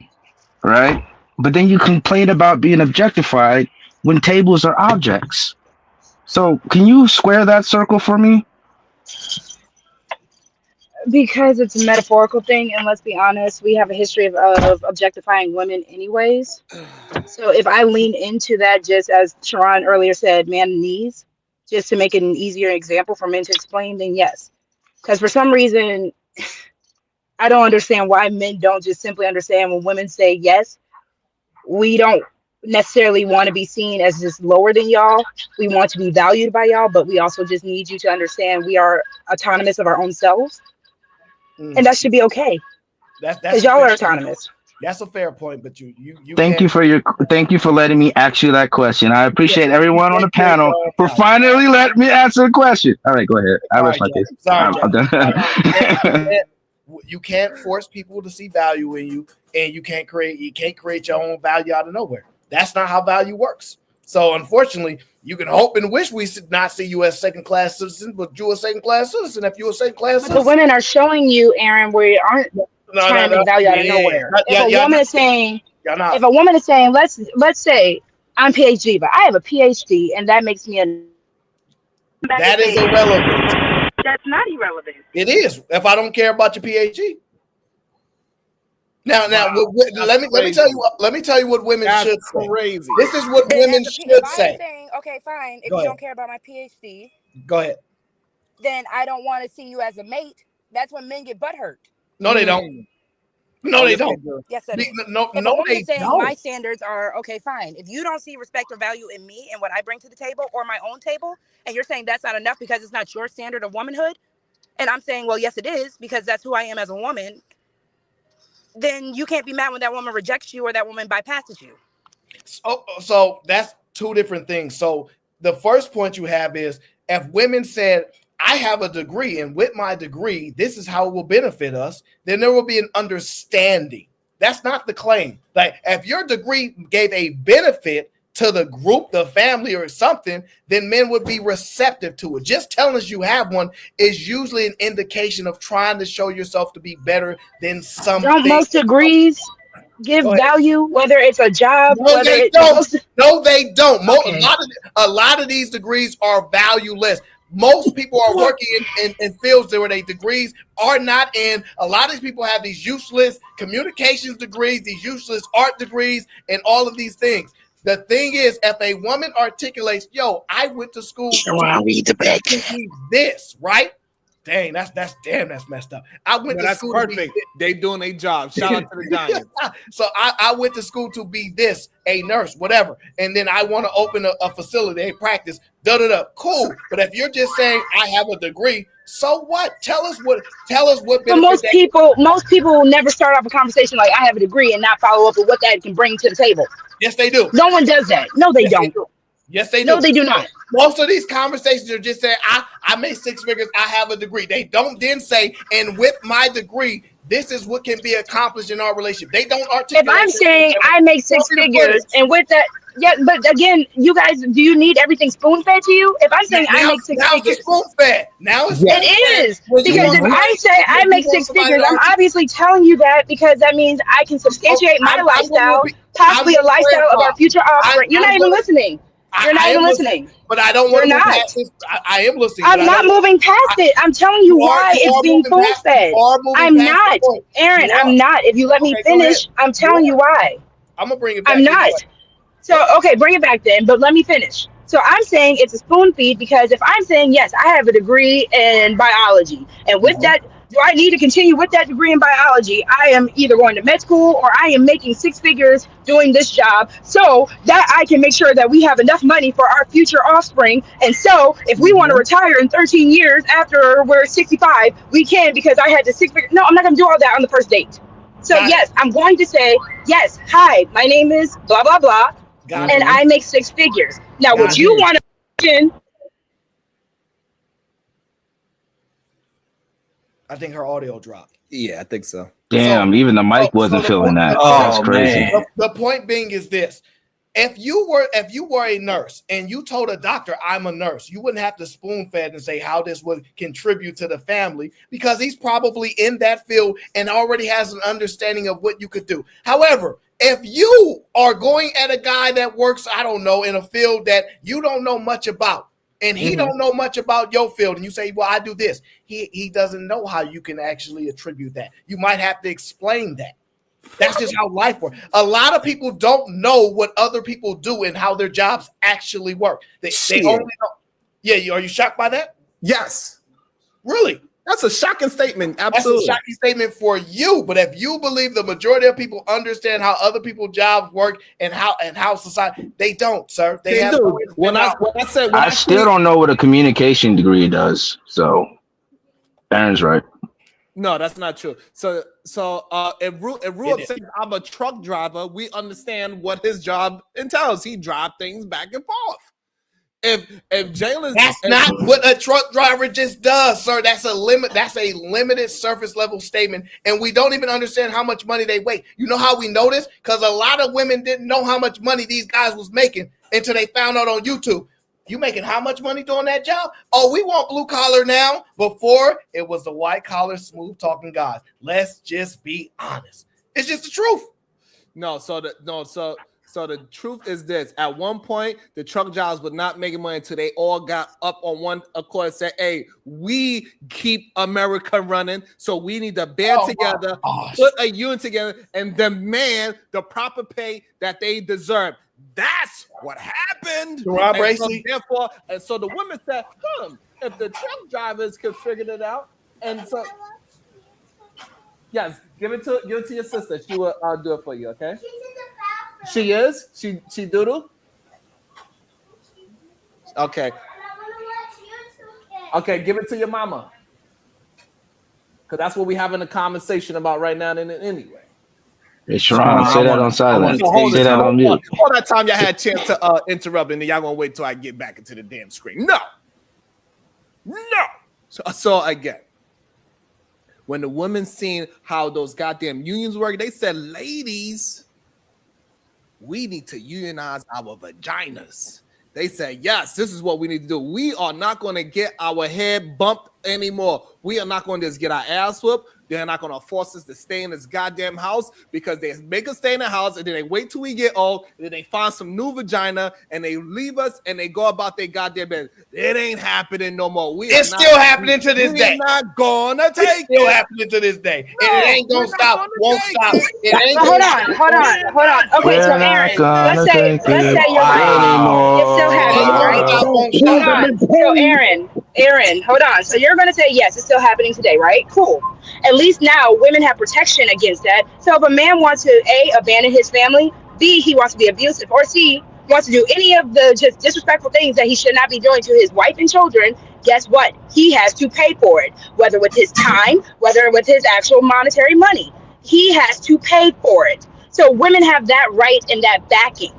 S14: right? But then you complain about being objectified when tables are objects. So, can you square that circle for me?
S21: Because it's a metaphorical thing, and let's be honest, we have a history of objectifying women anyways. So if I lean into that, just as Sharon earlier said, man knees, just to make it an easier example for men to explain, then yes. Because for some reason, I don't understand why men don't just simply understand when women say yes, we don't necessarily want to be seen as just lower than y'all. We want to be valued by y'all, but we also just need you to understand we are autonomous of our own selves. And that should be okay.
S16: That's
S21: Because
S16: a
S21: y'all
S16: fair
S21: are
S16: point.
S21: autonomous.
S16: That's a fair point, but you
S14: Thank
S16: can't.
S14: you for letting me ask you that question. I appreciate
S16: You
S14: everyone on the
S16: can't create
S14: panel
S16: your own
S14: for
S16: value.
S14: finally letting me answer the question. All right, go ahead. I
S16: Sorry,
S14: rest my
S16: Jack.
S14: case.
S16: Sorry,
S14: I'm
S16: Jack.
S14: done.
S16: You can't force people to see value in you, and you can't create your own value out of nowhere. That's not how value works. So unfortunately, you can hope and wish we should not see you as second-class citizen, but you're a second-class citizen. If you're a second-class
S21: But the
S16: citizen,
S21: women are showing you, Aaron, we aren't trying to make value out of nowhere. If a woman is saying, let's say I'm PhD, but I have a PhD, and that makes me a
S16: that is irrelevant.
S21: That's not irrelevant.
S16: It is. If I don't care about your PhD. Now, let me tell you what women should say.
S2: Crazy.
S16: This is what women should say.
S21: Saying, okay, fine, if
S16: Go
S21: you
S16: ahead.
S21: don't care about my PhD,
S16: Go ahead.
S21: then I don't want to see you as a mate. That's when men get butthurt.
S16: No, they don't. No, they don't.
S21: Yes, it is.
S16: No,
S21: If a
S16: no,
S21: woman
S16: they
S21: is saying
S16: don't.
S21: my standards are okay, fine. If you don't see respect or value in me and what I bring to the table or my own table, and you're saying that's not enough because it's not your standard of womanhood, and I'm saying, well, yes, it is because that's who I am as a woman, then you can't be mad when that woman rejects you or that woman bypasses you.
S16: So that's two different things. So the first point you have is if women said, I have a degree, and with my degree, this is how it will benefit us, then there will be an understanding. That's not the claim. Like if your degree gave a benefit to the group, the family, or something, then men would be receptive to it. Just telling us you have one is usually an indication of trying to show yourself to be better than something.
S21: Don't most degrees give value, whether it's a job,
S16: No,
S21: whether
S16: they
S21: it's
S16: don't. No, they don't.
S21: Okay.
S16: A lot of these degrees are valueless. Most people are working in fields where their degrees are not in. A lot of these people have these useless communications degrees, these useless art degrees, and all of these things. The thing is, if a woman articulates, yo, I went to school to be this, right? Dang, that's messed up. I went to school
S2: perfect.
S16: to be
S2: They doing their job. Shout out to the Giants.
S16: So I went to school to be this, a nurse, whatever. And then I want to open a facility, a practice, Cool. But if you're just saying I have a degree, so what? Tell us what
S21: But most people will never start off a conversation like I have a degree and not follow up with what that can bring to the table.
S16: Yes, they do.
S21: No one does that. No, they don't.
S16: Yes, they do.
S21: No, they do not.
S16: Most of these conversations are just saying, I made 6 figures, I have a degree. They don't then say, and with my degree, this is what can be accomplished in our relationship. They don't articulate.
S21: If I'm saying I make 6 figures, and with that, yeah, but again, you guys, do you need everything spoon fed to you? If I'm saying I make 6 figures,
S16: it's spoon fed. Now it's
S21: it is because if I say I make 6 figures, I'm obviously telling you that because that means I can substantiate my lifestyle, possibly a lifestyle of our future offspring. You're not even listening. You're not even listening.
S16: But I don't want to move past this. I am listening.
S21: I'm not moving past it. I'm telling you why it's being spoon fed. I'm not, Aaron. I'm not. If you let me finish, I'm telling you why.
S16: I'm gonna bring it back.
S21: I'm not. So okay, bring it back then. But let me finish. So I'm saying it's a spoon feed because if I'm saying yes, I have a degree in biology, and with that do I need to continue with that degree in biology? I am either going to med school or I am making 6 figures doing this job so that I can make sure that we have enough money for our future offspring. And so if we want to retire in 13 years after we're 65, we can, because I had the 6 figure. No, I'm not going to do all that on the first date. So yes, I'm going to say, yes, hi, my name is blah, blah, blah, and I make 6 figures. Now, what you want to
S16: I think her audio dropped.
S2: Yeah, I think so.
S14: Damn, even the mic wasn't feeling that. That's crazy.
S16: The point being is this. If you were a nurse and you told a doctor, I'm a nurse, you wouldn't have to spoon fed and say how this would contribute to the family, because he's probably in that field and already has an understanding of what you could do. However, if you are going at a guy that works, I don't know, in a field that you don't know much about, and he don't know much about your field, and you say, well, I do this. He doesn't know how you can actually attribute that. You might have to explain that. That's just how life works. A lot of people don't know what other people do and how their jobs actually work. They only know. Yeah, are you shocked by that?
S2: Yes.
S16: Really?
S2: That's a shocking statement. Absolutely.
S16: That's a shocking statement for you. But if you believe the majority of people understand how other people's jobs work and how society, they don't, sir. They have.
S14: I still don't know what a communication degree does. So, Aaron's right.
S2: No, that's not true. So if Rue says I'm a truck driver, we understand what his job entails. He drives things back and forth. If Jalen,
S16: that's not what a truck driver just does, sir. That's a limited surface level statement, and we don't even understand how much money they make. You know how we know this? Because a lot of women didn't know how much money these guys was making until they found out on YouTube. You making how much money doing that job? Oh, we want blue collar now. Before it was the white collar, smooth talking guys. Let's just be honest. It's just the truth.
S2: So the truth is this: at one point, the truck jobs were not making money until they all got up on one accord and said, "Hey, we keep America running, so we need to band together, put a unit together, and demand the proper pay that they deserve." That's what happened. And so the women said, if the truck drivers could figure it out, and so yes, give it to your sister. She will do it for you, okay? She is? She doodle? Okay. Okay, give it to your mama. Because that's what we're having a conversation about right now anyway.
S14: Hey, Sharon, say that on silent. Say that on mute.
S2: All that time y'all had a chance to interrupt, and then y'all gonna wait till I get back into the damn screen. No. So again, when the women seen how those goddamn unions work, they said, ladies, we need to unionize our vaginas. They said, yes, this is what we need to do. We are not going to get our head bumped anymore. We are not going to just get our ass whooped. They're not going to force us to stay in this goddamn house, because they make us stay in the house and then they wait till we get old and then they find some new vagina and they leave us and they go about their goddamn business. It ain't happening no more.
S16: It's still happening to this day.
S2: We're not going to take it.
S16: It's still happening to this day. And it ain't going to stop. Won't stop. It ain't
S21: hold on. Okay, so Aaron, let's say you're right. It's still happening, right? Hold on. So Aaron, hold on. So you're going to say, yes, it's still happening today, right? Cool. At least now women have protection against that. So if a man wants to A, abandon his family, B, he wants to be abusive, or C, wants to do any of the just disrespectful things that he should not be doing to his wife and children, guess what? He has to pay for it, whether with his time, whether with his actual monetary money. He has to pay for it. So women have that right and that backing.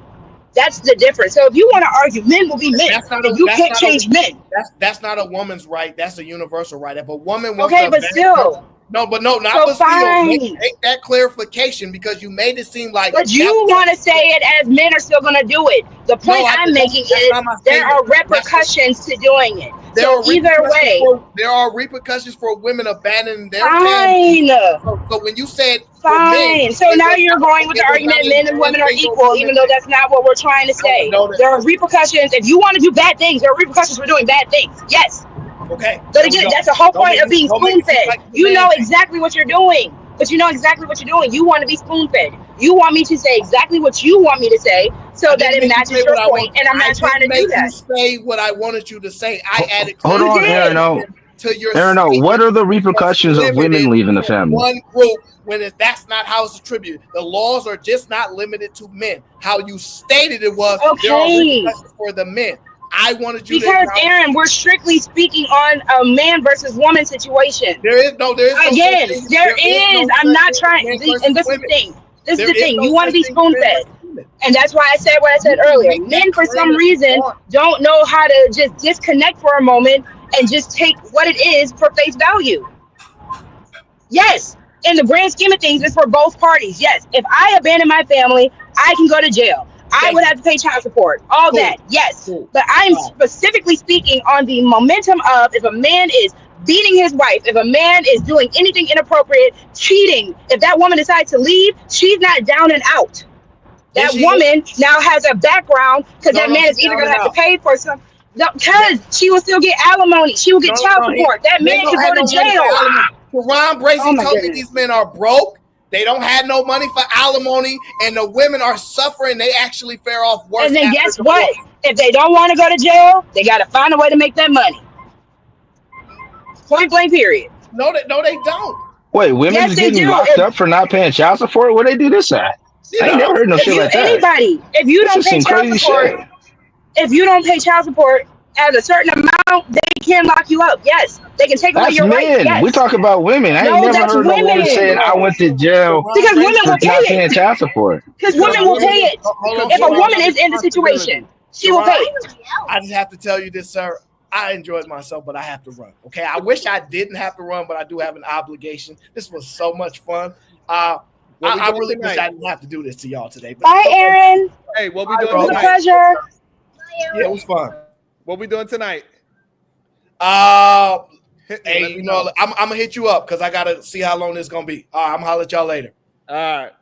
S21: That's the difference. So if you want to argue, men will be men, and you can't change men.
S16: That's not a woman's right. That's a universal right. If a woman wants
S21: to, but still.
S16: Not but still. Make that clarification, because you made it seem like.
S21: But you want to say it as men are still going to do it. The point I'm making is there are repercussions to doing it.
S16: There are repercussions for women abandoning their family. So when you said
S21: fine, so now you're going with the argument men and women are equal, even though that's not what we're trying to say. There are repercussions. If you want to do bad things, there are repercussions for doing bad things. Yes.
S16: Okay.
S21: But again, that's the whole point of being spoon-fed. You know exactly what you're doing. But you know exactly what you're doing. You want to be spoon-fed. You want me to say exactly what you want me to say, so that it matches your point. And I'm not trying to do that.
S16: Say what I wanted you to say. I added.
S14: Hold on, Aaron.
S16: to your
S14: Aaron, what are the repercussions of women leaving the
S16: to
S14: family?
S16: one group when that's not how it's attributed. The laws are just not limited to men. How you stated it was there are
S21: Okay.
S16: repercussions for the men. I wanted you
S21: Because
S16: to
S21: Aaron, we're strictly speaking on a man versus woman situation.
S16: there is no
S21: Again,
S16: such thing.
S21: there is. I'm
S16: such
S21: not
S16: thing as
S21: trying.
S16: men
S21: And
S16: versus
S21: this is the
S16: women.
S21: thing. This
S16: There
S21: is the
S16: is
S21: thing.
S16: no
S21: You want to
S16: such
S21: be
S16: thing as
S21: spoon
S16: men
S21: fed,
S16: versus women.
S21: and that's why I said what I said
S16: You can
S21: earlier.
S16: make that
S21: Men, for
S16: claim
S21: some
S16: if you
S21: reason,
S16: want.
S21: don't know how to just disconnect for a moment and just take what it is for face value. Yes, in the grand scheme of things, it's for both parties. Yes, if I abandon my family, I can go to jail. I would have to pay child support, all that. Yes, but I'm specifically speaking on the momentum of if a man is beating his wife, if a man is doing anything inappropriate, cheating, if that woman decides to leave, she's not down and out. That woman now has a background because that man is either going to have to pay for some. Because she will still get alimony, she will get child support. That
S16: They
S21: man
S16: don't
S21: can
S16: have
S21: go to
S16: no money for
S21: jail.
S16: alimony. Ron Bracy
S21: Oh my
S16: told me
S21: goodness.
S16: these men are broke. They don't have no money for alimony, and the women are suffering. They actually fare off worse.
S21: And then
S16: after
S21: guess
S16: divorce.
S21: what? If they don't want to go to jail, they got to find a way to make that money. Point blank, period.
S16: No, they don't.
S14: Wait, women
S21: Yes,
S14: is
S21: they
S14: getting
S21: do.
S14: locked up for not paying child support? Where they do this at? I ain't never heard no
S21: If
S14: shit
S21: you
S14: like that.
S21: anybody, if you
S14: This
S21: don't
S14: is
S21: pay
S14: some
S21: child
S14: crazy
S21: support,
S14: shit.
S21: if you don't pay child support at a certain amount, they can lock you up. Yes, they can take away
S14: That's
S21: your rights.
S14: men. We
S21: Yes.
S14: talk about women. I ain't
S21: No,
S14: never
S21: that's
S14: heard no woman
S21: women.
S14: saying I went to jail
S21: Because women
S14: for
S21: will pay
S14: not paying
S21: it.
S14: child support.
S21: Because women will pay it. If a woman is in the
S16: responsibility.
S21: situation, she will pay it.
S16: I just have to tell you this, sir. I enjoyed myself, but I have to run. Okay. I wish I didn't have to run, but I do have an obligation. This was so much fun. I really wish I didn't have to do this to y'all today. But
S21: Bye, Aaron.
S2: Hey, what we
S21: It
S2: doing
S21: was a
S2: tonight?
S21: pleasure.
S16: Yeah, it was fun.
S2: What we doing tonight?
S16: Hey, you know, I'm gonna hit you up because I gotta see how long this is gonna be. All right, I'm gonna holler at y'all later.
S2: All right.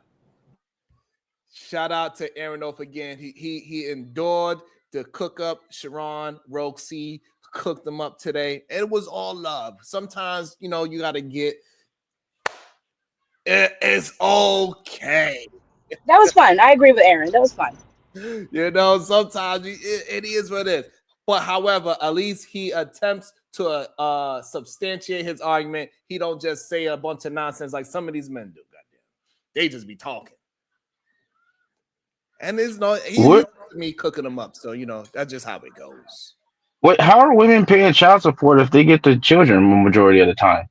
S2: Shout out to Aaron Off again. He endured to cook up Sharon, Rogue C, cooked them up today. It was all love. Sometimes, you know, you gotta get it's okay.
S21: That was fun. I agree with Aaron. That was fun.
S2: You know, sometimes it is what it is. But however, at least he attempts to substantiate his argument. He don't just say a bunch of nonsense like some of these men do. Goddamn, they just be talking. And it's no me cooking them up. So you know that's just how it goes.
S14: What? How are women paying child support if they get the children the majority of the time?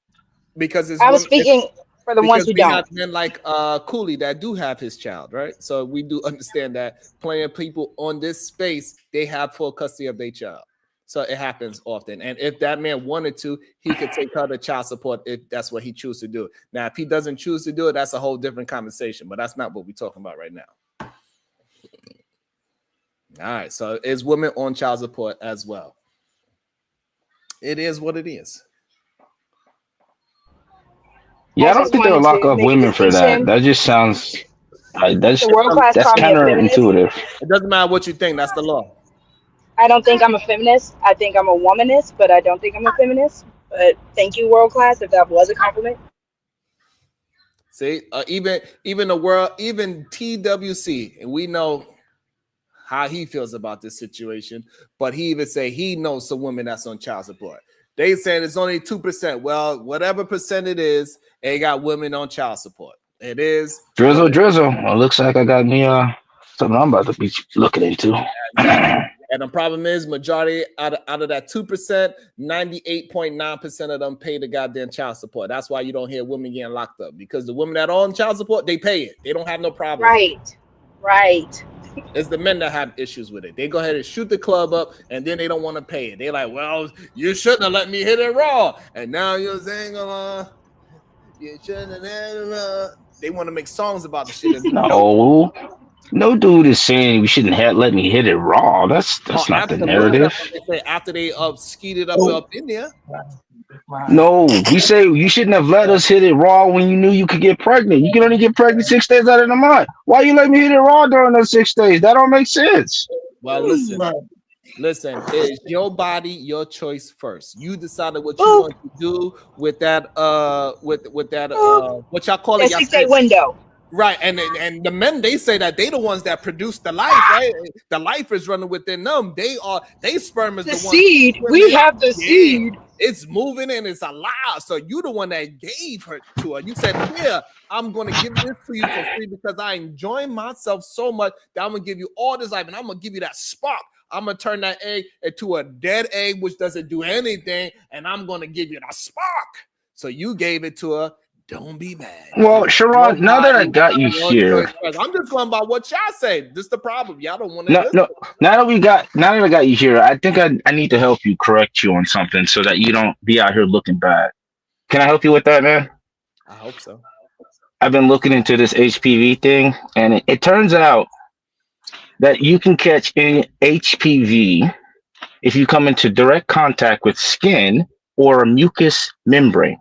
S2: Because it's
S21: I was speaking for the ones who
S2: we
S21: don't.
S2: have men like Cooley that do have his child, right? So we do understand that plenty of people on this space, they have full custody of their child. So it happens often. And if that man wanted to, he could take her to child support if that's what he chooses to do. Now, if he doesn't choose to do it, that's a whole different conversation. But that's not what we're talking about right now. All right. So it's women on child support as well. It is what it is.
S14: Yeah, I don't think they'll lock up women for that. That just sounds that's counterintuitive.
S2: It doesn't matter what you think. That's the law.
S21: I don't think I'm a feminist. I think I'm a womanist, but I don't think I'm a feminist. But thank you, World Class, if that was a compliment.
S2: See, even the world, even TWC, and we know how he feels about this situation, but he even say he knows some women that's on child support. They said it's only 2%. Well, whatever percent it is, they got women on child support. It is
S14: drizzle. Well, looks like I got me something I'm about to be looking into.
S2: Exactly. And the problem is, majority out of that 2%, 98.9% of them pay the goddamn child support. That's why you don't hear women getting locked up, because the women that are on child support, they pay it. They don't have no problem.
S21: Right.
S2: It's the men that have issues with it. They go ahead and shoot the club up, and then they don't want to pay it. They're like, well, you shouldn't have let me hit it raw. And now you're saying, you shouldn't have. They want to make songs about the shit.
S14: No dude is saying we shouldn't have let me hit it raw. That's not the narrative.
S2: That's what they say after they skeeted up in there.
S14: No, we say you shouldn't have let us hit it raw when you knew you could get pregnant. You can only get pregnant 6 days out of the month. Why you let me hit it raw during those 6 days? That don't make sense.
S2: Well, listen, it's your body, your choice first. You decided what you want to do with that with that what y'all call it?
S21: 6-day window.
S2: Right, and the men, they say that they the ones that produce the life, right? The life is running within them. They sperm is the one.
S21: Seed. We have the seed.
S2: It's moving and it's alive. So you the one that gave her to her. You said, "Here, I'm gonna give this to you for free because I enjoy myself so much that I'm gonna give you all this life, and I'm gonna give you that spark. I'm gonna turn that egg into a dead egg, which doesn't do anything, and I'm gonna give you that spark." So you gave it to her. Don't be mad.
S14: Well, Sharon, now that I got you here,
S2: I'm just going by what y'all say. This is the problem. Y'all don't want to
S14: no,
S2: listen.
S14: no. Now that I got you here, I think I need to help you correct you on something so that you don't be out here looking bad. Can I help you with that, man?
S2: I hope so.
S14: I've been looking into this HPV thing, and it turns out that you can catch HPV if you come into direct contact with skin or a mucous membrane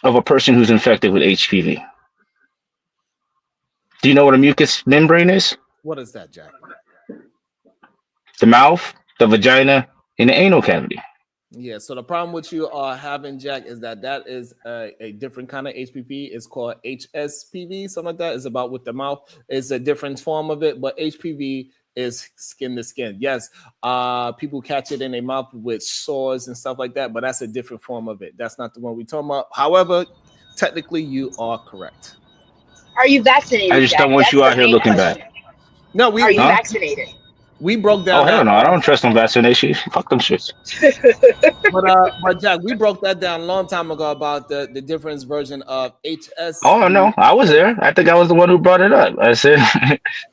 S14: of a person who's infected with HPV. Do you know what a mucous membrane is?
S2: What is that, Jack?
S14: The mouth, the vagina, and the anal cavity.
S2: Yeah, so the problem with you having, Jack, is that is a different kind of HPV. It's called HSPV, something like that. It's about with the mouth. It's a different form of it, but HPV is skin to skin. Yes, people catch it in their mouth with sores and stuff like that, but that's a different form of it. That's not the one we're talking about. However, technically, you are correct.
S21: Are you vaccinated?
S14: I just don't want you out here looking bad.
S2: No,
S21: are you vaccinated?
S2: We broke down.
S14: Oh hell no! I don't trust them vaccinations. Fuck them shits.
S2: But Jack, we broke that down a long time ago about the different version of HS.
S14: Oh no, I was there. I think I was the one who brought it up. I said,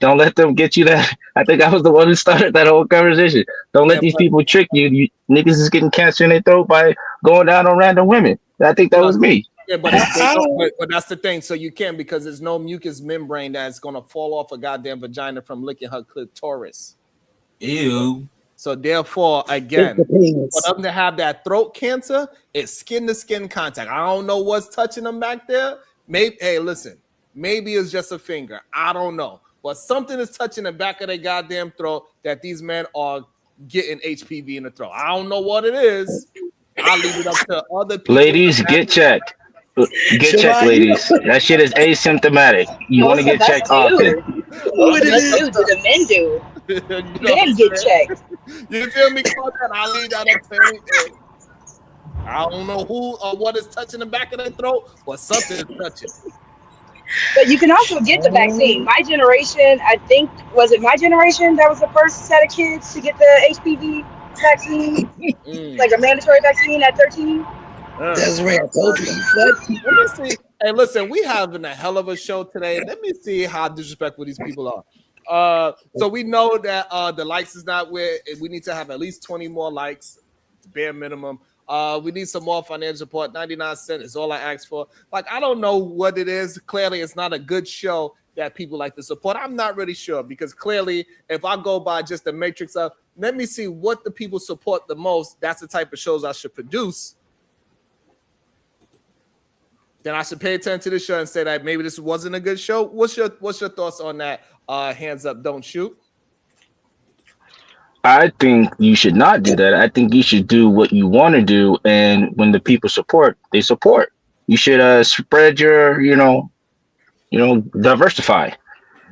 S14: "Don't let them get you that." I think I was the one who started that whole conversation. Don't let these people trick you. You niggas is getting cancer in their throat by going down on random women. I think that was me.
S2: Yeah, but that's the thing. So you can't, because there's no mucous membrane that's gonna fall off a goddamn vagina from licking her clitoris.
S10: Ew.
S2: So therefore, again, for them to have that throat cancer, it's skin to skin contact. I don't know what's touching them back there. Maybe, hey, listen, maybe it's just a finger. I don't know, but something is touching the back of their goddamn throat that these men are getting HPV in the throat. I don't know what it is. I'll leave it up to other people.
S14: Ladies, get checked. Get checked, ladies. That shit is asymptomatic. You want to get checked often.
S21: What did the men do? Men get checked.
S2: You feel me? I'll leave that up to anything. I don't know who or what is touching the back of their throat, but something is touching.
S21: But you can also get the vaccine. My generation, I think, was it my generation that was the first set of kids to get the HPV vaccine? Like a mandatory vaccine at 13?
S20: That's right. I told you.
S2: Let me see. Hey, listen, we having a hell of a show today. Let me see how disrespectful these people are. So we know that the likes is not where we need to have at least 20 more likes, bare minimum. We need some more financial support. 99 cents is all I ask for. Like, I don't know what it is. Clearly, it's not a good show that people like to support. I'm not really sure, because clearly, if I go by just the matrix of, let me see what the people support the most, that's the type of shows I should produce. Then I should pay attention to the show and say that maybe this wasn't a good show. What's your thoughts on that? Hands up, don't shoot.
S14: I think you should not do that. I think you should do what you want to do, and when the people support, they support. You should spread your, diversify,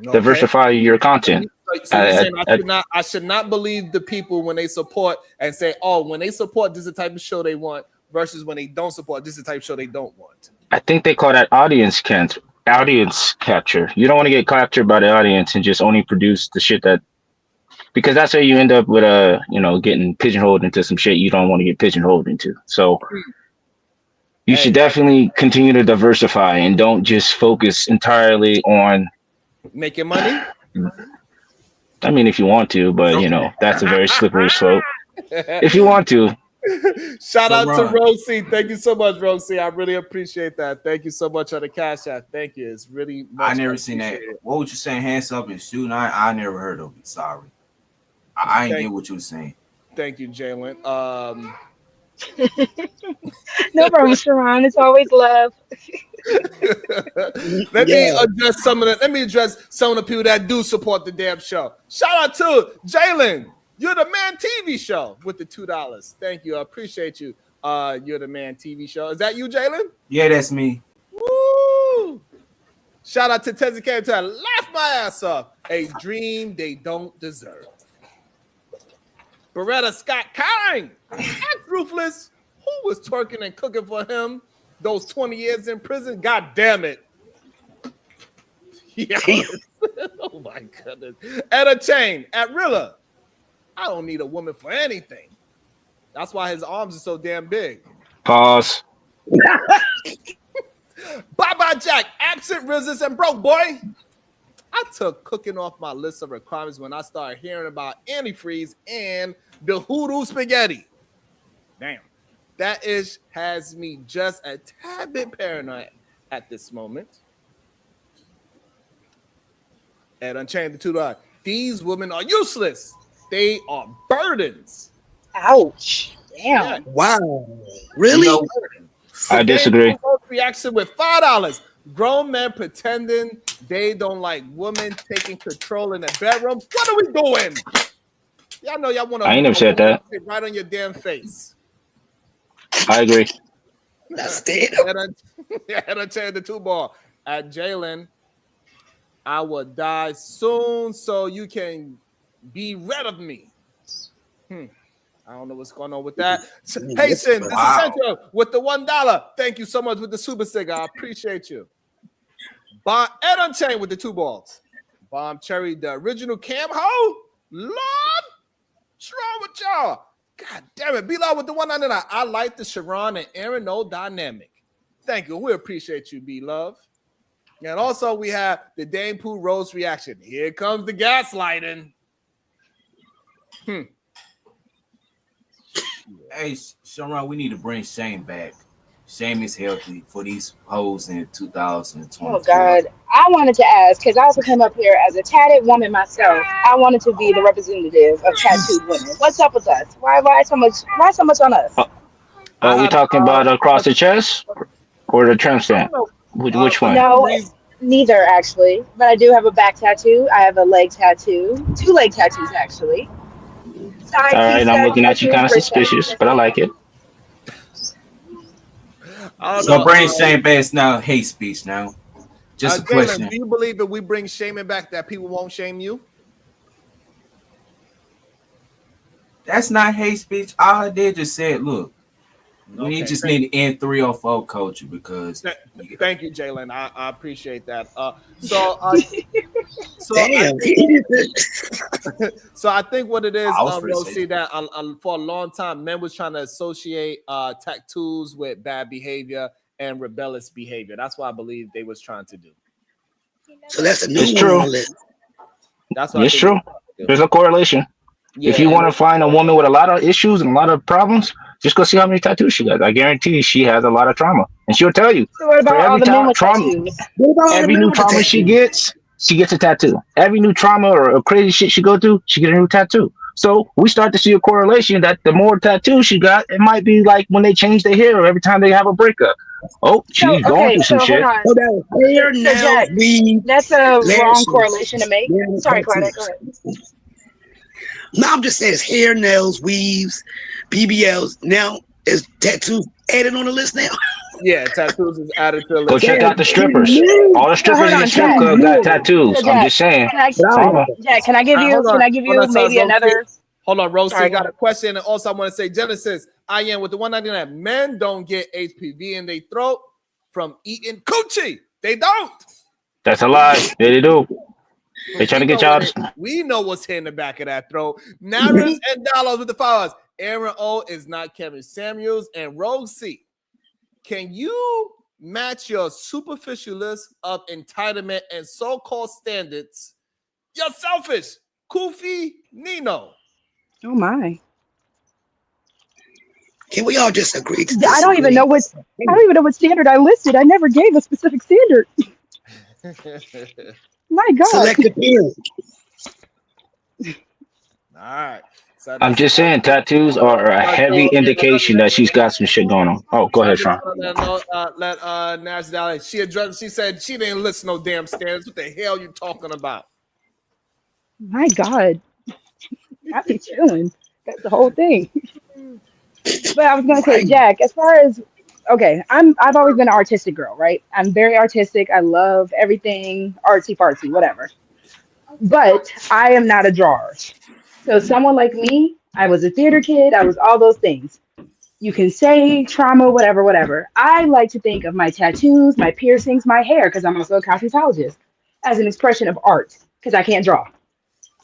S14: diversify your content.
S2: So you're saying I should not believe the people when they support and say, oh, when they support, this is the type of show they want, versus when they don't support, this is the type of show they don't want.
S14: I think they call that audience capture. You don't want to get captured by the audience and just only produce the shit that, because that's how you end up with getting pigeonholed into some shit you don't want to get pigeonholed into. So you should definitely continue to diversify and don't just focus entirely on
S2: making money.
S14: I mean, if you want to, but that's a very slippery slope. If you want to.
S2: Shout out to Rosie. Thank you so much, Rosie. I really appreciate that. Thank you so much on the Cash App. Thank you. It's really much.
S10: I never seen that. What would you saying? Hands up and shooting? I never heard of it. Sorry. I ain't get what you were saying.
S2: Thank you, Jalen.
S21: No problem, Sharon. It's always love.
S2: Let me address some of the people that do support the damn show. Shout out to Jalen. You're the Man TV show with the $2. Thank you. I appreciate you. You're the Man TV show. Is that you, Jalen?
S10: Yeah, that's me.
S2: Woo! Shout out to Tezzy Cantor. Laugh my ass off. A dream they don't deserve. Beretta Scott Kine. Ask Ruthless, who was twerking and cooking for him those 20 years in prison? God damn it. Yeah. Oh my goodness. At a chain, at Rilla. I don't need a woman for anything. That's why his arms are so damn big.
S14: Pause.
S2: Bye-bye Jack, absent Rizzes and broke boy. I took cooking off my list of requirements when I started hearing about antifreeze and the hoodoo spaghetti. Damn. That ish has me just a tad bit paranoid at this moment. And Unchained the $2. These women are useless. They are burdens.
S21: Ouch. Damn.
S2: Yeah.
S20: Wow. Really?
S2: You know,
S14: I disagree.
S2: Reaction with $5. Grown men pretending they don't like women taking control in the bedroom. What are we doing? Y'all know y'all want to.
S14: I ain't never said that.
S2: Right on your damn face.
S14: I agree.
S20: That's dead.
S2: And I tell you the two ball at Jalen. I will die soon, so you can be rid of me. I don't know what's going on with that. Haitian, this is Central with the $1. Thank you so much with the super sticker. I appreciate you. Bomb Ed Unchained with the 2 balls. Bomb Cherry, the original Cam Ho. Lord, what's wrong with y'all? God damn it. B-Law with the 199. I like the Sharon and Aaron No dynamic. Thank you. We appreciate you, B-Love. And also we have the Dame Pooh Rose reaction. Here comes the gaslighting.
S10: Hey, Sharon, we need to bring Shane back. Shame is healthy for these hoes in 2020.
S21: Oh God, I wanted to ask because I also came up here as a tatted woman myself. I wanted to be the representative of tattooed women. What's up with us? Why so much? Why so much on us?
S14: Are we talking about across the chest or the tramp stamp? Which one?
S21: No, neither actually. But I do have a back tattoo. I have a leg tattoo. 2 leg tattoos actually.
S14: All right, I'm looking at you kind of suspicious, but I like it.
S10: So bring Shane back now. Hate speech now. Just a question.
S2: Do you believe if we bring shaming back that people won't shame you?
S10: That's not hate speech. All I did just said, look, we just need to end 304 culture because.
S2: Thank you, Jalen. I appreciate that. So I think what it is, see that for a long time, men was trying to associate tattoos with bad behavior and rebellious behavior. That's what I believe they was trying to do.
S20: So that's a new
S14: It's true.
S2: That's what
S14: it's true. There's a correlation.
S2: Yeah,
S14: if you want to find a woman with a lot of issues and a lot of problems, just go see how many tattoos she got. I guarantee she has a lot of trauma, and she'll tell you.
S21: So what about all the men with tattoos?
S14: Every new trauma she gets a tattoo. Every new trauma or crazy shit she go through, she get a new tattoo. So we start to see a correlation that the more tattoos she got, it might be like when they change their hair or every time they have a breakup. Oh, she's going through some shit.
S20: Hair, nails, weave.
S21: That's a wrong correlation to make. Sorry, Claudette, go ahead.
S20: No, I'm just saying it's hair, nails, weaves, BBLs. Now is tattoos added on the list now?
S2: Yeah, tattoos is added to the list.
S14: Go check out the strippers. All the strippers in the strip club got tattoos. I'm just saying.
S21: Jack, can I give you maybe another?
S2: Hold on, Rose.
S21: Sorry,
S2: got a question, and also I want to say, Genesis, I am with the 199. Men don't get HPV in their throat from eating coochie. They don't.
S14: That's a lie. They do. They trying to get y'all.
S2: We know what's here in the back of that throat. Naras and dollars with the followers. Aaron O is not Kevin Samuels, and Rogue C. Can you match your superficial list of entitlement and so-called standards? You're selfish. Kofi Nino.
S21: Oh my.
S20: Can we all just agree to
S21: I don't even know what standard I listed. I never gave a specific standard. My God.
S20: Selective hearing.
S2: All right. So
S14: I'm just saying, tattoos are a heavy indication that she's got some shit going on. Oh, go ahead, Sean.
S2: Let Nash Dally. She said she didn't list no damn standards. What the hell you talking about?
S21: My God. I be chilling. That's the whole thing. But I was gonna say, Jack, as far as I've always been an artistic girl, right? I'm very artistic. I love everything artsy fartsy, whatever. But I am not a drawer. So someone like me, I was a theater kid. I was all those things. You can say trauma, whatever, whatever. I like to think of my tattoos, my piercings, my hair, because I'm also a cosmetologist, as an expression of art, because I can't draw.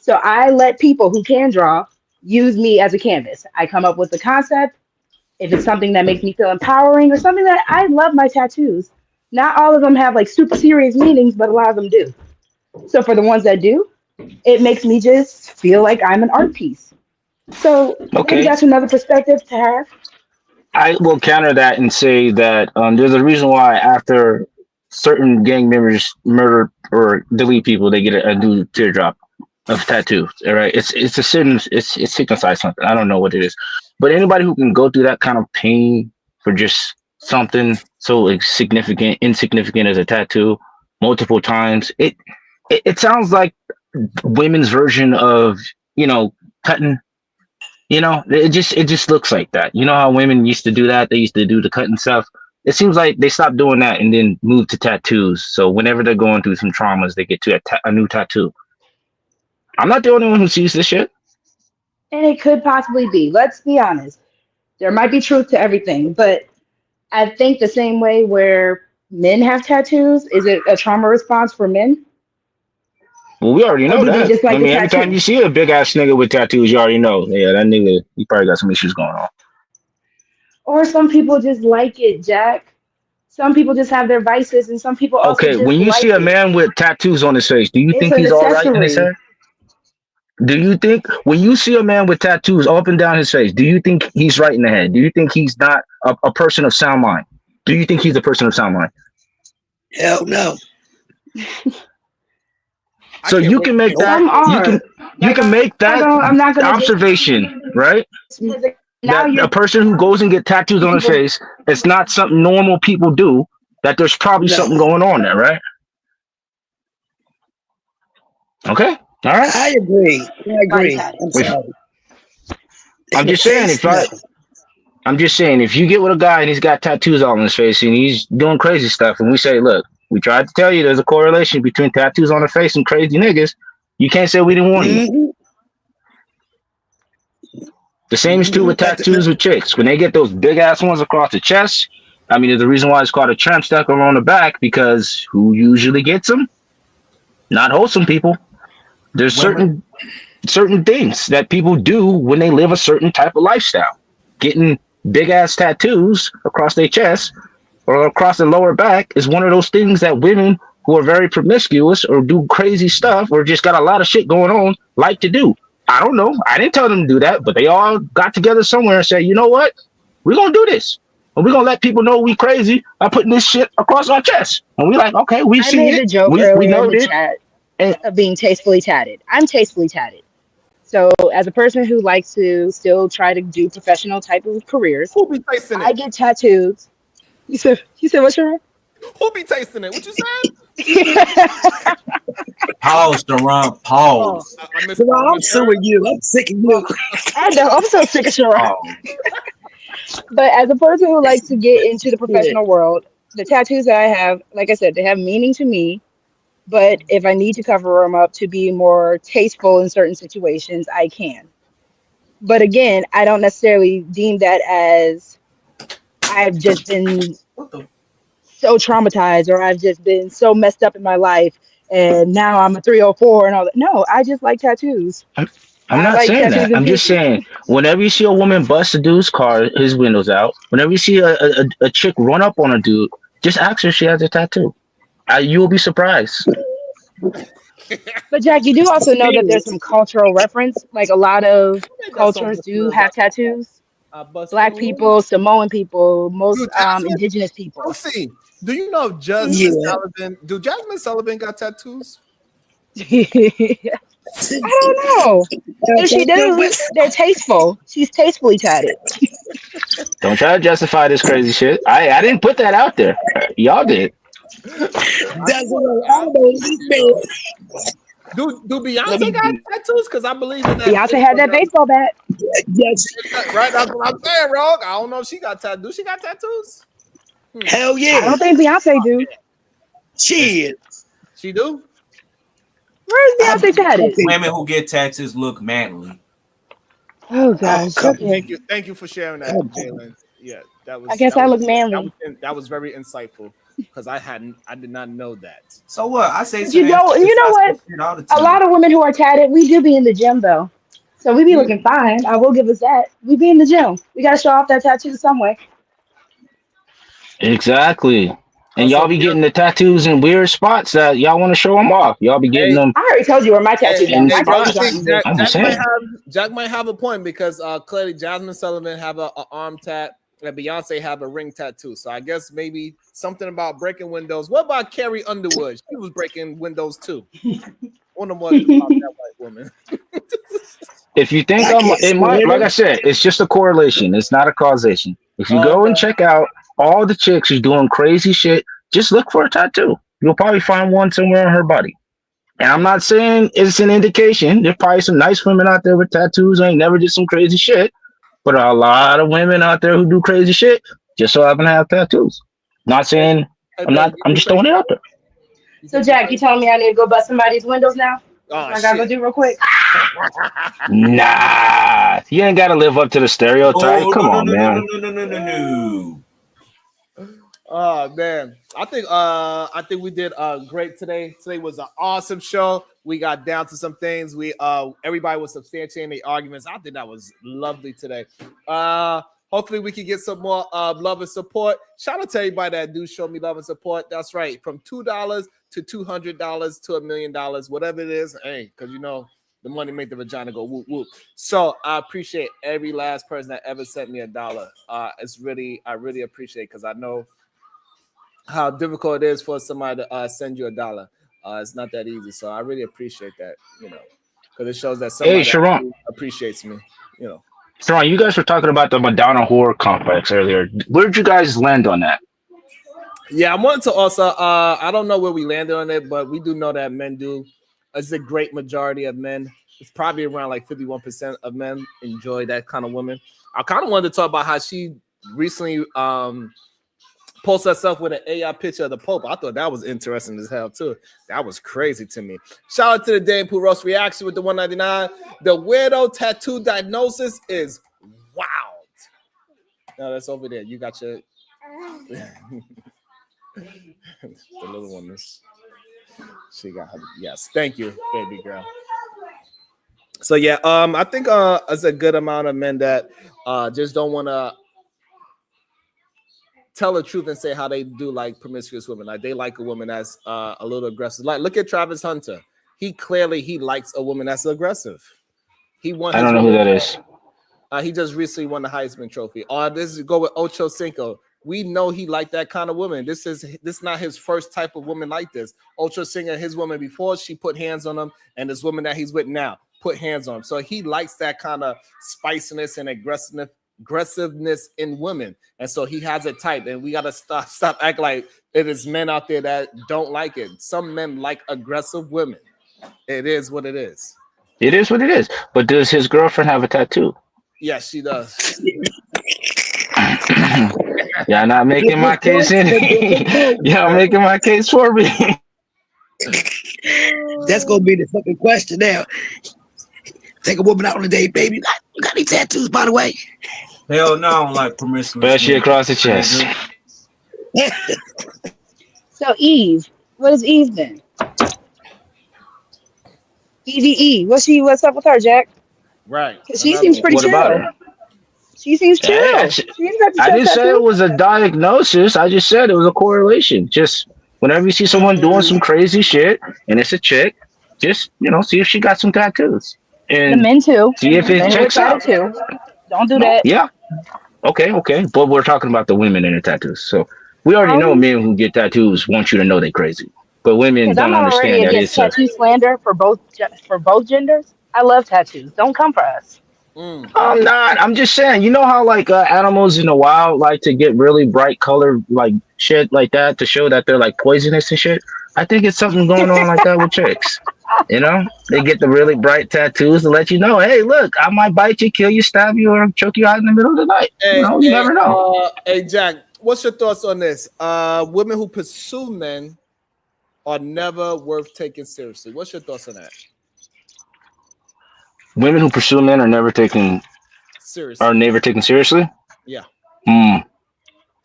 S21: So I let people who can draw use me as a canvas. I come up with the concept. If it's something that makes me feel empowering or something that I love my tattoos. Not all of them have like super serious meanings, but a lot of them do. So for the ones that do, it makes me just feel like I'm an art piece. So maybe
S14: Okay.
S21: that's another perspective to have.
S14: I will counter that and say that there's a reason why after certain gang members murder or delete people, they get a new teardrop of tattoos. All right, it's a sin. It signifies something. I don't know what it is, but anybody who can go through that kind of pain for just something so like, significant, insignificant as a tattoo, multiple times, it sounds like women's version of cutting. It just looks like that. You know how women used to do that? They used to do the cutting stuff. It seems like they stopped doing that and then moved to tattoos. So whenever they're going through some traumas, they get to a new tattoo. I'm not the only one who sees this shit.
S21: And it could possibly be. Let's be honest. There might be truth to everything, but I think the same way where men have tattoos, is it a trauma response for men?
S14: Well, we already
S21: Or
S14: know
S21: do they
S14: that.
S21: just
S14: I
S21: like the
S14: mean, every time
S21: tattoo?
S14: you see a big ass nigga with tattoos, you already know. Yeah, that nigga, he probably got some issues going on.
S21: Or some people just like it, Jack. Some people just have their vices, and some people also
S14: Okay,
S21: just
S14: when you see
S21: like
S14: a
S21: it.
S14: man with tattoos on his face, do you
S21: It's
S14: think
S21: an
S14: he's all right in his
S21: accessory.
S14: head? Do you think when you see a man with tattoos up and down his face, do you think he's right in the head? Do you think he's not a person of sound mind? Do you think he's a person of sound mind?
S20: Hell no.
S14: So you can make that
S21: Some
S14: you can
S21: are.
S14: you
S21: Like
S14: can make that
S21: I'm not gonna just
S14: observation, right?
S21: because now
S14: That a
S21: you're
S14: person who goes and get tattoos on his
S21: people.
S14: face, it's not something normal people do. That there's probably
S20: No.
S14: something going on there, right? Okay, all right.
S20: I agree. I
S21: Body
S20: agree.
S21: tatted.
S20: I'm
S14: If
S20: sorry.
S14: I'm
S20: In the
S14: just saying,
S20: face, no.
S14: I'm just saying, if you get with a guy and he's got tattoos all on his face and he's doing crazy stuff, and we say, look, we tried to tell you there's a correlation between tattoos on the face and crazy niggas, you can't say we didn't warn you.
S20: Mm-hmm.
S14: The same is true with tattoos with chicks. When they get those big ass ones across the chest, I mean, there's a reason why it's called a tramp stamp on the back because who usually gets them? Not wholesome people. There's
S16: Women.
S14: certain things that people do when they live a certain type of lifestyle. Getting big ass tattoos across their chest or across the lower back is one of those things that women who are very promiscuous or do crazy stuff or just got a lot of shit going on like to do. I don't know. I didn't tell them to do that, but they all got together somewhere and said, you know what? We're going to do this. And we're going to let people know we crazy by putting this shit across our chest. And we like, okay, we
S21: I
S14: see
S21: made
S14: it.
S21: the joke
S14: We
S21: earlier in
S14: know
S21: the
S14: it.
S21: chat
S14: And
S21: of being tastefully tatted. I'm tastefully tatted. So as a person who likes to still try to do professional type of careers,
S2: Who be tasting
S21: I
S2: it?
S21: get tattoos. You said what's your
S2: Who be tasting it? What you said?
S10: Pause, Sharon.
S21: Oh,
S10: Pause.
S2: I missed.
S20: Well,
S2: I
S20: I'm suing you. I'm sick of you.
S21: I know. I'm so sick of Sharon.
S10: Pause.
S21: But as a person who likes to get into the
S20: Yeah.
S21: professional world, the tattoos that I have, like I said, they have meaning to me. But if I need to cover them up to be more tasteful in certain situations, I can. But again, I don't necessarily deem that as I've just been
S10: What the?
S21: so traumatized or I've just been so messed up in my life and now I'm a 304 and all that. No, I just like tattoos.
S14: I'm
S21: I
S14: not
S21: like
S14: saying that.
S21: tattoos and
S14: I'm just
S21: piercings.
S14: saying whenever you see a woman bust a dude's car, his windows out. Whenever you see a chick run up on a dude, just ask her if she has a tattoo. You will be surprised.
S21: But Jack, you do also know that there's some cultural reference. Like a lot of
S2: Who made that song
S21: cultures
S2: just
S21: do
S2: real
S21: have
S2: about
S21: tattoos.
S2: I bust
S21: Black
S2: through?
S21: people, Samoan people, most
S2: Dude, Jasmine,
S21: indigenous people.
S2: Lucy, do you know Jasmine
S20: Yeah.
S2: Sullivan? Do Jasmine Sullivan got tattoos?
S21: I don't know. If she do, they're tasteful. She's tastefully tatted.
S14: Don't try to justify this crazy shit. I didn't put that out there. Y'all did.
S20: That's what I don't know.
S2: Do
S20: Let
S2: Beyonce
S20: me
S2: got tattoos? Because I believe in that
S21: Beyonce had
S2: video.
S21: that baseball bat.
S20: yes.
S2: Right, that's what I'm saying, Rogue. I don't know if she got tattoos. Do she got tattoos?
S20: Hell
S21: I
S20: yeah.
S21: don't think Beyonce do.
S20: Shit.
S2: She do?
S21: Where's
S20: I
S21: Beyonce tatted?
S20: think
S10: Women who get tattoos look manly.
S21: Oh gosh. Okay.
S2: Thank you for sharing that, Jalen. Yeah,
S21: I guess I look manly.
S2: that was very insightful because I did not know that.
S10: So what? I say
S21: You
S10: certain
S21: know, you know what?
S10: shit all the
S21: A
S10: time.
S21: lot of women who are tatted, we do be in the gym though. So we be
S2: Mm.
S21: looking fine. I will give us that. We be in the gym. We gotta show off that tattoo some way.
S14: Exactly. And
S2: Also,
S14: y'all be getting the tattoos in weird spots that y'all want to show them off. Y'all be getting
S2: hey,
S14: them
S21: I already told you where my
S2: hey,
S21: tattoos are.
S14: in
S21: My
S2: hey, but I
S21: tattoos
S14: spots.
S21: aren't
S2: think
S21: in weird
S14: I'm just
S21: spots.
S14: saying.
S2: Jack might have a point because clearly Jasmine Sullivan have a arm tat and Beyonce have a ring tattoo. So I guess maybe something about breaking windows. What about Carrie Underwood? She was breaking windows too. Wonder what about that white woman.
S14: If you think
S20: I can't
S14: it might,
S20: stand
S14: like I
S20: it.
S14: said, it's just a correlation. It's not a causation. If you
S2: Oh,
S14: go
S2: okay.
S14: and check out all the chicks who's doing crazy shit, just look for a tattoo. You'll probably find one somewhere on her body. And I'm not saying it's an indication. There's probably some nice women out there with tattoos who ain't never did some crazy shit. But a lot of women out there who do crazy shit just so happen to have tattoos. Not saying
S2: Hey,
S14: I'm not.
S2: babe, you
S14: I'm
S2: think
S14: just
S2: so?
S14: throwing it out there.
S2: You
S21: So
S2: think you're
S21: Jack, you
S2: crazy?
S21: telling me I need to go bust somebody's windows now? That's
S2: Oh
S21: what I gotta go
S2: shit.
S21: do real quick.
S14: Nah, you ain't got to live up to the stereotype.
S10: Oh
S14: Come
S10: no no
S14: on,
S10: no no no
S14: man.
S10: no no no no.
S2: Oh man, I think we did great today. Today was an awesome show. We got down to some things. We everybody was substantiating the arguments. I think that was lovely today. Hopefully we can get some more love and support. Shout out to everybody that do show me love and support. That's right, from $2 to $200 to $1,000,000, whatever it is. Hey, because you know the money make the vagina go whoop whoop. So I appreciate every last person that ever sent me $1. I really appreciate because I know how difficult it is for somebody to send you $1. It's not that easy. So I really appreciate that, because it shows that
S14: Hey,
S2: somebody
S14: Sharon.
S2: actually appreciates me.
S14: Sharon, you guys were talking about the Madonna horror complex earlier. Where'd you guys land on that?
S2: Yeah, I wanted to also, I don't know where we landed on it, but we do know that men do. It's a great majority of men. It's probably around like 51% of men enjoy that kind of woman. I kind of wanted to talk about how she recently post herself with an AI picture of the Pope. I thought that was interesting as hell too. That was crazy to me. Shout out to the Dame Pooh Roast reaction with the 199. The weirdo tattoo diagnosis is wild. No, that's over there. You got your the little one. She got her. Yes, thank you, baby girl. So yeah, I think it's a good amount of men that just don't want to tell the truth and say how they do like promiscuous women. Like they like a woman that's a little aggressive. Like look at Travis Hunter. He likes a woman that's aggressive. He won
S14: I
S2: his
S14: don't know who
S2: woman.
S14: that is.
S2: He just recently won the Heisman Trophy. This is go with Ocho Cinco. We know he liked that kind of woman. This is not his first type of woman like this. Ocho Cinco, his woman before, she put hands on him, and this woman that he's with now put hands on him. So he likes that kind of spiciness and aggressiveness in women, and so he has a type. And we gotta stop acting like it is men out there that don't like it. Some men like aggressive women. It is what it is.
S14: It is what it is. But does his girlfriend have a tattoo?
S2: Yes, she does.
S14: Y'all not making my
S20: Different
S14: case
S20: points for
S14: any.
S20: different folks.
S14: Y'all making my case for me.
S20: That's gonna be the fucking question now. Take a woman out on a date, baby. You got any tattoos, by the way?
S10: Hell no, I don't like promiscuous
S14: Especially
S10: women.
S14: across the chest.
S21: So Eve, what is Eve then? EVE. What's up with her, Jack?
S2: Right.
S21: 'Cause she
S2: Another
S21: seems
S2: one.
S21: pretty
S14: What about
S21: chill.
S14: her?
S21: She seems
S14: Hey,
S21: chill. She ain't got the
S14: I
S21: chest
S14: didn't say it
S21: tattoo.
S14: was a diagnosis. I just said it was a correlation. Just whenever you see someone doing some crazy shit and it's a chick, just see if she got some tattoos
S21: The
S14: and
S21: men too.
S14: see if it
S21: Men with
S14: checks out.
S21: tattoos. Don't do that.
S14: Yeah. Okay. But we're talking about the women and the tattoos. So we already know men who get tattoos want you to know they crazy. But women
S21: Because
S14: don't
S21: I'm already
S14: understand that
S21: against
S14: it's a
S21: tattoo slander for both genders. I love tattoos. Don't come for us.
S14: I'm not. I'm just saying. You know how like animals in the wild like to get really bright colored like shit like that to show that they're like poisonous and shit. I think it's something going on like that with chicks. They get the really bright tattoos to let you know, hey, look, I might bite you, kill you, stab you, or choke you out in the middle of the night. You never know.
S2: Hey, Jack, what's your thoughts on this? Women who pursue men are never worth taking seriously. What's your thoughts on that?
S14: Women who pursue men are never taken
S2: seriously.
S14: Are never taken seriously?
S2: Yeah.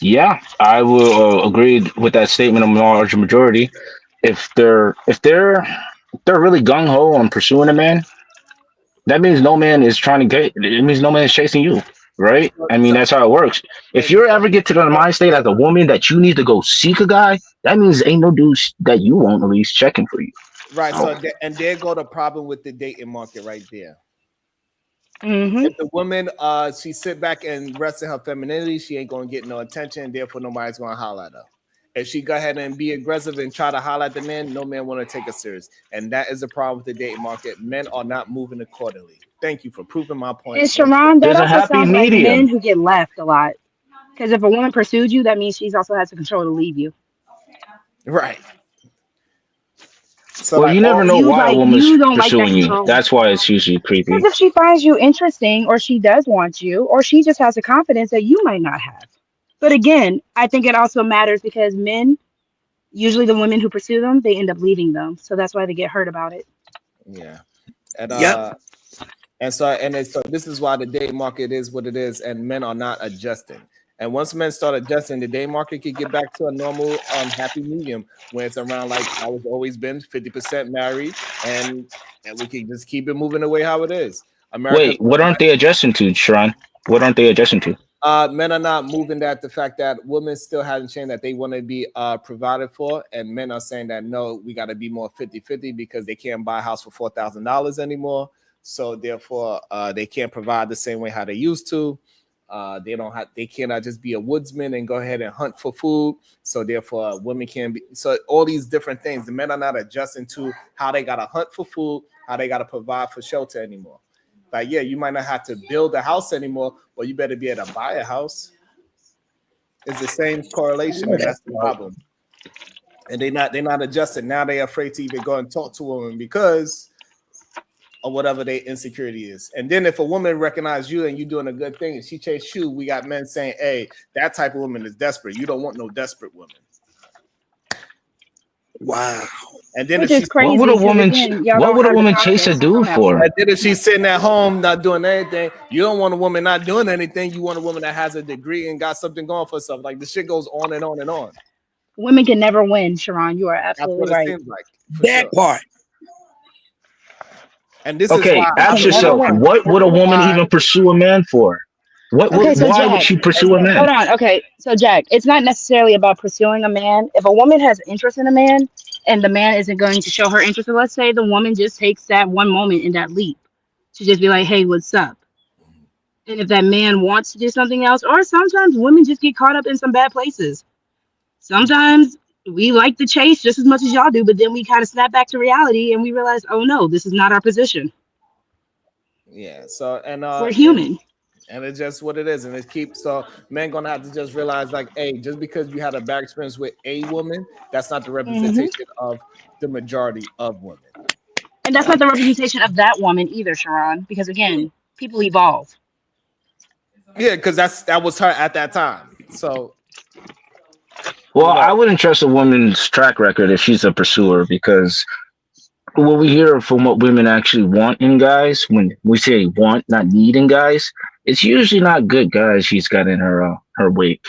S14: Yeah, I will agree with that statement of large majority. If they're really gung ho on pursuing a man, that means no man is trying to get. It means no man is chasing you, right?
S2: So,
S14: I mean, that's how it works. If you ever get to the mind state as a woman that you need to go seek a guy, that means ain't no dude that you won't at least checking for you.
S2: right.
S14: So,
S2: And there go the problem with the dating market right there.
S21: Mm-hmm.
S2: If the woman she sit back and rest in her femininity, she ain't gonna get no attention, therefore nobody's gonna holler at her. If she go ahead and be aggressive and try to holler at the man, no man want to take her serious. And that is the problem with the dating market. Men are not moving accordingly. Thank you for proving my point.
S21: And Sharon, that
S14: there's a
S21: also
S14: happy
S21: sounds like men
S14: medium.
S21: who get left a lot. Because if a woman pursued you, that means she's also has the control to leave you.
S2: Right. So
S14: Well,
S2: like
S14: you never know
S21: You
S14: why a
S21: like
S14: woman's
S21: you don't like that
S14: pursuing you.
S21: control.
S14: That's why it's usually
S21: Because
S14: creepy.
S21: if she finds you interesting, or she does want you, or she just has a confidence that you might not have. But again, I think it also matters because men, usually the women who pursue them, they end up leaving them. So that's why they get hurt about it.
S2: yeah. And
S20: Yep.
S2: so this is why the dating market is what it is, and men are not adjusting. And once men start adjusting, the dating market could get back to a normal happy medium where it's around like how it's always been, 50% married, and we can just keep it moving the way how it is. America's
S14: Wait, what aren't they adjusting to, Sharon? What aren't they adjusting to?
S2: men are not moving that the fact that women still haven't changed that they want to be provided for, and men are saying that no, we got to be more 50-50 because they can't buy a house for $4,000 anymore. So therefore, they can't provide the same way how they used to. They cannot just be a woodsman and go ahead and hunt for food. So therefore, women can be. So all these different things, the men are not adjusting to how they gotta hunt for food, how they gotta provide for shelter anymore. Like, yeah, you might not have to build a house anymore, but you better be able to buy a house. It's the same correlation, and that's the problem. And they're not adjusting. Now they're afraid to even go and talk to a woman because or whatever their insecurity is. And then if a woman recognizes you and you're doing a good thing and she chase you, we got men saying, hey, that type of woman is desperate. You don't want no desperate woman.
S20: Wow.
S2: And then
S21: Which
S2: if
S21: is
S2: she's
S21: crazy
S14: What would a
S21: because
S14: woman?
S21: again, y'all
S14: What
S21: don't
S14: would a
S21: have the
S14: woman chase a
S21: confidence to come
S14: dude
S21: at women.
S14: for?
S2: and then if she's sitting at home not doing anything, you don't want a woman not doing anything. You want a woman that has a degree and got something going for herself. Like the shit goes on and on and on.
S21: Women can never win, Sharon. You are
S2: That's
S21: absolutely
S2: what it
S21: right.
S2: seems like. For
S20: That
S2: sure.
S20: part.
S2: And this is
S14: Okay,
S2: why
S21: They
S14: ask
S21: can never
S14: yourself,
S21: win.
S14: what would a woman even pursue a man for?
S21: Okay, so
S14: Why would
S21: Jack,
S14: she pursue a
S21: hold
S14: man?
S21: on. Okay, so Jack, it's not necessarily about pursuing a man. If a woman has interest in a man and the man isn't going to show her interest, so let's say the woman just takes that one moment in that leap to just be like, hey, what's up? And if that man wants to do something else, or sometimes women just get caught up in some bad places. Sometimes we like the chase just as much as y'all do, but then we kind of snap back to reality and we realize, oh no, this is not our position.
S2: yeah. So
S21: We're human.
S2: and it's just what it is, and it keeps so men gonna have to just realize like, hey, just because you had a bad experience with a woman, that's not the representation of the majority of women.
S21: And that's not the representation of that woman either, Sharon, because again, people evolve.
S2: Yeah, because that was her at that time. So
S14: Well, I wouldn't trust a woman's track record if she's a pursuer because what we hear from what women actually want in guys, when we say want, not need in guys, it's usually not good guys she's got in her wake.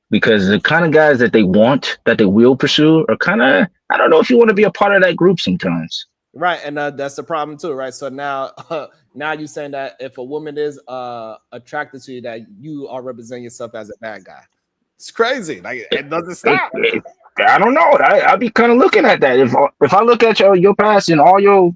S14: Because the kind of guys that they want, that they will pursue, are kind of, I don't know if you want to be a part of that group sometimes.
S2: right, and that's the problem too, right? So now, now you're saying that if a woman is attracted to you, that you are representing yourself as a bad guy. It's crazy. Like it doesn't stop.
S14: I don't know. I'll be kind of looking at that. If I look at your past and all your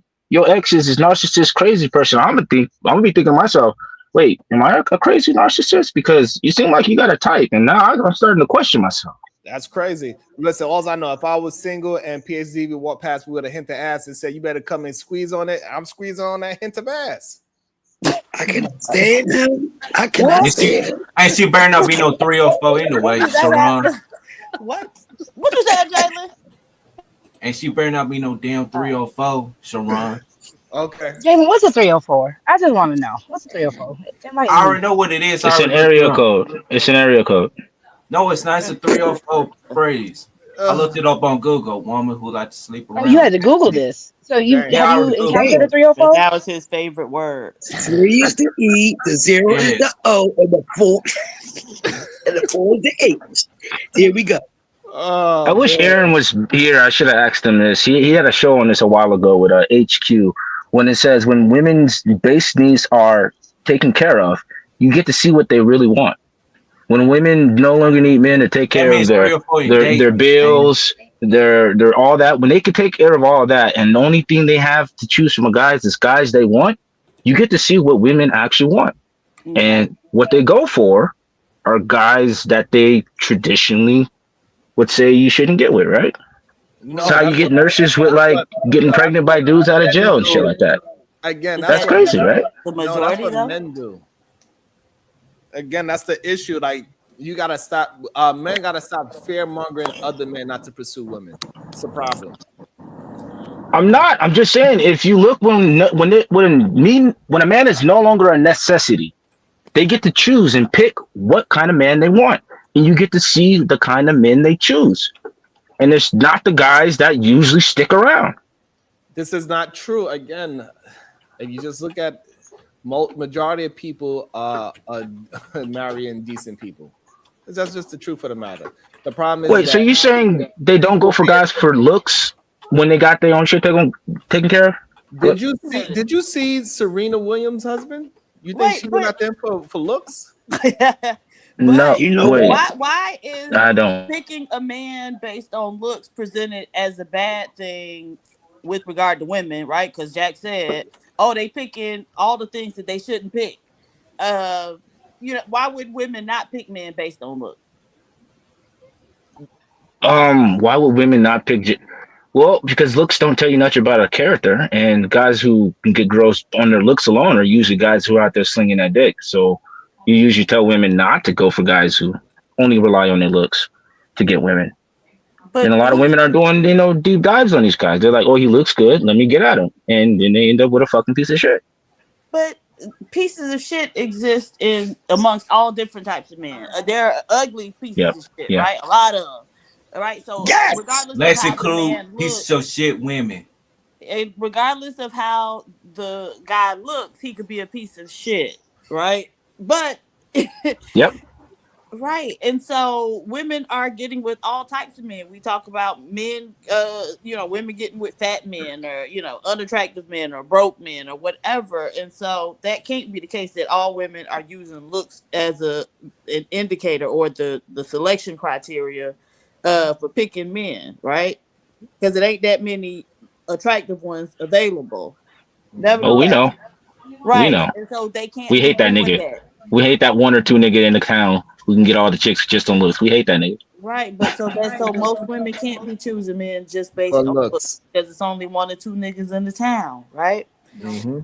S14: exes is narcissist crazy person, I'm gonna be thinking to myself, wait, am I a crazy narcissist? Because you seem like you got a type, and now I'm starting to question myself.
S2: That's crazy. Listen, all I know, if I was single and PhD would walk past me with a hint of ass and say, "You better come and squeeze on it," I'm squeezing on that hint of ass.
S20: I cannot stand him. I cannot stand him.
S10: I ain't see better not be no 304 anyway, Sharon.
S8: What? What you said, Jalen?
S10: And she better not be no damn 304, Sharon.
S2: Okay.
S21: Jamie, what's a 304? I just want to know. What's a 304?
S10: I already know what it is.
S14: It's an area code. It's an area code.
S10: No, it's not. It's a 304 phrase. I looked it up on Google. Woman who like to sleep
S21: Oh, you
S10: around.
S21: had to Google this. So you
S10: Yeah,
S21: have
S10: I
S21: you
S10: already Googled
S21: encountered a
S10: it.
S21: 304?
S8: That was his favorite word.
S20: 3 is the E, the 0 is the
S10: Yes.
S20: O, and the 4 and the 4 is the H. There we go.
S2: Oh
S14: I wish
S2: man.
S14: Aaron was here. I should have asked him this. He had a show on this a while ago with HQ when it says when women's base needs are taken care of, you get to see what they really want. When women no longer need men to take
S10: That
S14: care of
S10: means 3 or 4
S14: their
S10: engagement, man.
S14: bills, their all that, when they can take care of all that, and the only thing they have to choose from a guys is guys they want, you get to see what women actually want.
S8: Okay.
S14: And what they go for are guys that they traditionally would say you shouldn't get with, right? That's
S2: No,
S14: how you
S2: that's
S14: get nurses with like
S2: what
S14: getting
S2: no, that's
S14: pregnant
S2: what
S14: by dudes out of
S2: men
S14: jail and shit
S2: do.
S14: like that.
S2: Again,
S8: Is
S2: that's
S14: That's
S8: that
S2: what
S14: crazy, right?
S8: the
S2: no, that's
S8: majority
S2: what
S8: though?
S2: men do. Again, that's the issue. Like you gotta stop. Men gotta stop fear mongering other men not to pursue women. It's a problem.
S14: I'm not. I'm just saying if you look when a man is no longer a necessity, they get to choose and pick what kind of man they want, and you get to see the kind of men they choose. And it's not the guys that usually stick around.
S2: This is not true. Again, if you just look at majority of people marrying decent people. That's just the truth of the matter. The problem is
S14: Wait, so
S2: that
S14: you saying they don't go
S2: people
S14: for guys for looks when they got their own shit taken care of? What?
S2: did you see Serena Williams' husband? You think
S8: Wait,
S2: she went out there for looks?
S14: No,
S8: but
S20: You know
S14: wait,
S20: what?
S8: why is
S14: I don't.
S8: picking a man based on looks presented as a bad thing with regard to women, right? Because Jack said, "Oh, they picking all the things that they shouldn't pick." Uh, why would women not pick men based on looks?
S14: Why would women not pick? Well, because looks don't tell you much about a character, and guys who can get gross on their looks alone are usually guys who are out there slinging that dick. So you usually tell women not to go for guys who only rely on their looks to get women. And
S8: But
S14: a lot of
S8: who?
S14: women are doing, deep dives on these guys. They're like, "Oh, he looks good. Let me get at him," and then they end up with a fucking piece of shit.
S8: But pieces of shit exist in amongst all different types of men. There are ugly pieces
S14: Yep.
S8: of shit,
S14: Yeah.
S8: right? A lot of them. All right. So
S20: Yes.
S8: regardless of
S10: Let's
S8: how the
S10: include
S8: man
S10: pieces
S8: looks,
S10: of shit women.
S8: regardless of how the guy looks, he could be a piece of shit, right? But
S14: Yep.
S8: right. And so women are getting with all types of men. We talk about men, women getting with fat men or, unattractive men or broke men or whatever. And so that can't be the case that all women are using looks as an indicator or the selection criteria for picking men, right? Because it ain't that many attractive ones available.
S14: Oh, we
S8: Nevertheless,
S14: know. We
S8: right.
S14: know.
S8: And so they
S14: We
S8: can't be
S14: hate that
S8: doing
S14: nigga.
S8: that.
S14: We hate that one or two nigga in the town who can get all the chicks just on looks. We hate that nigga.
S8: Right, but so most women can't be choosing men just
S2: For
S8: based on looks
S2: looks.
S8: because it's only one or two niggas in the town, right?
S2: Mm-hmm.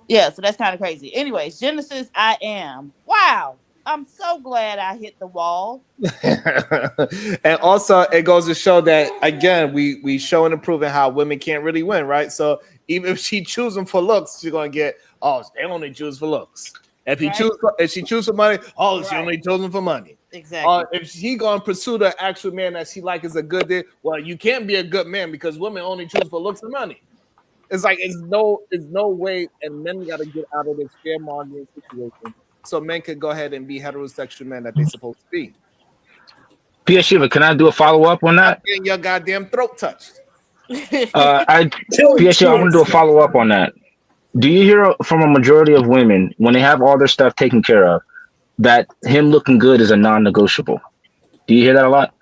S8: Yeah, so that's kind of crazy. Anyways, Genesis, I am. Wow, I'm so glad I hit the wall.
S2: And also it goes to show that again we showing and proving how women can't really win, right? So even if she choose them for looks, she's gonna get they only choose for looks. If she choose for money, she only chose them for money.
S8: Exactly.
S2: If she gonna pursue the actual man that she like is a good day, well, you can't be a good man because women only choose for looks and money. It's like it's no way, and men got to get out of this fear mongering situation, so men could go ahead and be heterosexual men that they supposed to be.
S14: P.S. Shiva, can I do a follow up on
S2: Not
S14: that?
S2: getting your goddamn throat touched.
S14: P.S. Shiva, I want to do a follow up on that. Do you hear from a majority of women when they have all their stuff taken care of that him looking good is a non-negotiable? Do you hear that a lot?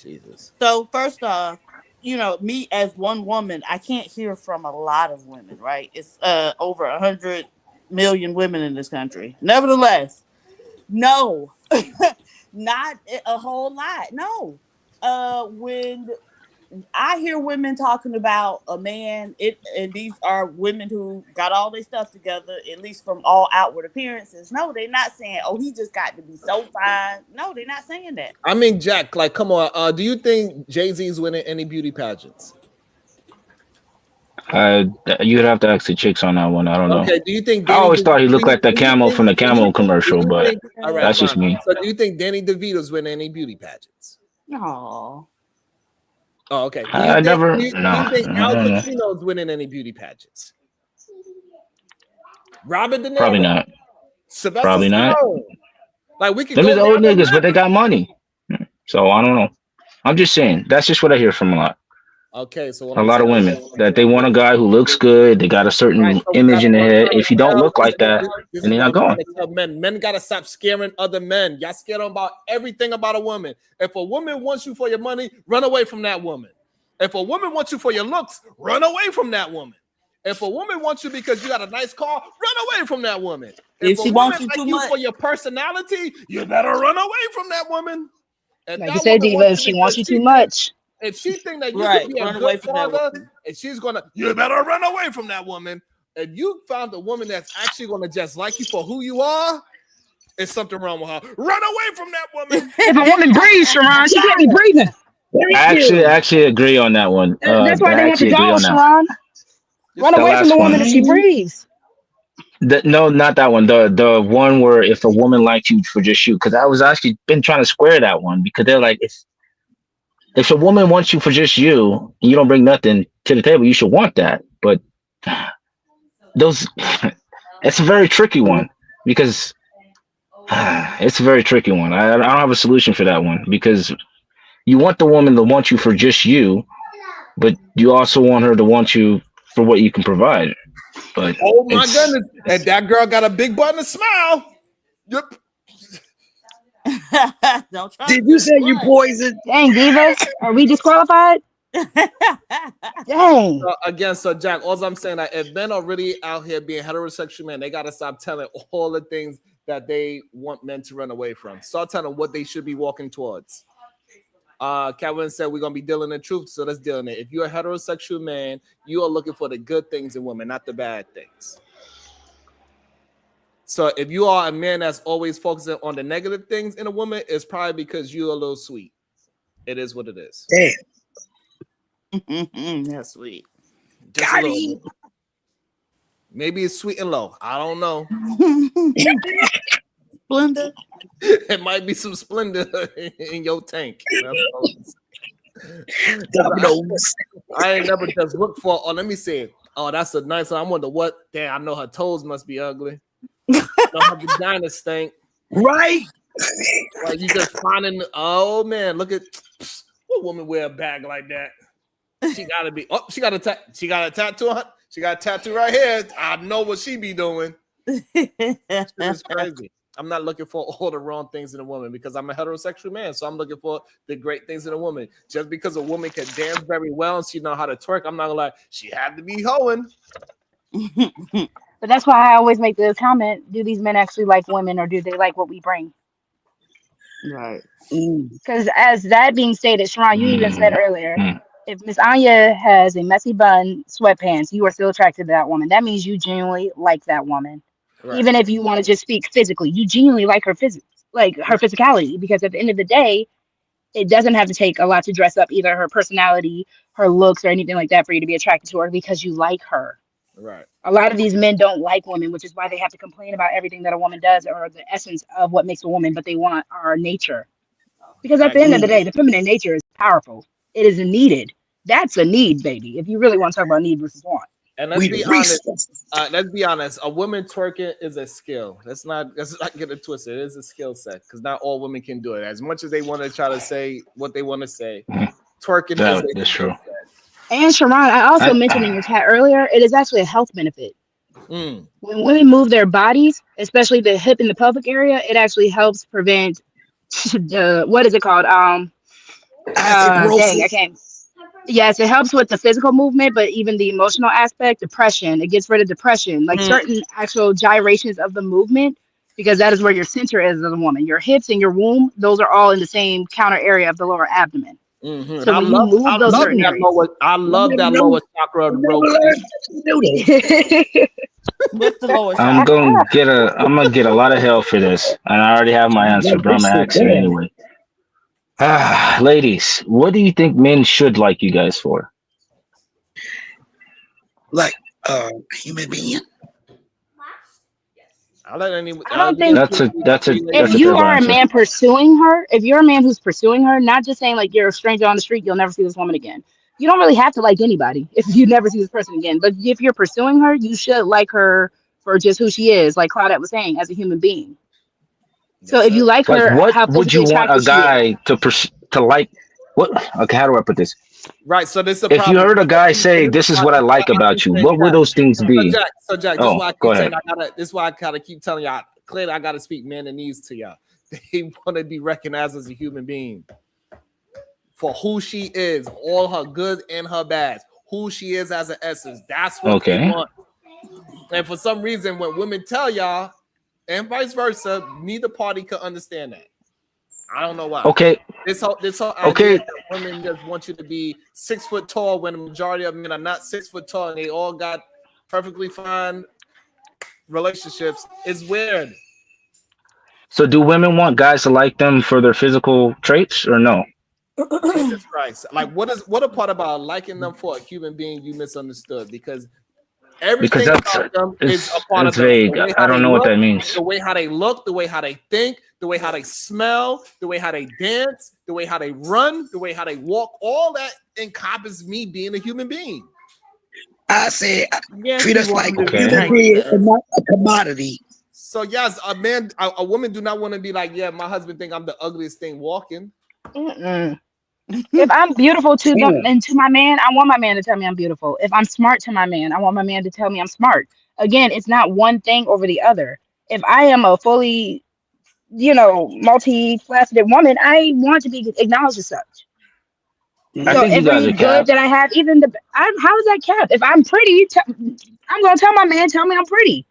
S2: Jesus.
S8: So first off, me as one woman, I can't hear from a lot of women, right? It's over 100 million women in this country. Nevertheless, no, not a whole lot. No. When I hear women talking about a man, and these are women who got all their stuff together, at least from all outward appearances. No, they're not saying, "Oh, he just got to be so fine." No, they're not saying that.
S2: I mean, Jack, like, come on. Do you think Jay-Z's winning any beauty pageants?
S14: You'd have to ask the chicks on that one. I don't know.
S2: Okay. Do you think
S14: I
S2: Danny
S14: always thought he looked like the
S2: do you
S14: camo
S2: think-
S14: from the
S2: do you
S14: camo
S2: think-
S14: commercial,
S2: do you
S14: but
S2: think- all right,
S14: that's just
S2: fine.
S14: me.
S2: So do you think Danny DeVito's winning any beauty pageants?
S8: No.
S2: Oh, okay. Do you
S14: I
S2: think
S14: never.
S2: do you,
S14: No,
S2: do you think
S14: I
S2: Al
S14: don't know.
S2: Pacino's winning any beauty pageants? Robert De
S14: Probably
S2: Niro,
S14: not.
S2: Sylvester
S14: Probably not.
S2: Stallone. Like we could
S14: Them
S2: go
S14: is
S2: down
S14: old
S2: the
S14: niggas, but they
S2: list.
S14: got money. So I don't know. I'm just saying. That's just what I hear from a lot.
S2: Okay, so what
S14: A
S2: I'm
S14: lot
S2: saying
S14: of women
S2: is,
S14: that they want a guy who looks good. They got a
S2: right.
S14: certain
S2: So
S14: image
S2: that's
S14: in their
S2: what I'm
S14: head.
S2: trying to
S14: If you don't
S2: tell.
S14: look like that,
S2: This
S14: then
S2: is
S14: they're
S2: what
S14: not
S2: I'm trying
S14: going.
S2: to tell men. Men gotta stop scaring other men. Y'all scared about everything about a woman. If a woman wants you for your money, run away from that woman. If a woman wants you for your looks, run away from that woman. If a woman wants you because you got a nice car, run away from that woman. If
S8: If
S2: a
S8: she
S2: woman
S8: wants you
S2: like
S8: too
S2: you
S8: much,
S2: for your personality, you better run away from that woman. If
S21: Like you
S2: that
S21: said,
S2: woman
S21: Diva,
S2: wants
S21: if
S2: you
S21: she wants
S2: because
S21: you
S2: she
S21: too
S2: think
S21: much,
S2: if she think that you could
S8: right,
S2: be a
S8: run
S2: good
S8: away from that
S2: father,
S8: woman.
S2: and she's gonna, you better run away from that woman. And you found a woman that's actually gonna just like you for who you are, it's something wrong with her. Run away from that woman.
S21: if a woman breathes, Sharon, she can't be breathing.
S14: I actually agree on that one.
S21: That's why
S14: I
S21: they want the
S14: actually agree on
S21: dogs,
S14: that.
S21: Sharon. Run
S14: That
S21: away from the
S14: last
S21: woman if she
S14: one.
S21: breathes.
S14: No, not that one. The one where if a woman liked you for just you, because I was actually been trying to square that one because they're like if a woman wants you for just you and you don't bring nothing to the table, you should want that. But those, it's a very tricky one because it's a very tricky one. I don't have a solution for that one because you want the woman to want you for just you, but you also want her to want you for what you can provide. But
S2: Oh my
S14: it's
S2: goodness. And that girl got a big butt and a smile. Yep.
S8: Don't trust
S20: Did you
S8: this
S20: say you
S8: blunt.
S20: poisoned?
S21: Dang, Diva, are we disqualified? Dang.
S2: So again, so Jack, all I'm saying that if men are really out here being heterosexual men, they gotta stop telling all the things that they want men to run away from. Start telling them what they should be walking towards. Kevin said we're gonna be dealing in truth, so let's deal in it. If you're a heterosexual man, you are looking for the good things in women, not the bad things. So if you are a man that's always focusing on the negative things in a woman, it's probably because you're a little sweet. It is what it is.
S20: Damn.
S8: That's sweet.
S2: Just a little bit. Maybe it's sweet and low. I don't know.
S8: Splendor.
S2: It might be some splendor in your tank. I ain't never just looked for. Oh, let me see. Oh, that's a nice one. I wonder what. Damn, I know her toes must be ugly. I know her vagina stink.
S20: Right?
S2: Like you just finding. Oh man, look at what woman wear a bag like that. She gotta be. Oh, she got a she got a tattoo on. She got a tattoo right here. I know what she be doing. It's crazy. I'm not looking for all the wrong things in a woman because I'm a heterosexual man. So I'm looking for the great things in a woman. Just because a woman can dance very well and she know how to twerk, I'm not gonna lie. She had to be hoeing.
S21: But that's why I always make the comment: do these men actually like women, or do they like what we bring?
S8: Right.
S21: Because as that being stated, Sharon, you even said earlier, if Miss Anya has a messy bun, sweatpants, you are still attracted to that woman. That means you genuinely like that woman.
S2: Right.
S21: Even if you want to just speak physically, you genuinely like her physics, like her physicality. Because at the end of the day, it doesn't have to take a lot to dress up either her personality, her looks, or anything like that for you to be attracted to her because you like her.
S2: Right.
S21: A lot of these men don't like women, which is why they have to complain about everything that a woman does or the essence of what makes a woman, but they want our nature. Because at the end of the day, the feminine nature is powerful. It is needed. That's a need, baby. If you really want to talk about need versus want.
S2: And let's be honest. Let's be honest. A woman twerking is a skill. Let's not get it twisted. It is a skill set because not all women can do it. As much as they want to try to say what they want to say, twerking is a
S14: that's
S2: skill
S14: true.
S2: set.
S21: And Sharon, I also mentioned in your chat earlier, it is actually a health benefit. When women move their bodies, especially the hip and the pelvic area, it actually helps prevent the what is it called? Dang, I can't. Yes, it helps with the physical movement, but even the emotional aspect, depression, it gets rid of depression, like certain actual gyrations of the movement, because that is where your center is as a woman. Your hips and your womb, those are all in the same counter area of the lower abdomen.
S2: Mm-hmm.
S21: So when you move those certain areas,
S2: I love that lower chakra of the rope.
S8: With the lower
S14: I'm
S8: chakra.
S14: gonna get a lot of hell for this, and I already have my answer, but I'm gonna ask it anyway. Ladies, what do you think men should like you guys for?
S20: Like human being.
S2: I let any
S21: I don't
S2: me and
S21: think
S14: That's a that's a
S21: if
S14: that's a
S21: you
S14: terrible
S21: are a
S14: answer.
S21: man pursuing her, if you're a man who's pursuing her, not just saying like you're a stranger on the street, you'll never see this woman again. You don't really have to like anybody if you never see this person again. But if you're pursuing her, you should like her for just who she is, like Claudette was saying, as a human being. So
S2: Yes,
S21: if you
S2: sir.
S21: like
S14: Like,
S21: her,
S14: what
S21: how
S14: would
S21: physically
S14: you want a
S21: attractive she is.
S14: guy to like? What? Okay, how do I put this?
S2: Right. So this is the
S14: If you
S2: problem.
S14: heard a guy say,
S2: This is
S14: "This is
S2: why,
S14: what I like
S2: I keep
S14: about you,"
S2: saying,
S14: what would
S2: Jack.
S14: those things be?
S2: So Jack, this is
S14: Oh,
S2: why I
S14: go
S2: keep saying
S14: ahead.
S2: I gotta. This is why I gotta keep telling y'all. Clearly, I gotta speak man and knees to y'all. They want to be recognized as a human being for who she is, all her good and her bad, who she is as an essence. That's what they
S14: Okay.
S2: want. And for some reason, when women tell y'all, and vice versa, neither party could understand that. I don't know why.
S14: Okay.
S2: This whole idea
S14: Okay.
S2: that women just want you to be 6 foot tall when the majority of men are not 6 foot tall and they all got perfectly fine relationships is weird.
S14: So, do women want guys to like them for their physical traits or no?
S2: Jesus Christ. Like what a part about liking them for a human being you misunderstood because
S14: Because
S2: everything
S14: that's
S2: about them is a part
S14: it's
S2: of them. The
S14: vague.
S2: way
S14: I
S2: how they
S14: don't know what
S2: look,
S14: that means.
S2: the way how they look, the way how they think, the way how they smell, the way how they dance, the way how they run, the way how they walk, all that encompasses me being a human being.
S20: I say
S7: Yes,
S20: treat
S7: we
S20: us
S7: want
S20: like
S7: them to be
S20: human
S14: Okay.
S20: beings and
S7: gangsters.
S20: not a commodity.
S2: So yes, a woman do not want to be like, yeah, my husband think I'm the ugliest thing walking.
S21: Mm-mm. If I'm beautiful to them
S20: Damn.
S21: and to my man, I want my man to tell me I'm beautiful. If I'm smart to my man, I want my man to tell me I'm smart. Again, it's not one thing over the other. If I am a fully, multifaceted woman, I want to be acknowledged as such.
S14: I
S21: So
S14: think you
S20: Mm.
S14: guys
S21: every
S14: are
S21: good
S14: cap.
S21: that I have, even how is that kept? If I'm pretty, I'm gonna tell my man, tell me I'm pretty.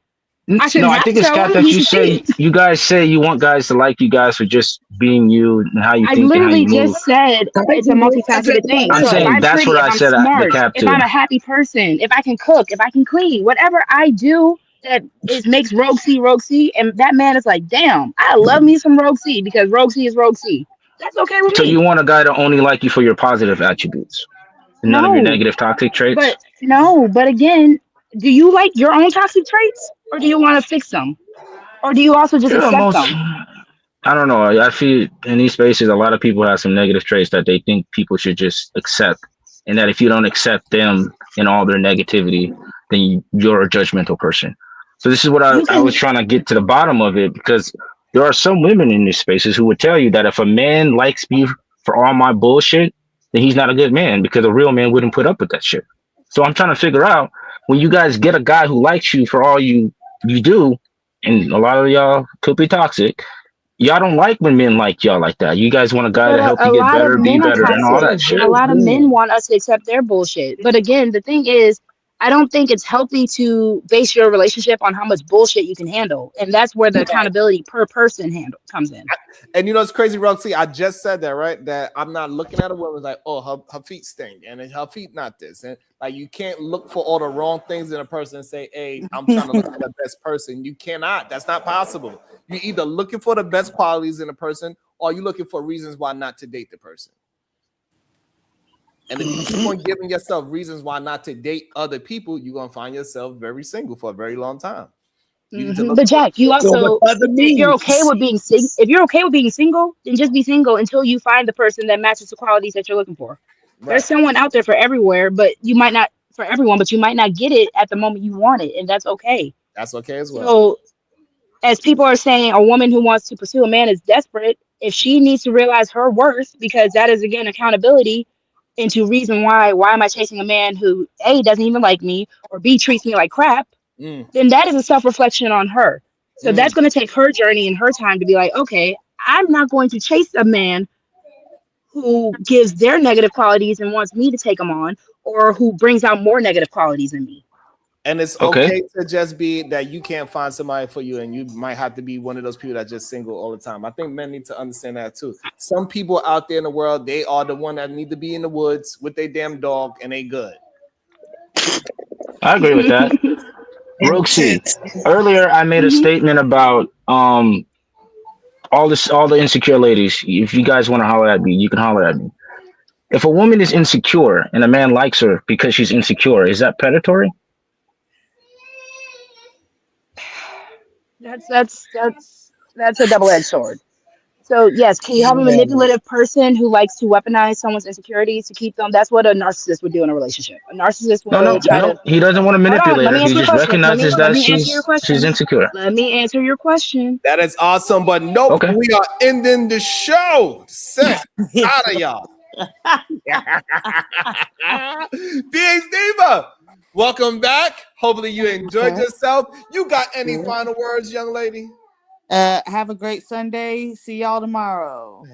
S21: I
S14: No,
S21: shouldn't
S14: I
S21: have to
S14: think it's
S21: tell
S14: cap
S21: him.
S14: that
S21: He should see it.
S14: you guys say you want guys to like you guys for just being you and how you
S21: I
S14: think and how
S21: literally
S14: you move.
S21: just said
S20: Thank
S21: it's a
S20: you. That's just
S21: multifaceted
S20: what
S21: thing.
S20: I
S14: I'm
S21: So if
S20: said.
S14: saying
S21: I'm
S14: that's
S21: pretty,
S14: what
S21: if
S14: I
S21: I'm
S14: said the
S21: smart,
S14: cap
S21: if
S14: to.
S21: I'm a happy person, if I can cook, if I can clean, whatever I do that is makes Rogue C, and that man is like, damn, I love me some Rogue C because Rogue C is Rogue C. That's okay with
S14: So you
S21: me.
S14: want a guy to only like you for your positive attributes and none of your
S21: No,
S14: negative toxic traits?
S21: but no, but again, do you like your own toxic traits, or do you want to fix them, or do you also just
S14: Yeah,
S21: accept
S14: most.
S21: them?
S14: I don't know. I feel in these spaces, a lot of people have some negative traits that they think people should just accept, and that if you don't accept them and all their negativity, then you're a judgmental person. So this is what
S21: You
S14: I was
S21: can.
S14: trying to get to the bottom of it because there are some women in these spaces who would tell you that if a man likes me for all my bullshit, then he's not a good man because a real man wouldn't put up with that shit. So I'm trying to figure out when you guys get a guy who likes you for all you do, and a lot of y'all could be toxic. Y'all don't like when men like y'all like that. You guys want a guy
S21: But
S14: to help
S21: a
S14: you get
S21: lot of
S14: better, be
S21: men are
S14: better, and all
S21: toxic,
S14: that
S21: and
S14: shit.
S21: a lot of men want us to accept their bullshit. But again, the thing is, I don't think it's healthy to base your relationship on how much bullshit you can handle, and that's where the accountability per person handle comes in.
S2: And you know it's crazy, Roxy. I just said that, right? That I'm not looking at a woman like, oh, her feet stink, and her feet not this, and like you can't look for all the wrong things in a person and say, hey, I'm trying to look for the best person. You cannot. That's not possible. You're either looking for the best qualities in a person, or you're looking for reasons why not to date the person. And if you keep on giving yourself reasons why not to date other people, you're gonna find yourself very single for a very long time. You need to look
S21: But
S2: for
S21: Jack, you
S20: So what
S21: also,
S20: other
S21: if you're okay
S20: means?
S21: with being if you're okay with being single, then just be single until you find the person that matches the qualities that you're looking for. There's
S2: right.
S21: someone out there for everywhere, but you might not for everyone, but you might not get it at the moment you want it, and that's okay.
S2: That's okay as well.
S21: So as people are saying, a woman who wants to pursue a man is desperate. If she needs to realize her worth, because that is again accountability into reason why am I chasing a man who A doesn't even like me or B treats me like crap,
S2: Mm,
S21: then that is a self-reflection on her. So
S2: mm.
S21: that's going to take her journey and her time to be like, okay, I'm not going to chase a man who gives their negative qualities and wants me to take them on, or who brings out more negative qualities in me.
S2: And it's
S14: Okay.
S2: okay to just be that you can't find somebody for you, and you might have to be one of those people that just single all the time. I think men need to understand that too. Some people out there in the world, they are the one that need to be in the woods with their damn dog, and they good.
S14: I agree with that. Roxy,
S20: Intense.
S14: earlier I made a
S21: Mhm.
S14: statement about all the insecure ladies. If you guys want to holler at me, you can holler at me. If a woman is insecure and a man likes her because she's insecure, is that predatory?
S21: That's a double-edged sword. So yes, can you have a manipulative person who likes to weaponize someone's insecurities to keep them? That's what a narcissist would do in a relationship. A narcissist will try to.
S14: He doesn't want to
S21: Hold on,
S14: manipulate
S21: let
S14: her.
S21: me
S14: He
S21: answer your
S14: just
S21: question.
S14: recognizes
S21: Let
S14: that
S21: me answer your
S14: she's
S21: question.
S14: insecure.
S21: Let me answer your question.
S2: That is awesome, but nope,
S14: Okay.
S2: we are ending the show. Sick, out of y'all. PH Diva, welcome back. Hopefully you enjoyed yourself. You got any final words, young lady?
S8: Have a great Sunday. See y'all tomorrow.